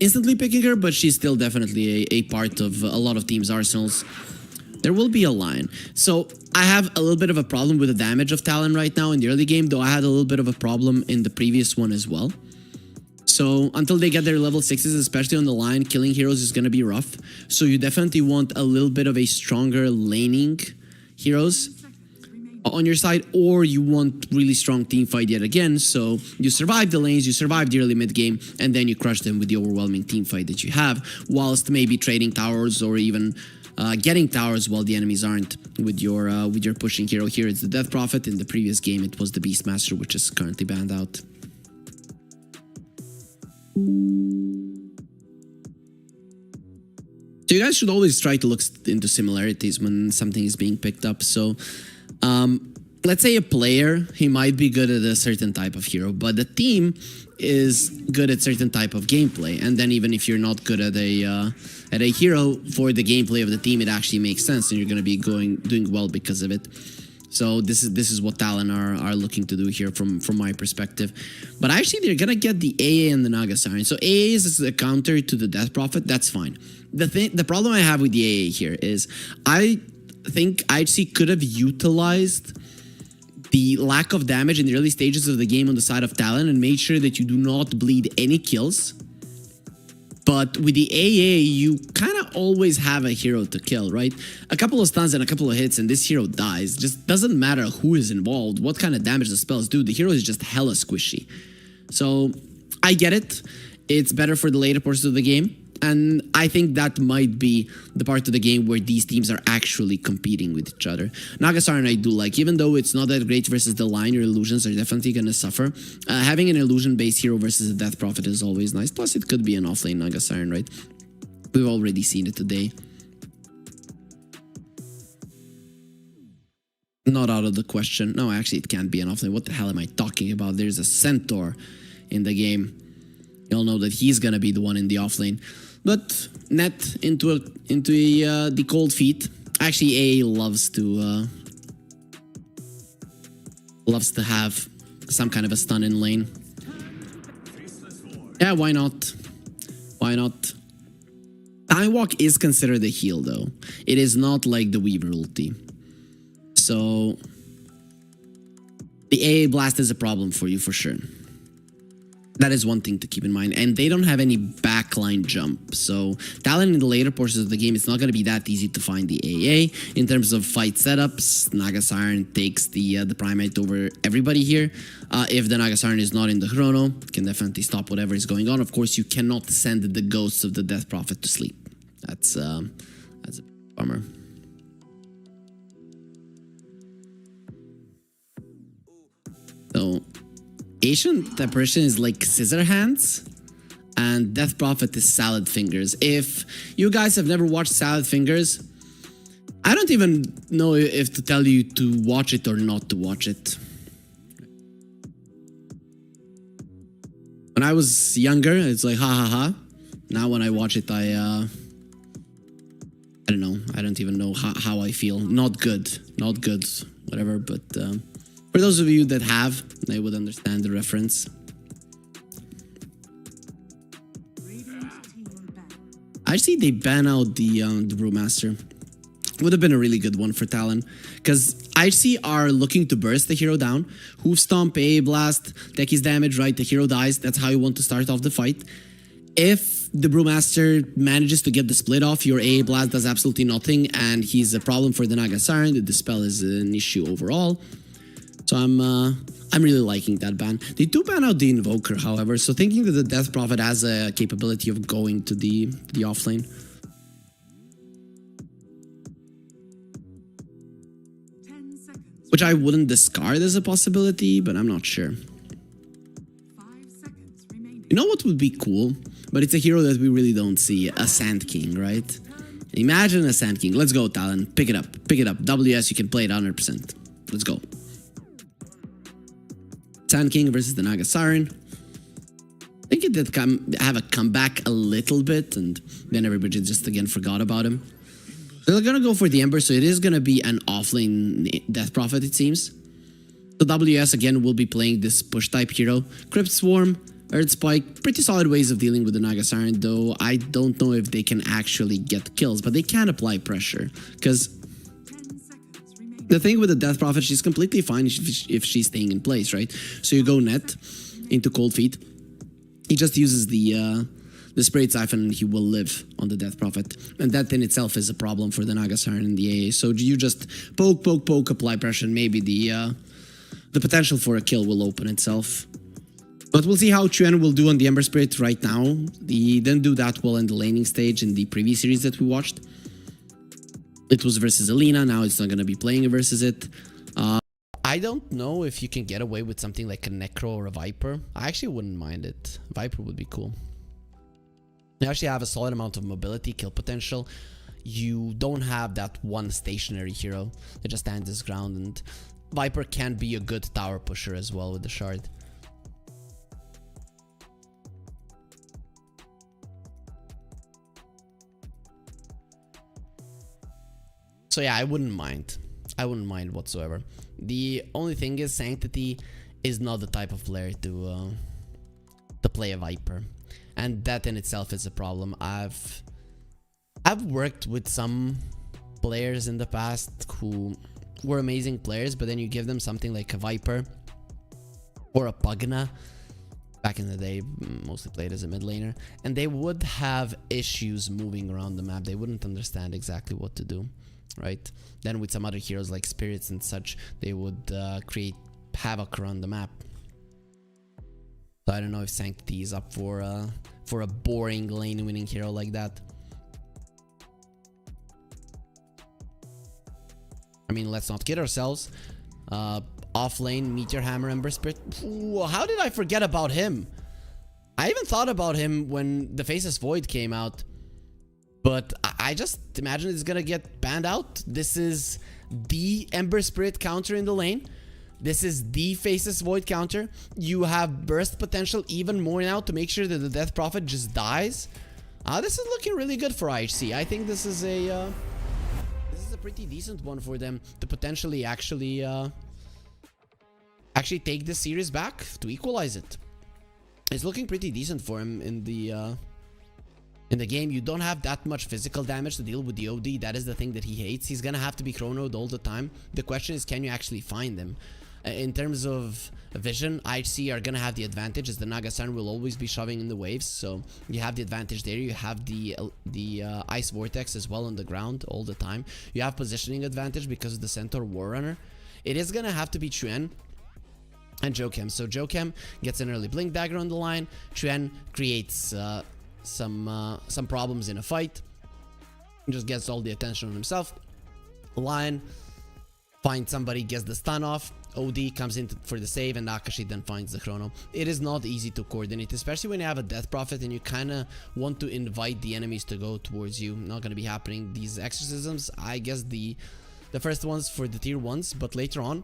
instantly picking her, but she's still definitely a part of a lot of teams' arsenals. There will be a line. So I have a little bit of a problem with the damage of Talon right now in the early game, though I had a little bit of a problem in the previous one as well. So until they get their level 6s, especially on the line, killing heroes is going to be rough. So you definitely want a little bit of a stronger laning heroes on your side, or you want really strong team fight yet again. So you survive the lanes, you survive the early mid game, and then you crush them with the overwhelming team fight that you have, whilst maybe trading towers or even getting towers while the enemies aren't with your pushing hero. Here it's the Death Prophet. In the previous game it was the Beastmaster, which is currently banned out. So you guys should always try to look into similarities when something is being picked up. So let's say a player, he might be good at a certain type of hero, but the team is good at certain type of gameplay. And then even if you're not good at a hero, for the gameplay of the team, it actually makes sense, and you're going to be doing well because of it. So this is what Talon are looking to do here from my perspective. But actually, they're gonna get the AA and the Naga Siren. So AA is a counter to the Death Prophet. That's fine. The problem I have with the AA here is I think IHC could have utilized the lack of damage in the early stages of the game on the side of Talon and made sure that you do not bleed any kills. But with the AA, you kind of always have a hero to kill, right? A couple of stuns and a couple of hits and this hero dies. Just doesn't matter who is involved, what kind of damage the spells do. The hero is just hella squishy. So I get it. It's better for the later portions of the game. And I think that might be the part of the game where these teams are actually competing with each other. Nagasarn I do like, even though it's not that great versus the line, your illusions are definitely going to suffer. Having an illusion-based hero versus a Death Prophet is always nice. Plus, it could be an offlane Nagasarn, right? We've already seen it today. Not out of the question. No, actually, it can't be an offlane. What the hell am I talking about? There's a Centaur in the game. You'll know that he's going to be the one in the offlane. But net into the cold feet. Actually, AA loves to loves to have some kind of a stun in lane. Yeah, why not? Why not? Time Walk is considered a heal though. It is not like the Weaver ulti. So the AA Blast is a problem for you for sure. That is one thing to keep in mind. And they don't have any backline jump. So Talon in the later portions of the game, it's not going to be that easy to find the AA. In terms of fight setups, Naga Siren takes the Primate over everybody here. If the Naga Siren is not in the Chrono, can definitely stop whatever is going on. Of course, you cannot send the Ghosts of the Death Prophet to sleep. That's a bummer. So Ancient Apparition is like Scissor Hands, and Death Prophet is Salad Fingers. If you guys have never watched Salad Fingers, I don't even know if to tell you to watch it or not to watch it. When I was younger, it's like ha ha ha. Now when I watch it, I don't know. I don't even know how I feel. Not good. Not good. Whatever, but for those of you that have, they would understand the reference. I see they ban out the Brewmaster. Would have been a really good one for Talon, because IHC are looking to burst the hero down. Hoof Stomp, AA Blast, take his damage, right? The hero dies. That's how you want to start off the fight. If the Brewmaster manages to get the split off, your AA Blast does absolutely nothing, and he's a problem for the Naga Siren. The Dispel is an issue overall. So I'm really liking that ban. They do ban out the Invoker, however, so thinking that the Death Prophet has a capability of going to the offlane. Which I wouldn't discard as a possibility, but I'm not sure. You know what would be cool? But it's a hero that we really don't see. A Sand King, right? Imagine a Sand King. Let's go, Talon. Pick it up. Pick it up. WS, you can play it 100%. Let's go. Sand King versus the Naga Siren. I think it did have a comeback a little bit, and then everybody just again forgot about him. They're gonna go for the Ember, so it is gonna be an offlane Death Prophet, it seems. So WS again will be playing this push type hero. Crypt Swarm, Earth Spike, pretty solid ways of dealing with the Naga Siren, though I don't know if they can actually get kills, but they can apply pressure, because the thing with the Death Prophet, she's completely fine if she's staying in place, right? So you go net into Cold Feet. He just uses the Spirit Siphon and he will live on the Death Prophet. And that in itself is a problem for the Naga Siren and the AA. So you just poke, apply pressure, and maybe the potential for a kill will open itself. But we'll see how Chuen will do on the Ember Spirit right now. He didn't do that well in the laning stage in the previous series that we watched. It was versus Alina, now it's not going to be playing versus it. I don't know if you can get away with something like a Necro or a Viper. I actually wouldn't mind it. Viper would be cool. You actually have a solid amount of mobility, kill potential. You don't have that one stationary hero that just stands his ground, and Viper can be a good tower pusher as well with the shard. So yeah, I wouldn't mind. I wouldn't mind whatsoever. The only thing is Sanctity is not the type of player to play a Viper. And that in itself is a problem. I've worked with some players in the past who were amazing players, but then you give them something like a Viper or a Pugna. Back in the day, mostly played as a mid laner, and they would have issues moving around the map. They wouldn't understand exactly what to do. Right, then with some other heroes like spirits and such, they would create havoc around the map. So I don't know if Sanctity is up for a boring lane winning hero like that. I mean, let's not kid ourselves. Off lane, Meteor Hammer, Ember Spirit. Ooh, how did I forget about him? I even thought about him when the Faceless Void came out. But I just imagine it's gonna get banned out. This is the Ember Spirit counter in the lane. This is the Faceless Void counter. You have burst potential even more now to make sure that the Death Prophet just dies. This is looking really good for IHC. I think this is a pretty decent one for them to potentially actually actually take this series back to equalize it. It's looking pretty decent for him in the game. You don't have that much physical damage to deal with the OD. That is the thing that he hates. He's gonna have to be chronoed all the time. The question is, can you actually find them? In terms of vision, IHC are gonna have the advantage, as the Naga-san will always be shoving in the waves. So you have the advantage there. You have the ice vortex as well on the ground all the time. You have positioning advantage because of the Centaur Warrunner. It is gonna have to be Chuen and Jokem. So Jokem gets an early blink dagger on the line. Chuen creates some problems in a fight. Just gets all the attention on himself. Lion finds somebody, gets the stun off. OD comes in for the save, and Akashi then finds the chrono. It is not easy to coordinate, especially when you have a Death Prophet and you kind of want to invite the enemies to go towards you. Not going to be happening. These exorcisms, I guess the first ones for the tier 1s, but later on,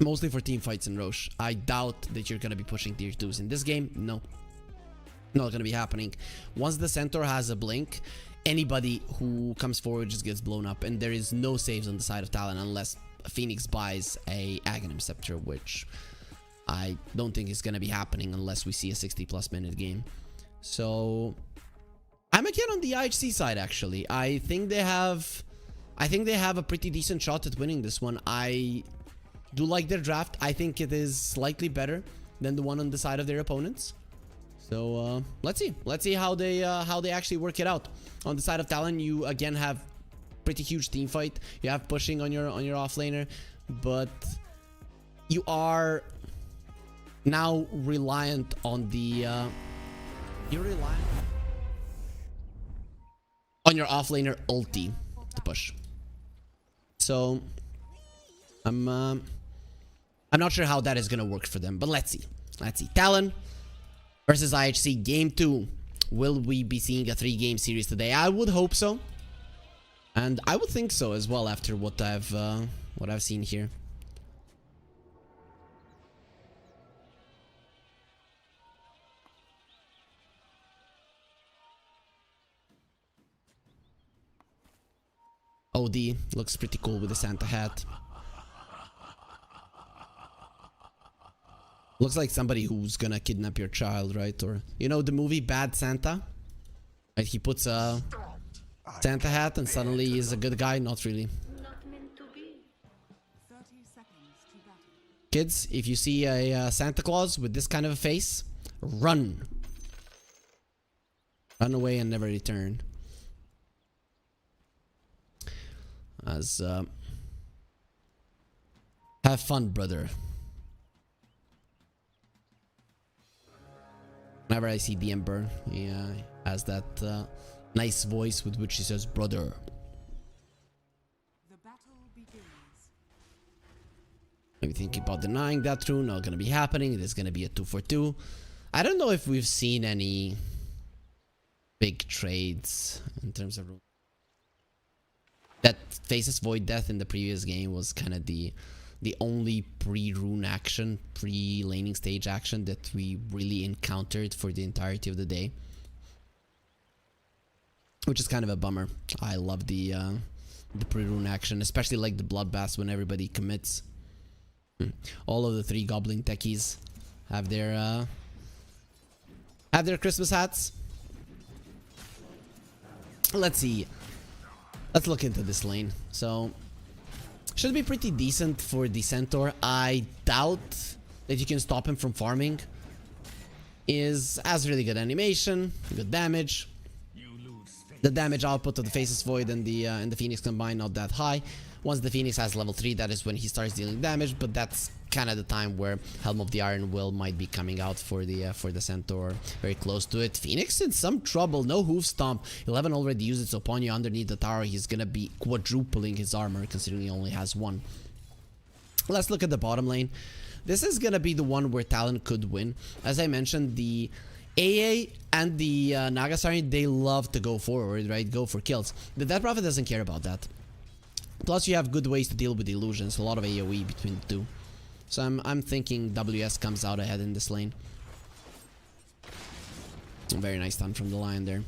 mostly for team fights in Roche. I doubt that you're going to be pushing tier 2s in this game. No. Not going to be happening. Once the Centaur has a blink, anybody who comes forward just gets blown up, and there is no saves on the side of Talon unless Phoenix buys a Aghanim Scepter, which I don't think is going to be happening unless we see a 60+ minute game. So I'm again on the IHC side, actually. I think they have a pretty decent shot at winning this one. I do like their draft. I think it is slightly better than the one on the side of their opponents. So let's see how they actually work it out. On the side of Talon, you again have pretty huge team fight. You have pushing on your offlaner, but you are now reliant on the you're reliant on your offlaner ulti to push. So I'm not sure how that is gonna work for them, but let's see. Talon versus IHC game 2. Will we be seeing a 3-game series today? I would hope so, and I would think so as well after what I've seen here. OD looks pretty cool with the Santa hat. Looks like somebody who's gonna kidnap your child, right? Or, you know, the movie Bad Santa? Right, he puts a Santa hat and suddenly he's a good guy. Not really. Kids, if you see a Santa Claus with this kind of a face, run. Run away and never return. As have fun, brother. Whenever I see the Emperor, he has that nice voice with which he says, brother. The battle begins. Maybe thinking about denying that through, not gonna be happening. It is gonna be a 2-for-2. I don't know if we've seen any big trades in terms of that Faces Void Death in the previous game was kind of the only pre-rune action, pre-laning stage action that we really encountered for the entirety of the day, which is kind of a bummer. I love the pre-rune action, especially like the bloodbath when everybody commits. All of the 3 goblin techies have their Christmas hats. Let's see. Let's look into this lane. So should be pretty decent for the Centaur. I doubt that you can stop him from farming. Has really good animation, good damage. The damage output of the Faces Void and the Phoenix combined not that high. Once the Phoenix has level 3, that is when he starts dealing damage, but that's kind of the time where Helm of the Iron Will might be coming out for the Centaur. Very close to it. Phoenix in some trouble. No hoof stomp. 11 already used it, so upon you underneath the tower, he's gonna be quadrupling his armor considering he only has 1. Let's look at the bottom lane. This is gonna be the one where Talon could win. As I mentioned, the AA and the Nagasari, they love to go forward, right? Go for kills. The Death Prophet doesn't care about that. Plus, you have good ways to deal with illusions. A lot of AoE between the two. So I'm thinking WS comes out ahead in this lane. Very nice stun from the Lion there.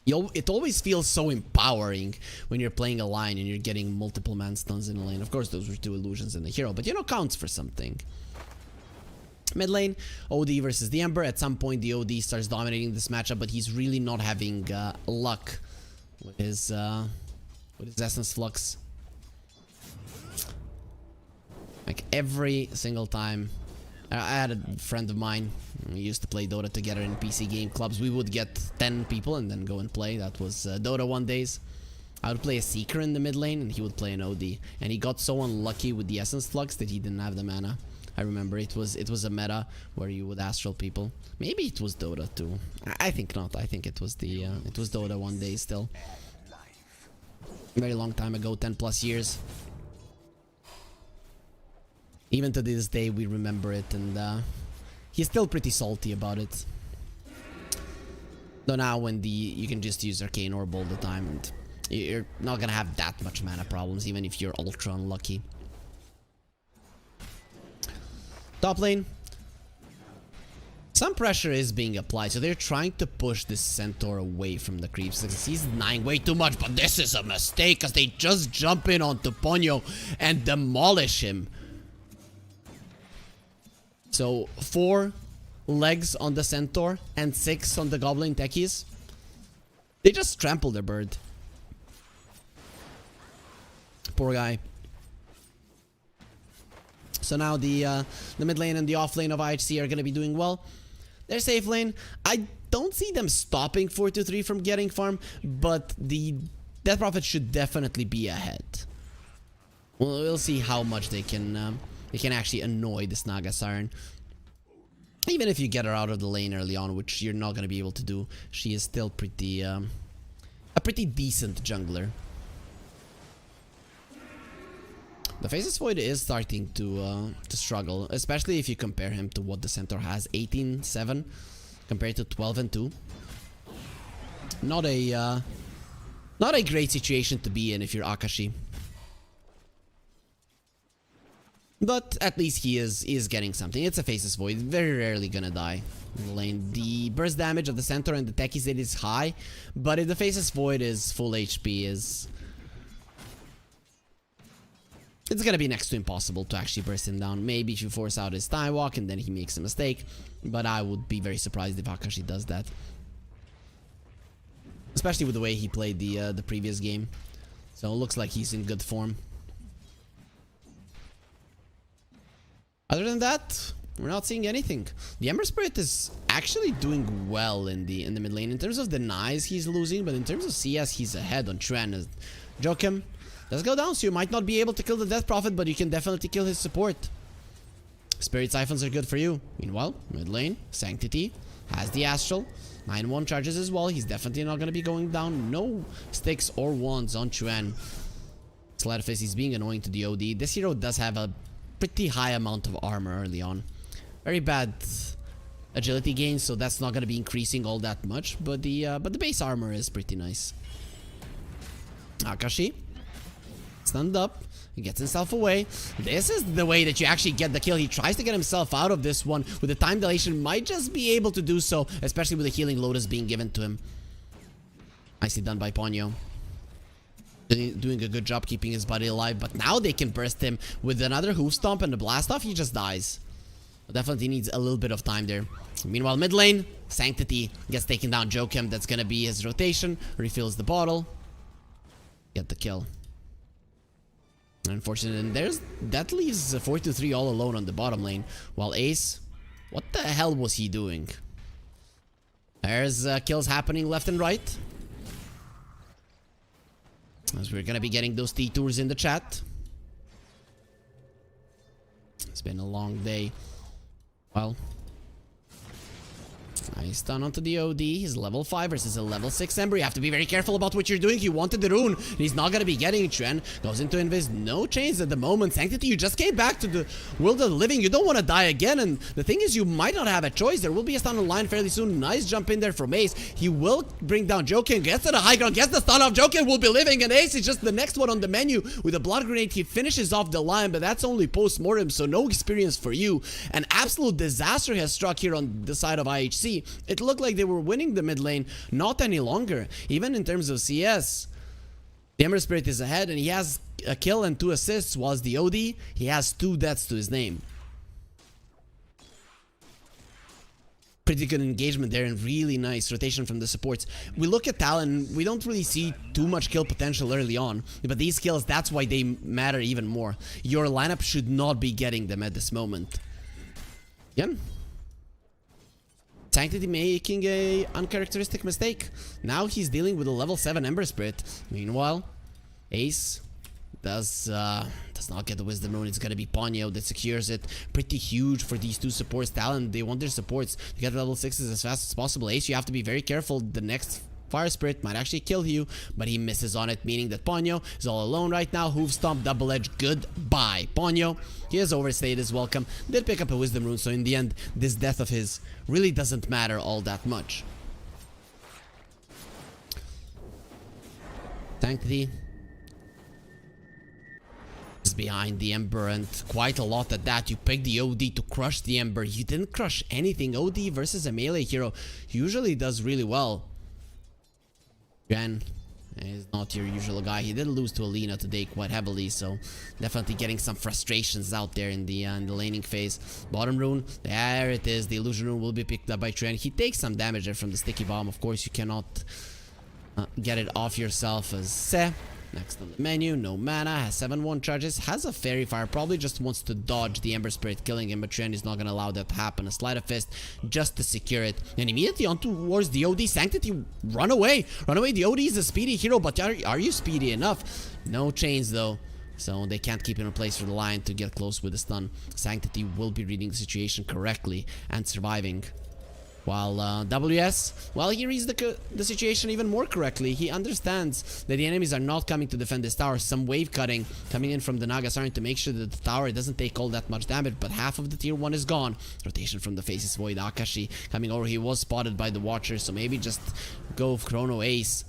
It always feels so empowering when you're playing a line and you're getting multiple man stuns in a lane. Of course, those were 2 illusions in the hero, but counts for something. Mid lane, OD versus the Ember. At some point, the OD starts dominating this matchup, but he's really not having luck with his Essence Flux. Like every single time. I had a friend of mine. We used to play Dota together in PC game clubs. We would get 10 people and then go and play. That was Dota 1 days. I would play a Seeker in the mid lane and he would play an OD. And he got so unlucky with the Essence Flux that he didn't have the mana. I remember it was a meta where you would Astral people. Maybe it was Dota 2. I think not. I think it was Dota 1 day still. Very long time ago, 10 plus years. Even to this day, we remember it, and he's still pretty salty about it. Though now, when you can just use Arcane Orb all the time, and you're not gonna have that much mana problems, even if you're ultra unlucky. Top lane. Some pressure is being applied, so they're trying to push this Centaur away from the creeps. He's denying way too much, but this is a mistake, because they just jump in onto Ponyo and demolish him. So 4 legs on the Centaur and 6 on the Goblin techies. They just trampled their bird. Poor guy. So now the mid lane and the off lane of IHC are going to be doing well. Their safe lane, I don't see them stopping 4-3 from getting farm, but the Death Prophet should definitely be ahead. Well, we'll see how much they can actually annoy this Naga Siren. Even if you get her out of the lane early on, which you're not going to be able to do, she is still pretty a pretty decent jungler. The Faceless Void is starting to struggle, especially if you compare him to what the Centaur has. 18-7 compared to 12-2. Not a great situation to be in if you're Akashi. But at least he is getting something. It's a Faceless Void, very rarely gonna die in the lane. The burst damage of the Centaur and the techies, it is high, but if the Faceless Void is full HP, it's gonna be next to impossible to actually burst him down. Maybe if you force out his Time Walk and then he makes a mistake, but I would be very surprised if Akashi does that. Especially with the way he played the previous game. So it looks like he's in good form. Other than that, we're not seeing anything. The Ember Spirit is actually doing well in the mid lane. In terms of denies, he's losing, but in terms of CS, he's ahead on Chuan. Joachim does go down, so you might not be able to kill the Death Prophet, but you can definitely kill his support. Spirit Siphons are good for you. Meanwhile, mid lane, Sanctity has the Astral. 9-1 charges as well. He's definitely not going to be going down. No sticks or wands on Chuan. Slatterface is being annoying to the OD. This hero does have a pretty high amount of armor early on. Very bad agility gain, so that's not going to be increasing all that much. But the base armor is pretty nice. Akashi stunned up. He gets himself away. This is the way that you actually get the kill. He tries to get himself out of this one with the time dilation. Might just be able to do so, especially with the healing Lotus being given to him. Nicely done by Ponyo. Doing a good job keeping his body alive, but now they can burst him with another hoof stomp and the blast off. He just dies. Definitely needs a little bit of time there. Meanwhile, mid lane, Sanctity gets taken down. Joachim, that's gonna be his rotation. Refills the bottle. Get the kill. Unfortunate, and that leaves 4-3 all alone on the bottom lane. While Ace, what the hell was he doing? There's kills happening left and right. As we're gonna be getting those T-tours in the chat. It's been a long day. Well, nice stun onto the OD. He's level 5 versus a level 6 Ember. You have to be very careful about what you're doing. He wanted the rune, and he's not gonna be getting it. Chuan goes into Invis. No chains at the moment. Sanctity, you just came back to the world of the living. You don't want to die again, and the thing is, you might not have a choice. There will be a stun on line fairly soon. Nice jump in there from Ace. He will bring down Joachim. Gets to the high ground. Gets the stun off. Joachim will be living, and Ace is just the next one on the menu. With a blood grenade, he finishes off the line, but that's only post-mortem, so no experience for you. An absolute disaster has struck here on the side of IHC. IHC, it looked like they were winning the mid lane. Not any longer. Even in terms of CS, the Ember Spirit is ahead and he has a kill and 2 assists, whilst the OD, he has 2 deaths to his name. Pretty good engagement there and really nice rotation from the supports. We look at Talon, we don't really see too much kill potential early on, but these kills, that's why they matter even more. Your lineup should not be getting them at this moment. Yeah. Sanctity making a uncharacteristic mistake. Now he's dealing with a level 7 Ember Spirit. Meanwhile, Ace does not get the Wisdom Rune. It's gonna be Ponyo that secures it. Pretty huge for these two supports. Talon, they want their supports to get level 6s as fast as possible. Ace, you have to be very careful. The next Fire Spirit might actually kill you, but he misses on it, meaning that Ponyo is all alone right now. Hoof Stomp, Double Edge, goodbye. Ponyo, he has overstayed his welcome. Did pick up a Wisdom Rune, so in the end, this death of his really doesn't matter all that much. Sanctity is behind the Ember, and quite a lot at that. You picked the OD to crush the Ember. You didn't crush anything. OD versus a melee hero usually does really well. Jen is not your usual guy. He did lose to Alina today quite heavily, so definitely getting some frustrations out there in the laning phase. Bottom rune, there it is. The illusion rune will be picked up by Tren. He takes some damage there from the sticky bomb. Of course, you cannot get it off yourself as Se. Next on the menu, no mana, has 7-1 charges, has a Fairy Fire, probably just wants to dodge the Ember Spirit killing him, but Tren is not going to allow that to happen. A Sleight of Fist just to secure it, and immediately on towards the OD. Sanctity, run away! Run away, the OD is a speedy hero, but are you speedy enough? No chains though, so they can't keep him in place for the Lion to get close with the stun. Sanctity will be reading the situation correctly and surviving. While WS, well, he reads the situation even more correctly. He understands that the enemies are not coming to defend this tower. Some wave cutting coming in from the Naga starting to make sure that the tower doesn't take all that much damage, but half of the tier 1 is gone. Rotation from the Faces Void. Akashi coming over. He was spotted by the Watcher, so maybe just go Chrono Ace.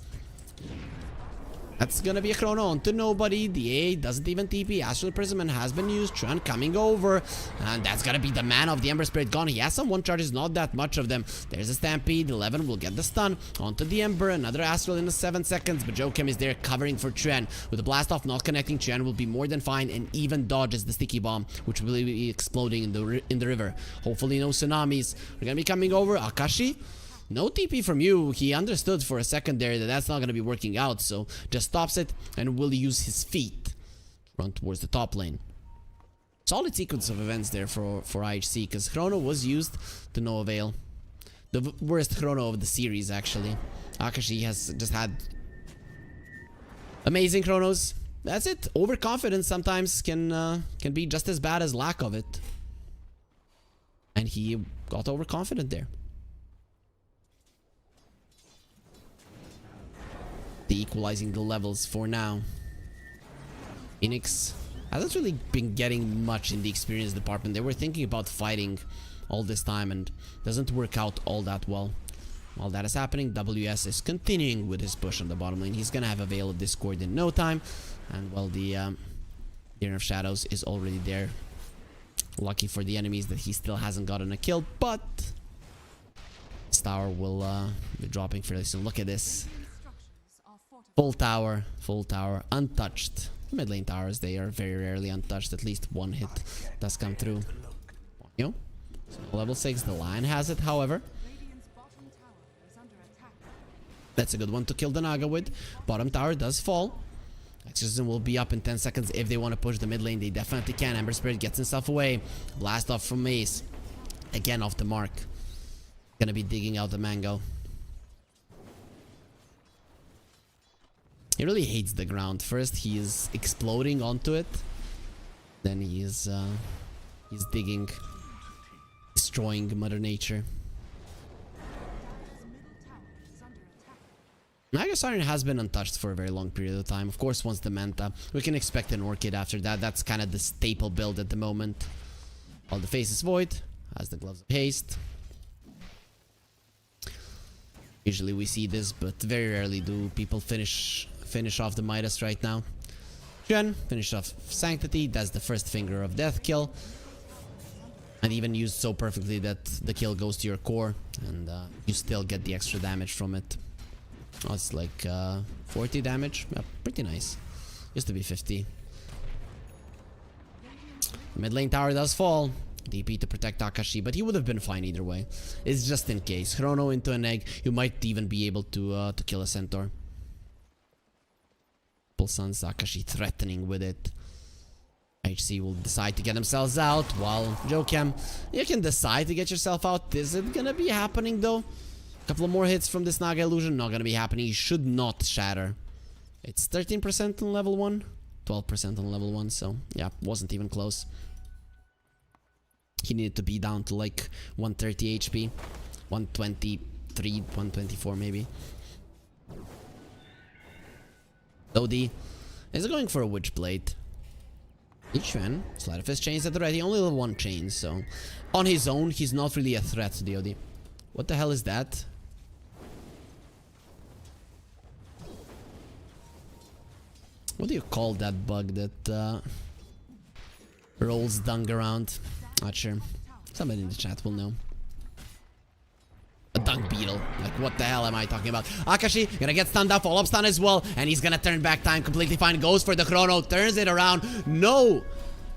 That's gonna be a Chrono onto nobody. The A doesn't even TP. Astral Prism has been used. Tran coming over. And that's gonna be the mana of the Ember Spirit gone. He has some 1 charges, not that much of them. There's a Stampede. 11 will get the stun. Onto the Ember. Another Astral in the 7 seconds. But Joakim is there covering for Tren. With the blast off not connecting, Tren will be more than fine and even dodges the sticky bomb, which will be exploding in the river. Hopefully no tsunamis. We're gonna be coming over. Akashi. No TP from you. He understood for a second there that that's not going to be working out, so just stops it and will use his feet to run towards the top lane. Solid sequence of events there for IHC, because Chrono was used to no avail. The worst Chrono of the series, actually. Akashi has just had amazing Chronos. That's it. Overconfidence sometimes can be just as bad as lack of it. And he got overconfident there. Equalizing the levels for now. Phoenix hasn't really been getting much in the experience department. They were thinking about fighting all this time and doesn't work out all that well. While that is happening, WS is continuing with his push on the bottom lane. He's gonna have a Veil of Discord in no time, and well, the Year of Shadows is already there. Lucky for the enemies that he still hasn't gotten a kill, but this tower will be dropping fairly soon. Look at this. Full tower, untouched. Mid lane towers, they are very rarely untouched. At least 1 hit does come through. So level 6, the Lion has it, however. That's a good one to kill the Naga with. Bottom tower does fall. Exorcism will be up in 10 seconds if they want to push the mid lane. They definitely can. Ember Spirit gets himself away. Blast off from Mace. Again off the mark. Gonna be digging out the mango. He really hates the ground. First, he is exploding onto it. Then he's digging, destroying Mother Nature. Naga Siren has been untouched for a very long period of time. Of course, once the Manta, we can expect an Orchid after that. That's kind of the staple build at the moment. While the Face is Void, has the Gloves of Haste. Usually we see this, but very rarely do people finish off the Midas right now. Jen, finish off Sanctity. That's the first Finger of Death kill. And even used so perfectly that the kill goes to your core, and you still get the extra damage from it. Oh, it's like 40 damage. Yeah, pretty nice. Used to be 50. Mid lane tower does fall. DP to protect Akashi, but he would have been fine either way. It's just in case. Chrono into an egg. You might even be able to kill a centaur. Pulsans, Akashi threatening with it. IHC will decide to get themselves out, while Jokem, you can decide to get yourself out. Is it gonna be happening though? A couple of more hits from this Naga illusion, not gonna be happening. He should not shatter. It's 13% on level 1, 12% on level 1, so yeah, wasn't even close. He needed to be down to like 130 HP, 123, 124 maybe. OD is going for a Witchblade. Ichuan, Sleight of Fist chains at the ready, only level 1 chains, so on his own, he's not really a threat to the OD. What the hell is that? What do you call that bug that rolls dung around? Not sure. Somebody in the chat will know. A dung beetle. Like, what the hell am I talking about? Akashi gonna get stunned up, follow-up stun as well, and he's gonna turn back time completely fine. Goes for the chrono, turns it around. No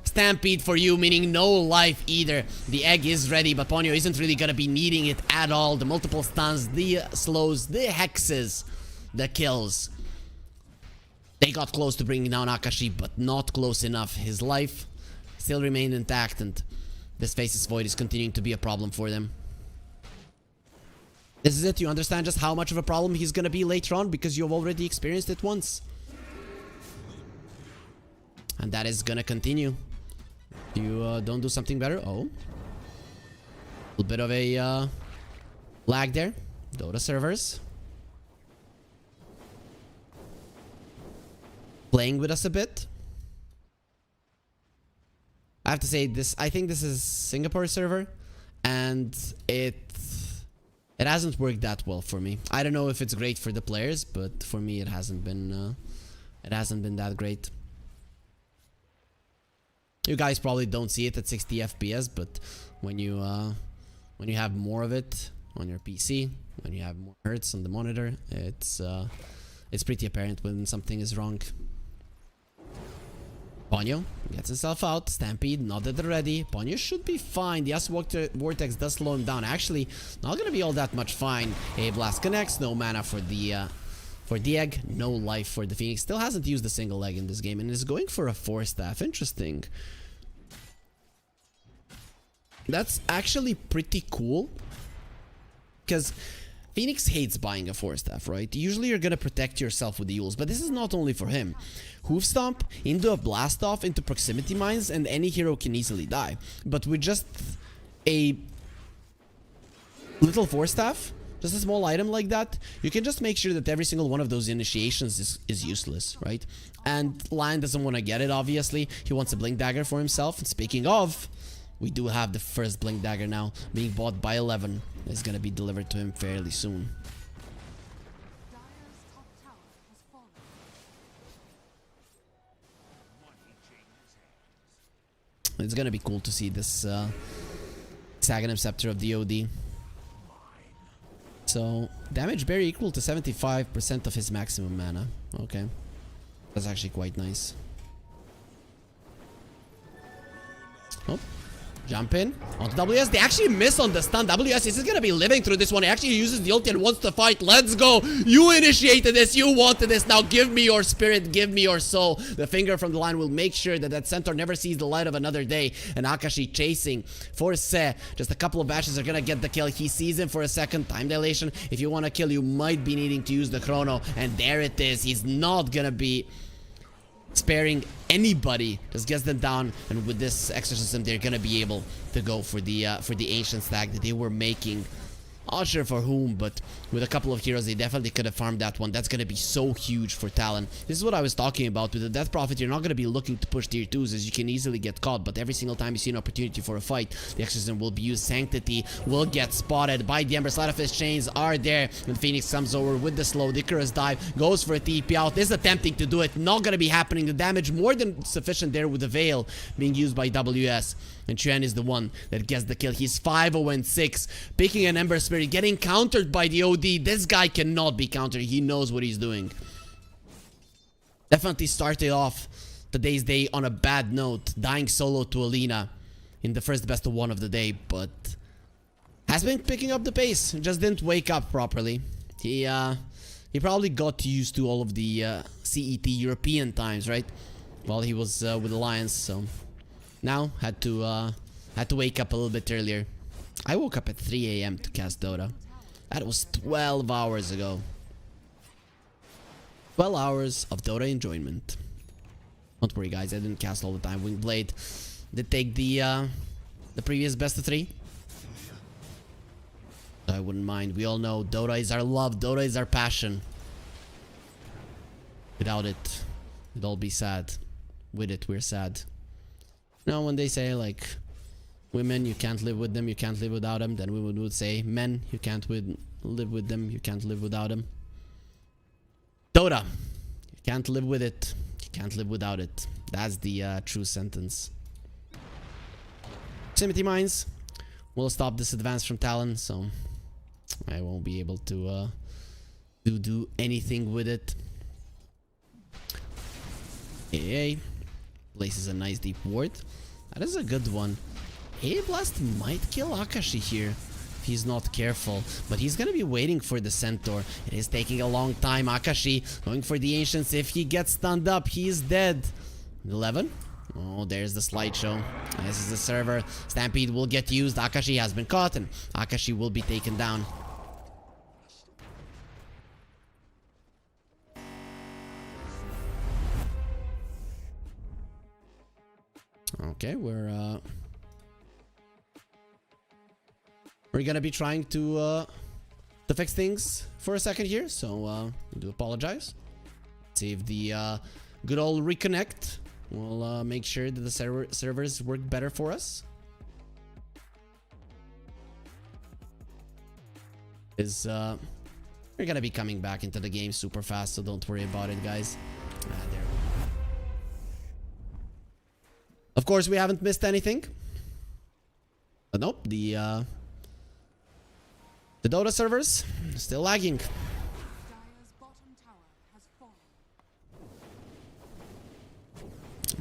stampede for you, meaning no life either. The egg is ready, but Ponyo isn't really gonna be needing it at all. The multiple stuns, the slows, the hexes, the kills. They got close to bringing down Akashi, but not close enough. His life still remained intact, and this Faceless Void is continuing to be a problem for them. This is it. You understand just how much of a problem he's gonna be later on because you've already experienced it once. And that is gonna continue. You don't do something better. Oh. A little bit of a lag there. Dota servers. Playing with us a bit. I have to say this, I think this is Singapore server, and it hasn't worked that well for me. I don't know if it's great for the players, but for me it hasn't been that great. You guys probably don't see it at 60 FPS, but when you have more of it on your PC, when you have more hertz on the monitor, it's pretty apparent when something is wrong. Ponyo gets himself out. Stampede not at the ready. Ponyo should be fine. The Acid Vortex does slow him down. Actually, not gonna be all that much fine. A blast connects. No mana for the egg. No life for the Phoenix. Still hasn't used a single egg in this game and is going for a 4-staff. Interesting. That's actually pretty cool. Because Phoenix hates buying a 4-staff, right? Usually you're gonna protect yourself with the Yules, but this is not only for him. Hoof Stomp into a Blast Off into Proximity Mines, and any hero can easily die. But with just a little 4-staff, just a small item like that, you can just make sure that every single one of those initiations is useless, right? And Lion doesn't want to get it, obviously. He wants a Blink Dagger for himself. And speaking of, we do have the first Blink Dagger now, being bought by 11. It's gonna be delivered to him fairly soon. It's gonna be cool to see this Saghanim Scepter of the OD. So, damage barrier equal to 75% of his maximum mana. Okay. That's actually quite nice. Oh. Jump in onto WS. They actually miss on the stun. WS is gonna be living through this one. He actually uses the ulti and wants to fight. Let's go. You initiated this. You wanted this. Now give me your spirit. Give me your soul. The finger from the line will make sure that that centaur never sees the light of another day. And Akashi chasing for Se. Just a couple of bashes are gonna get the kill. He sees him for a second. Time dilation. If you want to kill, you might be needing to use the chrono. And there it is. He's not gonna be sparing anybody. Just gets them down, and with this exorcism they're gonna be able to go for the ancient stack that they were making Not sure for whom, but with a couple of heroes, they definitely could have farmed that one. That's going to be so huge for Talon. This is what I was talking about. With the Death Prophet, you're not going to be looking to push tier 2s as you can easily get caught. But every single time you see an opportunity for a fight, the Exorcism will be used. Sanctity will get spotted by the Ember. Sleight of Fist chains are there. And Phoenix comes over with the slow. The Icarus dive goes for a TP out. Is attempting to do it. Not going to be happening. The damage more than sufficient there with the Veil being used by WS. And Chuan is the one that gets the kill. He's 5-0-6. Picking an Ember Spirit. Getting countered by the OD. This guy cannot be countered. He knows what he's doing. Definitely started off today's day on a bad note. Dying solo to Alina in the first best of 1 of the day. But has been picking up the pace. Just didn't wake up properly. He probably got used to all of the CET European times, right? While he was with Alliance. So now had to wake up a little bit earlier. I woke up at 3 AM to cast Dota. That was 12 hours ago. 12 hours of Dota enjoyment. Don't worry guys, I didn't cast all the time. Wingblade did take the previous best of 3. I wouldn't mind. We all know Dota is our love. Dota is our passion. Without it, we'd all be sad. With it, we're sad. You know, when they say like women, you can't live with them, you can't live without them, then we would say men, you can't live with them, you can't live without them. Dota, you can't live with it, you can't live without it. That's the true sentence. Proximity Mines will stop this advance from Talon, so I won't be able to do anything with it. AA places a nice deep ward. That is a good one. AA Blast might kill Akashi here if he's not careful, but he's gonna be waiting for the Centaur. It is taking a long time. Akashi going for the Ancients. If he gets stunned up, he's dead. 11. Oh, there's the slideshow. This is the server. Stampede will get used. Akashi has been caught, and Akashi will be taken down. Okay, we're gonna be trying to fix things for a second here, so I do apologize. See if the good old reconnect will make sure that the servers work better for us. We're gonna be coming back into the game super fast, so don't worry about it, guys. There we go. Of course, we haven't missed anything. But nope, the Dota servers still lagging.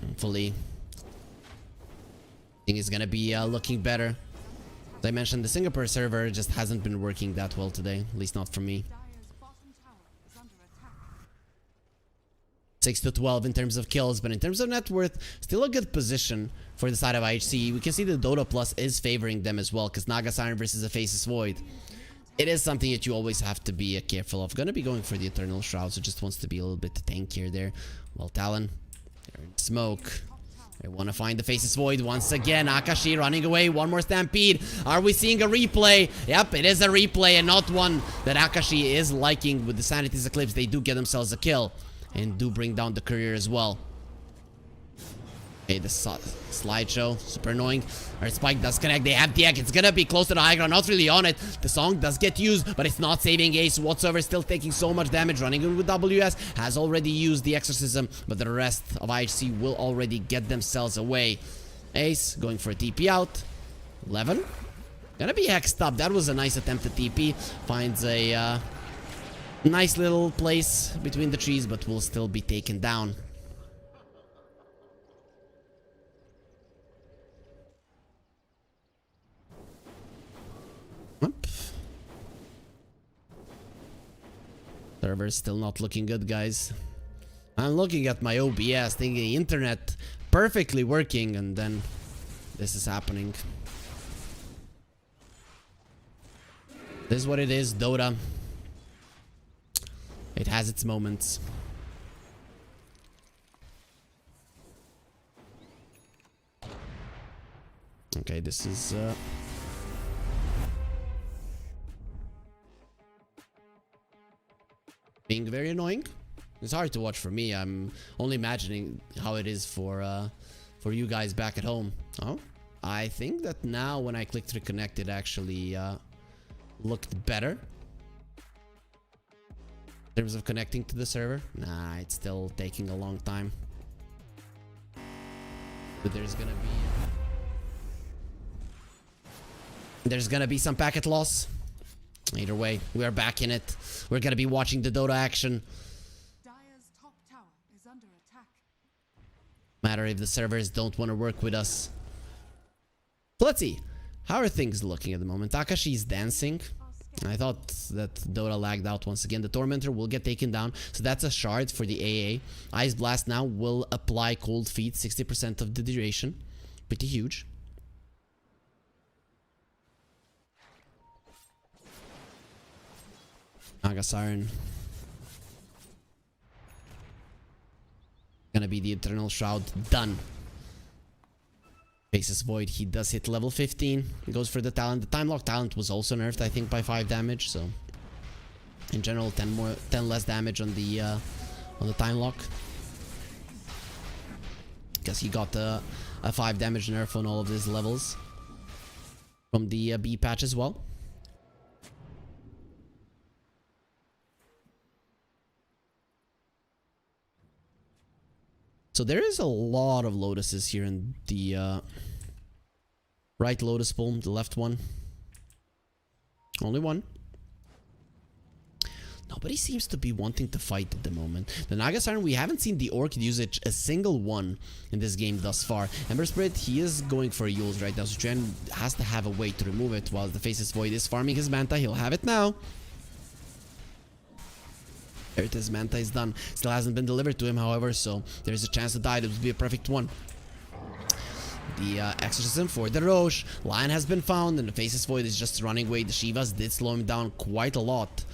Hopefully, I think it's gonna be looking better. As I mentioned, the Singapore server just hasn't been working that well today, at least not for me. 6-12 in terms of kills, but in terms of net worth, still a good position for the side of IHC. We can see the Dota Plus is favoring them as well, because Naga Siren versus a Faceless Void. It is something that you always have to be careful of. Gonna be going for the Eternal Shroud, so just wants to be a little bit tankier there. Well, Talon, they're in smoke. They want to find the Faceless Void once again. Akashi running away. One more Stampede. Are we seeing a replay? Yep, it is a replay, and not one that Akashi is liking. With the Sanity's Eclipse, they do get themselves a kill. And do bring down the courier as well. Okay, the slideshow, super annoying. Alright, Spike does connect. They have the egg. It's gonna be close to the high ground. Not really on it. The song does get used, but it's not saving Ace whatsoever. Still taking so much damage. Running in with WS. Has already used the Exorcism, but the rest of IHC will already get themselves away. Ace going for a TP out. 11. Gonna be hexed up. That was a nice attempt at TP. Finds a nice little place between the trees, but will still be taken down. Oop. Server's still not looking good, guys. I'm looking at my OBS, thinking internet perfectly working, and then this is happening. This is what it is, Dota. It has its moments. Okay, this is being very annoying. It's hard to watch for me. I'm only imagining how it is for you guys back at home. Oh, I think that now when I clicked reconnect, it actually looked better. In terms of connecting to the server, nah, it's still taking a long time. But there's gonna be some packet loss. Either way, we are back in it. We're gonna be watching the Dota action. Dire's top tower is under attack. Matter if the servers don't want to work with us. So let's see. How are things looking at the moment? Takashi's dancing. I thought that Dota lagged out once again. The Tormentor will get taken down. So that's a shard for the AA. Ice Blast now will apply Cold Feet. 60% of the duration. Pretty huge. Naga Siren. Gonna be the Eternal Shroud. Done. Faces Void. He does hit level 15. He goes for the Talon. The Time Lock Talent was also nerfed, I think, by 5 damage. So, in general, 10 less damage on the Time Lock. Because he got a 5 damage nerf on all of his levels from the B patch as well. So there is a lot of Lotuses here in the right Lotus pool, the left one. Only one. Nobody seems to be wanting to fight at the moment. The Naga Siren, we haven't seen the Orc usage a single one in this game thus far. Ember Spirit, he is going for Yules right now, so Jen has to have a way to remove it while the Faceless Void is farming his Manta. He'll have it now. There it is, Manta is done. Still hasn't been delivered to him, however, so there's a chance to die. It would be a perfect one. The Exorcism for the Roche. Lion has been found, and the Faceless Void is just running away. The Shivas did slow him down quite a lot.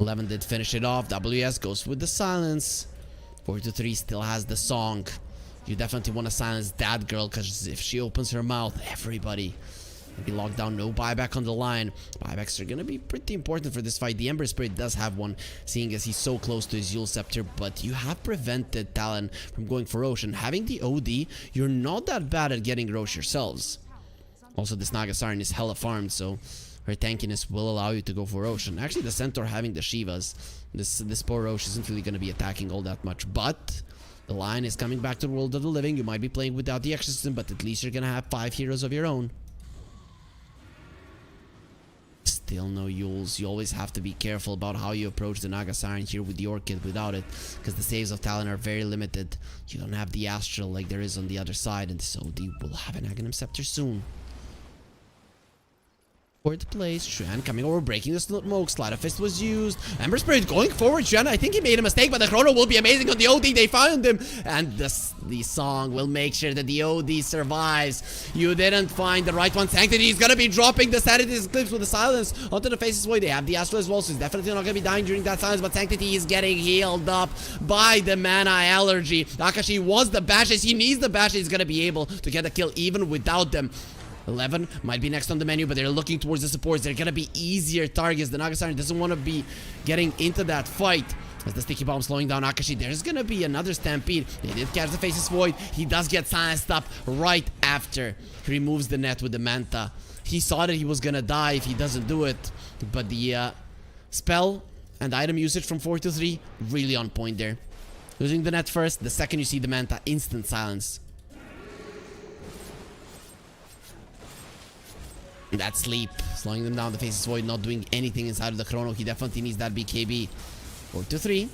11 did finish it off. WS goes with the silence. 4-3 still has the song. You definitely want to silence that girl, because if she opens her mouth, everybody be locked down. No buyback on the line. Buybacks are gonna be pretty important for this fight. The Ember Spirit does have one, seeing as he's so close to his Yule Scepter, but you have prevented Talon from going for Roche, and having the OD, you're not that bad at getting Roche yourselves. Also, this Naga Siren is hella farmed, so her tankiness will allow you to go for Roche. And actually, the Centaur having the Shivas, this poor Roche isn't really gonna be attacking all that much, but the Lion is coming back to the world of the living. You might be playing without the Exorcism, but at least you're gonna have 5 heroes of your own. Still no Yules. You always have to be careful about how you approach the Naga Siren here with the Orchid without it, because the saves of Talon are very limited. You don't have the Astral like there is on the other side, and this OD will have an Aghanim Scepter soon. Fourth place, Xuan coming over, breaking the smoke. Sleight of Fist was used. Ember Spirit going forward. Xuan, I think he made a mistake, but the chrono will be amazing on the OD. They found him, and the song will make sure that the OD survives. You didn't find the right one. Sanctity is gonna be dropping the Sanity's Eclipse with the silence onto the Faceless Void. They have the Astral as well, so he's definitely not gonna be dying during that silence, but Sanctity is getting healed up by the mana allergy. Akashi wants the bashes. He needs the bashes. He's gonna be able to get a kill even without them. 11 might be next on the menu, but they're looking towards the supports. They're gonna be easier targets. The Naga Siren doesn't want to be getting into that fight. As the Sticky Bomb slowing down Akashi, there's gonna be another Stampede. They did catch the Faceless Void. He does get silenced up right after he removes the net with the Manta. He saw that he was gonna die if he doesn't do it, but the spell and item usage from 4-3 really on point there. Losing the net first, the second you see the Manta, instant silence. That sleep, slowing them down. The Faceless Void not doing anything inside of the chrono. He definitely needs that BKB. 4-3.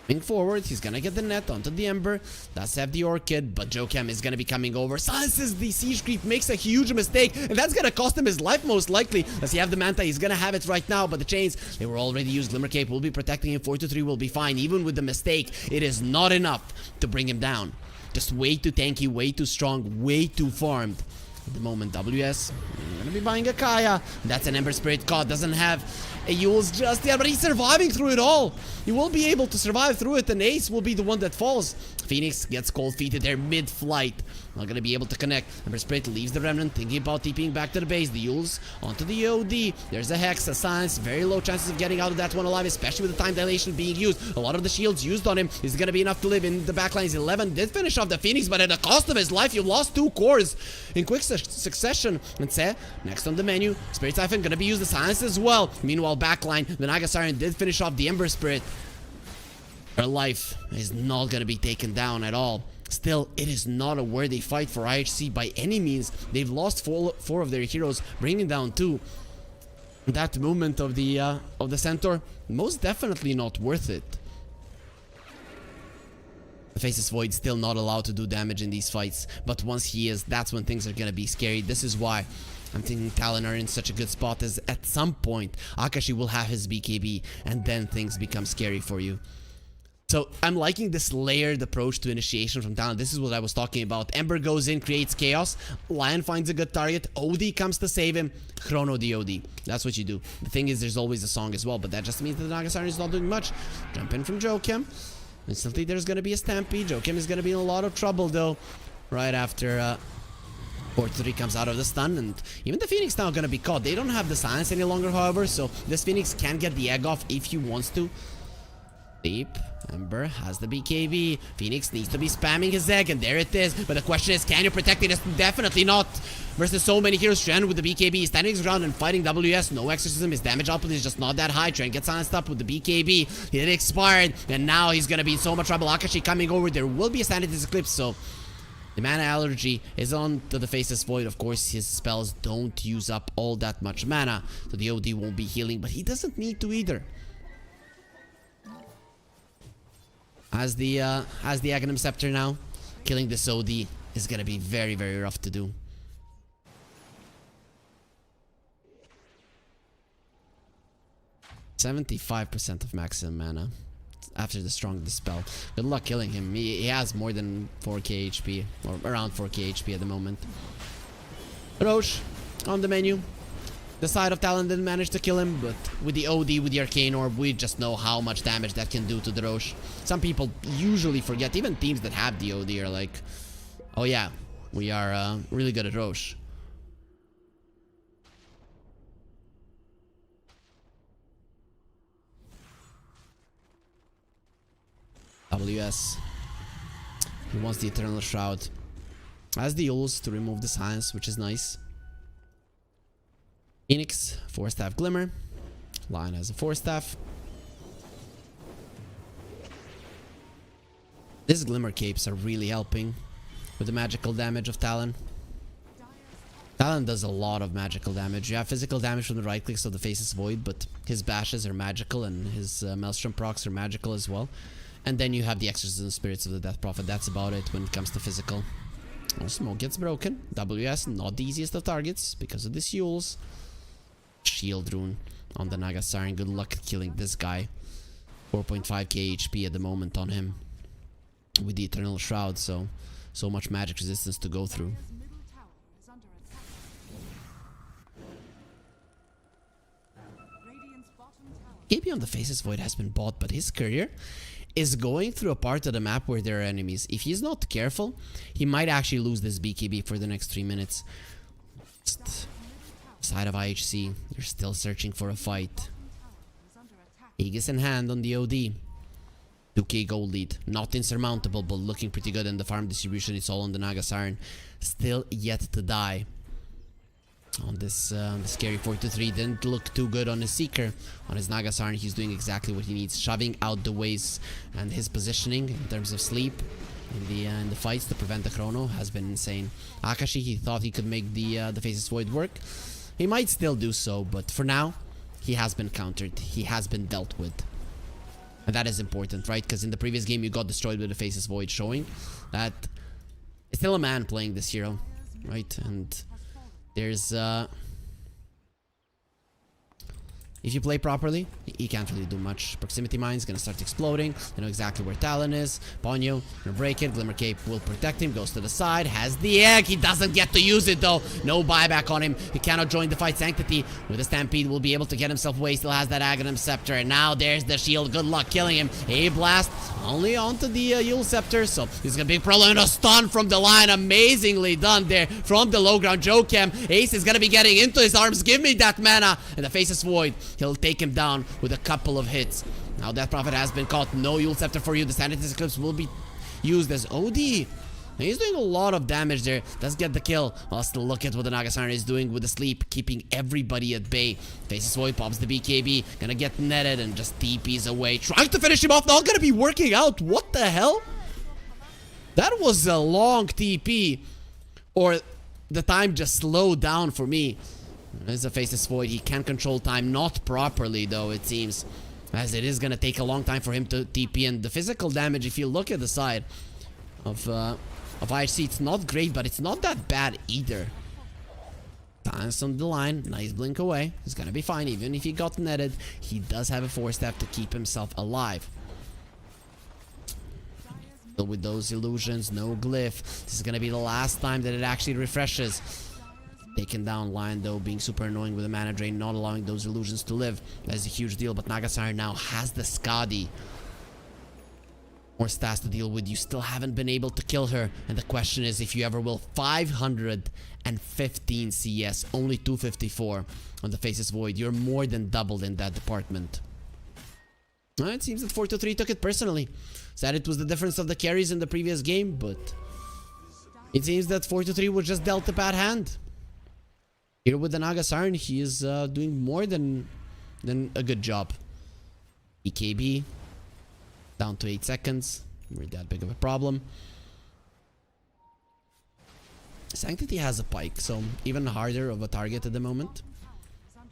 Moving forward, he's gonna get the net onto the Ember. Does have the Orchid, but Jokem is gonna be coming over. Silences the Siege Creep, makes a huge mistake, and that's gonna cost him his life most likely. Does he have the Manta? He's gonna have it right now, but the chains, they were already used. Glimmer Cape will be protecting him. 4-3 will be fine. Even with the mistake, it is not enough to bring him down. Just way too tanky, way too strong, way too farmed. At the moment, WS, we're gonna be buying a Kaya. That's an Ember Spirit God, doesn't have a Yules just yet, but he's surviving through it all. He will be able to survive through it, and Ace will be the one that falls. Phoenix gets cold feeted there mid-flight. not gonna be able to connect. Ember Spirit leaves the Remnant, thinking about TPing back to the base. The Yules onto the OD. There's a Hex, a Silence, very low chances of getting out of that one alive, especially with the time dilation being used. A lot of the shields used on him is gonna be enough to live in the backlines. 11 did finish off the Phoenix, but at the cost of his life, you lost 2 cores in quick succession. And say, next on the menu, Spirit Siphon gonna be used, the Silence as well. Meanwhile, backline, the Naga Siren did finish off the Ember Spirit. Her life is not gonna be taken down at all. Still, it is not a worthy fight for IHC by any means. They've lost four of their heroes, bringing down 2. That movement of the Centaur, most definitely not worth it. The Faceless Void still not allowed to do damage in these fights, but once he is, that's when things are gonna be scary. This is why I'm thinking Talon are in such a good spot, as at some point Akashi will have his BKB, and then things become scary for you. So I'm liking this layered approach to initiation from Talon. This is what I was talking about. Ember goes in, creates chaos. Lion finds a good target. OD comes to save him. Chrono the OD. That's what you do. The thing is, there's always a song as well, but that just means that the Naga Siren is not doing much. Jump in from Joachim. Instantly there's going to be a stampede. Joachim is going to be in a lot of trouble though. Right after bo3 comes out of the stun, and even the Phoenix now going to be caught. They don't have the silence any longer, however, so this Phoenix can get the egg off if he wants to. Deep. Ember has the BKB. Phoenix needs to be spamming his egg, and there it is. But the question is, can you protect it? It's definitely not. Versus so many heroes. Trent with the BKB, standing his ground and fighting WS. No exorcism. His damage output is just not that high. Trent gets silenced up with the BKB. It expired, and now he's gonna be in so much trouble. Akashi coming over. There will be a Sanity's Eclipse, so the mana allergy is on to the Faceless Void. Of course, his spells don't use up all that much mana, so the OD won't be healing, but he doesn't need to either. As the Aghanim Scepter now, killing this OD is gonna be very, very rough to do. %75% of maximum mana after the strong dispel. Good luck killing him. He has more than 4k HP, or around 4k HP at the moment. Roche on the menu. The side of Talon didn't manage to kill him, but with the OD, with the Arcane Orb, we just know how much damage that can do to the Roche. Some people usually forget, even teams that have the OD are like, oh yeah, we are really good at Roche. WS. He wants the Eternal Shroud. Has the Yules to remove the silence, which is nice. Phoenix, 4-staff Glimmer. Lion has a 4-staff. These Glimmer capes are really helping with the magical damage of Talon. Talon does a lot of magical damage. You have physical damage from the right clicks of the Faceless Void, but his bashes are magical and his Maelstrom procs are magical as well. And then you have the Exorcism Spirits of the Death Prophet. That's about it when it comes to physical. Oh, Smoke gets broken. WS, not the easiest of targets because of the Yules. Shield rune on the Naga Siren. Good luck killing this guy. 4.5k HP at the moment on him with the Eternal Shroud, so much magic resistance to go through. KB on the Faceless Void has been bought, but his career is going through a part of the map where there are enemies. If he's not careful, he might actually lose this BKB for the next 3 minutes. Side of IHC, they're still searching for a fight. Aegis in hand on the OD. 2k gold lead, not insurmountable, but looking pretty good in the farm distribution. It's all on the Naga Siren. Still yet to die. On this scary 4-3, didn't look too good on his Seeker. On his Naga Siren, he's doing exactly what he needs, shoving out the waves, and his positioning in terms of sleep in the fights to prevent the chrono has been insane. Akashi, he thought he could make the Faceless Void work. He might still do so, but for now, he has been countered. He has been dealt with. And that is important, right? Because in the previous game, you got destroyed with the Faceless Void, showing that it's still a man playing this hero, right? And there's if you play properly, he can't really do much. Proximity Mine's gonna start exploding. They know exactly where Talon is. Ponyo gonna break it. Glimmer Cape will protect him. Goes to the side. Has the egg. He doesn't get to use it though. No buyback on him. He cannot join the fight. Sanctity with a Stampede will be able to get himself away. Still has that Aghanim Scepter. And now there's the shield. Good luck killing him. A blast Only onto the Yule Scepter, so this is gonna be a problem. And a stun from the line, amazingly done there from the low ground. Jokem, Ace is gonna be getting into his arms. Give me that mana, and the face is void. He'll take him down with a couple of hits. Now that Prophet has been caught. No Yule Scepter for you. The Sanity's Eclipse will be used as OD. He's doing a lot of damage there. Let's get the kill. Well, still look at what the Naga Siren is doing with the sleep, keeping everybody at bay. Faces void, pops the BKB. Gonna get netted and just TPs away. Trying to finish him off. Not gonna be working out. What the hell? That was a long TP. Or the time just slowed down for me. There's a Faces void. He can control time. Not properly though, it seems. As it is gonna take a long time for him to TP. And the physical damage, if you look at the side of IHC, it's not great, but it's not that bad either. Talon's on the line. Nice blink away. He's gonna be fine. Even if he got netted, he does have a 4-step to keep himself alive. But with those illusions, no glyph. This is gonna be the last time that it actually refreshes. Taken down Lion though, being super annoying with the mana drain, not allowing those illusions to live. That is a huge deal, but Nagasar now has the Skadi. More stats to deal with. You still haven't been able to kill her, and the question is if you ever will. 515 CS, only 254 on the Faces Void. You're more than doubled in that department. Well, it seems that 4-3 took it personally. Said it was the difference of the carries in the previous game, but it seems that 4-3 was just dealt a bad hand. Here with the Naga Siren, he is doing more than a good job. EKB down to 8 seconds. We're that big of a problem. Sanctity has a pike, so even harder of a target at the moment.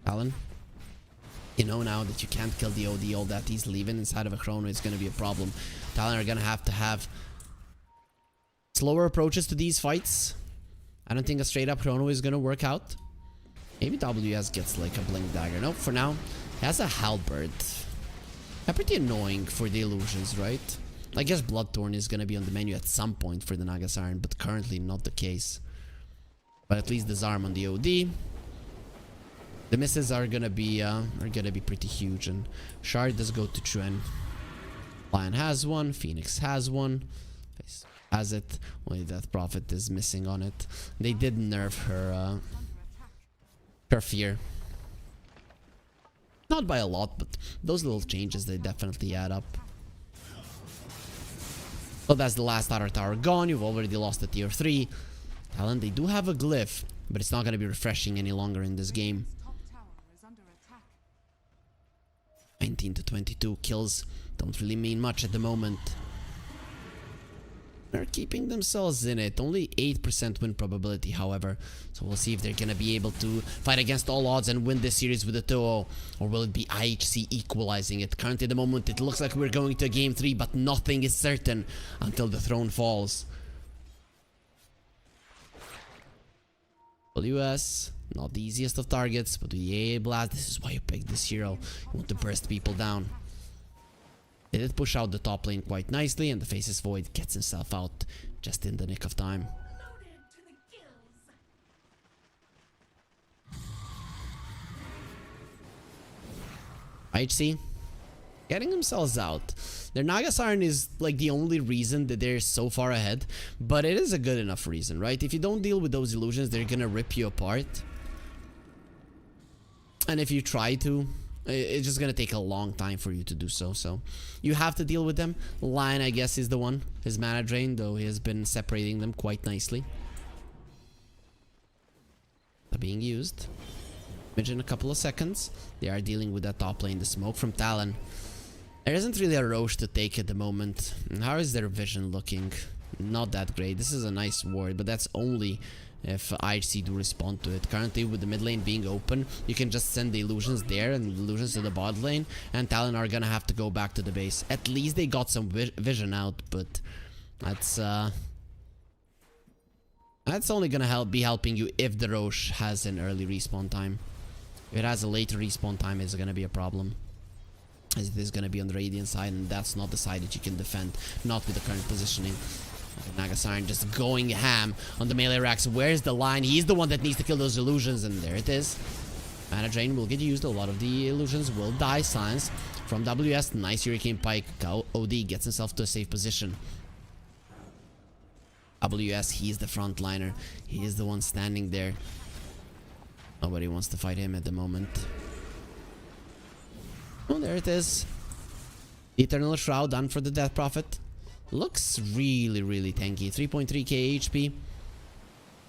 Talon, you know now that you can't kill the OD all that easily. Even inside of a chrono, it's going to be a problem. Talon are going to have slower approaches to these fights. I don't think a straight up chrono is going to work out. Maybe WS gets like a blink dagger. Nope, for now, he has a halberd. Pretty annoying for the illusions, right? I guess Bloodthorn is gonna be on the menu at some point for the Naga Siren, but currently not the case. But at least the Zarm on the OD. The misses are gonna be pretty huge, and Shard does go to Chuen. Lion has one, Phoenix has one, Face has it. Only Death Prophet is missing on it. They did nerf her fear. Not by a lot, but those little changes, they definitely add up. So that's the last outer tower gone. You've already lost the tier 3. Talon, they do have a glyph, but it's not going to be refreshing any longer in this game. 19 to 22 kills don't really mean much at the moment. They're keeping themselves in it. Only 8% win probability, however. So we'll see if they're going to be able to fight against all odds and win this series with a 2-0. Or will it be IHC equalizing it? Currently at the moment, it looks like we're going to game 3, but nothing is certain until the throne falls. WS, not the easiest of targets, but with the AA Blast, this is why you pick this hero. You want to burst people down. They did push out the top lane quite nicely, and the Faces Void gets himself out just in the nick of time. IHC getting themselves out. Their Naga Siren is like the only reason that they're so far ahead, but it is a good enough reason, right? If you don't deal with those illusions, they're gonna rip you apart. And if you try to, it's just gonna take a long time for you to do so. So you have to deal with them. Lion, I guess, is the one. His mana drain, though, he has been separating them quite nicely. They're being used. In a couple of seconds, they are dealing with that top lane. The smoke from Talon. There isn't really a Roche to take at the moment. And how is their vision looking? Not that great. This is a nice ward, but that's only if IHC do respond to it. Currently, with the mid lane being open, you can just send the illusions there and the illusions to the bot lane, and Talon are gonna have to go back to the base. At least they got some vision out, but that's only gonna be helping you if the Roche has an early respawn time. If it has a later respawn time, it's gonna be a problem, as it is gonna be on the Radiant side, and that's not the side that you can defend, not with the current positioning. Naga Siren just going ham on the melee racks. Where's the line? He's the one that needs to kill those illusions, and there it is. Mana Drain will get used. A lot of the illusions will die. Silence from WS. Nice Hurricane Pike. OD gets himself to a safe position. WS, he's the frontliner. He is the one standing there. Nobody wants to fight him at the moment. Oh, there it is. Eternal Shroud done for the Death Prophet. Looks really, really tanky. 3.3k HP.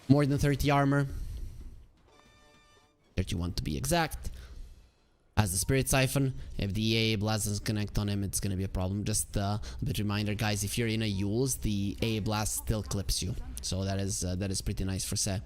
More than 30 armor. 31 to be exact. As the Spirit Siphon, if the AA Blast doesn't connect on him, it's gonna be a problem. Just a bit reminder, guys, if you're in a Yules, the AA Blast still clips you. So that is pretty nice for Se.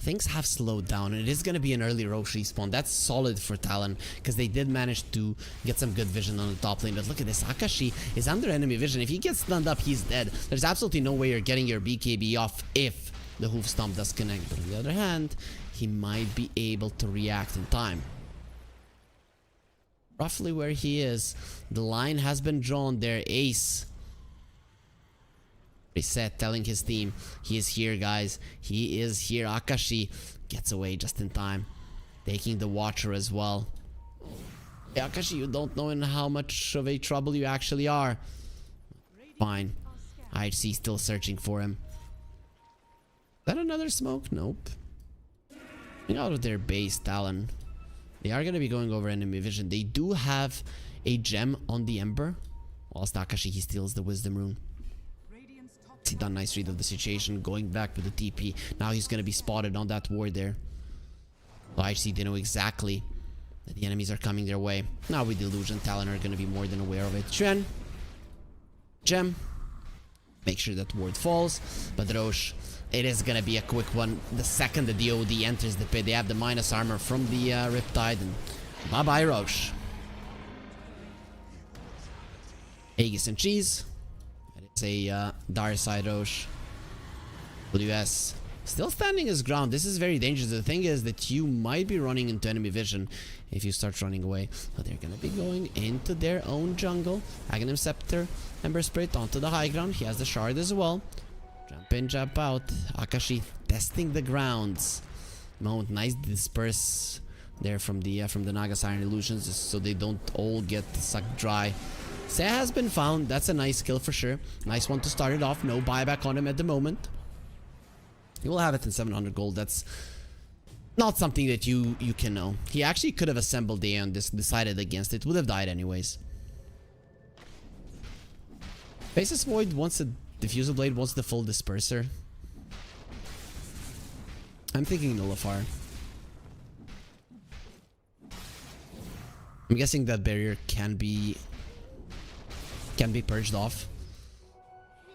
Things have slowed down, and it is going to be an early Roche respawn. That's solid for Talon, because they did manage to get some good vision on the top lane. But look at this, Akashi is under enemy vision. If he gets stunned up, he's dead. There's absolutely no way you're getting your BKB off if the Hoof Stomp does connect. But on the other hand, he might be able to react in time. Roughly where he is, the line has been drawn there. Ace Reset, telling his team, he is here, guys. He is here. Akashi gets away just in time, taking the Watcher as well. Hey, Akashi, you don't know in how much of a trouble you actually are. Fine. IHC still searching for him. Is that another smoke? Nope. Out of their base, Talon. They are going to be going over enemy vision. They do have a gem on the Ember. Whilst Akashi, he steals the Wisdom Rune. He done nice read of the situation, going back with the TP. Now he's gonna be spotted on that ward there. So IHC, they know exactly that the enemies are coming their way. Now with the illusion, Talon are gonna be more than aware of it. Shen, gem, make sure that ward falls. But Roche, it is gonna be a quick one. The second the DOD enters the pit, they have the minus armor from the Riptide, and bye bye Roche. Aegis and Cheese. It's a dire side Roche. WS still standing his ground. This is very dangerous. The thing is that you might be running into enemy vision if you start running away. But they're gonna be going into their own jungle. Aghanim Scepter, Ember Spirit onto the high ground. He has the shard as well. Jump in, jump out. Akashi testing the grounds. Mount, nice disperse there from the Naga Siren illusions, just so they don't all get sucked dry. Se has been found. That's a nice kill for sure. Nice one to start it off. No buyback on him at the moment. He will have it in 700 gold. That's not something that you can know. He actually could have assembled the Aeon Disc, decided against it. Would have died anyways. Faceless Void wants the Diffusal Blade, wants the full Disperser. I'm thinking Nullifier. I'm guessing that barrier can be purged off.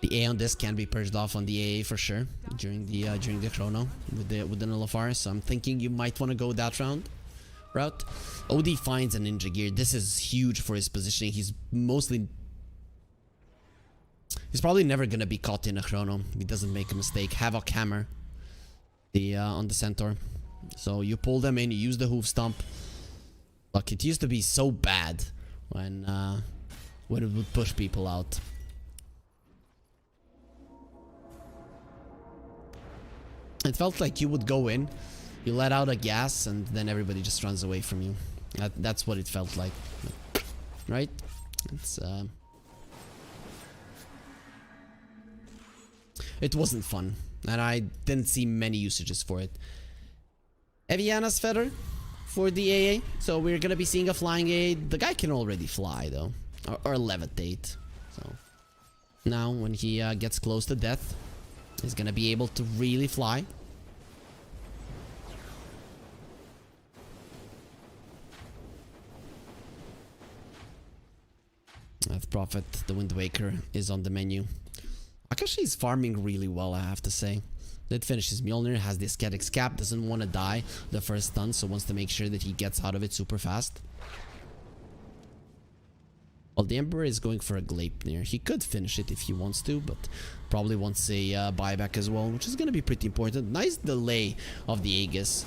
The Aeon Disc can be purged off on the AA for sure during the chrono with the Nullifier. So I'm thinking you might want to go that route. OD finds a Ninja Gear. This is huge for his positioning. He's probably never gonna be caught in a chrono. He doesn't make a mistake. Havoc Hammer on the Centaur. So you pull them in. You use the Hoof Stomp. Look, it used to be so bad when it would push people out. It felt like you would go in, you let out a gas, and then everybody just runs away from you. That's what it felt like, right? It wasn't fun, and I didn't see many usages for it. Eviana's Feather for the AA, so we're gonna be seeing a flying AA. The guy can already fly though. Or levitate. So now when he gets close to death, he's gonna be able to really fly. Death Prophet, the Wind Waker, is on the menu. Akashi is farming really well, I have to say. Did finish his Mjolnir, has the Ascetic's Cap, doesn't want to die the first stun, so wants to make sure that he gets out of it super fast. Well, the Emperor is going for a Gleipnir. He could finish it if he wants to, but probably wants a buyback as well, which is going to be pretty important. Nice delay of the Aegis.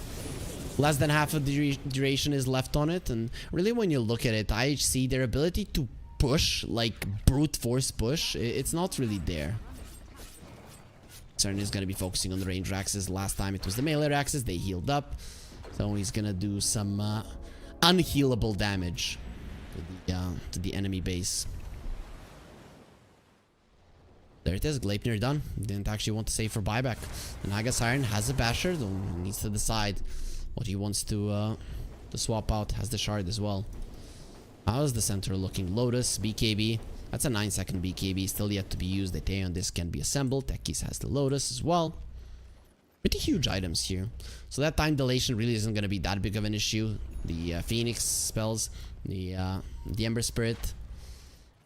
Less than half of the duration is left on it, and really when you look at it, IHC, their ability to push, like brute force push, it's not really there. Cern is going to be focusing on the range axes. Last time it was the melee axes. They healed up. So he's going to do some unhealable damage to the enemy base. There it is. Gleipnir done. Didn't actually want to save for buyback. And Naga Siren has a basher, though he needs to decide what he wants to swap out. Has the shard as well. How's the center looking? Lotus, BKB. That's a 9-second BKB, still yet to be used. The Tay on this can be assembled. Tekis has the Lotus as well. Pretty huge items here. So that time dilation really isn't going to be that big of an issue. The Phoenix spells, the Ember Spirit,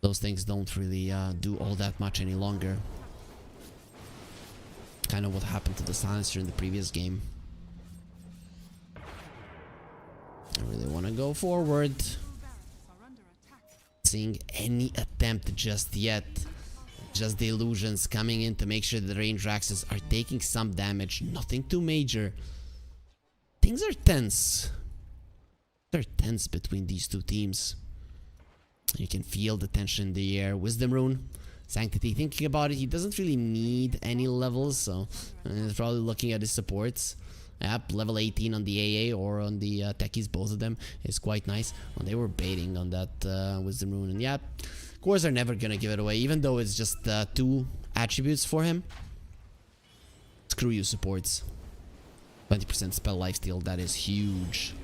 those things don't really do all that much any longer. Kind of what happened to the Silencer in the previous game. I really want to go forward. Seeing any attempt just yet. Just the illusions coming in to make sure the range axes are taking some damage. Nothing too major. Things are tense. They're tense between these two teams. You can feel the tension in the air. Wisdom Rune. Sanctity, thinking about it, he doesn't really need any levels, so he's probably looking at his supports. Yep, level 18 on the AA or on the techies, both of them is quite nice. Well, they were baiting on that Wisdom Rune, and yeah, cores are never gonna give it away, even though it's just 2 attributes for him. Screw you, supports. 20% spell lifesteal, that is huge.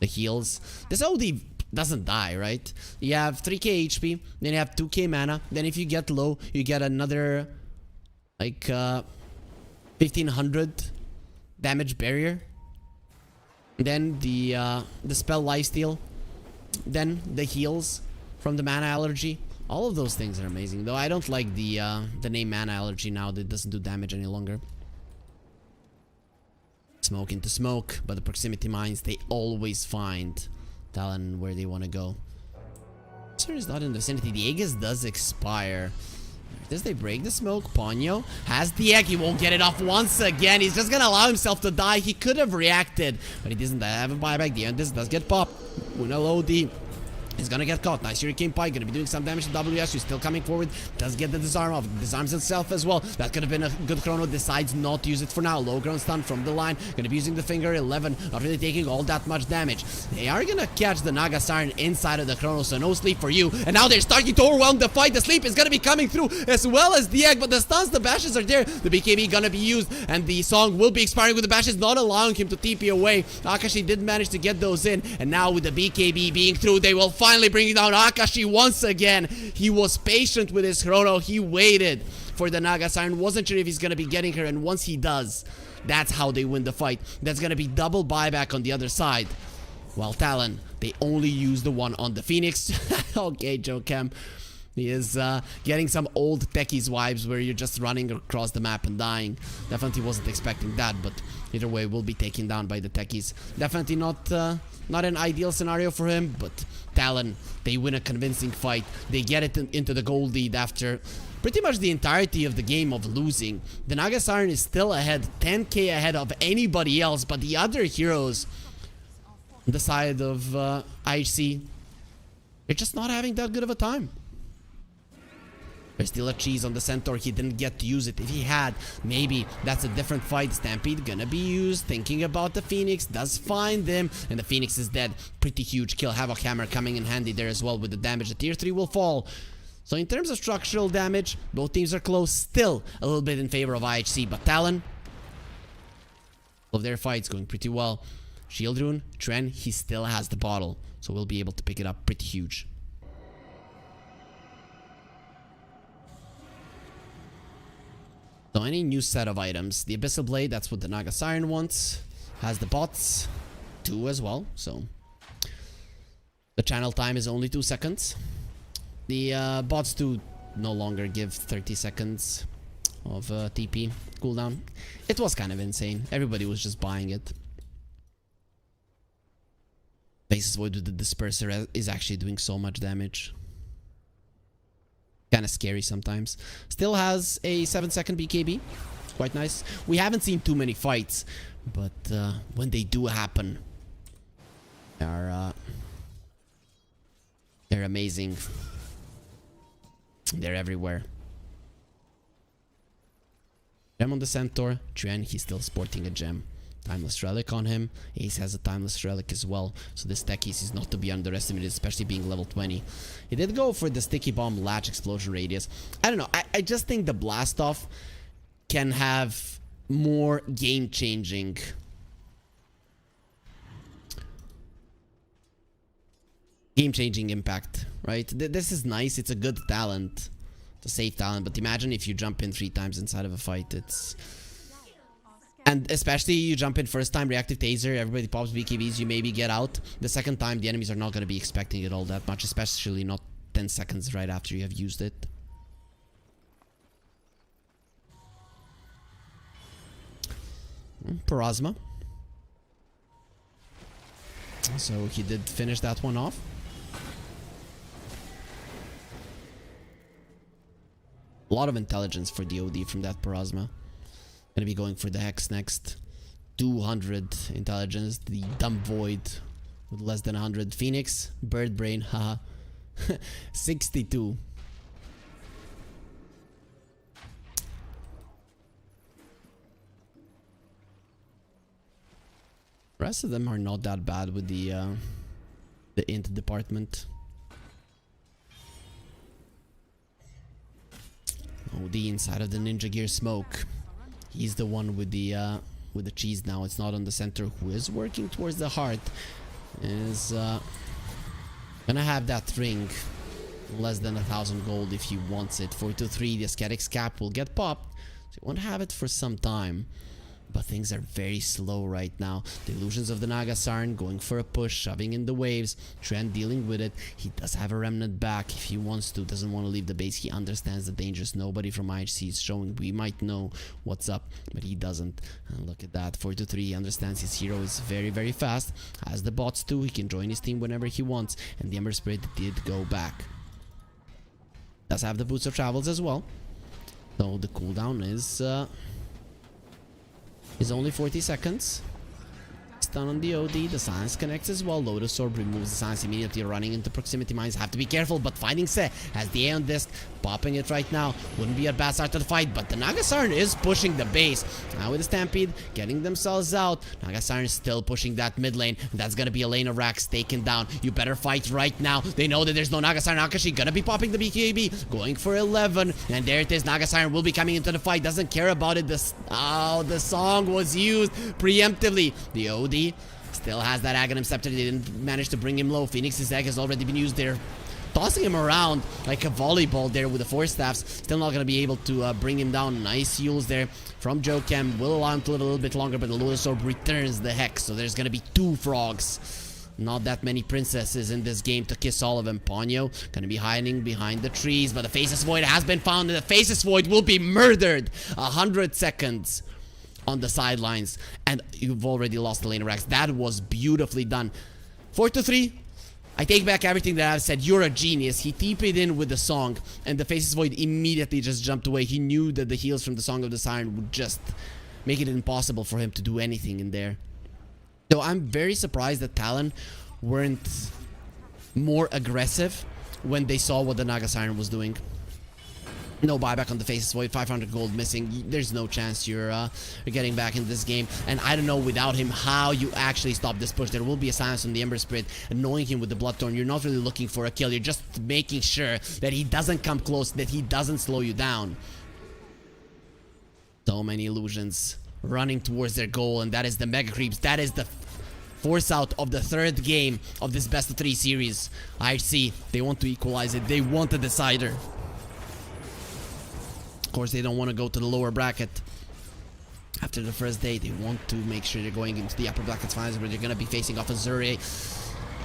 The heals. This OD doesn't die, right? You have 3k HP, then you have 2k mana, then if you get low, you get another like 1500 damage barrier, then the spell lifesteal, then the heals from the mana allergy. All of those things are amazing, though I don't like the name mana allergy now. That doesn't do damage any longer. Smoke into smoke, but the proximity mines, they always find Talon where they want to go. Sir is not in the vicinity. The Aegis does expire. Does they break the smoke? Ponyo has the egg. He won't get it off once again. He's just gonna allow himself to die. He could have reacted, but he doesn't have a buyback. The end this does get popped. Unal OD. He's gonna get caught. Nice Hurricane Pike. Gonna be doing some damage to WS. Who's still coming forward. Does get the disarm off. Disarms himself as well. That could have been a good chrono. Decides not to use it for now. Low ground stun from the line. Gonna be using the finger. 11. Not really taking all that much damage. They are gonna catch the Naga Siren inside of the chrono. So no sleep for you. And now they're starting to overwhelm the fight. The sleep is gonna be coming through as well as the egg. But the stuns, the bashes are there. The BKB gonna be used. And the song will be expiring with the bashes, not allowing him to TP away. Akashi did manage to get those in. And now with the BKB being through, they will finally bring it down Akashi once again. He was patient with his chrono. He waited for the Naga Siren. Wasn't sure if he's gonna be getting her, and once he does, that's how they win the fight. That's gonna be double buyback on the other side. While Talon, they only use the one on the Phoenix. Okay, Joe Cam. He is getting some old techies vibes where you're just running across the map and dying. Definitely wasn't expecting that, but either way, we'll be taken down by the techies. Definitely not an ideal scenario for him, but Talon, they win a convincing fight. They get it into the gold lead after pretty much the entirety of the game of losing. The Naga Siren is still ahead, 10k ahead of anybody else, but the other heroes on the side of IHC, they're just not having that good of a time. There's still a cheese on the Centaur. He didn't get to use it. If he had, maybe that's a different fight. Stampede gonna be used. Thinking about the Phoenix. Does find them. And the Phoenix is dead. Pretty huge kill. Havoc Hammer coming in handy there as well with the damage. The tier 3 will fall. So in terms of structural damage, both teams are close. Still a little bit in favor of IHC. But Talon, all of their fights going pretty well. Shield Rune, Tren, he still has the bottle. So we'll be able to pick it up pretty huge. So any new set of items. The Abyssal Blade, that's what the Naga Siren wants. Has the bots 2 as well. So the channel time is only 2 seconds. The bots 2 no longer give 30 seconds of TP cooldown. It was kind of insane. Everybody was just buying it. Basis Void with the Disperser is actually doing so much damage. Kind of scary sometimes. Still has a 7-second BKB. Quite nice. We haven't seen too many fights, but when they do happen, they They're amazing. They're everywhere. Gem on the Centaur. Tren, he's still sporting a gem. Timeless Relic on him. Ace has a Timeless Relic as well. So this tech Ace is not to be underestimated, especially being level 20. He did go for the Sticky Bomb Latch Explosion Radius. I don't know. I just think the Blast Off can have more game-changing impact, right? This is nice. It's a good talent. It's a safe talent. But imagine if you jump in 3 times inside of a fight. It's... And especially you jump in first time, reactive taser, everybody pops BKBs, you maybe get out. The second time, the enemies are not going to be expecting it all that much, especially not 10 seconds right after you have used it. Parasma. So he did finish that one off. A lot of intelligence for the OD from that Parasma. Gonna be going for the Hex next. 200 intelligence. The Dumb Void with less than 100. Phoenix. Bird Brain. Haha. 62. Rest of them are not that bad with the int department. Oh, the inside of the Ninja Gear Smoke. He's the one with the cheese now. It's not on the center. Who is working towards the heart is gonna have that ring. Less than 1,000 gold if he wants it. 423. The Ascetics cap will get popped. So he won't have it for some time. But things are very slow right now. The illusions of the Naga Siren going for a push, shoving in the waves. Trent dealing with it. He does have a remnant back if he wants to. Doesn't want to leave the base. He understands the dangers. Nobody from IHC is showing. We might know what's up, but he doesn't. And look at that. 4-3. He understands his hero is very, very fast. As the bots too. He can join his team whenever he wants. And the Ember Spirit did go back. Does have the Boots of Travels as well. So the cooldown is only 40 seconds. Stun on the OD. The Silence connects as well. Lotus Orb removes the Silence immediately. Running into proximity mines. Have to be careful, but finding Se has the A on disc. Popping it right now. Wouldn't be a bad start to the fight, but the Naga Siren is pushing the base. Now with the Stampede, getting themselves out. Naga Siren is still pushing that mid lane. That's gonna be a lane of racks taken down. You better fight right now. They know that there's no Naga Siren. Akashi gonna be popping the BKB. Going for 11. And there it is. Naga Siren will be coming into the fight. Doesn't care about it. The song was used preemptively. The OD still has that Aghanim Scepter. They didn't manage to bring him low. Phoenix's egg has already been used there. Tossing him around like a volleyball there with the 4 staffs. Still not going to be able to bring him down. Nice heals there from Jokem. Will allow him to live a little bit longer, but the Lotus Orb returns the Hex. So there's going to be 2 frogs. Not that many princesses in this game to kiss all of them. Ponyo going to be hiding behind the trees, but the Faceless Void has been found, and the Faceless Void will be murdered. 100 seconds on the sidelines, and you've already lost the lane of racks. That was beautifully done. 4-3. I take back everything that I've said. You're a genius. He TP'd in with the song, and the Faceless Void immediately just jumped away. He knew that the heals from the Song of the Siren would just make it impossible for him to do anything in there. So I'm very surprised that Talon weren't more aggressive when they saw what the Naga Siren was doing. No buyback on the Faceless Void, 500 gold missing. There's no chance you're getting back in this game. And I don't know without him how you actually stop this push. There will be a silence on the Ember Spirit, annoying him with the Bloodthorn. You're not really looking for a kill. You're just making sure that he doesn't come close, that he doesn't slow you down. So many illusions running towards their goal, and that is the Mega Creeps. That is the force out of the 3rd game of this best of 3 series. IHC, they want to equalize it. They want a decider. Of course, they don't want to go to the lower bracket after the first day. They want to make sure they're going into the upper brackets finals, where they're going to be facing off Azure.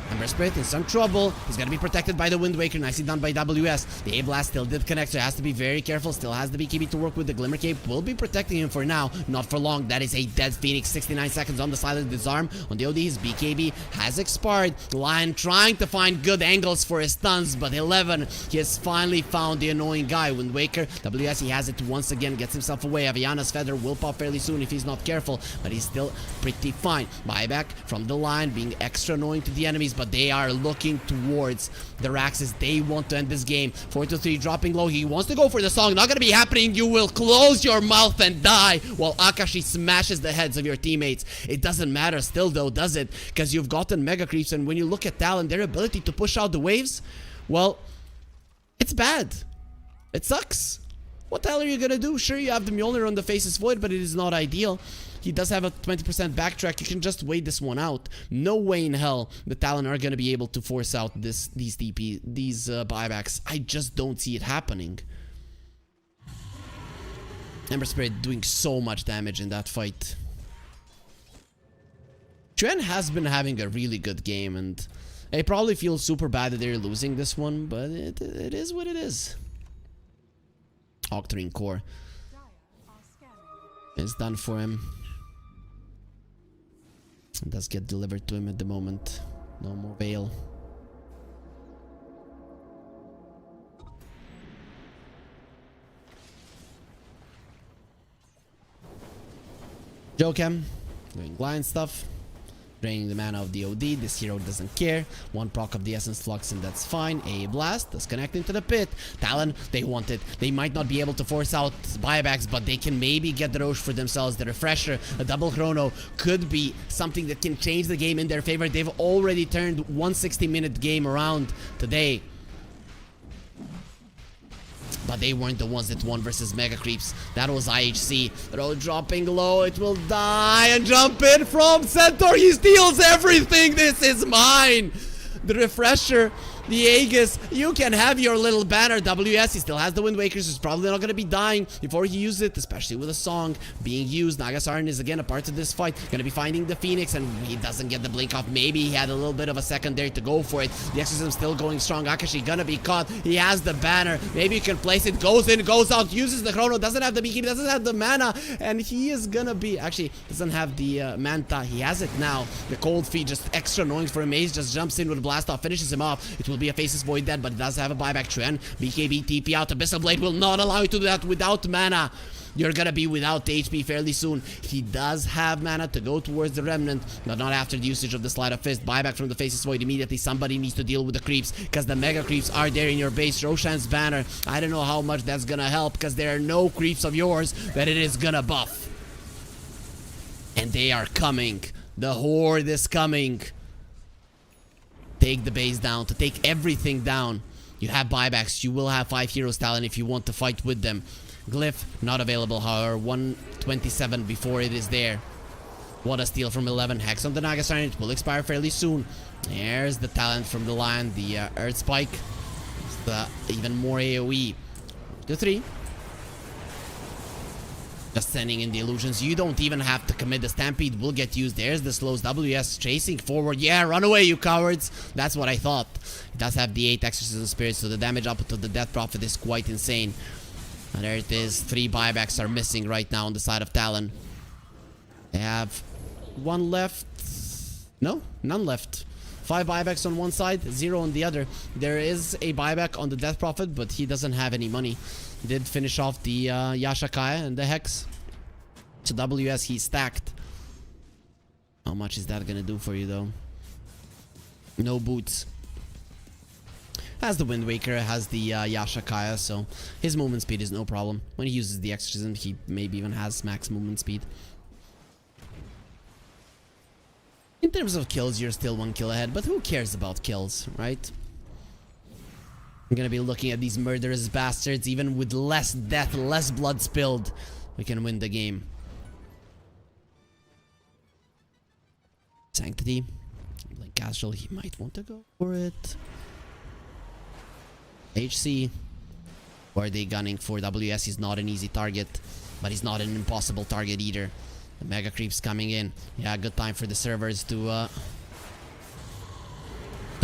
Ember Spirit in some trouble. He's going to be protected by the Wind Waker. Nicely done by WS. The A-Blast still did connect, so he has to be very careful. Still has the BKB to work with. The Glimmer Cape will be protecting him for now. Not for long. That is a dead Phoenix. 69 seconds on the Silent Disarm. On the OD, his BKB has expired. Lion trying to find good angles for his stuns, but 11, he has finally found the annoying guy. Wind Waker, WS, he has it once again. Gets himself away. Aviana's Feather will pop fairly soon if he's not careful, but he's still pretty fine. Buyback from the Lion, being extra annoying to the enemies, but they are looking towards the Raxes. They want to end this game. 4-3 dropping low. He wants to go for the song. Not gonna be happening. You will close your mouth and die while Akashi smashes the heads of your teammates. It doesn't matter still though, does it? Because you've gotten mega creeps, and when you look at Talon, their ability to push out the waves, well, it's bad. It sucks. What the hell are you gonna do? Sure, you have the Mjolnir on the Faceless Void, but it is not ideal. He does have a 20% backtrack. You can just wait this one out. No way in hell the Talon are gonna be able to force out these buybacks. I just don't see it happening. Ember Spirit doing so much damage in that fight. Tren has been having a really good game, and I probably feel super bad that they're losing this one, but it is what it is. Octarine Core is done for him. It does get delivered to him at the moment. No more Veil. Jokem doing blind stuff. Draining the mana of the OD. This hero doesn't care. One proc of the Essence Flux, and that's fine. A blast. That's connecting to the pit. Talon, they want it. They might not be able to force out buybacks, but they can maybe get the Roche for themselves. The Refresher, a double chrono, could be something that can change the game in their favor. They've already turned 160-minute game around today. But they weren't the ones that won versus Mega Creeps. That was IHC. Throw dropping low. It will die and jump in from Centaur. He steals everything. This is mine. The Refresher. The Aegis, you can have your little banner. WS, he still has the Wind Wakers. He's probably not going to be dying before he uses it, especially with a song being used. Nagasaran is again a part of this fight. Going to be finding the Phoenix, and he doesn't get the blink off. Maybe he had a little bit of a second there to go for it. The Exorcism still going strong. Akashi gonna be caught. He has the banner. Maybe you can place it. Goes in, goes out, uses the chrono. Doesn't have the beacon, doesn't have the mana, and he is gonna be... Actually, doesn't have the Manta. He has it now. The Cold Feet just extra annoying for him. Maze just jumps in with a blast off, finishes him off. It will be a Faceless Void dead, but it does have a buyback trend. BKB TP out. Abyssal Blade will not allow you to do that without mana. You're gonna be without HP fairly soon. He does have mana to go towards the Remnant, but not after the usage of the Sleight of Fist. Buyback from the Faceless Void immediately. Somebody needs to deal with the creeps, because the Mega Creeps are there in your base. Roshan's banner, I don't know how much that's gonna help, because there are no creeps of yours that it is gonna buff. And they are coming. The Horde is coming. Take the base down, to take everything down. You have buybacks. You will have 5 heroes Talon if you want to fight with them. Glyph, not available, however. 127 before it is there. What a steal from 11. Hex on the Nagasaran. It will expire fairly soon. There's the talent from the Lion. The Earth Spike. It's the even more AoE. 2-3. Just sending in the illusions. You don't even have to commit. The Stampede will get used. There's the slows. WS chasing forward. Yeah, run away, you cowards. That's what I thought. It does have the 8 Exorcism Spirits, so the damage up to the Death Prophet is quite insane. And there it is. 3 buybacks are missing right now on the side of Talon. They have 1 left. No, none left. 5 buybacks on one side, 0 on the other. There is a buyback on the Death Prophet, but he doesn't have any money. Did finish off the Yashakaya and the Hex. So WS, he's stacked. How much is that gonna do for you, though? No boots. Has the Wind Waker, has the Yashakaya, so his movement speed is no problem. When he uses the Exorcism, he maybe even has max movement speed. In terms of kills, you're still 1 kill ahead, but who cares about kills, right? I'm gonna be looking at these murderous bastards. Even with less death, less blood spilled, we can win the game. Sanctity. Blink Castral, he might want to go for it. HC. Or are they gunning for WS? He's not an easy target, but he's not an impossible target either. The Mega Creeps coming in. Yeah, good time for the servers to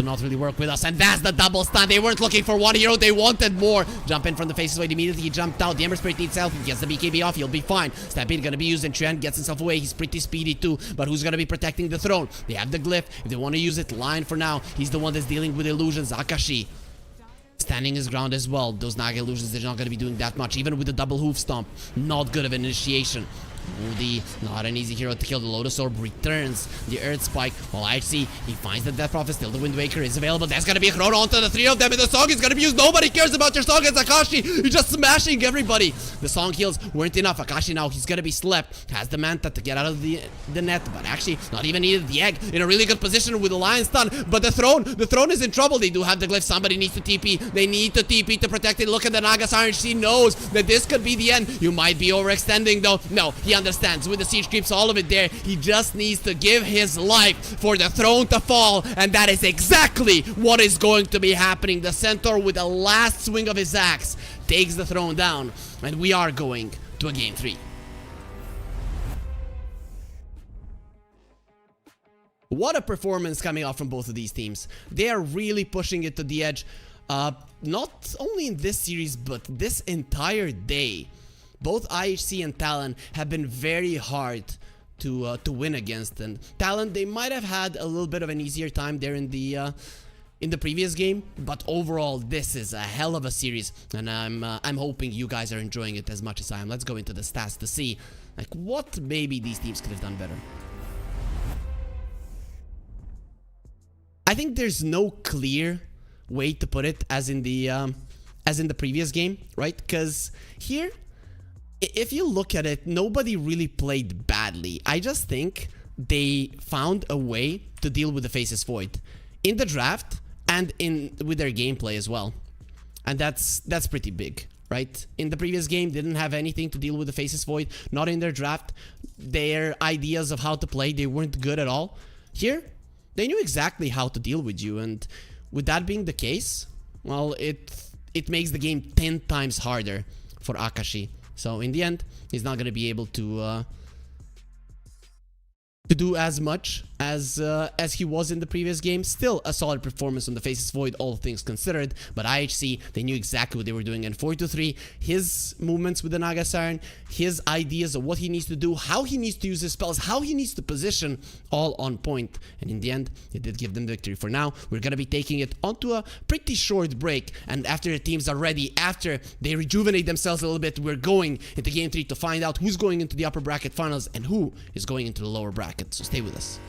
not really work with us. And that's the double stun. They weren't looking for 1 hero, they wanted more. Jump in from the Faceless Void immediately. He jumped out. The Ember Spirit needs help. He gets the BKB off. He'll be fine. Stampede gonna be used, and Trent gets himself away. He's pretty speedy too. But who's gonna be protecting the throne? They have the Glyph. If they want to use it, Lion for now. He's the one that's dealing with illusions. Akashi standing his ground as well. Those Naga illusions, they're not gonna be doing that much. Even with the double hoof stomp, not good of an initiation. Moody, not an easy hero to kill. The Lotus Orb returns the Earth Spike. While IHC, he finds the Death Prophet. Still the Wind Waker is available. There's gonna be a thrown onto the three of them, and the song is gonna be used. Nobody cares about your song. It's Akashi. You're just smashing everybody. The song heals weren't enough. Akashi now, he's gonna be slept. Has the Manta to get out of the net, but actually not even needed. The Egg in a really good position with the Lion Stun, but the throne is in trouble. They do have the glyph. Somebody needs to TP. They need to TP to protect it. Look at the Naga Siren. She knows that this could be the end. You might be overextending though. No, he understands. With the siege creeps, all of it there, he just needs to give his life for the throne to fall, and that is exactly what is going to be happening. The Centaur, with the last swing of his axe, takes the throne down, and we are going to a game 3. What a performance coming out from both of these teams. They are really pushing it to the edge. Not only in this series, but this entire day. Both IHC and Talon have been very hard to win against. And Talon, they might have had a little bit of an easier time there in the previous game, but overall, this is a hell of a series, and I'm hoping you guys are enjoying it as much as I am. Let's go into the stats to see like what maybe these teams could have done better. I think there's no clear way to put it as in the previous game, right? Because here, if you look at it, nobody really played badly. I just think they found a way to deal with the Faceless Void in the draft and with their gameplay as well. And that's pretty big, right? In the previous game, they didn't have anything to deal with the Faceless Void. Not in their draft. Their ideas of how to play, they weren't good at all. Here, they knew exactly how to deal with you. And with that being the case, well, it makes the game 10 times harder for Akashi. So in the end, he's not going to be able to do as much as he was in the previous game. Still a solid performance on the Faceless Void, all things considered. But IHC, they knew exactly what they were doing. And 4-3, his movements with the Naga Siren, his ideas of what he needs to do, how he needs to use his spells, how he needs to position, all on point. And in the end, it did give them victory. For now, we're going to be taking it onto a pretty short break. And after the teams are ready, after they rejuvenate themselves a little bit, we're going into game 3 to find out who's going into the upper bracket finals and who is going into the lower bracket. So stay with us.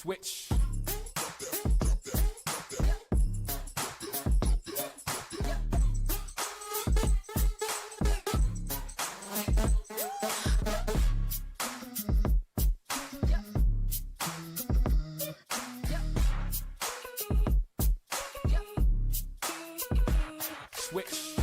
Switch. Switch.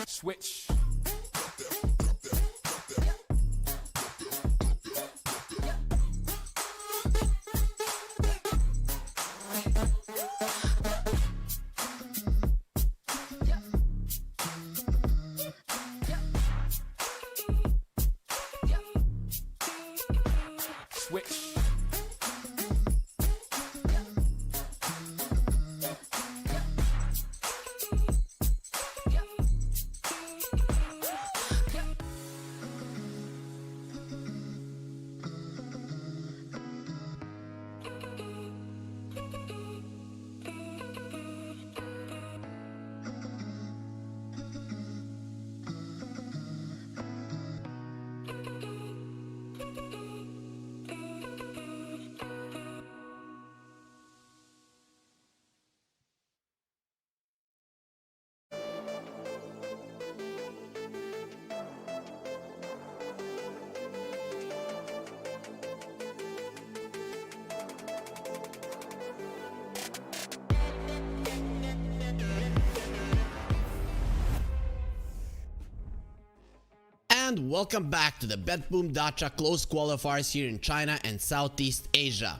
Switch. Switch. And welcome back to the BetBoom Dacha close qualifiers here in China and Southeast Asia.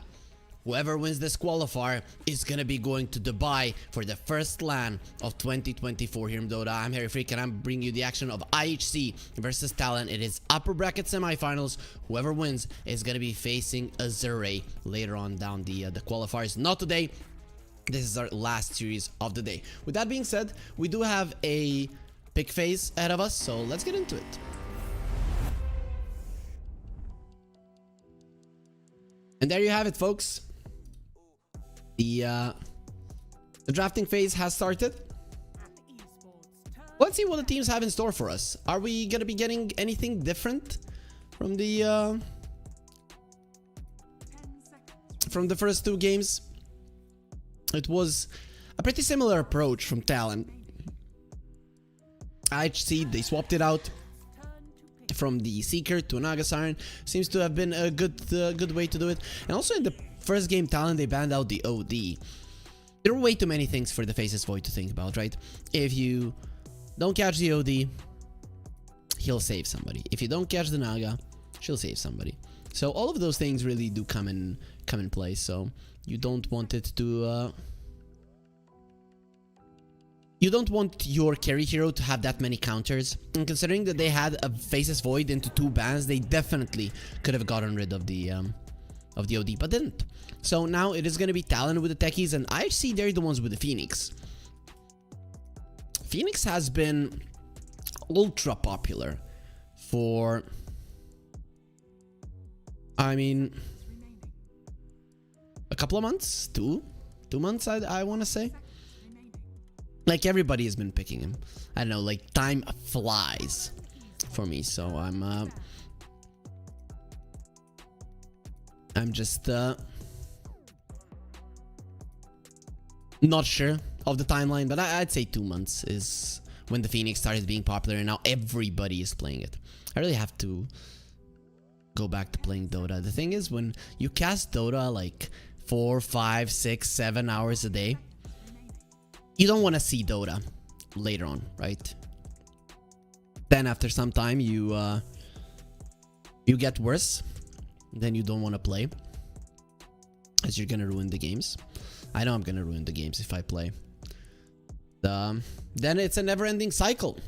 Whoever wins this qualifier is gonna be going to Dubai for the first LAN of 2024 here in Dota. I'm Harry Freak and I'm bringing you the action of IHC versus Talon. It is upper bracket semifinals. Whoever wins is gonna be facing Azure later on down the qualifiers. Not today. This is our last series of the day. With that being said, we do have a pick phase ahead of us, so let's get into it. And there you have it, folks. The drafting phase has started. Let's see what the teams have in store for us. Are we gonna be getting anything different from the first two games? It was a pretty similar approach from Talon. IHC, they swapped it out from the Seeker to Naga Siren. Seems to have been a good way to do it. And also in the first game, Talon, they banned out the OD. There are way too many things for the Faceless Void to think about, right? If you don't catch the OD, he'll save somebody. If you don't catch the Naga, she'll save somebody. So all of those things really do come in play. So you don't want it to you don't want your carry hero to have that many counters. And considering that they had a Faceless Void into 2 bans, they definitely could have gotten rid of the OD, but didn't. So now it is going to be Talon with the techies, and I see they're the ones with the Phoenix. Phoenix has been ultra popular for, I mean, a couple of months, two months, I want to say. Like, everybody has been picking him. I don't know, like, time flies for me, so I'm just not sure of the timeline, but I'd say 2 months is when the Phoenix started being popular, and now everybody is playing it. I really have to go back to playing Dota. The thing is, when you cast Dota like 4, 5, 6, 7 hours a day, you don't want to see Dota later on, right? Then after some time, you get worse. Then you don't want to play, as you're gonna ruin the games. I know I'm gonna ruin the games if I play. Then it's a never-ending cycle,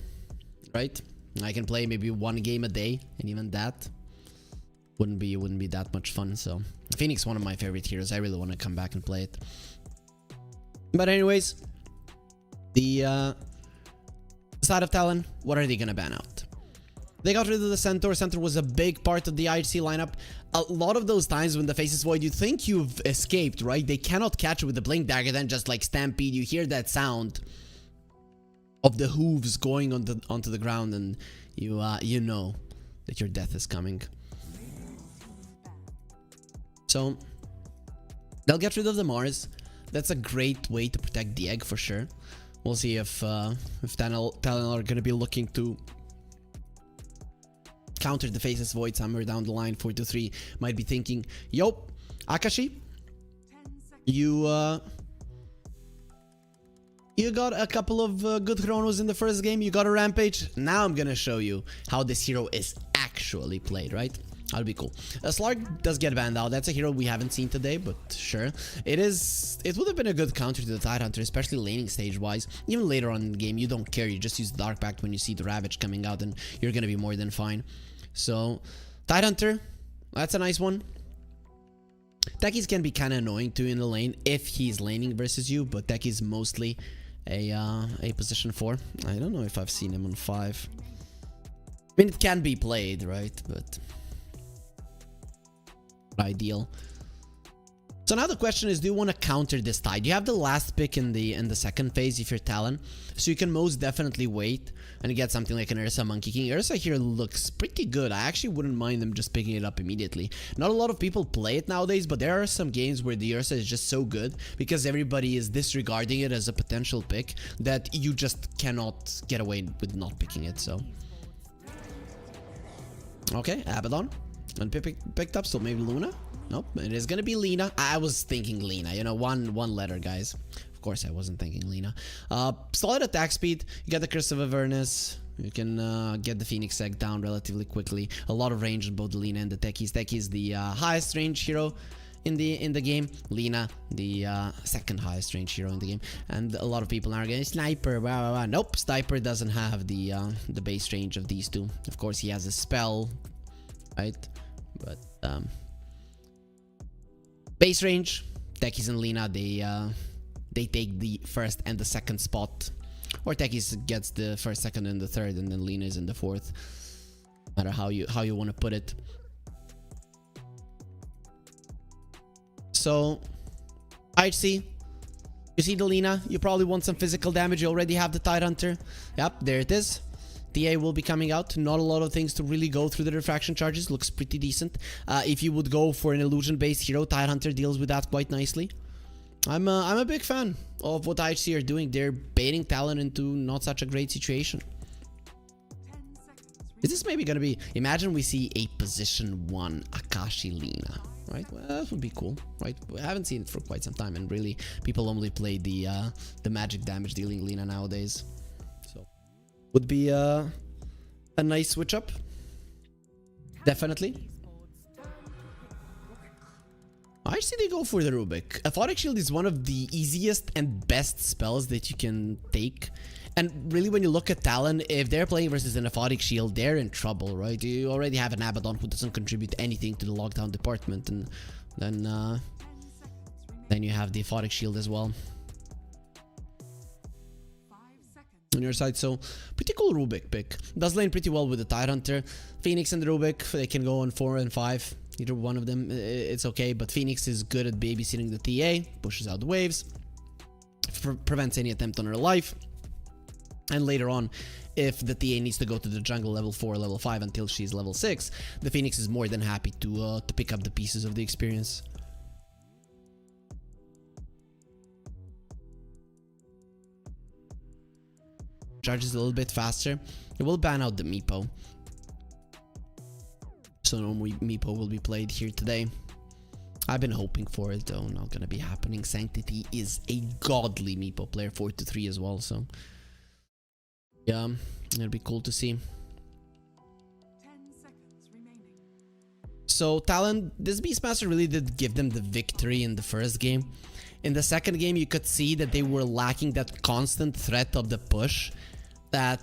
right? I can play maybe 1 game a day, and even that wouldn't be that much fun. So Phoenix, one of my favorite heroes. I really want to come back and play it. But anyways, the side of Talon, what are they gonna ban out? They got rid of the Centaur. Centaur was a big part of the IHC lineup. A lot of those times when the face is void, you think you've escaped, right? They cannot catch you with the blink dagger, then just like stampede. You hear that sound of the hooves going onto the ground, and you know that your death is coming. So they'll get rid of the Mars. That's a great way to protect the egg for sure. We'll see if Talon are gonna be looking to counter the Faceless Void somewhere down the line. 4-3 might be thinking, yo, Akashi, you got a couple of good chronos in the first game. You got a rampage. Now I'm gonna show you how this hero is actually played, right? That'll be cool. Slark does get banned out. That's a hero we haven't seen today, but sure. It would have been a good counter to the Tidehunter, especially laning stage wise. Even later on in the game, you don't care. You just use Dark Pact when you see the Ravage coming out, and you're gonna be more than fine. So Tidehunter, that's a nice one. Techies can be kind of annoying too in the lane if he's laning versus you, but Techies mostly a position 4. I don't know if I've seen him on 5. I mean, it can be played, right? But ideal. So now the question is, do you want to counter this Tide? You have the last pick in the second phase if you're Talon, so you can most definitely wait and get something like an Ursa Monkey King. Ursa here looks pretty good. I actually wouldn't mind them just picking it up immediately. Not a lot of people play it nowadays, but there are some games where the Ursa is just so good because everybody is disregarding it as a potential pick that you just cannot get away with not picking it. So okay, Abaddon picked up, so maybe Luna. Nope, it is gonna be Lina. I was thinking Lina, you know, one letter, guys. Of course I wasn't thinking Lina. Solid attack speed. You get the Curse of Avernus. You can get the Phoenix Egg down relatively quickly. A lot of range on both the Lina and the Techies. Techie is the highest range hero in the game. Lina, the second highest range hero in the game. And a lot of people are going Sniper. Blah, blah, blah. Nope, Sniper doesn't have the base range of these two. Of course, he has a spell, right? But base range, Techies and Lina, they take the first and the second spot, or Techies gets the first, second, and the third, and then Lina is in the fourth. No matter how you want to put it. So IHC, you see the Lina, you probably want some physical damage. You already have the Tidehunter. Yep, there it is. TA will be coming out. Not a lot of things to really go through the refraction charges. Looks pretty decent. If you would go for an illusion based hero, Tidehunter deals with that quite nicely. I'm a big fan of what IHC are doing. They're baiting Talon into not such a great situation. Is this maybe gonna be, imagine we see a position 1 Akashi Lina, right? Well, that would be cool, right? I haven't seen it for quite some time, and really people only play the magic damage dealing Lina nowadays. So would be a nice switch up, definitely. I see they go for the Rubik. Aphotic Shield is one of the easiest and best spells that you can take. And really, when you look at Talon, if they're playing versus an Aphotic Shield, they're in trouble, right? You already have an Abaddon who doesn't contribute anything to the lockdown department, and then you have the Aphotic Shield as well on your side. So pretty cool Rubik pick. Does lane pretty well with the Tidehunter. Phoenix and the Rubik, they can go on 4 and 5. Either one of them, it's okay. But Phoenix is good at babysitting the TA, pushes out the waves, prevents any attempt on her life. And later on, if the TA needs to go to the jungle level 4, level 5 until she's level 6, the Phoenix is more than happy to pick up the pieces of the experience. Charges a little bit faster. It will ban out the Meepo. So no Meepo will be played here today. I've been hoping for it, though. Not gonna be happening. Sanctity is a godly Meepo player, 4-3 as well. So yeah, it'll be cool to see. So Talon, this Beastmaster really did give them the victory in the first game. In the second game, you could see that they were lacking that constant threat of the push, that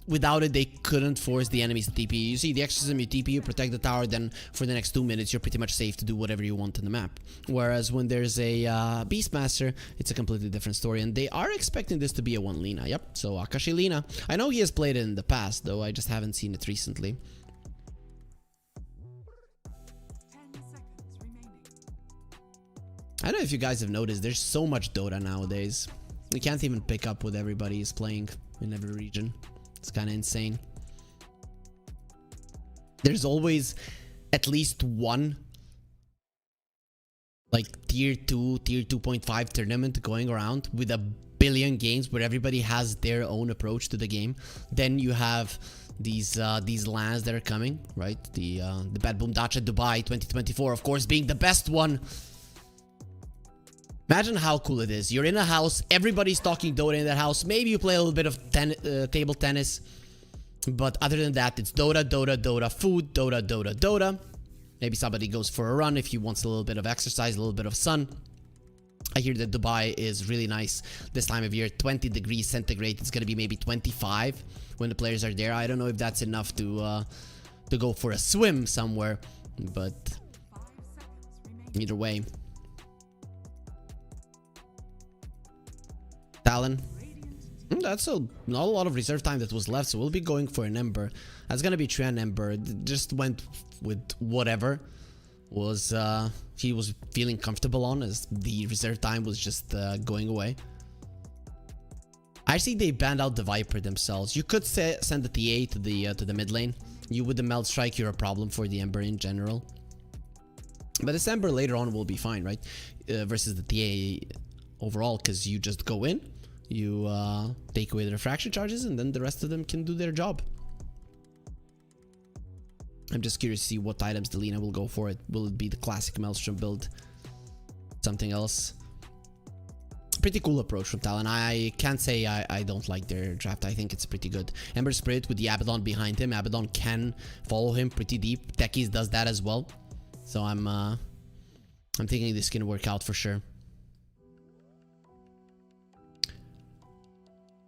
without it, they couldn't force the enemies to TP. You see the exorcism, you TP, you protect the tower, then for the next 2 minutes, you're pretty much safe to do whatever you want in the map. Whereas when there's a Beastmaster, it's a completely different story, and they are expecting this to be a 1 Lina. Yep, so Akashi Lina. I know he has played it in the past, though I just haven't seen it recently. I don't know if you guys have noticed, there's so much Dota nowadays. You can't even pick up what everybody is playing in every region. It's kind of insane. There's always at least one like tier 2, tier 2.5 tournament going around with a billion games where everybody has their own approach to the game. Then you have these LANs that are coming, right? The BetBoom Dacha Dubai 2024, of course, being the best one. Imagine how cool it is. You're in a house, everybody's talking Dota in that house. Maybe you play a little bit of table tennis. But other than that, it's Dota, Dota, Dota, food, Dota, Dota, Dota. Maybe somebody goes for a run if he wants a little bit of exercise, a little bit of sun. I hear that Dubai is really nice this time of year. 20 degrees centigrade. It's going to be maybe 25 when the players are there. I don't know if that's enough to go for a swim somewhere. But either way. Talon. That's not a lot of reserve time that was left, so we'll be going for an Ember. That's gonna be Trian Ember. Just went with whatever was he was feeling comfortable on, as the reserve time was just going away. I see they banned out the Viper themselves. You could send the TA to the mid lane. You with the Meld Strike, you're a problem for the Ember in general. But this Ember later on will be fine, right? Versus the TA overall, because you just go in. You take away the refraction charges, and then the rest of them can do their job. I'm just curious to see what items the Lina will go for. It will it be the classic Maelstrom build, something else? Pretty cool approach from Talon. I can't say I don't like their draft. I think it's pretty good. Ember Spirit with the Abaddon behind him. Abaddon can follow him pretty deep. Techies does that as well. So I'm thinking this can work out for sure.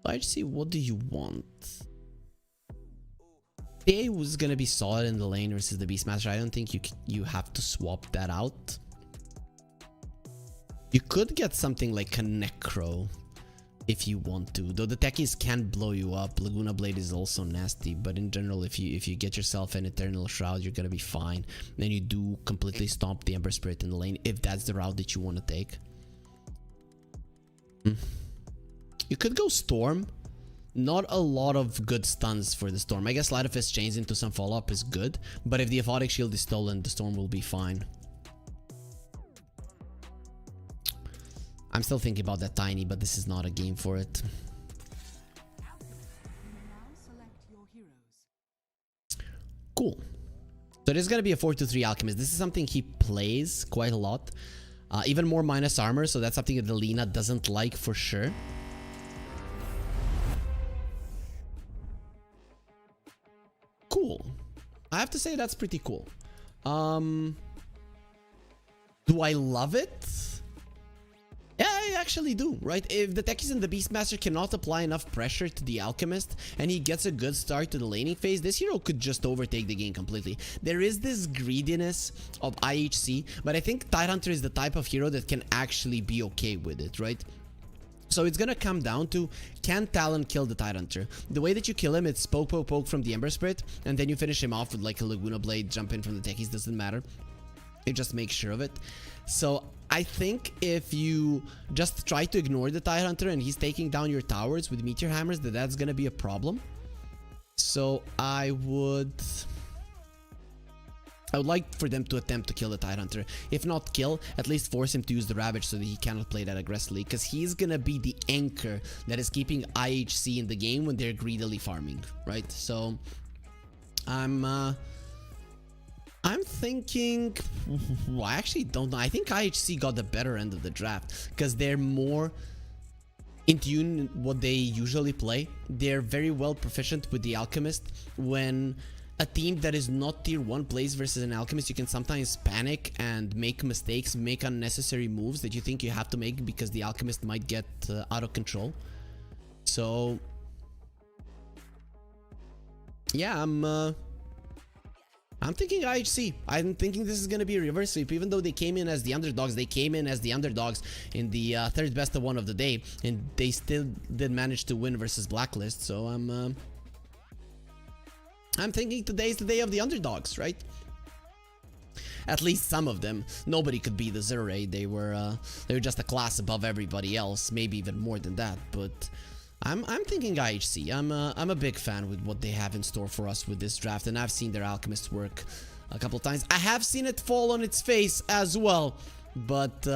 IHC, what do you want? TA was gonna be solid in the lane versus the Beastmaster. I don't think you have to swap that out. You could get something like a Necro if you want to, though the techies can blow you up. Laguna Blade is also nasty, but in general, if you get yourself an Eternal Shroud, you're gonna be fine. Then you do completely stomp the Ember Spirit in the lane if that's the route that you want to take. You could go Storm. Not a lot of good stuns for the Storm. I guess Light of Fist chains into some follow-up is good, but if the Aphotic Shield is stolen, the Storm will be fine. I'm still thinking about that Tiny, but this is not a game for it. Cool. So there's gonna be a 4-2-3 Alchemist. This is something he plays quite a lot. Even more minus armor, so that's something that the Lina doesn't like for sure. Cool. I have to say that's pretty cool. Do I love it? Yeah, I actually do, right? If the techies and the Beastmaster cannot apply enough pressure to the Alchemist and he gets a good start to the laning phase, this hero could just overtake the game completely. There is this greediness of IHC, but I think Tidehunter is the type of hero that can actually be okay with it, right? So it's gonna come down to, can Talon kill the Tidehunter? The way that you kill him, it's poke, poke, poke from the Ember Spirit, and then you finish him off with like a Laguna Blade, jump in from the techies, doesn't matter. It just makes sure of it. So I think if you just try to ignore the Tidehunter and he's taking down your towers with Meteor Hammers, that's gonna be a problem. So I would like for them to attempt to kill the Tidehunter. If not kill, at least force him to use the Ravage so that he cannot play that aggressively, because he's gonna be the anchor that is keeping IHC in the game when they're greedily farming, right? So I'm thinking, I actually don't know. I think IHC got the better end of the draft because they're more in tune what they usually play. They're very well proficient with the Alchemist when a team that is not tier 1 plays versus an Alchemist, you can sometimes panic and make mistakes, make unnecessary moves that you think you have to make because the Alchemist might get out of control. So yeah, I'm thinking IHC. I'm thinking this is going to be a reverse sweep. Even though they came in as the underdogs, in the third best of one of the day, and they still did manage to win versus Blacklist. So I'm thinking today's the day of the underdogs, right? At least some of them. Nobody could be the Zerre. They were just a class above everybody else, maybe even more than that. But I'm thinking IHC. I'm a big fan with what they have in store for us with this draft, and I've seen their Alchemist work a couple times. I have seen it fall on its face as well, but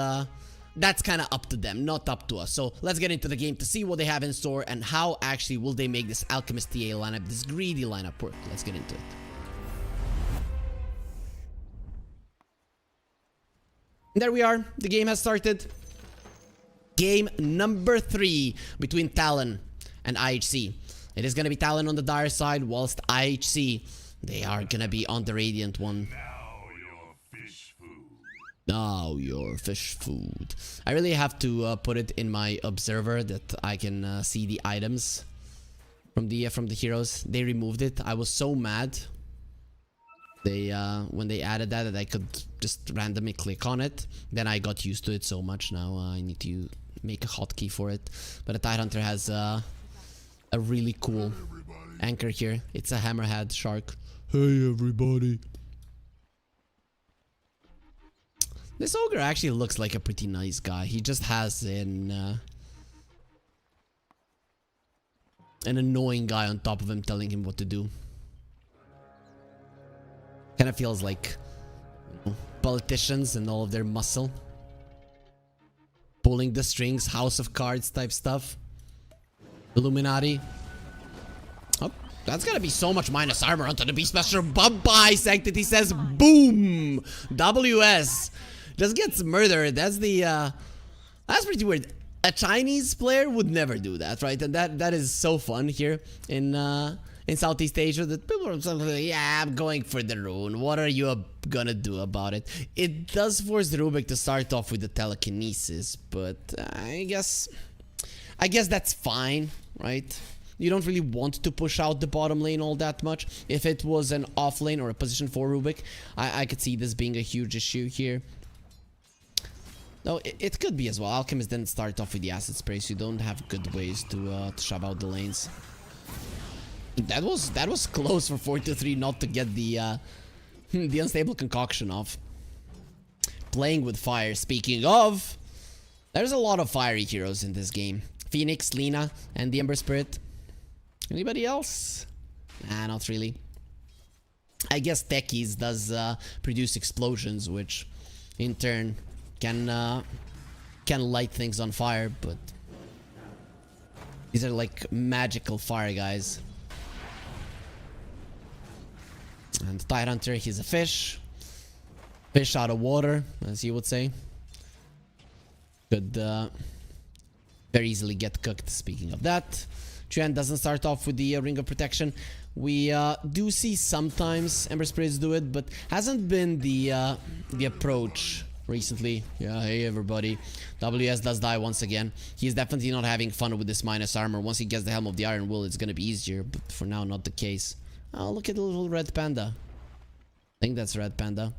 that's kind of up to them, not up to us. So let's get into the game to see what they have in store and how actually will they make this Alchemist TA lineup, this greedy lineup work. Let's get into it. There we are. The game has started. Game number 3 between Talon and IHC. It is going to be Talon on the dire side, whilst IHC, they are going to be on the Radiant one. Now your fish food. I really have to put it in my observer that I can see the items from the heroes. They removed it. I was so mad. They when they added that I could just randomly click on it. Then I got used to it so much. Now I need to make a hotkey for it. But the Tidehunter has a really cool anchor here. It's a hammerhead shark. Hey everybody. This ogre actually looks like a pretty nice guy. He just has an annoying guy on top of him telling him what to do. Kind of feels like, you know, politicians and all of their muscle. Pulling the strings, House of Cards type stuff. Illuminati. Oh, that's gonna be so much minus armor onto the Beastmaster. Bye-bye, Sanctity says, boom! WS. Just gets murdered. That's the, that's pretty weird. A Chinese player would never do that, right? And that is so fun here in Southeast Asia, that people are like, yeah, I'm going for the rune. What are you gonna do about it? It does force the Rubik to start off with the telekinesis, but I guess that's fine, right? You don't really want to push out the bottom lane all that much. If it was an off lane or a position for Rubik, I could see this being a huge issue here. No, it could be as well. Alchemist didn't start off with the acid spray, so you don't have good ways to shove out the lanes. That was close for 4-3 not to get the the unstable concoction off. Playing with fire. Speaking of, there's a lot of fiery heroes in this game. Phoenix, Lina, and the Ember Spirit. Anybody else? Nah, not really. I guess Techies does produce explosions, which in turn can light things on fire, but these are like magical fire guys. And Tidehunter, he's a fish. Fish out of water, as you would say. Could very easily get cooked, speaking of that. Chuan doesn't start off with the Ring of Protection. We do see sometimes Ember Spirits do it, but hasn't been the approach recently. Yeah, hey everybody. WS does die once again. He's definitely not having fun with this minus armor. Once he gets the Helm of the Iron Will, it's gonna be easier, but for now, not the case. Oh, look at the little red panda. I think that's red panda.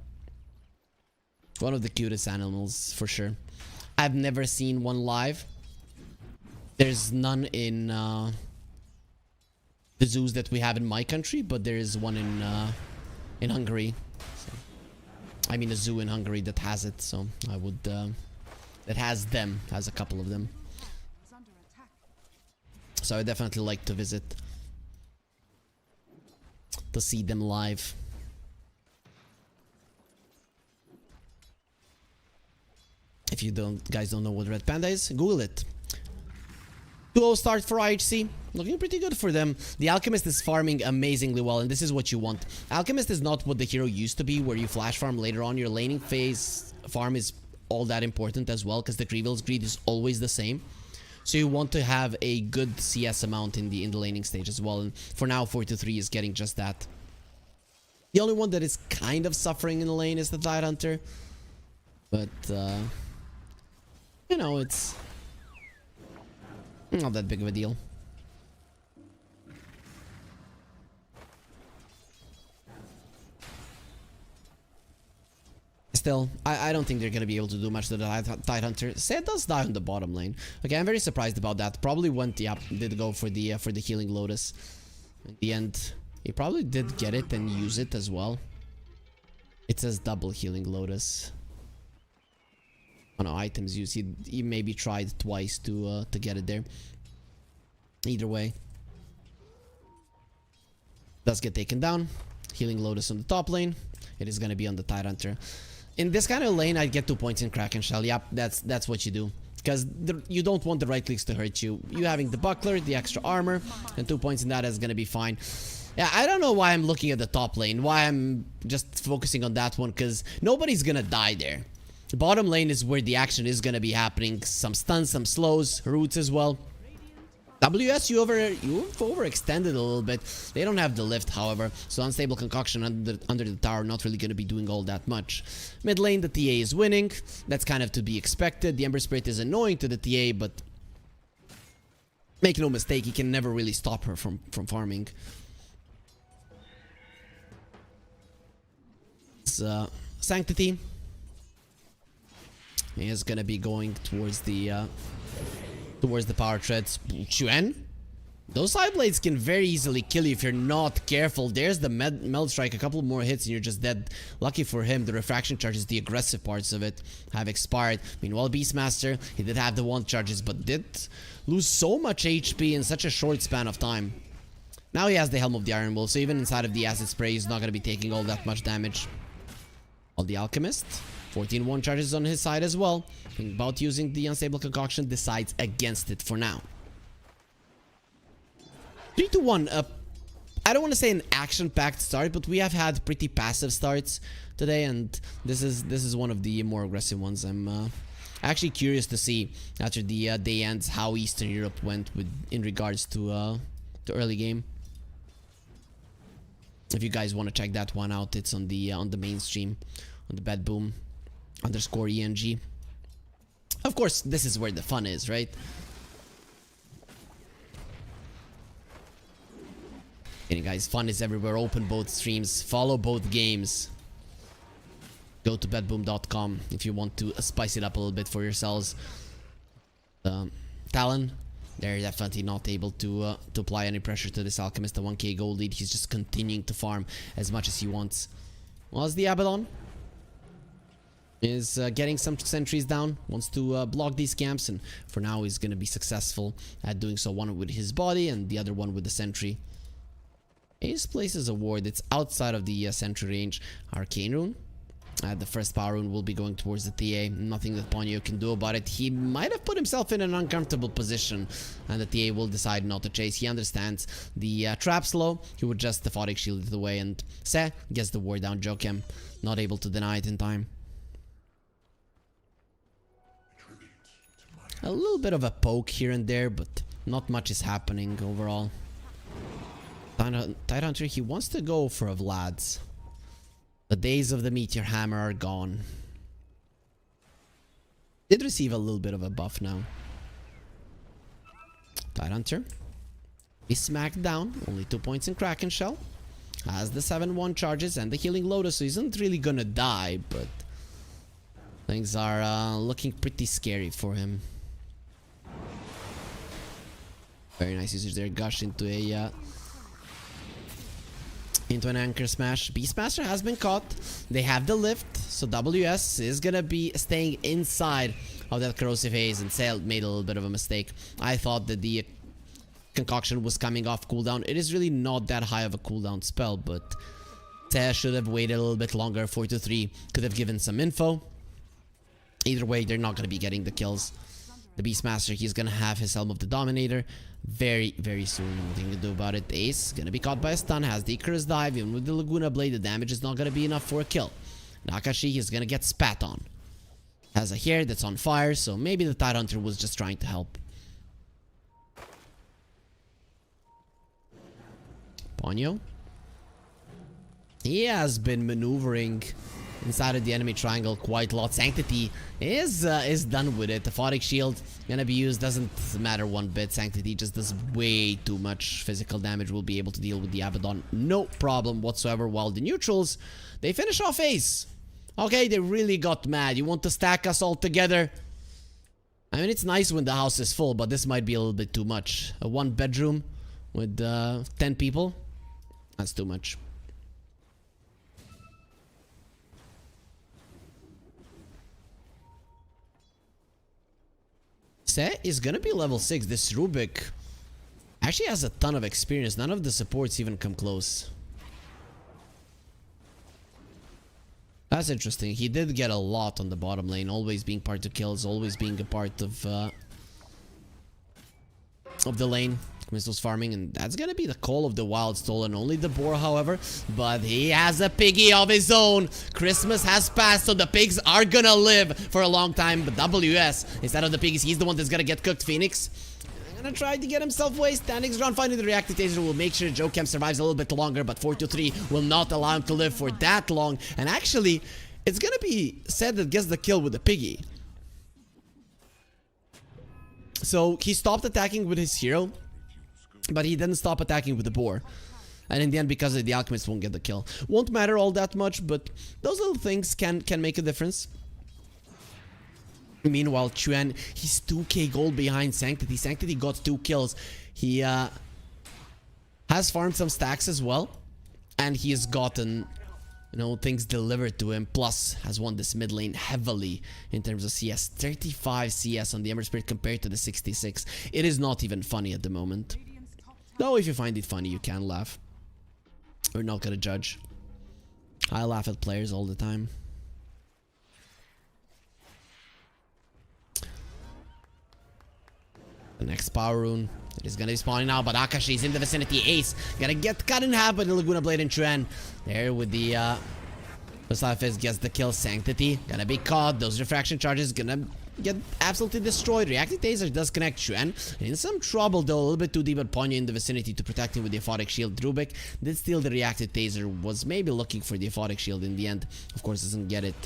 One of the cutest animals, for sure. I've never seen one live. There's none in the zoos that we have in my country, but there is one in Hungary. So, I mean, a zoo in Hungary that has it. So I would that has a couple of them. So I definitely like to visit to see them live. If you guys don't know what Red Panda is, Google it. 2-0 start for IHC. Looking pretty good for them. The Alchemist is farming amazingly well, and this is what you want. Alchemist is not what the hero used to be, where you flash farm later on. Your laning phase farm is all that important as well, because the Greevil's greed is always the same. So you want to have a good CS amount in the laning stage as well. And for now, 4-3 is getting just that. The only one that is kind of suffering in the lane is the Tidehunter. But, you know, it's not that big of a deal. Still, I don't think they're going to be able to do much to the Tidehunter. Seth does die on the bottom lane. Okay, I'm very surprised about that. Probably went, yeah, did go for the healing Lotus. In the end, he probably did get it and use it as well. It says double healing Lotus. Oh no, items used. He maybe tried twice to get it there. Either way, does get taken down. Healing Lotus on the top lane. It is going to be on the Tidehunter. In this kind of lane, I'd get 2 points in Kraken Shell. Yep, that's what you do. Because you don't want the right clicks to hurt you. You having the buckler, the extra armor, and 2 points in that is going to be fine. Yeah, I don't know why I'm looking at the top lane. Why I'm just focusing on that one. Because nobody's going to die there. The bottom lane is where the action is going to be happening. Some stuns, some slows, roots as well. WS, you overextended a little bit. They don't have the lift, however. So unstable concoction under the tower, not really going to be doing all that much. Mid lane, the TA is winning. That's kind of to be expected. The Ember Spirit is annoying to the TA, but make no mistake, he can never really stop her from farming. It's, Sanctity. He is going to be going towards the power treads. Chuen? Those side blades can very easily kill you if you're not careful. There's the meld strike. A couple more hits and you're just dead. Lucky for him, the refraction charges, the aggressive parts of it, have expired. Meanwhile, Beastmaster, he did have the wand charges, but did lose so much HP in such a short span of time. Now he has the Helm of the Iron Wolf, so even inside of the acid spray, he's not going to be taking all that much damage. All the Alchemist, 14 wand charges on his side as well. Thinking about using the unstable concoction, decides against it for now. 3-1. I don't want to say an action-packed start, but we have had pretty passive starts today, and this is one of the more aggressive ones. I'm actually curious to see after the day ends how Eastern Europe went in regards to early game. If you guys want to check that one out, it's on the mainstream, on the BetBoom _ENG. Of course, this is where the fun is, right? And guys, fun is everywhere. Open both streams, follow both games. Go to betboom.com if you want to spice it up a little bit for yourselves. Talon, they're definitely not able to apply any pressure to this Alchemist. The 1k gold lead, he's just continuing to farm as much as he wants. Well, as the Abaddon is getting some sentries down, wants to block these camps, and for now he's going to be successful at doing so. One with his body and the other one with the sentry. Ace places a ward. It's outside of the sentry range. Arcane Rune. The first power rune will be going towards the TA. Nothing that Ponyo can do about it. He might have put himself in an uncomfortable position, and the TA will decide not to chase. He understands the trap slow. He would just Aphotic shield it away, and Se gets the ward down. Jokem not able to deny it in time. A little bit of a poke here and there, but not much is happening overall. Tidehunter, he wants to go for a Vlad's. The days of the Meteor Hammer are gone. Did receive a little bit of a buff now. Tidehunter. He smacked down. Only 2 points in Kraken Shell. Has the 7-1 charges and the Healing Lotus, so he's not really gonna die, but things are looking pretty scary for him. Very nice usage there. Gush into an anchor smash. Beastmaster has been caught. They have the lift, so WS is gonna be staying inside of that corrosive haze, and Sail made a little bit of a mistake. I thought that the concoction was coming off cooldown. It is really not that high of a cooldown spell, but Sail should have waited a little bit longer. 4-3 could have given some info. Either way, they're not gonna be getting the kills. The Beastmaster, he's gonna have his Helm of the Dominator very, very soon. Nothing to do about it. Ace gonna be caught by a stun, has the Icarus dive. Even with the Laguna Blade, the damage is not gonna be enough for a kill. Nakashi is gonna get spat on. Has a hair that's on fire, so maybe the Tidehunter was just trying to help. Ponyo. He has been maneuvering inside of the enemy triangle quite a lot. Sanctity is done with it. The Aphotic Shield gonna be used, doesn't matter one bit. Sanctity just does way too much physical damage. Will be able to deal with the Abaddon, no problem whatsoever. While the neutrals, they finish off Ace. Okay, they really got mad. You want to stack us all together? I mean, it's nice when the house is full, but this might be a little bit too much. A 1 bedroom with 10 people, that's too much. Set is gonna be level 6. This Rubik actually has a ton of experience. None of the supports even come close. That's interesting. He did get a lot on the bottom lane, always being part of kills, always being a part of the lane. Missiles farming, and that's gonna be the call of the wild stolen. Only the boar, however, but he has a piggy of his own. Christmas has passed, so the pigs are gonna live for a long time. But WS, instead of the piggies, he's the one that's gonna get cooked. Phoenix gonna try to get himself away. Standing ground, finding the reactive taser will make sure Joe Kemp survives a little bit longer, but 4-3 will not allow him to live for that long. And actually, it's gonna be said that gets the kill with the piggy. So he stopped attacking with his hero, but he didn't stop attacking with the boar. And in the end, because of the alchemist, won't get the kill. Won't matter all that much, but those little things can make a difference. Meanwhile, Chuan, he's 2k gold behind Sanctity. Sanctity got 2 kills. He has farmed some stacks as well. And he has gotten, you know, things delivered to him. Plus, has won this mid lane heavily in terms of CS. 35 CS on the Emerald Spirit compared to the 66. It is not even funny at the moment. Though if you find it funny, you can laugh. We're not gonna judge. I laugh at players all the time. The next power rune. It is gonna be spawning now, but Akashi is in the vicinity. Ace gonna get cut in half by the Laguna Blade and Chuan. There with the Mustafa gets the kill. Sanctity gonna be caught. Those refraction charges gonna get absolutely destroyed. Reactive Taser does connect Chuan. In some trouble though, a little bit too deep, but Ponyo in the vicinity to protect him with the Aphotic Shield. Drubik did steal the Reactive Taser, was maybe looking for the Aphotic Shield in the end. Of course, doesn't get it.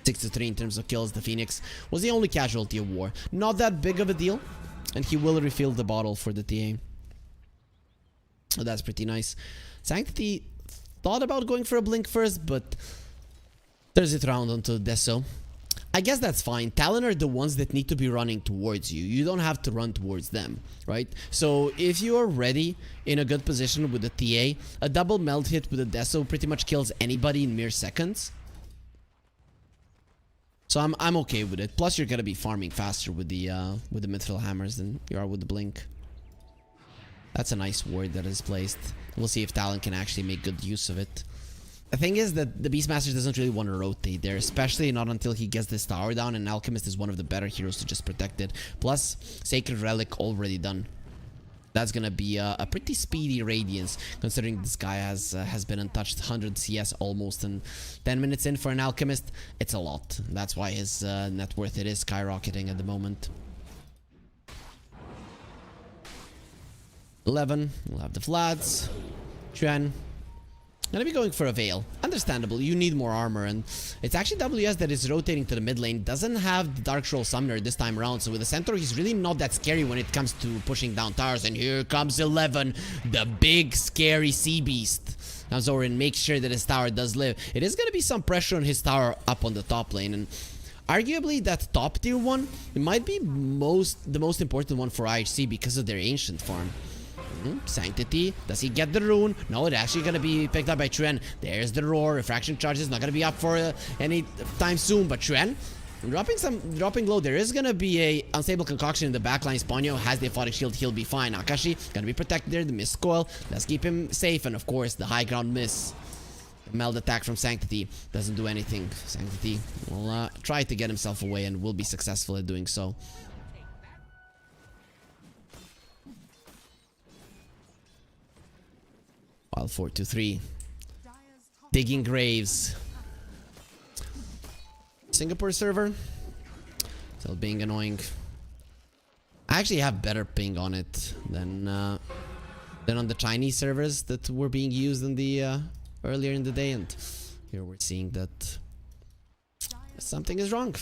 6-3 in terms of kills. The Phoenix was the only casualty of war. Not that big of a deal. And he will refill the bottle for the TA. So that's pretty nice. Sanctity thought about going for a blink first, but turns it around onto Deso. I guess that's fine. Talon are the ones that need to be running towards you. You don't have to run towards them, right? So if you are ready in a good position with the TA, a double melt hit with a Deso pretty much kills anybody in mere seconds. So I'm okay with it. Plus, you're gonna be farming faster with the mithril hammers than you are with the blink. That's a nice ward that is placed. We'll see if Talon can actually make good use of it. The thing is that the Beastmaster doesn't really want to rotate there, especially not until he gets this tower down, and Alchemist is one of the better heroes to just protect it. Plus, Sacred Relic already done. That's gonna be a pretty speedy Radiance, considering this guy has been untouched. 100 CS almost, and 10 minutes in for an Alchemist, it's a lot. That's why his net worth it is skyrocketing at the moment. 11, we'll have the Vlads. Chuan. Gonna be going for a Veil. Understandable, you need more armor, and it's actually WS that is rotating to the mid lane. Doesn't have the Dark Scroll Summoner this time around, so with the Centaur, he's really not that scary when it comes to pushing down towers. And here comes 11, the big scary sea beast. Comes over and makes sure that his tower does live. It is gonna be some pressure on his tower up on the top lane, and arguably that top tier one, it might be the most important one for IHC because of their ancient farm. Sanctity, does he get the rune? No, it's actually gonna be picked up by Chuan. There's the roar. Refraction charges not gonna be up for any time soon, but Chuan dropping low. There is gonna be a unstable concoction in the backline. Ponyo has the Aphotic Shield, he'll be fine. Akashi gonna be protected there. The Mist Coil, let's keep him safe, and of course the high ground miss. The meld attack from Sanctity doesn't do anything. Sanctity will try to get himself away and will be successful at doing so. While 4-3. Digging graves. Singapore server. Still being annoying. I actually have better ping on it than than on the Chinese servers that were being used in the earlier in the day, and here we're seeing that something is wrong.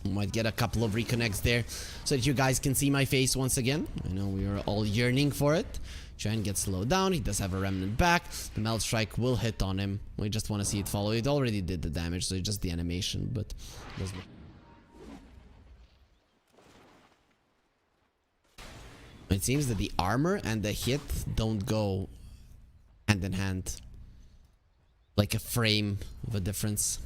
We might get a couple of reconnects there so that you guys can see my face once again. I know we are all yearning for it. Chen gets slowed down. He does have a remnant back. The Melt Strike will hit on him. We just want to see it follow. It already did the damage, so it's just the animation, but doesn't. It seems that the armor and the hit don't go hand in hand. Like a frame of a difference.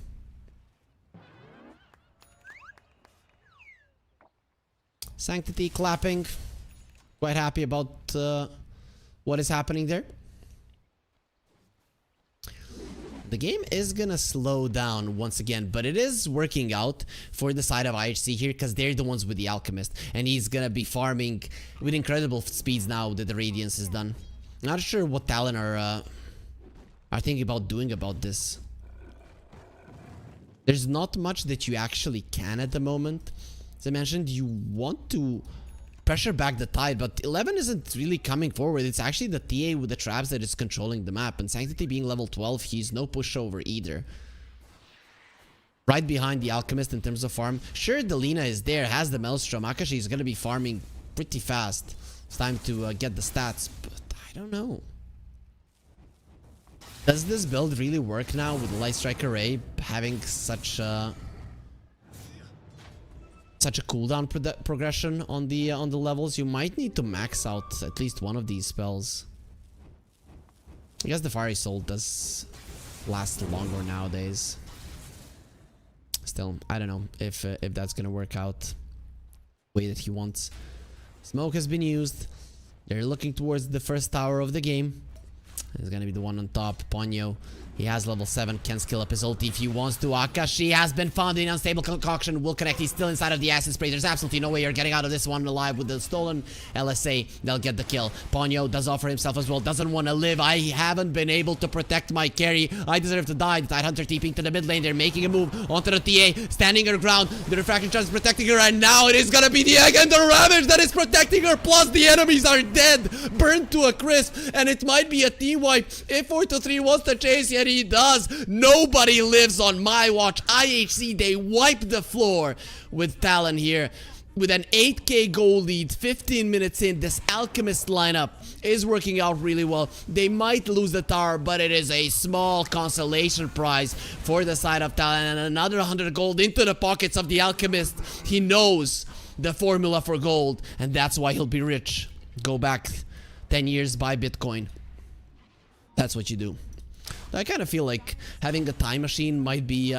Sanctity clapping. Quite happy about what is happening there. The game is gonna slow down once again, but it is working out for the side of IHC here because they're the ones with the Alchemist, and he's gonna be farming with incredible speeds now that the Radiance is done. Not sure what Talon are thinking about doing about this. There's not much that you actually can at the moment. As I mentioned, you want to pressure back the tide, but 11 isn't really coming forward. It's actually the TA with the traps that is controlling the map, and Sanctity being level 12, he's no pushover either. Right behind the Alchemist in terms of farm. Sure, Delina is there, has the Maelstrom. Akashi is going to be farming pretty fast. It's time to get the stats, but I don't know. Does this build really work now with Light Strike Array having such a cooldown progression on the levels? You might need to max out at least one of these spells. I guess the Fiery Soul does last longer nowadays. Still, I don't know if that's gonna work out the way that he wants. Smoke has been used. They're looking towards the first tower of the game. It's gonna be the one on top. Ponyo, he has level 7, can skill up his ulti if he wants to. Akashi has been found in unstable concoction, will connect. He's still inside of the acid spray. There's absolutely no way you're getting out of this one alive with the stolen LSA. They'll get the kill. Ponyo does offer himself as well, doesn't want to live. I haven't been able to protect my carry. I deserve to die. The Tidehunter TPing to the mid lane. They're making a move onto the TA, standing her ground. The refraction charge is protecting her, and now it is gonna be the egg and the ravage that is protecting her, plus the enemies are dead, burned to a crisp, and it might be a team wipe. If 4-3 wants to chase, yet he does. Nobody lives on my watch. IHC, they wipe the floor with Talon here. With an 8k goal lead, 15 minutes in, this Alchemist lineup is working out really well. They might lose the tower, but it is a small consolation prize for the side of Talon. And another 100 gold into the pockets of the Alchemist. He knows the formula for gold, and that's why he'll be rich. Go back 10 years, buy Bitcoin. That's what you do. I kind of feel like having a time machine might be,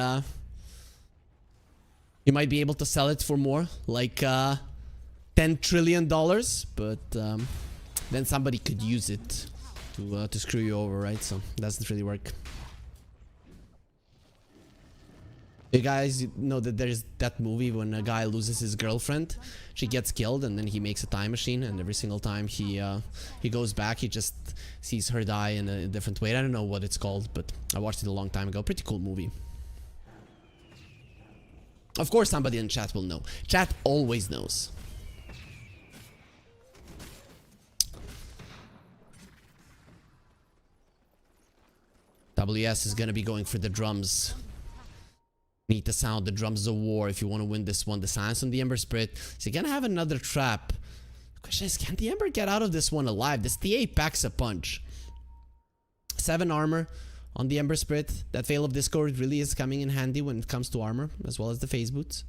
you might be able to sell it for more, like $10 trillion, but then somebody could use it to screw you over, right? So that doesn't really work. You guys know that there's that movie when a guy loses his girlfriend, she gets killed, and then he makes a time machine, and every single time he goes back, he just sees her die in a different way. I don't know what it's called, but I watched it a long time ago. Pretty cool movie. Of course, somebody in chat will know. Chat always knows. WS is gonna be going for the drums. Need to sound the drums of war if you want to win this one. The silence on the Ember Spirit. So you're gonna have another trap. The question is, can the Ember get out of this one alive? This TA packs a punch. 7 armor on the Ember Spirit. That Veil of Discord really is coming in handy when it comes to armor, as well as the phase boots.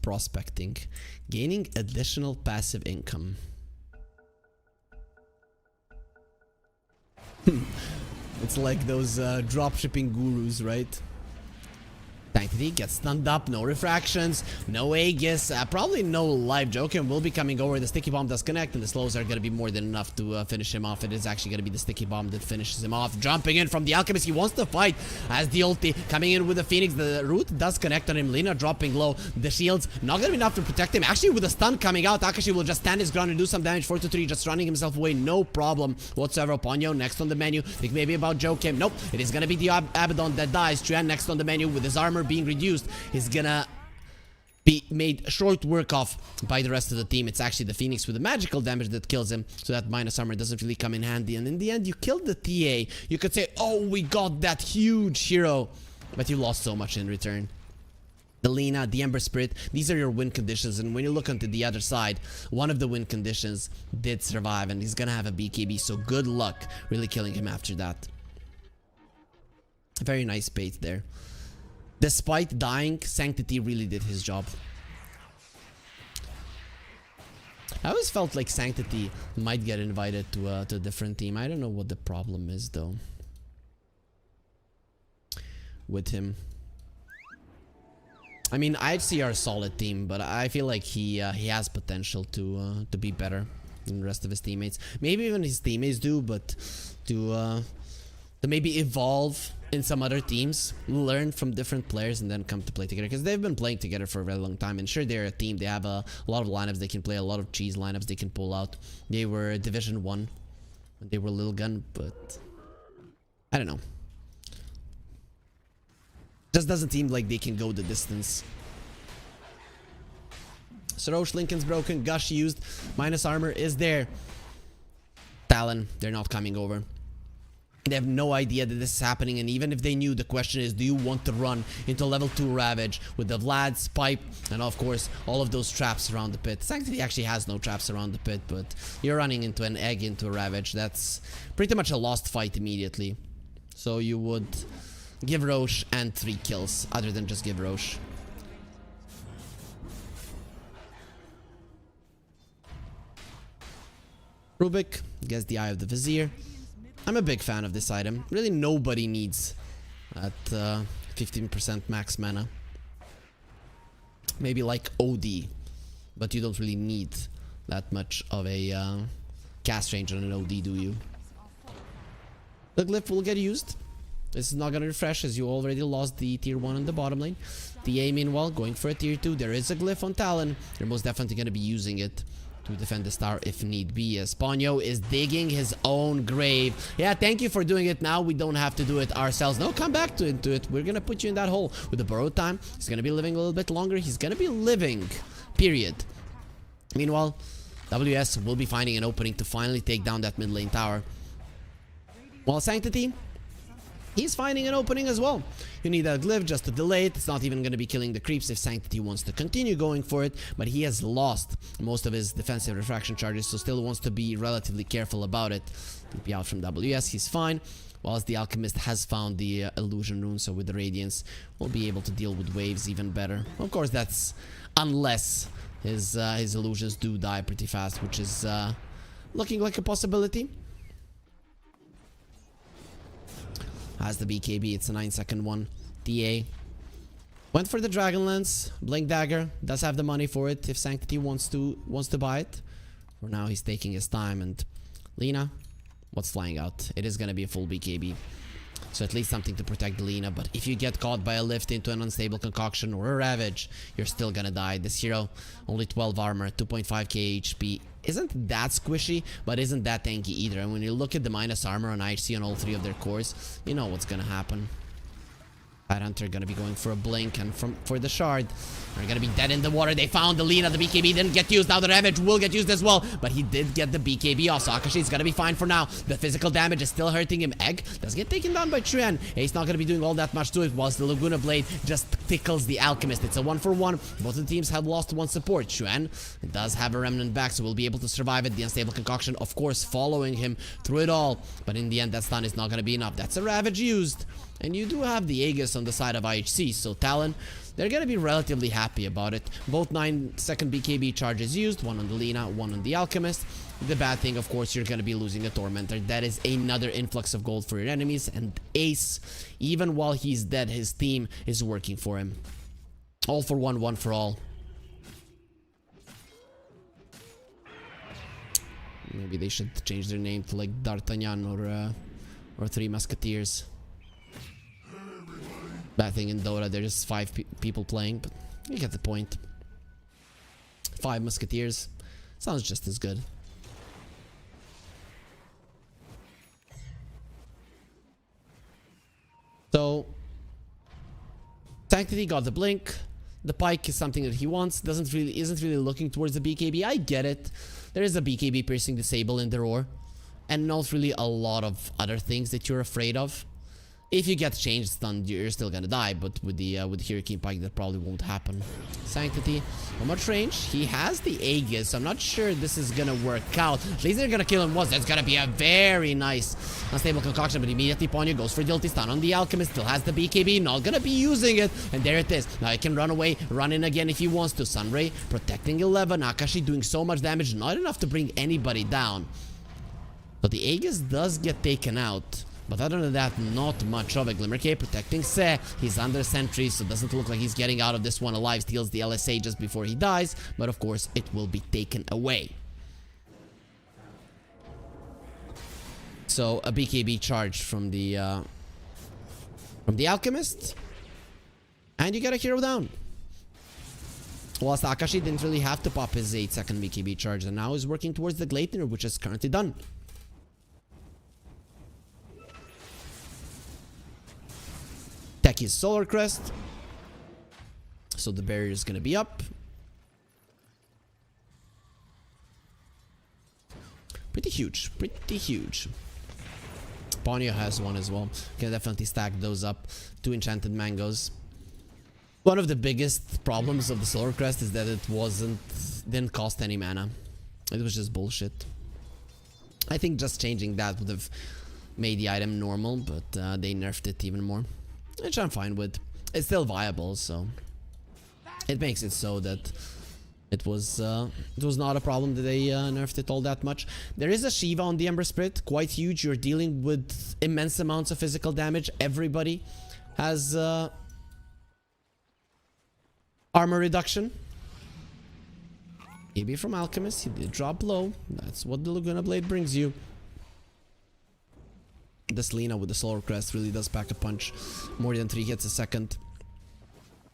Prospecting. Gaining additional passive income. It's like those dropshipping gurus, right? Sanctity gets stunned up, no refractions, no Aegis, probably no live Joker will be coming over. The sticky bomb does connect, and the slows are going to be more than enough to finish him off. It is actually going to be the sticky bomb that finishes him off. Jumping in from the Alchemist, he wants to fight as the ulti coming in with the Phoenix. The root does connect on him. Lina dropping low. The shields not going to be enough to protect him. Actually, with the stun coming out, Akashi will just stand his ground and do some damage. 4-3, just running himself away, no problem whatsoever. Ponyo next on the menu. Think maybe about Joakim. Nope, it is going to be the Abaddon that dies. Trian next on the menu with his armor being reduced. He's gonna be made short work of by the rest of the team. It's actually the Phoenix with the magical damage that kills him, so that minus armor doesn't really come in handy. And in the end, you killed the TA. You could say, oh, we got that huge hero, but you lost so much in return. The Lina, the Ember Spirit, these are your win conditions. And when you look onto the other side, one of the win conditions did survive, and he's gonna have a BKB, so good luck really killing him after that. Very nice bait there. Despite dying, Sanctity really did his job. I always felt like Sanctity might get invited to a different team. I don't know what the problem is, though, with him. I mean, IHC are a solid team, but I feel like he has potential to be better than the rest of his teammates. Maybe even his teammates do, but to maybe evolve in some other teams, learn from different players, and then come to play together, because they've been playing together for a very long time. And sure, they're a team. They have a lot of lineups they can play, a lot of cheese lineups they can pull out. They were Division 1 when they were Lil Gun, but I don't know. Just doesn't seem like they can go the distance. Sarosh, Lincoln's broken, Gush used, minus armor is there. Talon, they're not coming over. They have no idea that this is happening, and even if they knew, the question is, do you want to run into level 2 Ravage with the Vlad's pipe and of course all of those traps around the pit? Sanctity actually has no traps around the pit, but you're running into an egg into a Ravage. That's pretty much a lost fight immediately. So you would give Roche and 3 kills, other than just give Roche. Rubik gets the Eye of the Vizier. I'm a big fan of this item. Really, nobody needs at 15% max mana. Maybe like OD, but you don't really need that much of a cast range on an OD, do you? The glyph will get used. This is not gonna refresh, as you already lost the tier 1 on the bottom lane. The A, meanwhile, going for a tier 2. There is a glyph on Talon. You're most definitely gonna be using it to defend the star if need be, as Ponyo is digging his own grave. Yeah, thank you for doing it. Now we don't have to do it ourselves. No, come back to it. We're gonna put you in that hole with the borrowed time. He's gonna be living a little bit longer. He's gonna be living, period. Meanwhile, WS will be finding an opening to finally take down that mid lane tower. While Sanctity, he's finding an opening as well. You need that glyph just to delay it. It's not even going to be killing the creeps if Sanctity wants to continue going for it, but he has lost most of his defensive refraction charges, so still wants to be relatively careful about it. TP out from WS, he's fine. Whilst the Alchemist has found the illusion rune, so with the Radiance, we'll be able to deal with waves even better. Of course, that's unless his illusions do die pretty fast, which is looking like a possibility. Has the BKB, it's a 9-second one. DA went for the Dragonlance. Blink Dagger does have the money for it if Sanctity wants to buy it. For now, he's taking his time. And Lina, what's flying out? It is gonna be a full BKB, so at least something to protect the Lina. But if you get caught by a lift into an unstable concoction or a Ravage, you're still gonna die. This hero, only 12 armor, 2.5k HP. Isn't that squishy, but isn't that tanky either. And when you look at the minus armor on IHC on all 3 of their cores, you know what's gonna happen. Bad Hunter gonna be going for a blink, and for the shard, they're gonna be dead in the water. They found the Lina. The BKB didn't get used. Now the Ravage will get used as well, but he did get the BKB off. So Akashi's gonna be fine for now. The physical damage is still hurting him. Egg does get taken down by Truan. He's not gonna be doing all that much to it, whilst the Laguna Blade just tickles the Alchemist. It's a 1-for-1. Both of the teams have lost 1 support. Truan does have a remnant back, so will be able to survive it. The unstable concoction, of course, following him through it all, but in the end, that stun is not gonna be enough. That's a Ravage used. And you do have the Aegis on the side of IHC, so Talon, they're gonna be relatively happy about it. Both 9-second BKB charges used, 1 on the Lina, 1 on the Alchemist. The bad thing, of course, you're gonna be losing a Tormentor. That is another influx of gold for your enemies, and Ace, even while he's dead, his team is working for him. All for one, one for all. Maybe they should change their name to like D'Artagnan or Three Musketeers. Bad thing in Dota, there's just 5 people playing, but you get the point. 5 Musketeers. Sounds just as good. So, Sanctity got the blink. The pike is something that he wants. Isn't really looking towards the BKB. I get it. There is a BKB piercing disable in the roar, and not really a lot of other things that you're afraid of. If you get changed stunned, you're still gonna die, but with the Hurricane Pike, that probably won't happen. Sanctity, how much range? He has the Aegis, so I'm not sure this is gonna work out. At least they're gonna kill him once. That's gonna be a very nice unstable concoction, but immediately Ponyo goes for the ulti stun on the Alchemist, still has the BKB, not gonna be using it, and there it is. Now he can run away, run in again if he wants to. Sunray protecting 11, Akashi doing so much damage, not enough to bring anybody down. But the Aegis does get taken out. But other than that, not much of it. Glimmercave protecting Se. He's under sentry, so it doesn't look like he's getting out of this one alive. Steals the LSA just before he dies. But of course, it will be taken away. So, a BKB charge from the Alchemist. And you get a hero down. Whilst Akashi didn't really have to pop his 8-second BKB charge. And now is working towards the Gleipnir, which is currently done. Tech his Solar Crest. So the barrier is going to be up. Pretty huge. Pretty huge. Ponyo has one as well. Can definitely stack those up. 2 enchanted mangoes. One of the biggest problems of the Solar Crest is that it didn't cost any mana. It was just bullshit. I think just changing that would have made the item normal, but they nerfed it even more. Which I'm fine with. It's still viable, so it makes it so that it was not a problem that they nerfed it all that much. There is a Shiva on the Ember Spirit, quite huge. You're dealing with immense amounts of physical damage. Everybody has armor reduction. Maybe from Alchemist, he did drop low. That's what the Laguna Blade brings you. This Lina with the Solar Crest really does pack a punch. More than 3 hits a second.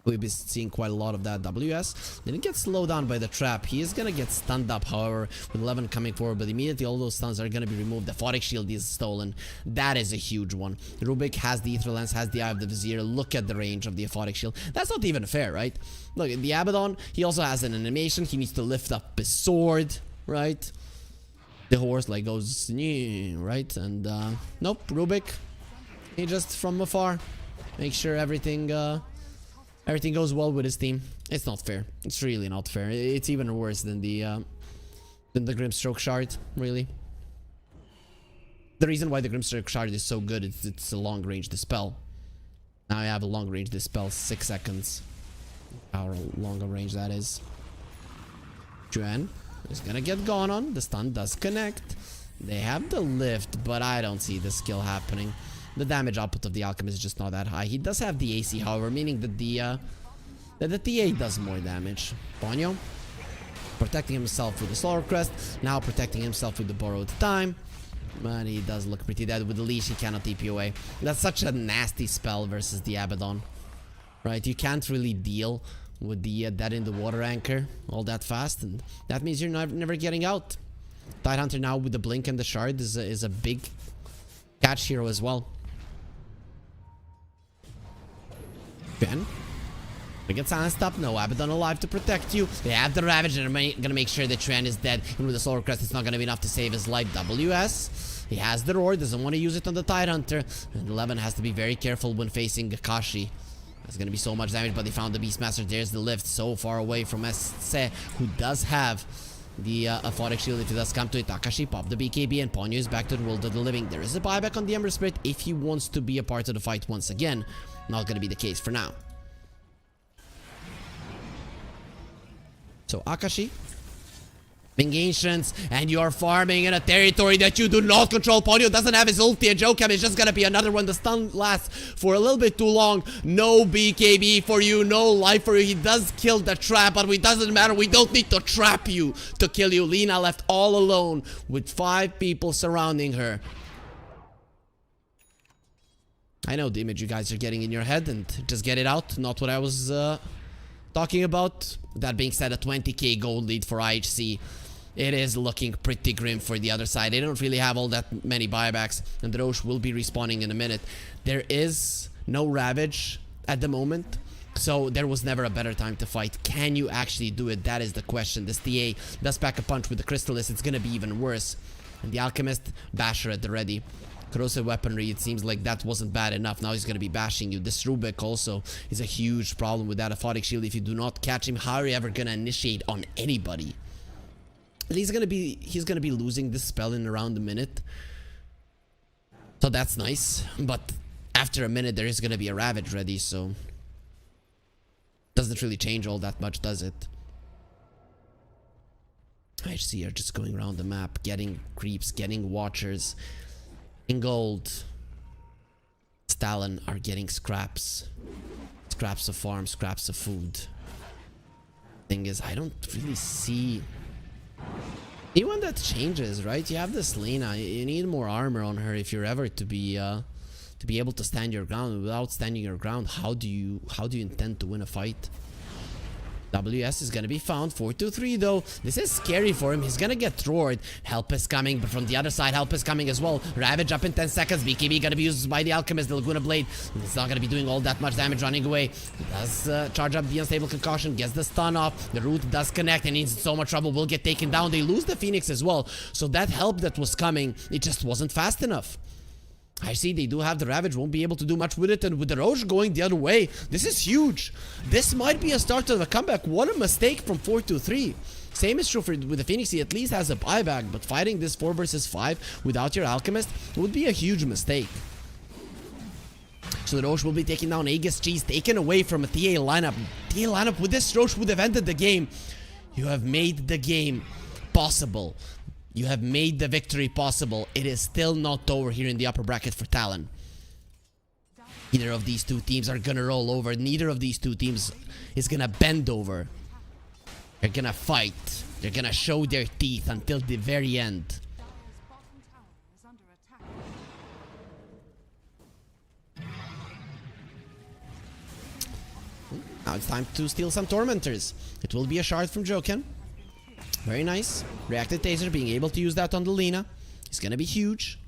We've been seeing quite a lot of that. WS didn't get slowed down by the trap. He is gonna get stunned up, however, with 11 coming forward, but immediately all those stuns are gonna be removed. The Photic Shield is stolen. That is a huge one. Rubik has the Aether Lens, has the Eye of the Vizier. Look at the range of the Photic Shield. That's not even fair, right? Look, the Abaddon, he also has an animation. He needs to lift up his sword, right? The horse like goes, right? And nope, Rubik, he just from afar make sure everything goes well with his team. It's not fair. It's really not fair. It's even worse than the Grimstroke Shard, really. The reason why the Grimstroke Shard is so good is it's a long range dispel. Now I have a long range dispel, 6 seconds. How long a range that is. Juan is gonna get gone on. The stun does connect. They have the lift, but I don't see the skill happening. The damage output of the Alchemist is just not that high. He does have the AC, however, meaning that the TA does more damage. Ponyo protecting himself with the Solar Crest. Now protecting himself with the Borrowed Time. But he does look pretty dead. With the leash, he cannot TP away. That's such a nasty spell versus the Abaddon. Right? You can't really deal with the Dead in the Water Anchor all that fast, and that means you're never getting out. Tidehunter now with the Blink and the Shard is a big catch hero as well. Ben, we get silenced up. No Abaddon alive to protect you. They have the Ravage and they're gonna make sure that Tran is dead. And with the Solar Crest, it's not gonna be enough to save his life. WS, he has the Roar, doesn't want to use it on the Tidehunter, and 11 has to be very careful when facing Akashi. There's gonna be so much damage, but they found the Beastmaster. There's the lift, so far away from SC, who does have the Photic Shield if it does come to it. Takashi pop the BKB, and Ponyo is back to the world of the living. There is a buyback on the Ember Spirit if he wants to be a part of the fight once again. Not gonna be the case for now. So Akashi being ancients, and you're farming in a territory that you do not control. Ponyo doesn't have his ulti, and Jokam is just gonna be another one. The stun lasts for a little bit too long. No BKB for you, no life for you. He does kill the trap, but it doesn't matter. We don't need to trap you to kill you. Lina left all alone with 5 people surrounding her. I know the image you guys are getting in your head, and just get it out. Not what I was talking about. That being said, a 20k gold lead for IHC. It is looking pretty grim for the other side. They don't really have all that many buybacks, and Roche will be respawning in a minute. There is no Ravage at the moment, So there was never a better time to fight. Can you actually do it? That is the question. This TA does pack a punch with the Crystallis. It's gonna be even worse. And the Alchemist, Basher at the ready. Corrosive weaponry, it seems like that wasn't bad enough. Now he's gonna be bashing you. This Rubik also is a huge problem with that Aphotic Shield. If you do not catch him, how are you ever gonna initiate on anybody? He's gonna be losing this spell in around a minute. So that's nice. But after a minute there is gonna be a Ravage ready, so doesn't really change all that much, does it? IHC are just going around the map, getting creeps, getting watchers. In gold, Talon are getting scraps. Scraps of farm, scraps of food. Thing is, I don't really see anyone that changes, right? You have this Lena. You need more armor on her if you're ever to be able to stand your ground. Without standing your ground, how do you intend to win a fight? WS is gonna be found. 4-2-3 though. This is scary for him. He's gonna get thwarted. Help is coming, but from the other side, help is coming as well. Ravage up in 10 seconds. BKB gonna be used by the Alchemist. The Laguna Blade. It's not gonna be doing all that much damage running away. Does charge up the Unstable Concussion. Gets the stun off. The Root does connect and he's in so much trouble. Will get taken down. They lose the Phoenix as well. So that help that was coming, it just wasn't fast enough. I see they do have the Ravage, won't be able to do much with it, and with the Roche going the other way, this is huge. This might be a start of a comeback. What a mistake from 4-2-3. Same is true with the Phoenix. He at least has a buyback, but fighting this 4 versus 5 without your Alchemist would be a huge mistake. So the Roche will be taking down Aegis Cheese, taken away from a TA lineup. TA lineup with this Roche would have ended the game. You have made the game possible. You have made the victory possible. It is still not over here in the upper bracket for Talon. Neither of these two teams are gonna roll over. Neither of these two teams is gonna bend over. They're gonna fight. They're gonna show their teeth until the very end. Now it's time to steal some Tormentors. It will be a shard from Joken. Very nice. Reactive Taser, being able to use that on the Lina is gonna be huge.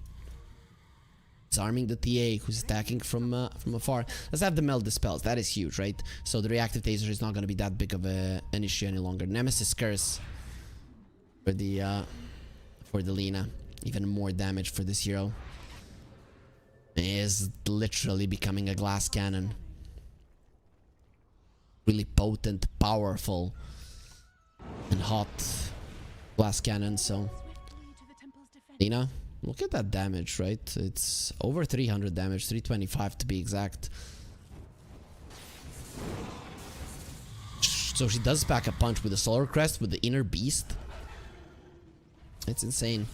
It's arming the TA who's attacking from afar. Let's have the Meld Dispels. That is huge, right? So the Reactive Taser is not gonna be that big of an issue any longer. Nemesis Curse for the Lina. Even more damage for this hero. It is literally becoming a glass cannon. Really potent, powerful, and hot glass cannon. So Lina, look at that damage, right? It's over 300 damage, 325 to be exact. So she does pack a punch with the Solar Crest, with the Inner Beast. It's insane.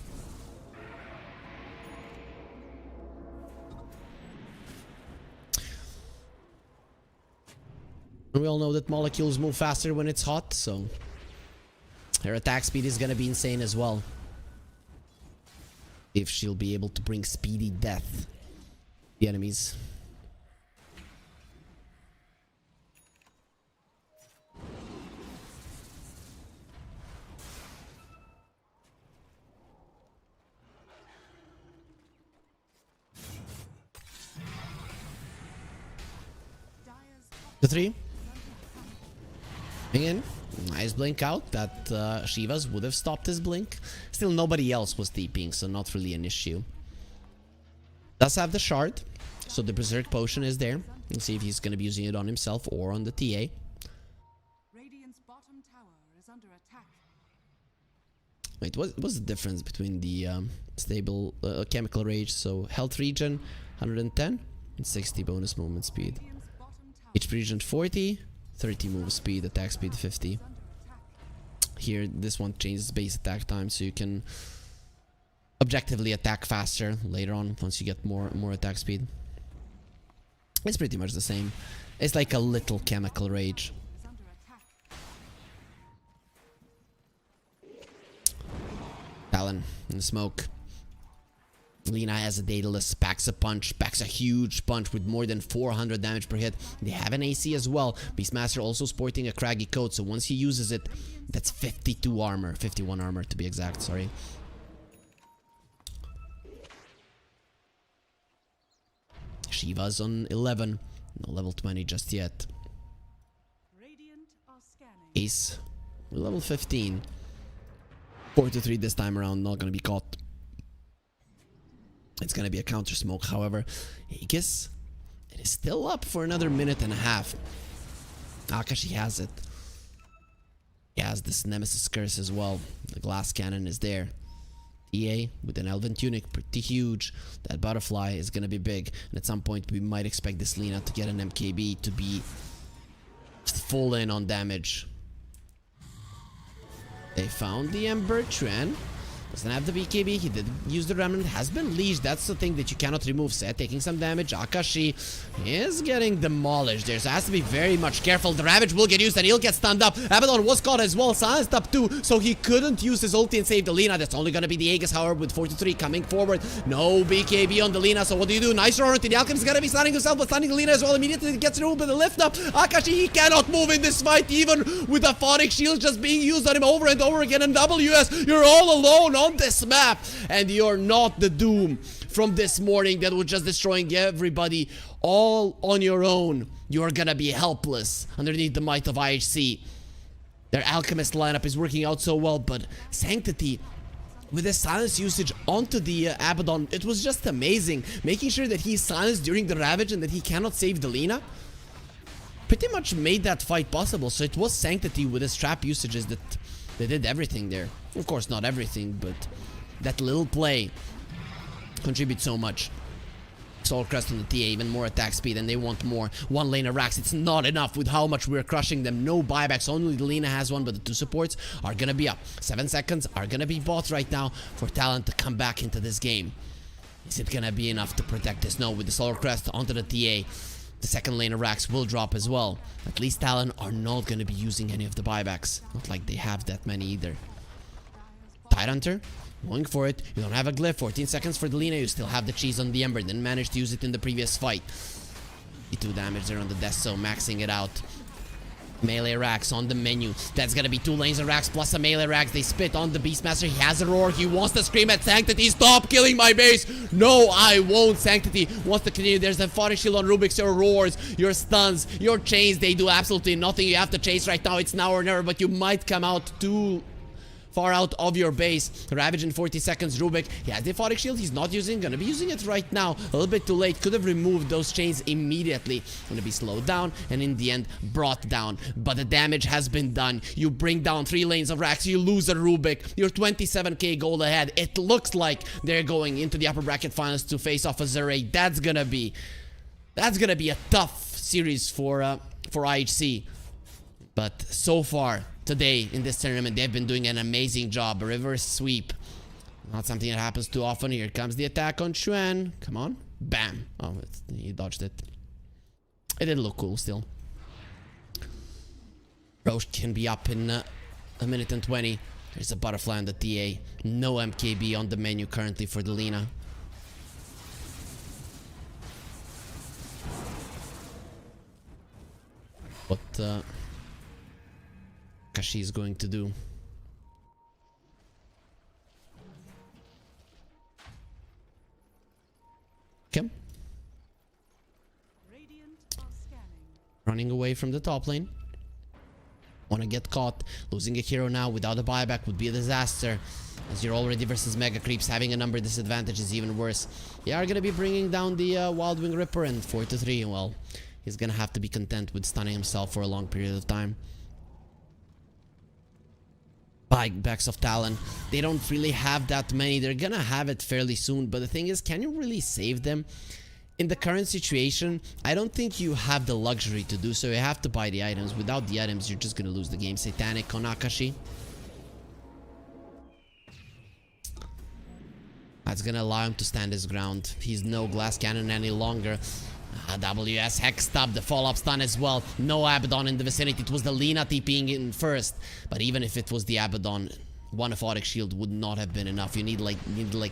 We all know that molecules move faster when it's hot, so her attack speed is gonna be insane as well. If she'll be able to bring speedy death to the enemies. The 3. Again, nice blink out. That Shivas would have stopped his blink. Still, nobody else was TPing, so not really an issue. Does have the shard, so the Berserk Potion is there. Let's see if he's going to be using it on himself or on the TA. Radiant's bottom tower is under attack. Wait, what's the difference between the stable chemical rage? So health regen 110 and 60 bonus movement speed. HP regen 40, 30 move speed, attack speed 50. Here, this one changes base attack time, so you can objectively attack faster later on once you get more attack speed. It's pretty much the same. It's like a little chemical rage. Talon in the smoke. Lina has a Daedalus, packs a punch, packs a huge punch with more than 400 damage per hit. They have an AC as well. Beastmaster also sporting a craggy coat, so once he uses it, that's 52 armor. 51 armor to be exact, sorry. Shiva's on 11. No level 20 just yet. Ace. Level 15. 4-3 this time around. Not gonna be caught. It's gonna be a counter smoke. However, Aegis, it is still up for another minute and a half. Akashi has it. He has this Nemesis curse as well. The glass cannon is there. EA with an Elven Tunic, pretty huge. That butterfly is gonna be big. And at some point we might expect this Lina to get an MKB to be full in on damage. They found the Ember Tren. Doesn't have the BKB. He did use the Remnant. Has been leashed. That's the thing that you cannot remove. Set taking some damage. Akashi is getting demolished there. So has to be very much careful. The Ravage will get used and he'll get stunned up. Abaddon was caught as well. Silenced up too. So he couldn't use his ulti and save the Lina. That's only going to be the Aegis, however, with 4-3 coming forward. No BKB on the Lina. So what do? Nice roar into the Alchemist. Going to be stunning himself, but stunning the Lina as well. Immediately gets removed with the lift up. Akashi, he cannot move in this fight, even with the Phonic Shield just being used on him over and over again. And WS, you're all alone on this map, and you're not the Doom from this morning that was just destroying everybody all on your own. You're gonna be helpless underneath the might of IHC. Their Alchemist lineup is working out so well, but Sanctity with his silence usage onto the Abaddon, it was just amazing. Making sure that he's silenced during the Ravage and that he cannot save the Lina pretty much made that fight possible. So it was Sanctity with his trap usages that they did everything there. Of course, not everything, but that little play contributes so much. Soul Crest on the TA, even more attack speed, and they want more. One lane of racks, it's not enough with how much we're crushing them. No buybacks, only the Lina has one, but the two supports are gonna be up. 7 seconds are gonna be bought right now for Talon to come back into this game. Is it gonna be enough to protect this? No, with the Solar Crest onto the TA. The second lane of racks will drop as well. At least Talon are not going to be using any of the buybacks. Not like they have that many either. Tidehunter, going for it. You don't have a glyph. 14 seconds for the Lina. You still have the cheese on the Ember. Didn't manage to use it in the previous fight. 2 damage there on the death, so maxing it out. Melee racks on the menu. That's gonna be 2 lanes of racks plus a melee racks. They spit on the Beastmaster. He has a roar. He wants to scream at Sanctity. Stop killing my base. No, I won't. Sanctity wants to continue. There's a Phonic Shield on Rubik's. Your roars, your stuns, your chains. They do absolutely nothing. You have to chase right now. It's now or never, but you might come out too far out of your base. Ravage in 40 seconds. Rubik, he has the Phonic Shield. He's not using. Gonna be using it right now. A little bit too late. Could have removed those chains immediately. Gonna be slowed down and in the end brought down. But the damage has been done. You bring down 3 lanes of racks. You lose a Rubik. You're 27k gold ahead. It looks like they're going into the upper bracket finals to face off a Zeray. That's gonna be a tough series for IHC. But so far today in this tournament, they've been doing an amazing job. A reverse sweep, not something that happens too often. Here comes the attack on Xuan. Come on, bam. Oh, he dodged it. It did look cool still. Roche can be up in a minute and 20. There's a butterfly on the TA. No MKB on the menu currently for the Lina. What Kashi is going to do. Okay. Running away from the top lane. Want to get caught. Losing a hero now without a buyback would be a disaster. As you're already versus Mega Creeps, having a number disadvantage is even worse. They are going to be bringing down the Wild Wing Ripper, and 4-3, well, he's going to have to be content with stunning himself for a long period of time. Buybacks of Talon, they don't really have that many. They're gonna have it fairly soon, but the thing is, can you really save them? In the current situation, I don't think you have the luxury to do so. You have to buy the items. Without the items, you're just gonna lose the game. Satanic on Akashi. That's gonna allow him to stand his ground. He's no glass cannon any longer. WS hexed up the follow-up stun as well. No Abaddon in the vicinity. It was the Lina TPing in first. But even if it was the Abaddon, one Phonic Shield would not have been enough. You need like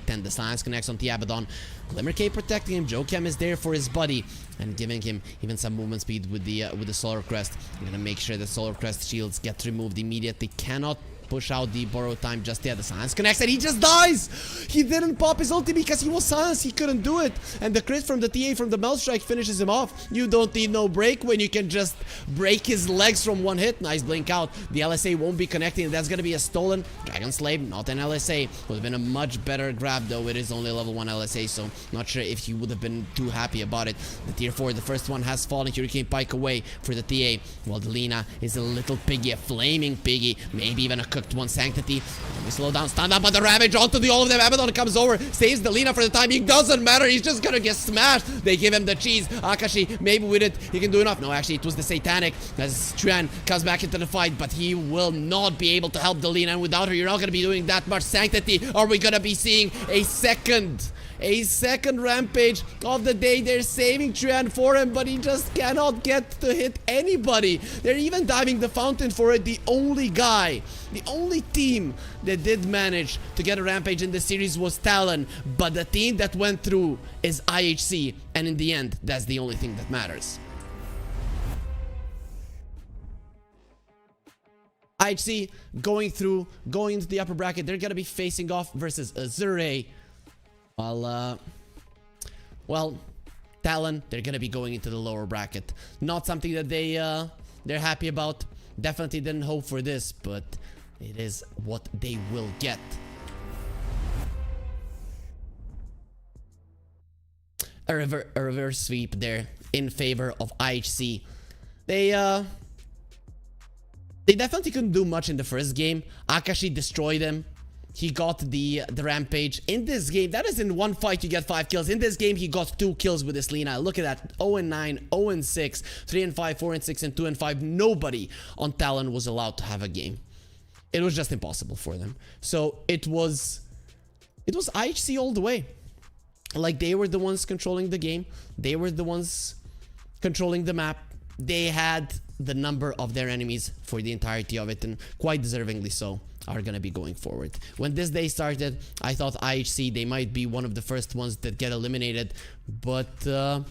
10. The Science connects on the Abaddon. Glimmer Cape protecting him. Jokem is there for his buddy and giving him even some movement speed with the Solar Crest. I'm gonna make sure the Solar Crest shields get removed immediately. Cannot push out the borrow time just yet. The silence connects and he just dies. He didn't pop his ulti because he was silenced. He couldn't do it. And the crit from the TA from the Melt Strike finishes him off. You don't need no break when you can just break his legs from one hit. Nice blink out. The LSA won't be connecting. That's going to be a stolen Dragon Slave, not an LSA. Would have been a much better grab though. It is only level 1 LSA, so not sure if he would have been too happy about it. The tier 4, the first one has fallen. Hurricane Pike away for the TA. While the Lina is a little piggy, a flaming piggy, maybe even a cooked one. Sanctity. Let me slow down, stand up, but the Ravage onto the all of them. Abaddon comes over, saves the Lina for the time being. Doesn't matter, he's just gonna get smashed. They give him the cheese. Akashi, maybe with it, he can do enough. No, actually, it was the Satanic as Chuan comes back into the fight, but he will not be able to help the Lina, and without her, you're not gonna be doing that much. Sanctity, are we gonna be seeing a second rampage of the day? They're saving Chuan for him, but he just cannot get to hit anybody. They're even diving the fountain for it. The only guy, the only team that did manage to get a rampage in this series was Talon, but the team that went through is IHC, and in the end, that's the only thing that matters. IHC going into the upper bracket. They're gonna be facing off versus Azure. Well, Talon, they're gonna be going into the lower bracket. Not something that they're happy about. Definitely didn't hope for this, but it is what they will get. A reverse sweep there in favor of IHC. They definitely couldn't do much in the first game. Akashi destroyed him. He got the rampage. In this game, that is in one fight you get 5 kills. In this game, he got 2 kills with his Lina. Look at that. 0-9, 0-6, 3-5, 4-6, and 2-5. Nobody on Talon was allowed to have a game. It was just impossible for them. So it was IHC all the way. Like, they were the ones controlling the game. They were the ones controlling the map. They had the number of their enemies for the entirety of it, and quite deservingly so, are gonna be going forward. When this day started, I thought IHC, they might be one of the first ones that get eliminated, but they're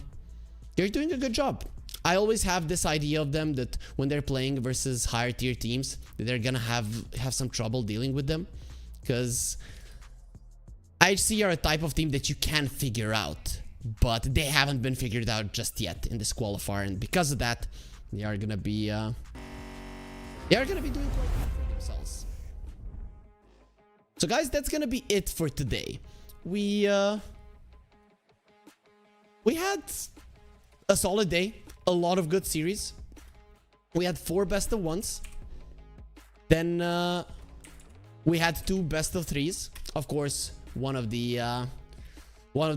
doing a good job. I always have this idea of them that when they're playing versus higher tier teams, they're gonna have some trouble dealing with them, because IHC are a type of team that you can figure out, but they haven't been figured out just yet in this qualifier, and because of that, they are gonna be doing quite well for themselves. So guys, that's gonna be it for today. We had a solid day, a lot of good series. We had 4 best of 1s. Then we had 2 best of 3s. Of course, one of the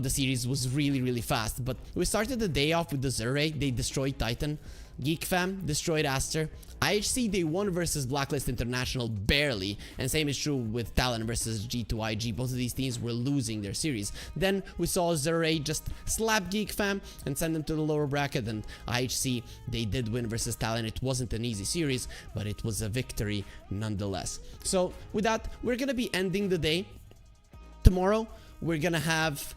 series was really fast, but we started the day off with the Zure. They destroyed Titan. Geek Fam destroyed Aster. IHC, they won versus Blacklist International barely, and same is true with Talon versus G2IG. Both of these teams were losing their series. Then we saw Zure just slap Geek Fam and send them to the lower bracket, and IHC, they did win versus Talon. It wasn't an easy series, but it was a victory nonetheless. So with that, we're gonna be ending the day. Tomorrow, we're gonna have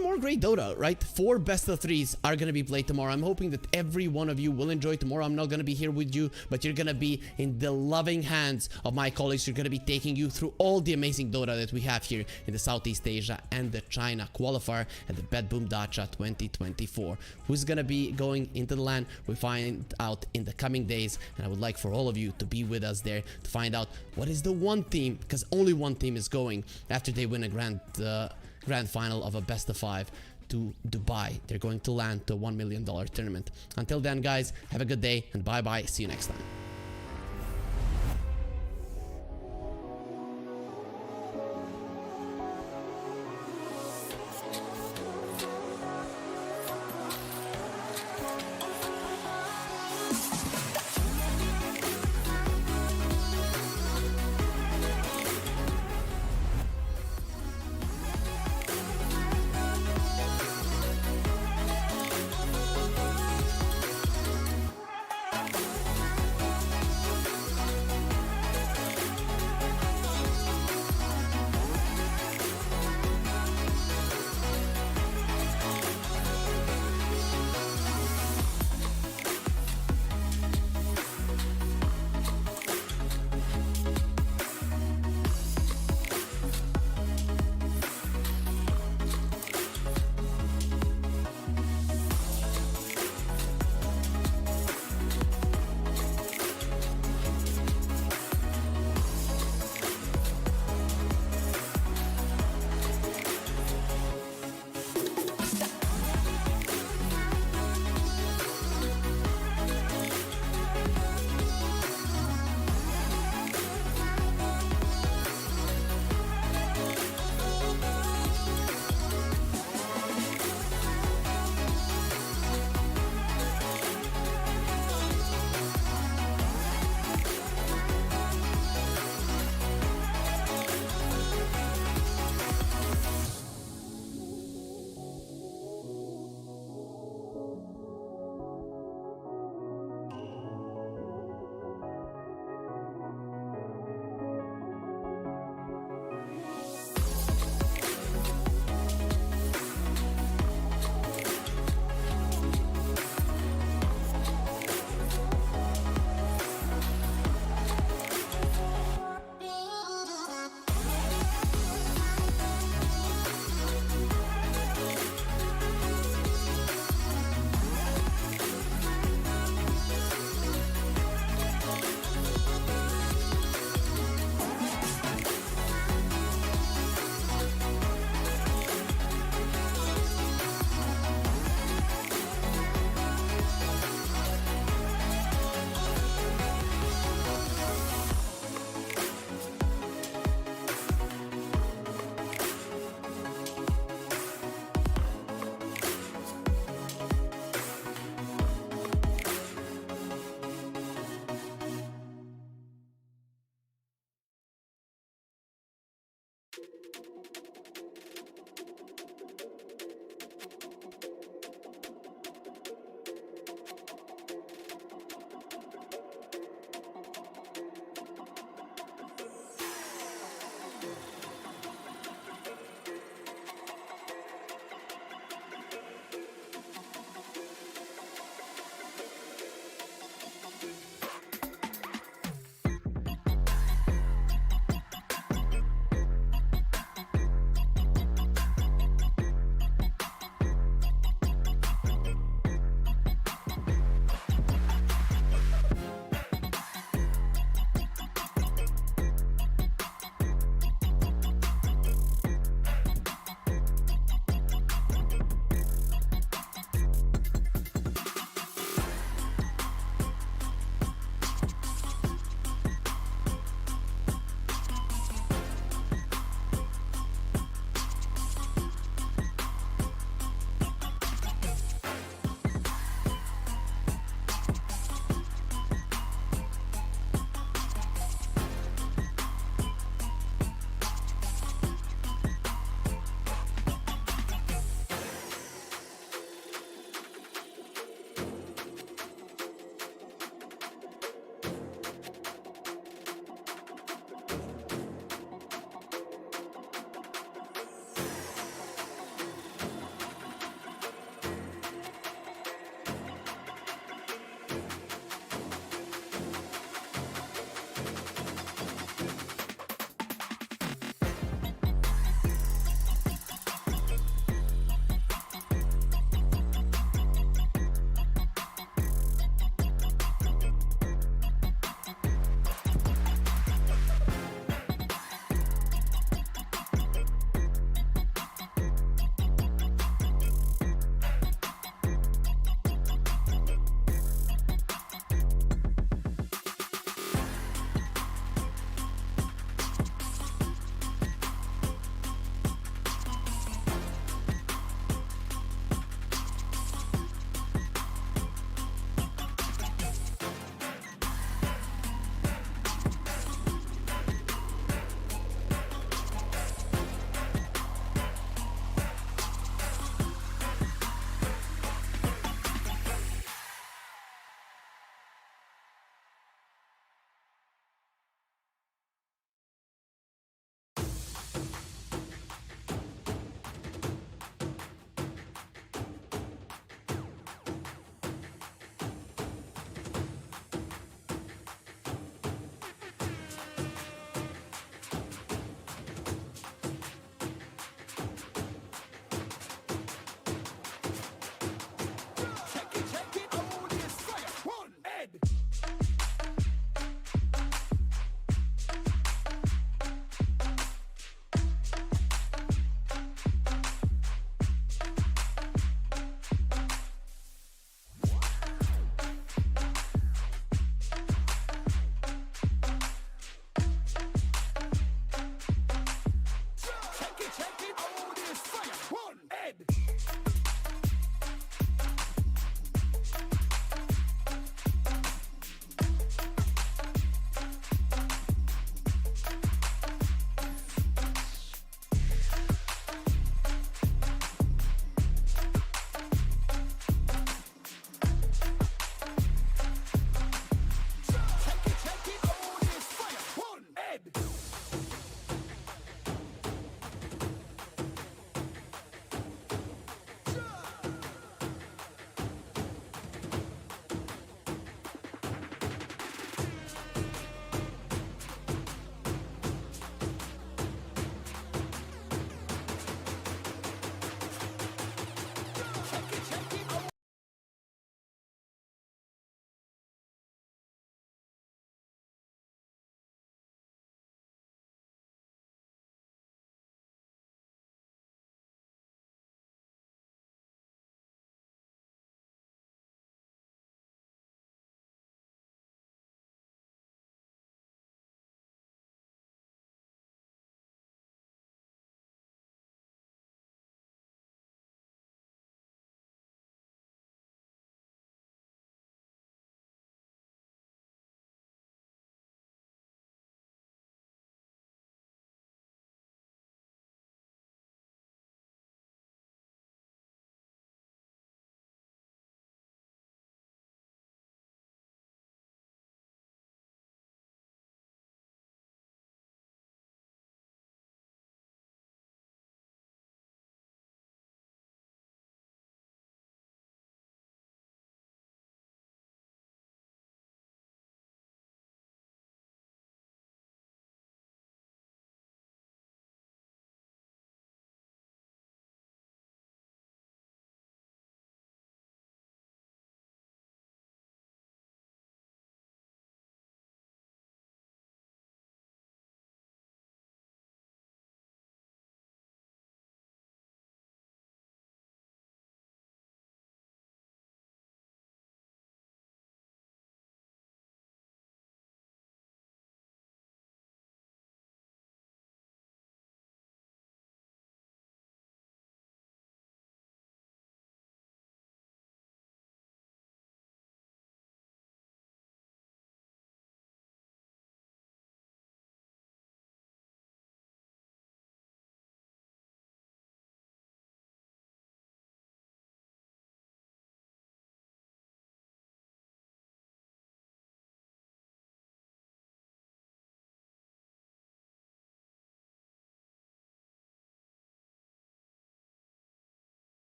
more great Dota, right? 4 best of 3s are gonna be played tomorrow. I'm hoping that every one of you will enjoy tomorrow. I'm not gonna be here with you, but you're gonna be in the loving hands of my colleagues. You're gonna be taking you through all the amazing Dota that we have here in the Southeast Asia and the China qualifier at the BetBoom Dacha 2024. Who's gonna be going into the LAN? We find out in the coming days, and I would like for all of you to be with us there to find out what is the one team, because only one team is going after they win a grand final of a best of 5 to Dubai. They're going to land to a $1 million tournament. Until then, guys, have a good day and bye bye. See you next time.